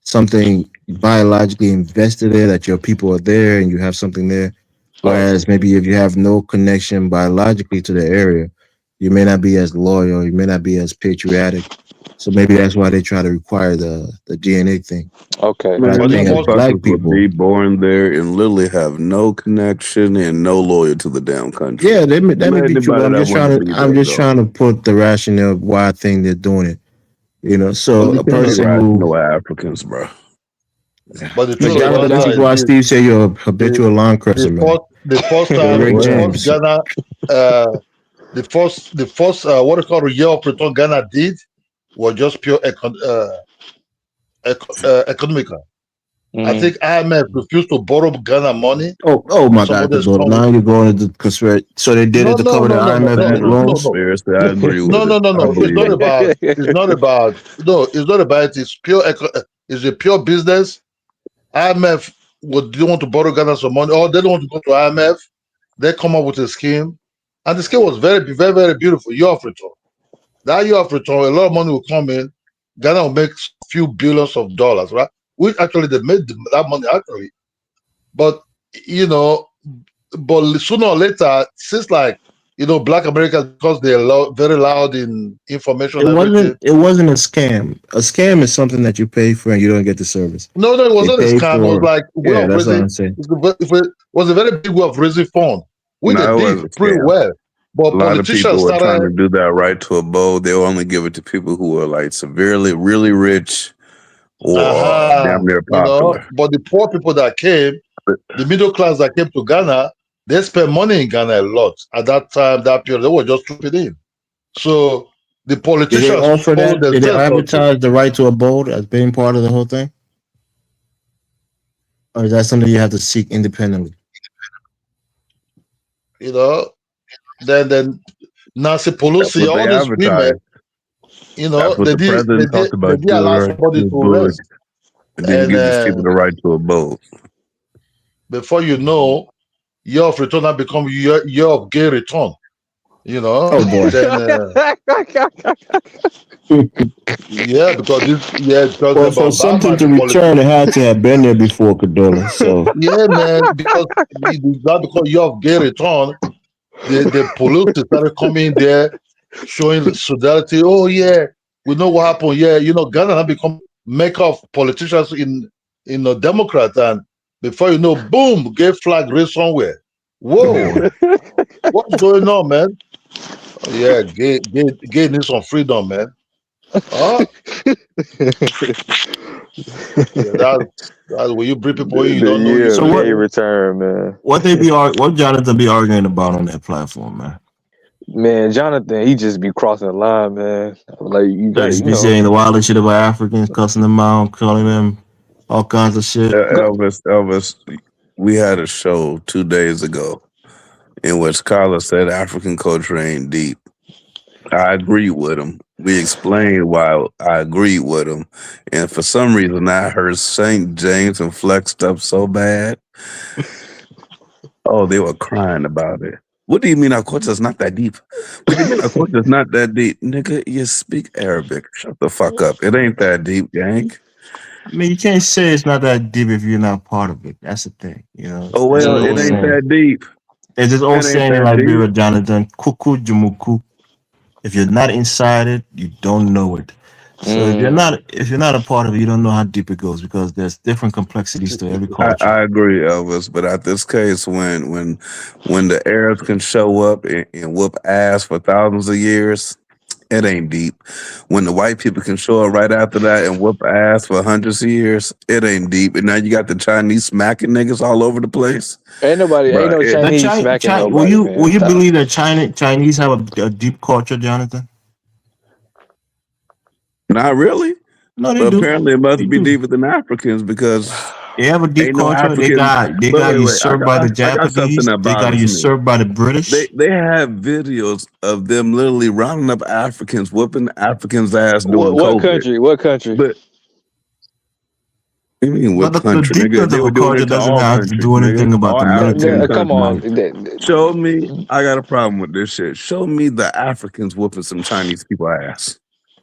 something biologically invested there, that your people are there and you have something there. Whereas maybe if you have no connection biologically to the area, you may not be as loyal, you may not be as patriotic. So maybe that's why they try to require the DNA thing. Okay. But I think as black Motherfuckers people, would be born there and literally have no connection and no loyalty to the damn country. yeah, that may be true. But I'm just trying to I'm trying to put the rationale of why I think they're doing it. So a person no Africans, bro. But the truth Jonathan, this is why Steve said you're a habitual line crosser, man. The first Ghana, the first what do you call year of return Ghana did was just pure economical. I think IMF refused to borrow Ghana money. Oh my God! Now you're going to the conspiracy. So they did it to cover the IMF loans. I agree with No. It's not about. It's pure. It's a pure business. IMF they want to borrow Ghana some money, or they don't want to go to IMF. They come up with a scheme, and the scheme was very, very, very beautiful. Year of return. That year of return, a lot of money will come in. Ghana will make a few billions of dollars, right? Which actually they made that money actually, but but sooner or later, since Black Americans, because they're very loud in information. It wasn't a scam. A scam is something that you pay for and you don't get the service. No, it wasn't a scam. It was like way of that's raising. what I'm saying. It was a very big way of raising funds. We did pretty well, but a lot of people were trying to started. do that right to abode. They only give it to people who are like severely, really rich or damn near popular. But the poor people that came, the middle class that came to Ghana, they spent money in Ghana a lot at that time. That period, they were just tripping in. So the politicians Did they offer that? Did they advertise the right to abode as being part of the whole thing, or is that something you have to seek independently? Then Nancy Pelosi, all these women, they did allow somebody to rest. And then give these people the right to abode. Before you know, year of return has become year of gay return. Oh boy. Yeah, because for something to return, it had to have been there before, Cadola. So yeah, man, because year of gay return, the police started coming there, showing solidarity. Oh yeah, we know what happened. Yeah, Ghana has become make-off politicians in a Democrat, and before you know, boom, gay flag raised somewhere. Whoa, what's going on, man? Oh, yeah, gay needs some freedom, man. Yeah, that's where you bring people in, you don't know. So what return, man? What Jonathan be arguing about on that platform, man? Man, Jonathan, he just be crossing the line, man. Like you got, He be saying the wildest shit about Africans, cussing them out, calling them all kinds of shit. Elvis, we had a show 2 days ago in which Carla said African culture ain't deep. I agreed with him. We explained why I agreed with him. And for some reason, I heard St. James and flexed up so bad. Oh, they were crying about it. What do you mean our culture is not that deep? What do you mean our culture is not that deep? Nigga, you speak Arabic. Shut the fuck up. It ain't that deep, gang. I mean, you can't say it's not that deep if you're not part of it. That's the thing, you know. Oh, There's well, an old it ain't saying. that deep. There's this old It ain't saying in that Liberia, deep. Jonathan, kuku jumuku. If you're not inside it, you don't know it. So if you're not a part of it, you don't know how deep it goes because there's different complexities to every culture. I agree, Elvis, but at this case, when the Arabs can show up and whoop ass for thousands of years, it ain't deep. When the white people can show up right after that and whoop ass for hundreds of years, it ain't deep. And now you got the Chinese smacking niggas all over the place. Ain't no Chinese smacking nobody, man. Will you Stop. believe that Chinese have a deep culture, Jonathan? Not really. No, they But do. apparently it must They be do. deeper than Africans because They have a deep ain't no culture. They African. got Wait. usurped by the I got something Japanese. that They got bothers me. usurped by the British. They have videos of them literally rounding up Africans, whooping Africans' ass during What COVID. country? What country? But you mean what But the country, nigga? deepness They of were a doing culture it to doesn't all have to countries, do nigga. anything about All the African military Come on. might. Show me. I got a problem with this shit. Show me the Africans whooping some Chinese people ass.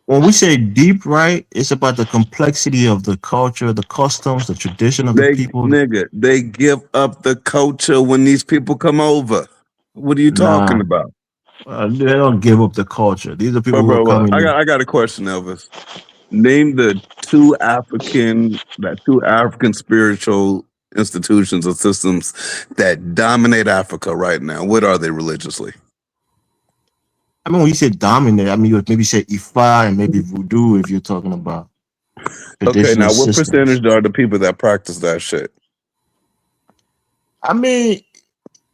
When we say deep, right, it's about the complexity of the culture, the customs, the tradition of the people. They give up the culture when these people come over. What are you Nah, talking about? they don't give up the culture. These are people who are Bro, coming in. I got a question, Elvis. Name the two African spiritual institutions or systems that dominate Africa right now. What are they religiously? I mean, when you say dominate, I mean, you would maybe say Ifa and maybe Voodoo if you're talking about Okay, traditional now what systems. percentage are the people that practice that shit? I mean,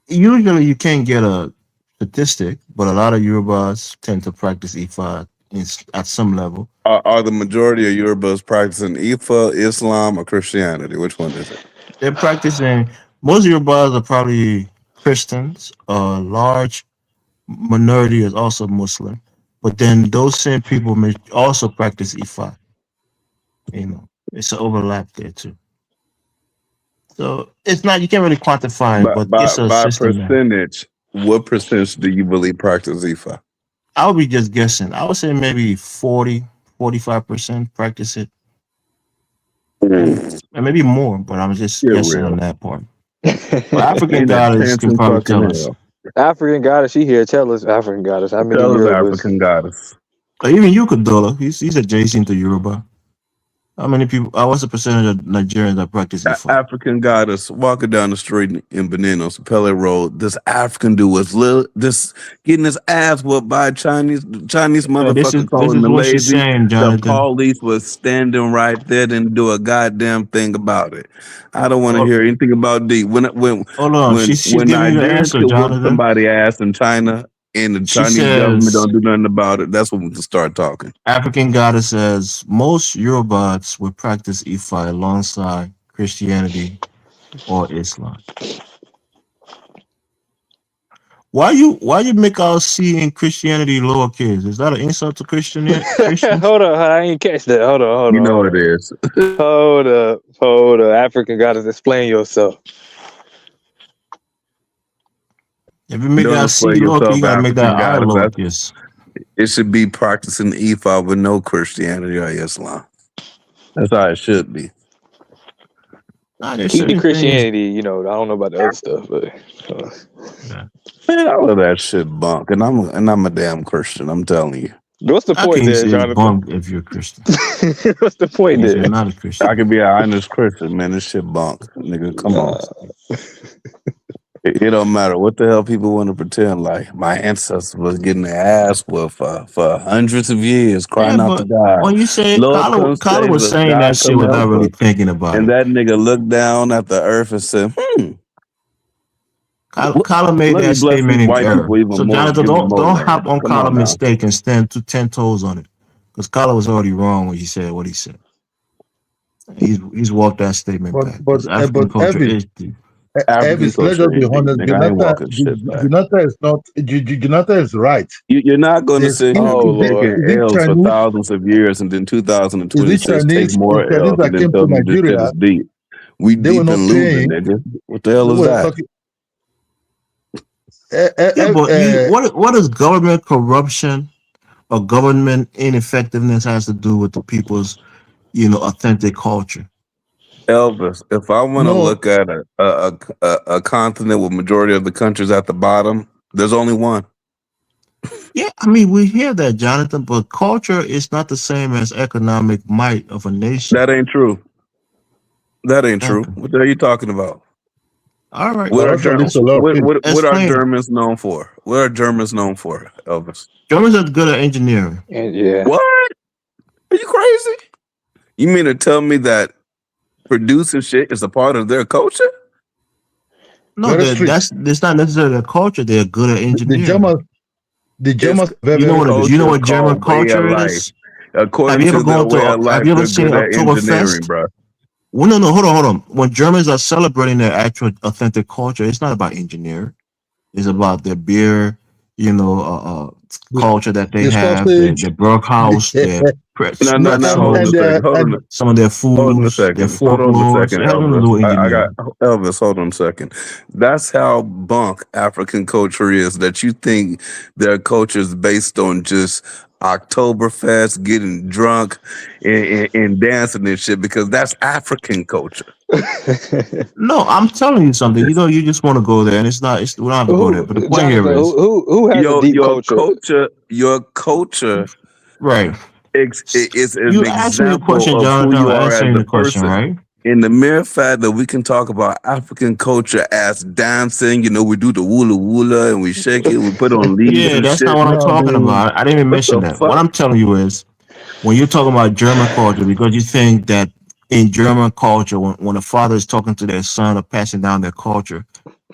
usually you can't get a statistic, but a lot of Yorubas tend to practice Ifa at some level. Are the majority of Yorubas practicing Ifa, Islam, or Christianity? Which one is it? They're practicing, most Yorubas are probably Christians. A large minority is also Muslim. But then those same people may also practice Ifa. You know, it's an overlap there too. So it's not, you can't really quantify it, but it's a By system there. percentage, what percentage do you believe practice Ifa? I would be just guessing. I would say maybe 45% practice it. And maybe more, but I'm just guessing on that part. But African goddess can probably tell us. African goddess, she here. Tell us, African goddess. How many Tell us, Yorubas? African goddess. Even you could Dola. He's adjacent to Yoruba. How many people? What's the percentage of Nigerians that practice Ifa? African goddess walking down the street in Benin on Sapele Road. This African dude was this getting his ass whooped by a Chinese motherfucker calling this the is what she's lazy. saying, The Jonathan. police was standing right there, didn't do a goddamn thing about it. I don't want to hear anything about D. When Hold on, she's giving you the Nigerians answer, could whoop Jonathan. somebody ass in China and the She Chinese government says, don't do nothing about it, that's when we can start talking. African goddess says most Yorubas would practice Ifa alongside Christianity or Islam. Why you make us see in Christianity lowercase? Is that an insult to Christians? Hold on, I ain't catch that. Hold on. You know it is. Hold up. African goddess, explain yourself. If you make Don't that C explain lowercase, yourself, you gotta make African that I goddess. lowercase. It should be practicing Ifa with no Christianity or Islam. That's how it should be. Keep the Christianity, I don't know about the other stuff, but Man, all of that shit bunk, and I'm a damn Christian. I'm telling you. What's the point there, Jonathan? Bunk if you're a Christian. What's the point there? You're not a Christian. I could be an honest Christian, man. This shit bunk, nigga. Come on. It don't matter what the hell people want to pretend like. My ancestors was getting their ass whooped for hundreds of years, crying out to God. When you say Lord, come Carla save was us. saying God, that shit come without help really us. thinking about And it. that nigga looked down at the earth and said, Kyler made Let me that bless statement these in white error. people even So more and Jonathan, give them more don't land. hop on Come on Kyler's now. mistake and stand 10 toes on it, because Kyler was already wrong when he said what he said. He's walked that statement back because African culture Elvis, is deep. African Elvis, let's culture just be ain't deep, honest. nigga. I ain't walking shit back. Jonathan is not. Jonathan is right. You're not going to There's, sit here Oh keep Lord. taking is it L's for Chinese? thousands of years and then Is it 2026 take Chinese? more Is Chinese L's and that then came tell to me this shit Nigeria? is deep. We They were deep not and losing, paying. nigga. What the hell They is were that? talking. Yeah, but what is government corruption or government ineffectiveness has to do with the people's, authentic culture? Elvis, if I want to No, look at a continent with majority of the countries at the bottom, there's only one. Yeah, I mean, we hear that, Jonathan, but culture is not the same as economic might of a nation. That ain't true. That ain't true. Okay. What the hell are you talking about? All right. What are Russia leads to a lot of things. what are Explain it. Germans known for? What are Germans known for, Elvis? Germans are good at engineering. And yeah. What? Are you crazy? You mean to tell me that producing shit is a part of their culture? No, Very strict. that's not necessarily their culture. They're good at The engineering. It's Germans are very, You know very what? You know culture what German called way of culture life. is? Have According you ever to their gone way to? of life, Have you ever they're seen good at engineering, Oktoberfest? bro. Well, no, hold on. When Germans are celebrating their actual authentic culture, it's not about engineering. It's about their beer, culture that they the have, their sausage. Berghaus, their No, hold on a pretzels, second. Hold on. some of their Hold on a foods, their second. Hold on a folklores. second, It has nothing to Elvis. do with I got engineering. Elvis. Hold on a second. That's how bunk African culture is. That you think their culture is based on just Oktoberfest, getting drunk, and dancing and shit. Because that's African culture. No, I'm telling you something. You just want to go there, and it's not. We don't have to go there. But the point here Jonathan, is, who has a deep culture? Your culture right? is an You asked me the example question, of who Jonathan. I'm you are as answering a the question, person. right? In the mere fact that we can talk about African culture as dancing, we do the woola woola and we shake it, we put on leaves Yeah, and that's not shit. what I'm No, talking about. I didn't even What mention the that. What fuck? I'm telling you is, when you're talking about German culture, because you think that in German culture, when a father is talking to their son or passing down their culture,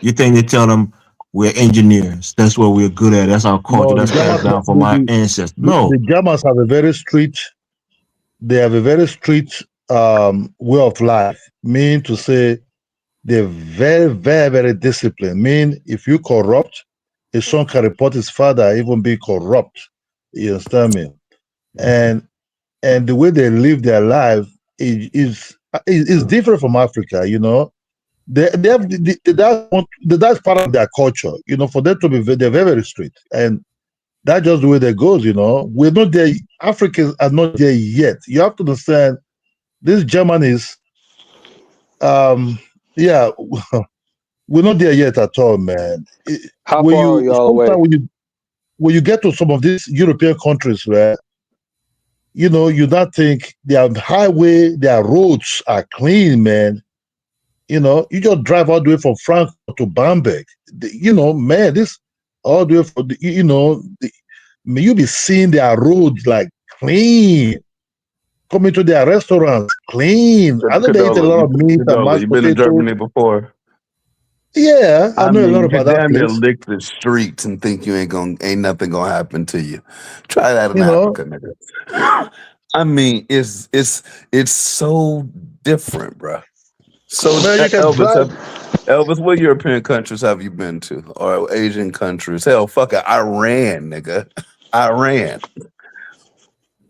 you think they tell them we're engineers. That's what we're good at. That's our culture. no, the That's passed Germans, down from my ancestors. the No, Germans have a very strict. They have a very strict way of life. Mean to say they're very, very, very disciplined. Mean if you corrupt, a son can report his father even be corrupt. You understand me? And the way they live their life is different from Africa. They have that's part of their culture. For them to be they're very, very strict, and that's just the way that goes. We're not there. Africans are not there yet. You have to understand. This German is, yeah, we're not there yet at all, man. How When far are you y'all sometimes away? when you get to some of these European countries where you not think their highway, their roads are clean, man. You just drive all the way from Frankfurt to Bamberg. Man, this all the way from you be seeing their roads like clean. Coming to their restaurants, clean. I know they eat a lot of meat and Cadola, mashed you been to potatoes. Germany before? Yeah, I I know a lot mean, you about that damn near place. lick the streets and think you ain't nothing gonna happen to you. Try that in You know, Africa, nigga. I mean, it's so different, bro. So man, you can Elvis, drive. Elvis, what European countries have you been to, or Asian countries? Hell, fuck it, Iran, nigga, Iran.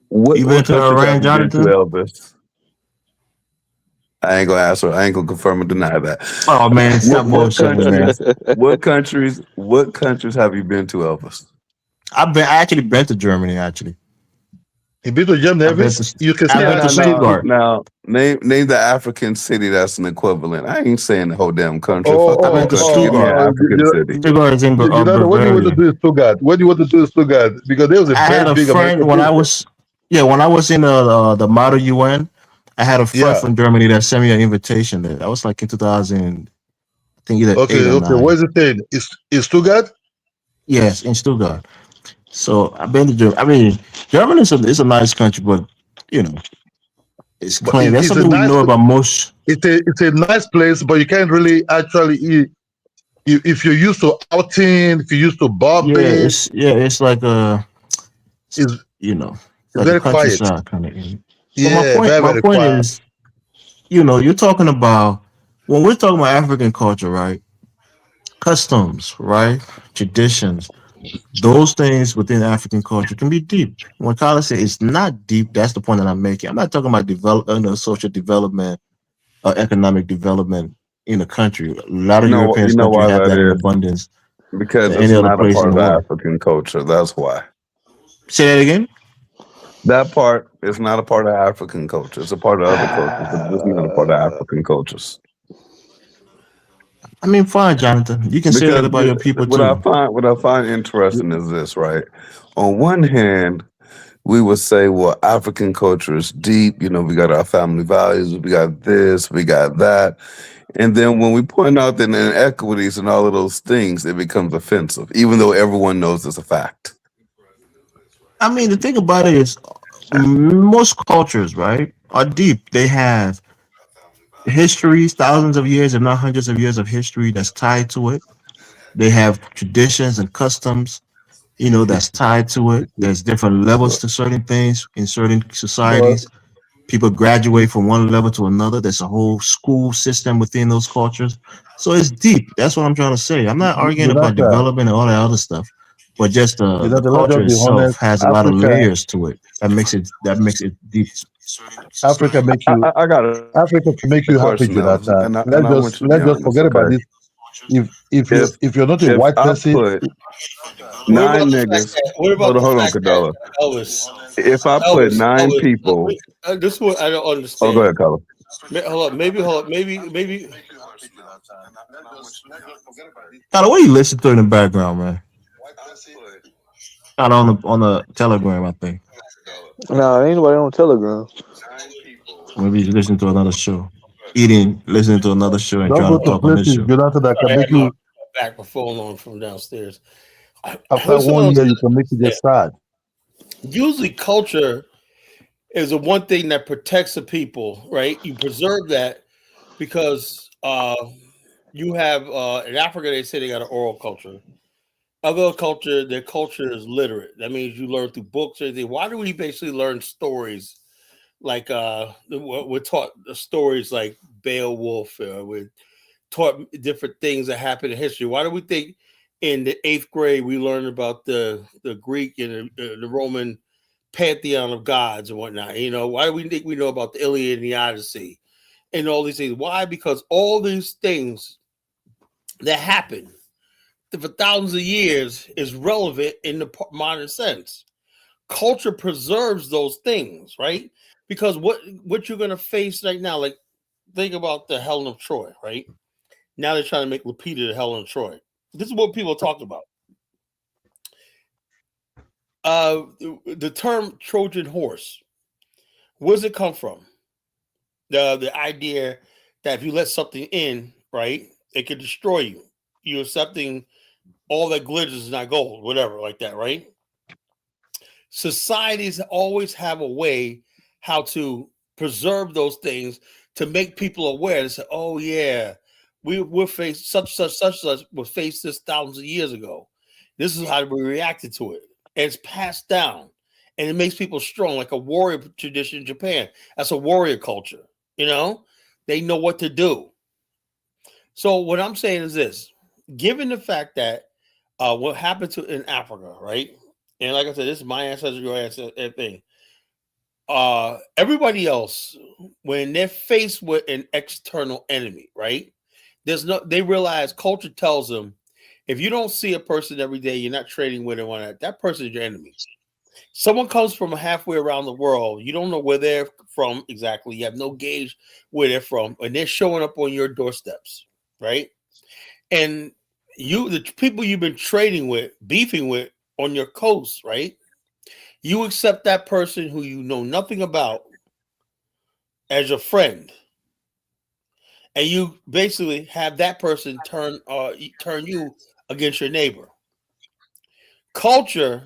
What you been to countries have Iran, you been to, Jonathan? Elvis? I ain't gonna answer. I ain't gonna confirm or deny that. Oh man, What stop what bullshitting, man. countries? What countries have you been to, Elvis? I actually been to Germany. Actually, You been to Germany, I've been Elvis? to You can I've say been hi to to my people. Stuttgart. Now name the African city that's an equivalent. I ain't saying the whole damn country. Oh, Fuck the I've whole been to country. Give me an Stuttgart. African city. Stuttgart is in What do you want to Bavaria. do in Stuttgart? What do you want to do in Stuttgart? Because there was a I very had a big friend American when base I there. was, yeah, when I was in the Model UN. I had a friend Yeah. from Germany that sent me an invitation there. That was like in 2000, I think either 8 or Okay. 9. Where's it in? Is Stuttgart? Yes, in Stuttgart. So I've been to Germany. I mean, Germany is a nice country, but you know, it's But clean. That's it's a something we nice. know about most. It's a nice place, but you can't really actually eat. if you're used to outing, if you're used to bobbing, it's like it's like a very quiet. countryside kind of area. But Yeah, very, my very point quiet. is, you're talking about when we're talking about African culture, right? Customs, right? Traditions, those things within African culture can be deep. When Kyla said it's not deep, that's the point that I'm making. I'm not talking about social development or economic development in the country. A lot of You European know countries why have that that in is? abundance Because than it's any other not a place in part the of the world. African culture. That's why. Say that again. That part is not a part of African culture. It's a part of other cultures, but it's not a part of African cultures. I mean, fine, Jonathan. You can say that Because about your people too. what I find interesting is this, right? On one hand, we would say, well, African culture is deep. We got our family values, we got this, we got that. And then when we point out the inequities and all of those things, it becomes offensive, even though everyone knows it's a fact. I mean, the thing about it is, most cultures, right, are deep. They have histories, thousands of years, if not hundreds of years of history that's tied to it. They have traditions and customs, that's tied to it. There's different levels to certain things in certain But societies. People graduate from one level to another. There's a whole school system within those cultures. So it's deep. That's what I'm trying to say. I'm not arguing about Jonathan, development and all that other stuff, but just the let's culture just be itself honest. has a lot of Africa, layers to it that makes it deep. Africa make you I got a Africa can make you question, happy, Ellis, Jonathan. and I want you to be Let's just honest, forget okay? about this. If you're not a If white I person, put What about nine the fact niggas, that? What about the hold on, fact that Cadella. Elvis, If I put Elvis, nine Elvis? people, This is what I don't oh, go understand. ahead, Color. Hold up. Maybe. Tyler, what are you listening to in the background, man? Not on the Telegram, I think. Nah, ain't nobody on Telegram. Maybe he's listening to another show. Eating, listening to another show, and don't trying go to to talk on this places, show. Jonathan, that I can make had my you back phone on from downstairs. after Listen, what one I'm year you can make you get saying. sad. Usually, culture is the one thing that protects the people, right? You preserve that because you have in Africa they say they got an oral culture. Other culture, their culture is literate. That means you learn through books or anything. Why do we basically learn stories like we're taught the stories like Beowulf? We're taught different things that happen in history. Why do we think in the 8th grade we learn about the Greek and the Roman pantheon of gods and whatnot? Why do we think we know about the Iliad and the Odyssey and all these things? Why? Because all these things that happen for thousands of years is relevant in the modern sense. Culture preserves those things, right? Because what you're going to face right now, like think about the Helen of Troy, right? Now they're trying to make Lupita the Helen of Troy. This is what people talk about. The term Trojan horse, where does it come from? The idea that if you let something in, right, it could destroy you. You're accepting all that glitters is not gold, whatever, like that, right? Societies always have a way how to preserve those things to make people aware to say, oh yeah, we're faced such was faced this thousands of years ago. This is how we reacted to it. And it's passed down. And it makes people strong, like a warrior tradition in Japan. That's a warrior culture. They know what to do. So what I'm saying is this: given the fact that what happened to in Africa, right? And like I said, this is my ancestor, your ancestor thing. Everybody else, when they're faced with an external enemy, right? They realize culture tells them if you don't see a person every day, you're not trading with them, that person is your enemy. Someone comes from halfway around the world, you don't know where they're from exactly, you have no gauge where they're from, and they're showing up on your doorsteps, right? And the people you've been trading with, beefing with on your coast, right? You accept that person who you know nothing about as your friend, and you basically have that person turn you against your neighbor. Culture,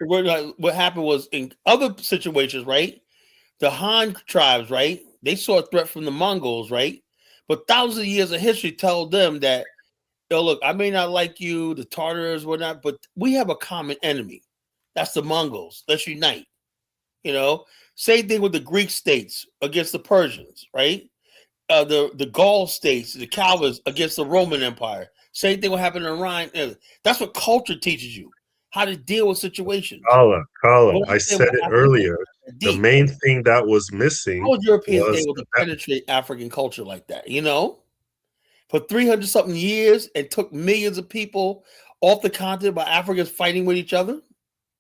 what happened was in other situations, right? The Han tribes, right? They saw a threat from the Mongols, right? But thousands of years of history told them that yo, look, I may not like you, the Tartars, whatnot, but we have a common enemy. That's the Mongols. Let's unite. You know, same thing with the Greek states against the Persians, right? The Gaul states, the Calvinists against the Roman Empire. Same thing will happen in Rhine. That's what culture teaches you, how to deal with situations. Kala, What I I'm saying said with it Africa earlier. is The deep. main thing that was missing How was Europeans was able to penetrate African culture like that? You know, for 300 something years, and took millions of people off the continent by Africans fighting with each other.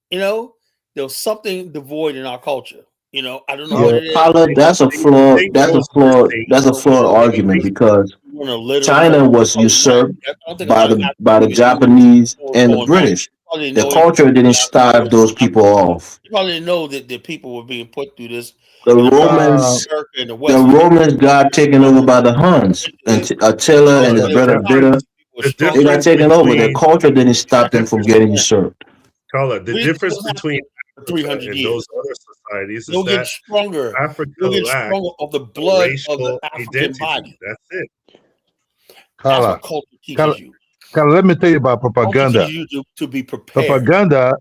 You know, there was something devoid in our culture. You know, I don't know what Yeah, it is. Paula, that's a flawed. thing That's that a was flawed. missing That's a flawed argument because You want to literally China know was what's going on. usurped I don't think a lot of Africans by the even knew Japanese what was and the going on. British. They probably didn't The know culture didn't starve those people off. You probably didn't know that the people were being put through this The in America Romans, and the the West. Romans got taken over by the Huns, and Attila and his brother Bitter. The They got difference taken over. Their between culture didn't stop them from getting usurped. Carla, the Greece difference was between for Africa 300 and years. those other societies is You'll get that stronger. Africa You'll get lacked stronger of the a blood of the racial African identity. body. That's it. That's Kala, what culture Kala, teaches you. Kala, let me tell you about Culture propaganda. teaches you to be prepared. Propaganda,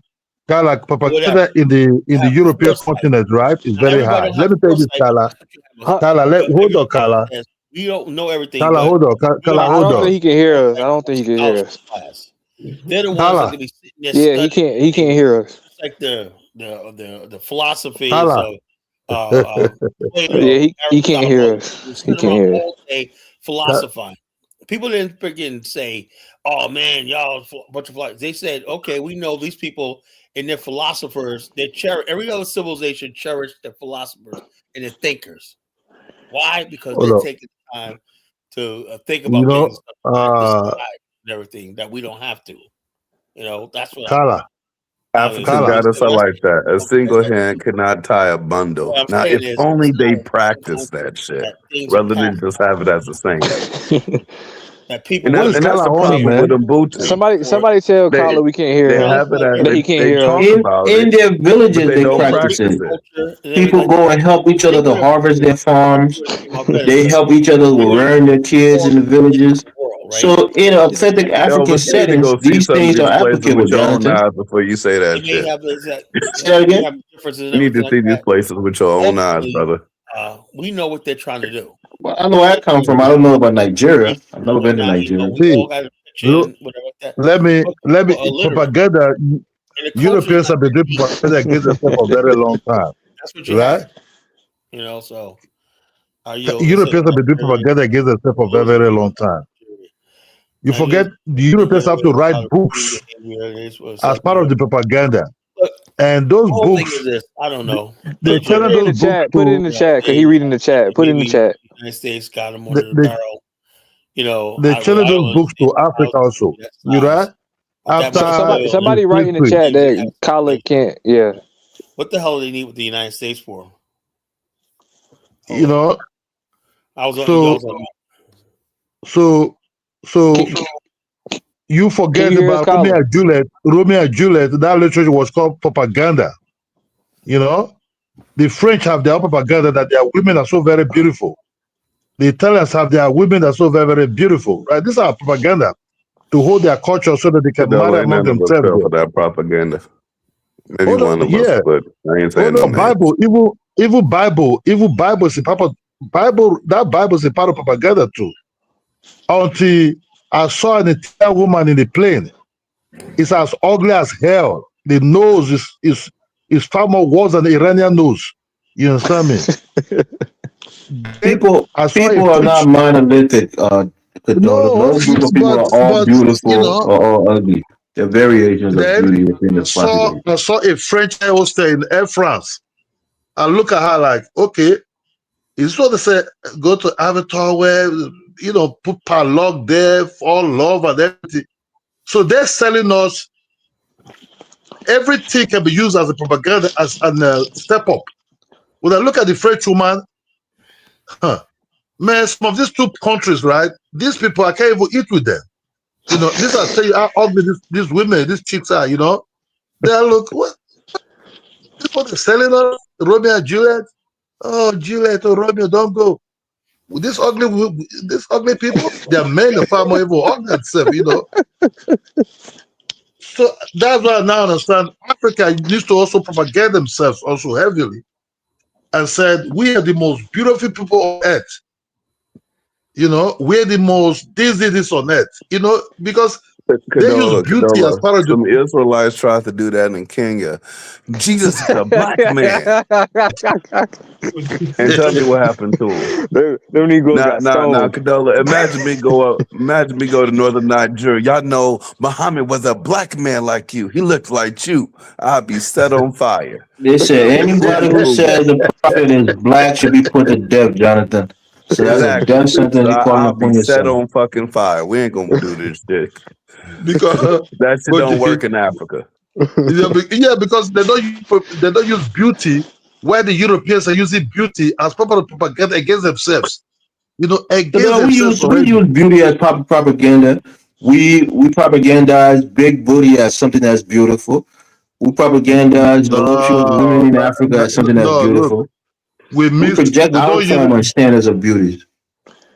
Kala, propaganda Whatever. in the European Foresight. continent, right, is Now, very everybody high. don't Let have me tell you this, foresight. Kala. Huh? Kala, hold on, Everybody Kala. says we don't know everything, Kala, but hold on. we Kala, don't I hold don't think on. he can hear us. I don't think he can hear us. class. They're the ones that Kala, can be sitting there Yeah, he studying. can't hear us. It's like the philosophies Kala. of Plato, Yeah, he can't hear Aristotle. us. They He sit can't around hear us. all day philosophizing. People didn't freaking say, "Oh man, y'all a bunch of philosophers." They said, "Okay, we know these people and their philosophers. They cherish every other civilization cherished their philosophers and their thinkers. Why? Because Hold they're on. taking time to think You about know, things and decide and everything that we don't have to. You know, that's what I Kala, Africa the Kala. got us West like that. A has single that. hand cannot tie a bundle. What I'm Now, saying if is, only it's they not practice sometimes that shit that things are rather than passed just have it as a saying. that people And What that, is and that's Kala the on, problem man? with Ubuntu. Somebody tell They Carla we can't hear they him. have it as He can't they hear us. talk about In it, their but villages, they they don't practice practice it. it. culture and everything People like go that. and help each They other to would have harvest their farms. came out better They because help each other we with live rearing their kids in the villages. in the world, right? So in authentic African Elvis, you need to settings, go see these some of things these are places applicable, with your own Jonathan. eyes before you say They that may shit. have that Say that may again? have differences and You need everything to like see these that. places with your own eyes, Ultimately, brother. we know what they're trying to do. Well, I know where I come from. I don't know about Nigeria. I've never been to Whatnot, Nigeria. we See, all got a picture look, and whatever like that. let But me, people are literate, propaganda, and the culture is Europeans not have been that doing deep. propaganda against themselves for a very long time, That's what you right? have, you know. So, it says Europeans have been doing propaganda against themselves for a very, very long time. You forget the Europeans have to write books as part of the propaganda. And those The whole thing is books, this. I don't know. they Put channel it in the those books chat. Put it in to, the chat because he reading the chat. Put it in the Maybe chat. the United States got them they, under the they, barrel. You know, they with channel those Ireland books to Africa also. that You size, right? with that much After oil the Somebody write in the history. chat that Carla can't. Yeah. What the hell do they need with the United States for? You know, I was on. so so you Can forget you hear us, about Romeo Carla? and Juliet. Romeo and Juliet, that literature was called propaganda. You know, the French have their propaganda that their women are so very beautiful. The Italians have their women that are so very, very beautiful. Right? These are propaganda to hold their culture so that they But can though marry ain't among none of us themselves. fell for that propaganda. Maybe Oh no, one of us, yeah. but I ain't Oh saying no no, names. Bible, evil Bible is a part of that Bible is a part of propaganda too. Until I saw an Italian woman in the plane. It's as ugly as hell. The nose is far more worse than the Iranian nose. You understand me? People I saw a people are not French. monolithic. No, No group of people but are all you beautiful know, or all ugly. There are variations of then beauty within the population. I saw a French air hostess in Air France. I look at her like, okay, is what they say, go to Avatar where put padlock there, fall love and everything. So they're selling us everything can be used as a propaganda as a step up. When I look at the French woman, man, some of these two countries, right? These people, I can't even eat with them. This I tell you how ugly these women, these chicks are. They look what people are selling us Romeo and Juliet. Oh, Juliet or Romeo, don't go. These ugly people, they are men the far more evil hug themselves, you know. So that's why I now understand Africa needs to also propagate themselves also heavily and said, we are the most beautiful people on earth. You know, we're the most this on earth, you know, because they use beauty as part of the. Some Israelites tried to do that in Kenya. Jesus is a black man. And tell me what happened to him. Them Negroes got Now, stoned. Kadola, imagine me go to northern Nigeria. Y'all know Muhammad was a black man like you. He looked like you. I'd be set on fire. They said anybody who says the prophet is black should be put to death, Jonathan. So that's a Exactly. death sentence So you calling I'll be upon set yourself. on fucking fire. We ain't gonna do this shit. Because That shit don't work in Africa. yeah, because they don't use beauty where the Europeans are using beauty as proper propaganda against themselves. You know, against So we themselves already. use beauty as propaganda. We propagandize big booty as something that's beautiful. We propagandize voluptuous women in Africa as something that's Look, beautiful. We project we our don't use form and standards of beauty.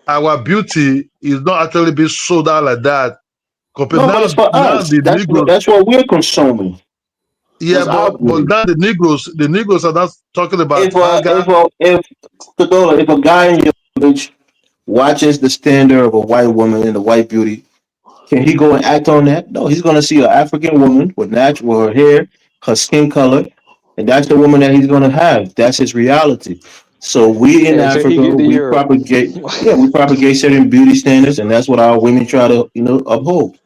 our beauty is not actually being sold out like that. Compared No, but it's for now us. the Negroes. That's what we're consuming. Yeah, It's our but beauty. now the Negroes are not talking about If Haga. if a guy in your village watches the standard of a white woman and the white beauty, can he go and act on that? No, he's going to see an African woman with her hair, her skin color, and that's the woman that he's going to have. That's his reality. So we in Yeah, till he Africa, get to Europe. we propagate certain beauty standards, and that's what our women try to, uphold.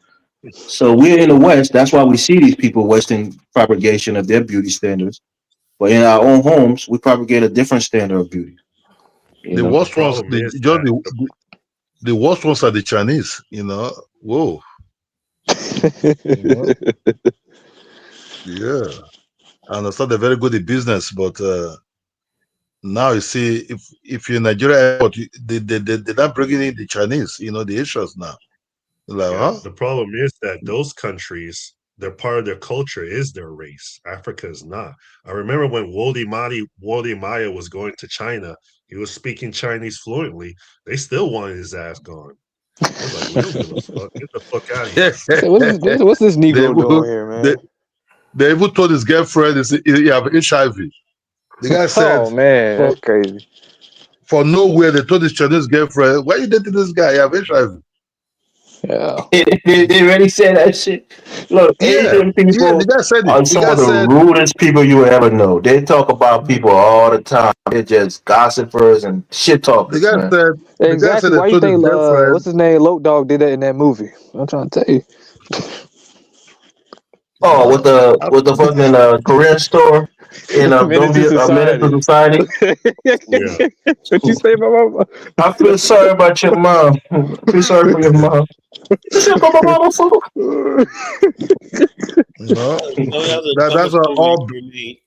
So we're in the West. That's why we see these people Western propagation of their beauty standards. But in our own homes, we propagate a different standard of beauty. The worst ones, the worst ones are the Chinese. You know, whoa. You know? Yeah, I understand they're very good at business, but now you see, if you're in Nigeria, they're not bringing in the Chinese. You know, the Asians now. Like, Yeah, huh? the problem is that those countries, they're part of their culture is their race. Africa is not. I remember when Wode Maya was going to China, he was speaking Chinese fluently. They still wanted his ass gone. I was like, we don't give a fuck. Get the fuck out of here. What's this Negro doing here, man? They even told his girlfriend he have HIV. The guy said, "Oh man, that's crazy." For nowhere, they told his Chinese girlfriend, "Why you dating this guy? You have HIV." Yeah, they already said that shit. Look, Asian people the guy said it. are The some guy of the said, rudest people you will ever know. They talk about people all the time. They're just gossipers and shit the talkers, guy man. said, exactly. they Why you told his think what's girlfriend, his name, Loke Dog, did that in that movie? I'm trying to tell you. Oh, with the fucking Korean store in Menace Don't to Be a Menace to Society. Society. Yeah. What you say, mama? I feel sorry about your mom. I feel sorry for your mom. Shut up, motherfucker. no, That's that's a all. for me.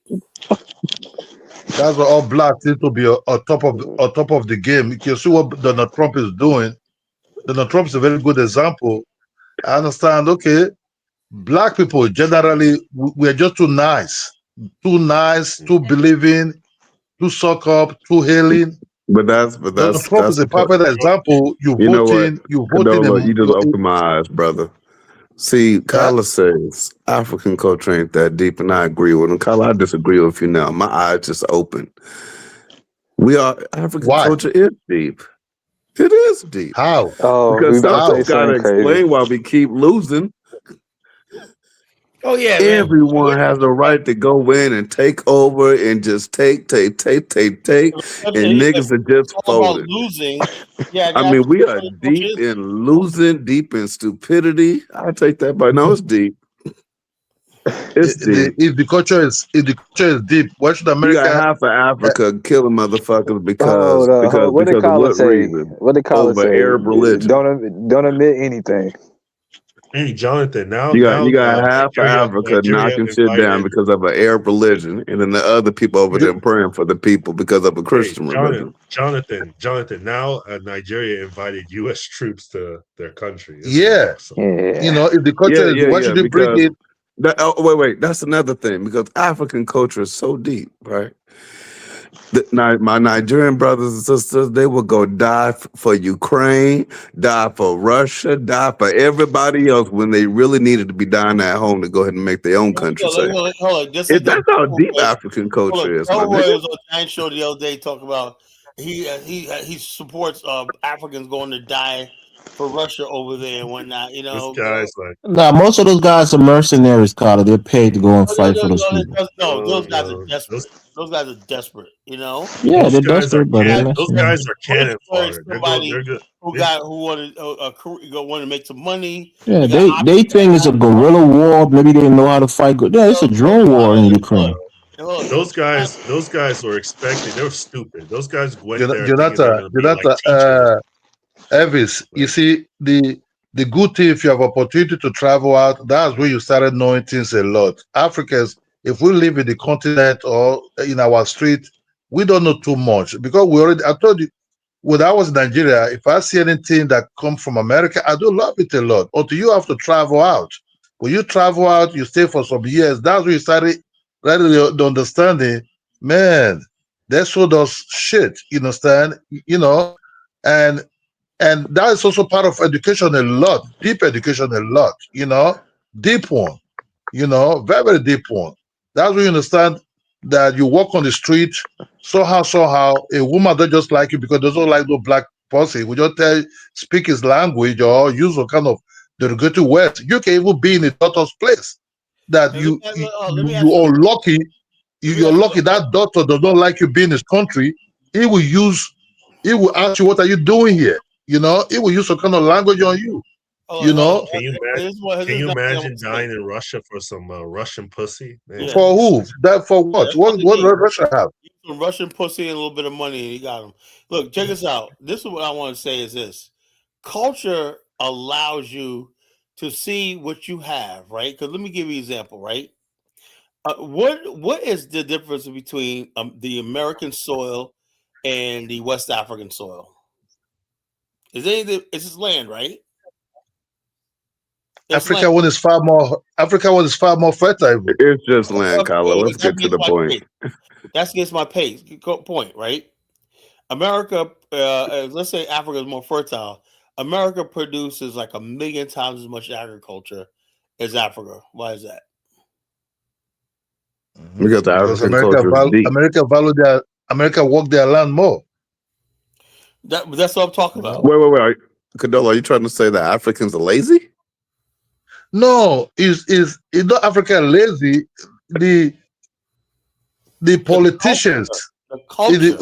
That's what all blacks need to be on top of the game. You can see what Donald Trump is doing. Donald Trump is a very good example. I understand. Okay, black people generally we're just too nice, too believing, too suck up, too hailing. But Donald Trump is that's a the point. perfect example. You You know what, vote in Kadola, him. you just opened my eyes, brother. See, Kyla says African culture ain't that deep, and I agree with him. Kyla, I disagree with you now. My eyes just open. African culture is deep. It is deep. How? Oh, we Because about to some say gotta something crazy. explain why we keep losing. Oh yeah, man. Everyone has a right to go in and take over and just take, and niggas are just All about folding. losing. Yeah, I mean, we are deep in losing, deep in stupidity. I take that, but no, it's deep. It's deep. If the culture is deep, why should You America? got half of Africa killing motherfuckers Hold up. What did because of Colin what say? reason? What did Colin Over say? Arab religion. Don't admit anything. Hey, Jonathan, now You got half of Africa Nigeria knocking shit down invited. because of an Arab religion, and then the other people over there praying for the people because of a Christian religion. Jonathan. Now Nigeria invited U.S. troops to their country. Yeah. You know, if the culture is, why should they bring because it? wait, that's another thing because African culture is so deep, right? My Nigerian brothers and sisters, they will go die for Ukraine, die for Russia, die for everybody else when they really needed to be dying at home to go ahead and make their own country safe. Hold on. Just like That's how deep African culture is, my Joe Roy nigga. was on the Giant Show the other day talking about he supports Africans going to die for Russia over there and whatnot. You know, this guy's like Nah, most of those guys are mercenaries, Carter. They're paid to go and fight for those people. those guys are desperate. Those guys are desperate. You know. Yeah, they're desperate, but they're those mercenaries. guys are cannon fodder. Somebody They're good. who wanted to make some money. Yeah, they think it's a guerrilla war. Maybe they know how to fight. Yeah, it's a drone war in Ukraine. Those guys were expecting. They were stupid. Those guys went there thinking Jonathan, they're going to be like teachers. Elvis, you see, the good thing, if you have opportunity to travel out, that's where you started knowing things a lot. Africans, if we live in the continent or in our street, we don't know too much because I told you, when I was in Nigeria, if I see anything that comes from America, I do love it a lot. Until you have to travel out. When you travel out, you stay for some years. That's where you started the understanding, man, they sold us shit, you understand? You know, and that is also part of education a lot, deep education a lot, you know, deep one, you know, very, very deep one. That's when you understand that you walk on the street, somehow, a woman don't just like you because they don't like no black person. We just speak his language or use some kind of derogatory words. You can even be in a doctor's place that you are lucky. You're lucky that doctor does not like you being in his country. He will ask you, what are you doing here? You know, he will use some kind of language on you. You know, Can you imagine dying in Russia for some Russian pussy? Man. for who? That for what? What does Russia have? Some Russian pussy and a little bit of money, and he got him. Look, check this out. This is what I want to say: is this culture allows you to see what you have, right? Because let me give you an example, right? What is the difference between the American soil and the West African soil? It's just land, right? Africa one is far more fertile. It's just land, Kyla. Let's get to the point. That's against my point, right? America, let's say Africa is more fertile. America produces like 1 million times as much agriculture as Africa. Why is that? Because the African culture is deep. America work their land more. That's what I'm talking about. Wait. Condola, are you trying to say that Africans are lazy? No, is not Africa lazy? The politicians, the culture.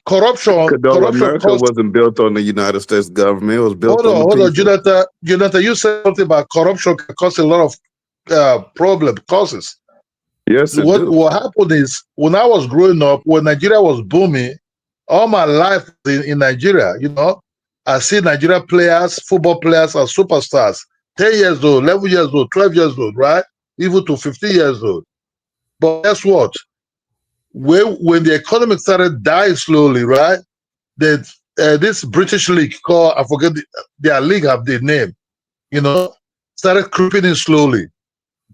Corruption. Condola, America wasn't built on the United States government. It was built on the Hold on, people. Jonathan, you said something about corruption can cause a lot of causes. Yes, what happened is, when I was growing up, when Nigeria was booming, all my life in Nigeria, you know, I see Nigeria players, football players as superstars, 10 years old, 11 years old, 12 years old, right? Even to 15 years old. But guess what? When the economy started dying slowly, right? This British league called, I forget their league have the name, you know, started creeping in slowly.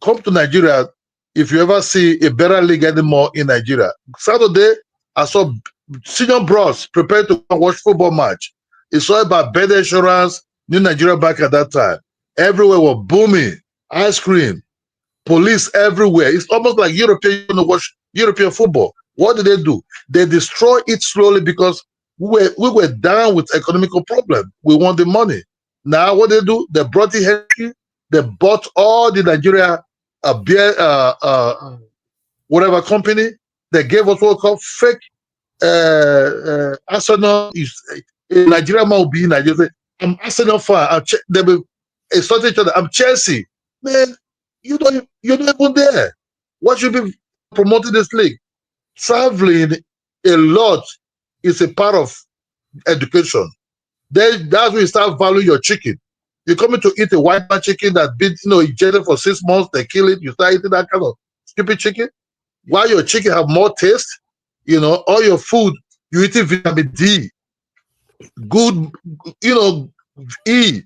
Come to Nigeria, if you ever see a better league anymore in Nigeria. Saturday, I saw senior bros prepared to watch football match. It's all about bed insurance, New Nigeria Bank at that time. Everywhere was booming, ice cream, police everywhere. It's almost like European to watch European football. What did they do? They destroy it slowly because we were down with economical problem. We want the money. Now what they do? They brought in Henry. They bought all the Nigeria beer, whatever company. They gave us what we call fake Arsenal. Nigeria man will be in Nigeria. I'm Arsenal fan. They will insult each other. I'm Chelsea. Man, you're not even there. What should be promoting this league? Traveling a lot is a part of education. Then that's when you start valuing your chicken. You're coming to eat a white man chicken that been, injected for 6 months, they kill it, you start eating that kind of stupid chicken. While your chicken have more taste, all your food, you eating vitamin D. Good, E.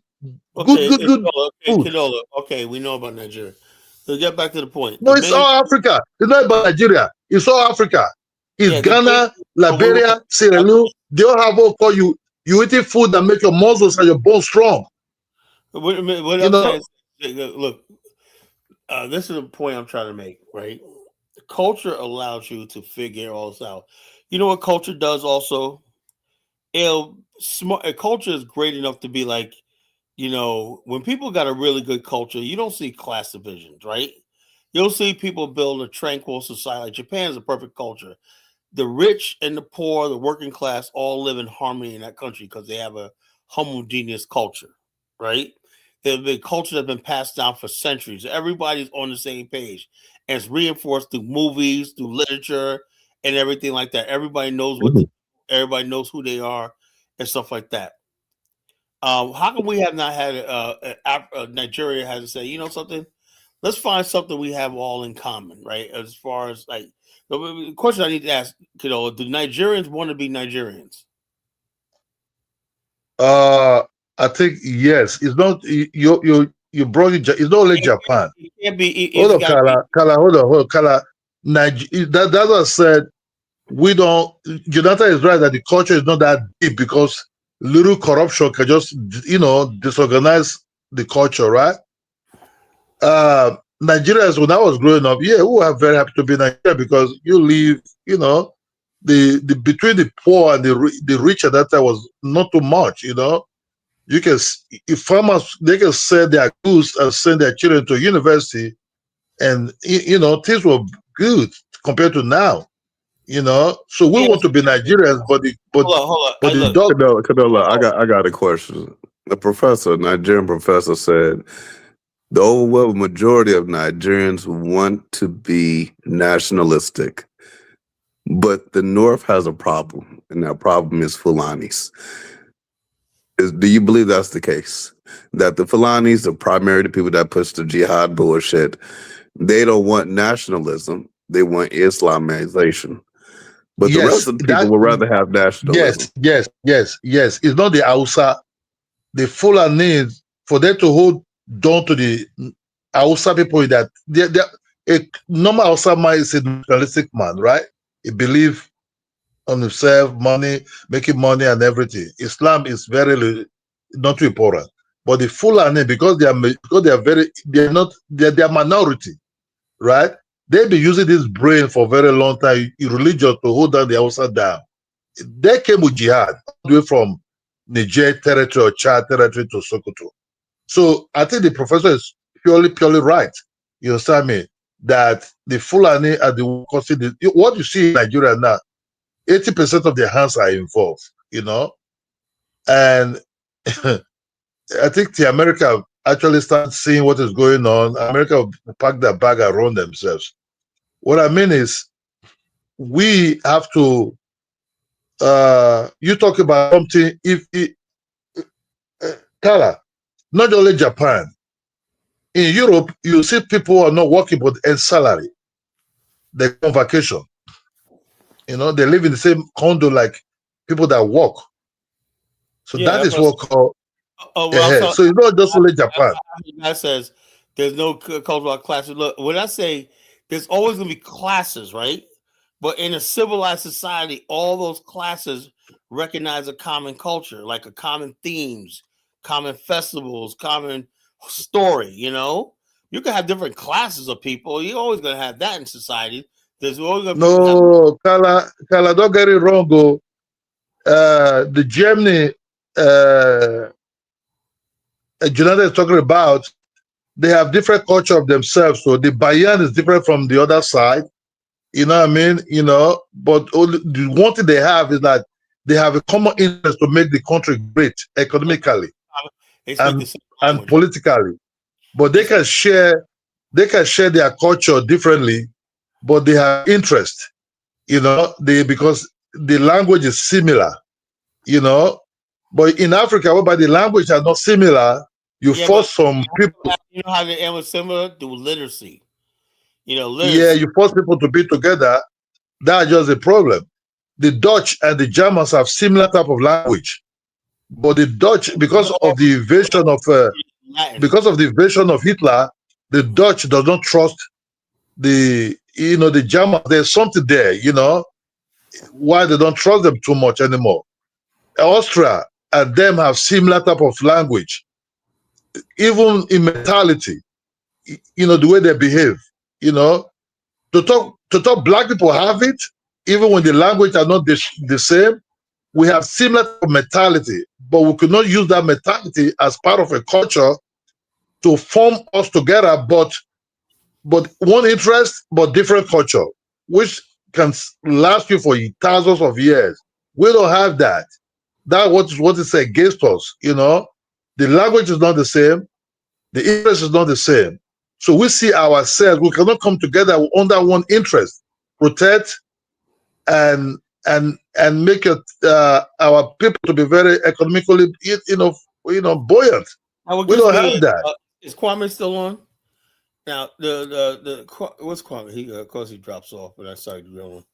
Good food. Canola. Okay, we know about Nigeria. So get back to the point. No, it's all Africa. It's not about Nigeria. It's all Africa. It's Ghana, Liberia, Sierra Leone. They all have what call you eating food that make your muscles and your bones strong. What You I'm know? saying is, look, this is the point I'm trying to make, right? Culture allows you to figure all this out. You know what culture does also? Culture is great enough to be like, you know, when people got a really good culture, you don't see class divisions, right? You'll see people build a tranquil society. Like Japan is a perfect culture. The rich and the poor, the working class, all live in harmony in that country because they have a homogeneous culture, right? There's been culture that's been passed down for centuries. Everybody's on the same page, and it's reinforced through movies, through literature, and everything like that. Everybody knows everybody knows who they are, and stuff like that. How come we have not had Nigeria has to say, you know something? Let's find something we have all in common, right? As far as like the question I need to ask, do Nigerians want to be Nigerians? I think yes. It's not you brought it. It's not only Japan. It can't be. Hold on, Kala. Hold on, Kala. That's what I said. We don't. Jonathan is right that the culture is not that deep because little corruption can just disorganize the culture, right? Nigerians, when I was growing up, we were very happy to be Nigeria because you live, the between the poor and the rich at that time was not too much, You can, if farmers, they can sell their goods and send their children to university, and things were good compared to now, So we want to be Nigerians, but hold on. the dog. Cadola, I got a question. The Nigerian professor said the overwhelming majority of Nigerians want to be nationalistic, but the North has a problem, and that problem is Fulanis. Do you believe that's the case? That the Fulanis are primarily the people that push the jihad bullshit. They don't want nationalism. They want Islamization. But the rest of the people would rather have nationalism. Yes. It's not the Hausa. The Fulani, for them to hold down to the Hausa people, that a normal Hausa man is a nationalistic man, right? He believes on himself, making money and everything. Islam is very not too important. But the Fulani, because they are minority, right? They've been using this brain for a very long time, religion, to hold down the Hausa down. They came with jihad, all the way from Niger territory or Chad territory to Sokoto. So I think the professor is purely right. You understand me? That the Fulani are the what you see in Nigeria now, 80% of their hands are involved, and I think the America actually start seeing what is going on. America pack their bag and run themselves. What I mean is, we have to. You talk about something. Kala, not only Japan. In Europe, you see people who are not working but earn salary. They go on vacation. They live in the same condo like people that work. So that is what called. So it's not just only Japan. That says there's no cultural classes. Look, when I say there's always going to be classes, right? But in a civilized society, all those classes recognize a common culture, like a common themes, common festivals, common story. You can have different classes of people. You're always going to have that in society. There's always going to be Kala, don't get it wrong. The Germany Jonathan is talking about, they have different culture of themselves. So the Bayan is different from the other side. You know what I mean? But the one thing they have is that they have a common interest to make the country great economically and politically. But they can share their culture differently, but they have interest, because the language is similar, But in Africa, whereby the language are not similar, you force some people. You know how they are similar through literacy. Literacy. Yeah, you force people to be together. That's just a problem. The Dutch and the Germans have similar type of language, but the Dutch, because of the invasion of Hitler, the Dutch does not trust the Germans. There's something there, why they don't trust them too much anymore. Austria and them have similar type of language, even in mentality, you know, the way they behave, you know. To talk black people have it, even when the language are not the same. We have similar type of mentality, but we could not use that mentality as part of a culture to form us together, but one interest, but different culture, which can last you for thousands of years. We don't have that. That what is against us, you know. The language is not the same, the interest is not the same. So we see ourselves, we cannot come together under one interest, protect and make it our people to be very economically, buoyant. Now, what We gets don't me have that. is Kwame still on? Now, what's Kwame? He of course he drops off, but I started drilling.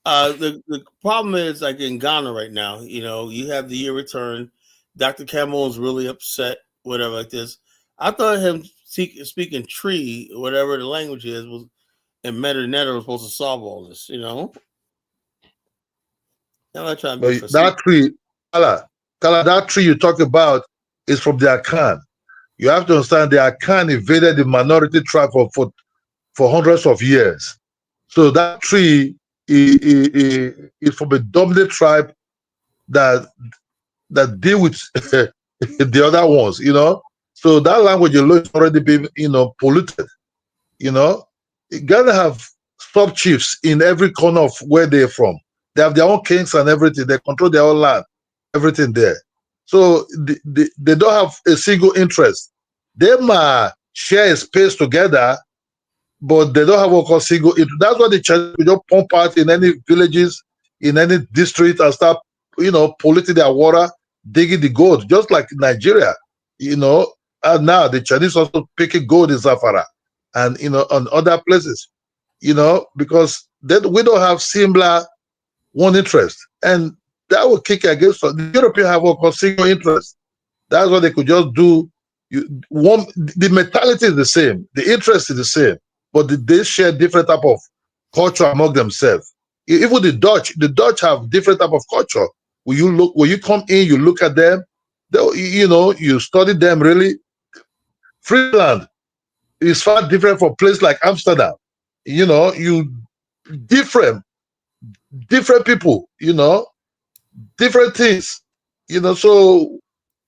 The problem is, like in Ghana right now, you know, you have the year return. Dr. Cameron is really upset, whatever like this. I thought him speaking Tree, whatever the language is, was and Metaneta was supposed to solve all this, you know. Now I try to be But that tree, Kala, that tree you talk about is from the Akan. You have to understand the Akan invaded the minority tribe for hundreds of years. So that tree is from a dominant tribe that deal with the other ones, you know. So that language alone is already been, polluted. You know, Ghana have sub chiefs in every corner of where they're from. They have their own kings and everything. They control their own land, everything there. So they don't have a single interest. They might share a space together, but they don't have a single interest. That's why the Chinese will just pump out in any villages, in any district, and start, polluting their water, digging the gold, just like Nigeria, And now the Chinese also picking gold in Zafara and, on other places, because we don't have similar one interest. And that will kick against us. The Europeans have a single interest. That's what they could just do. The mentality is the same, the interest is the same, but they share different type of culture among themselves. Even the Dutch have different type of culture. When you come in, you look at them, you study them really. Finland is far different from a place like Amsterdam. Different people, different things. So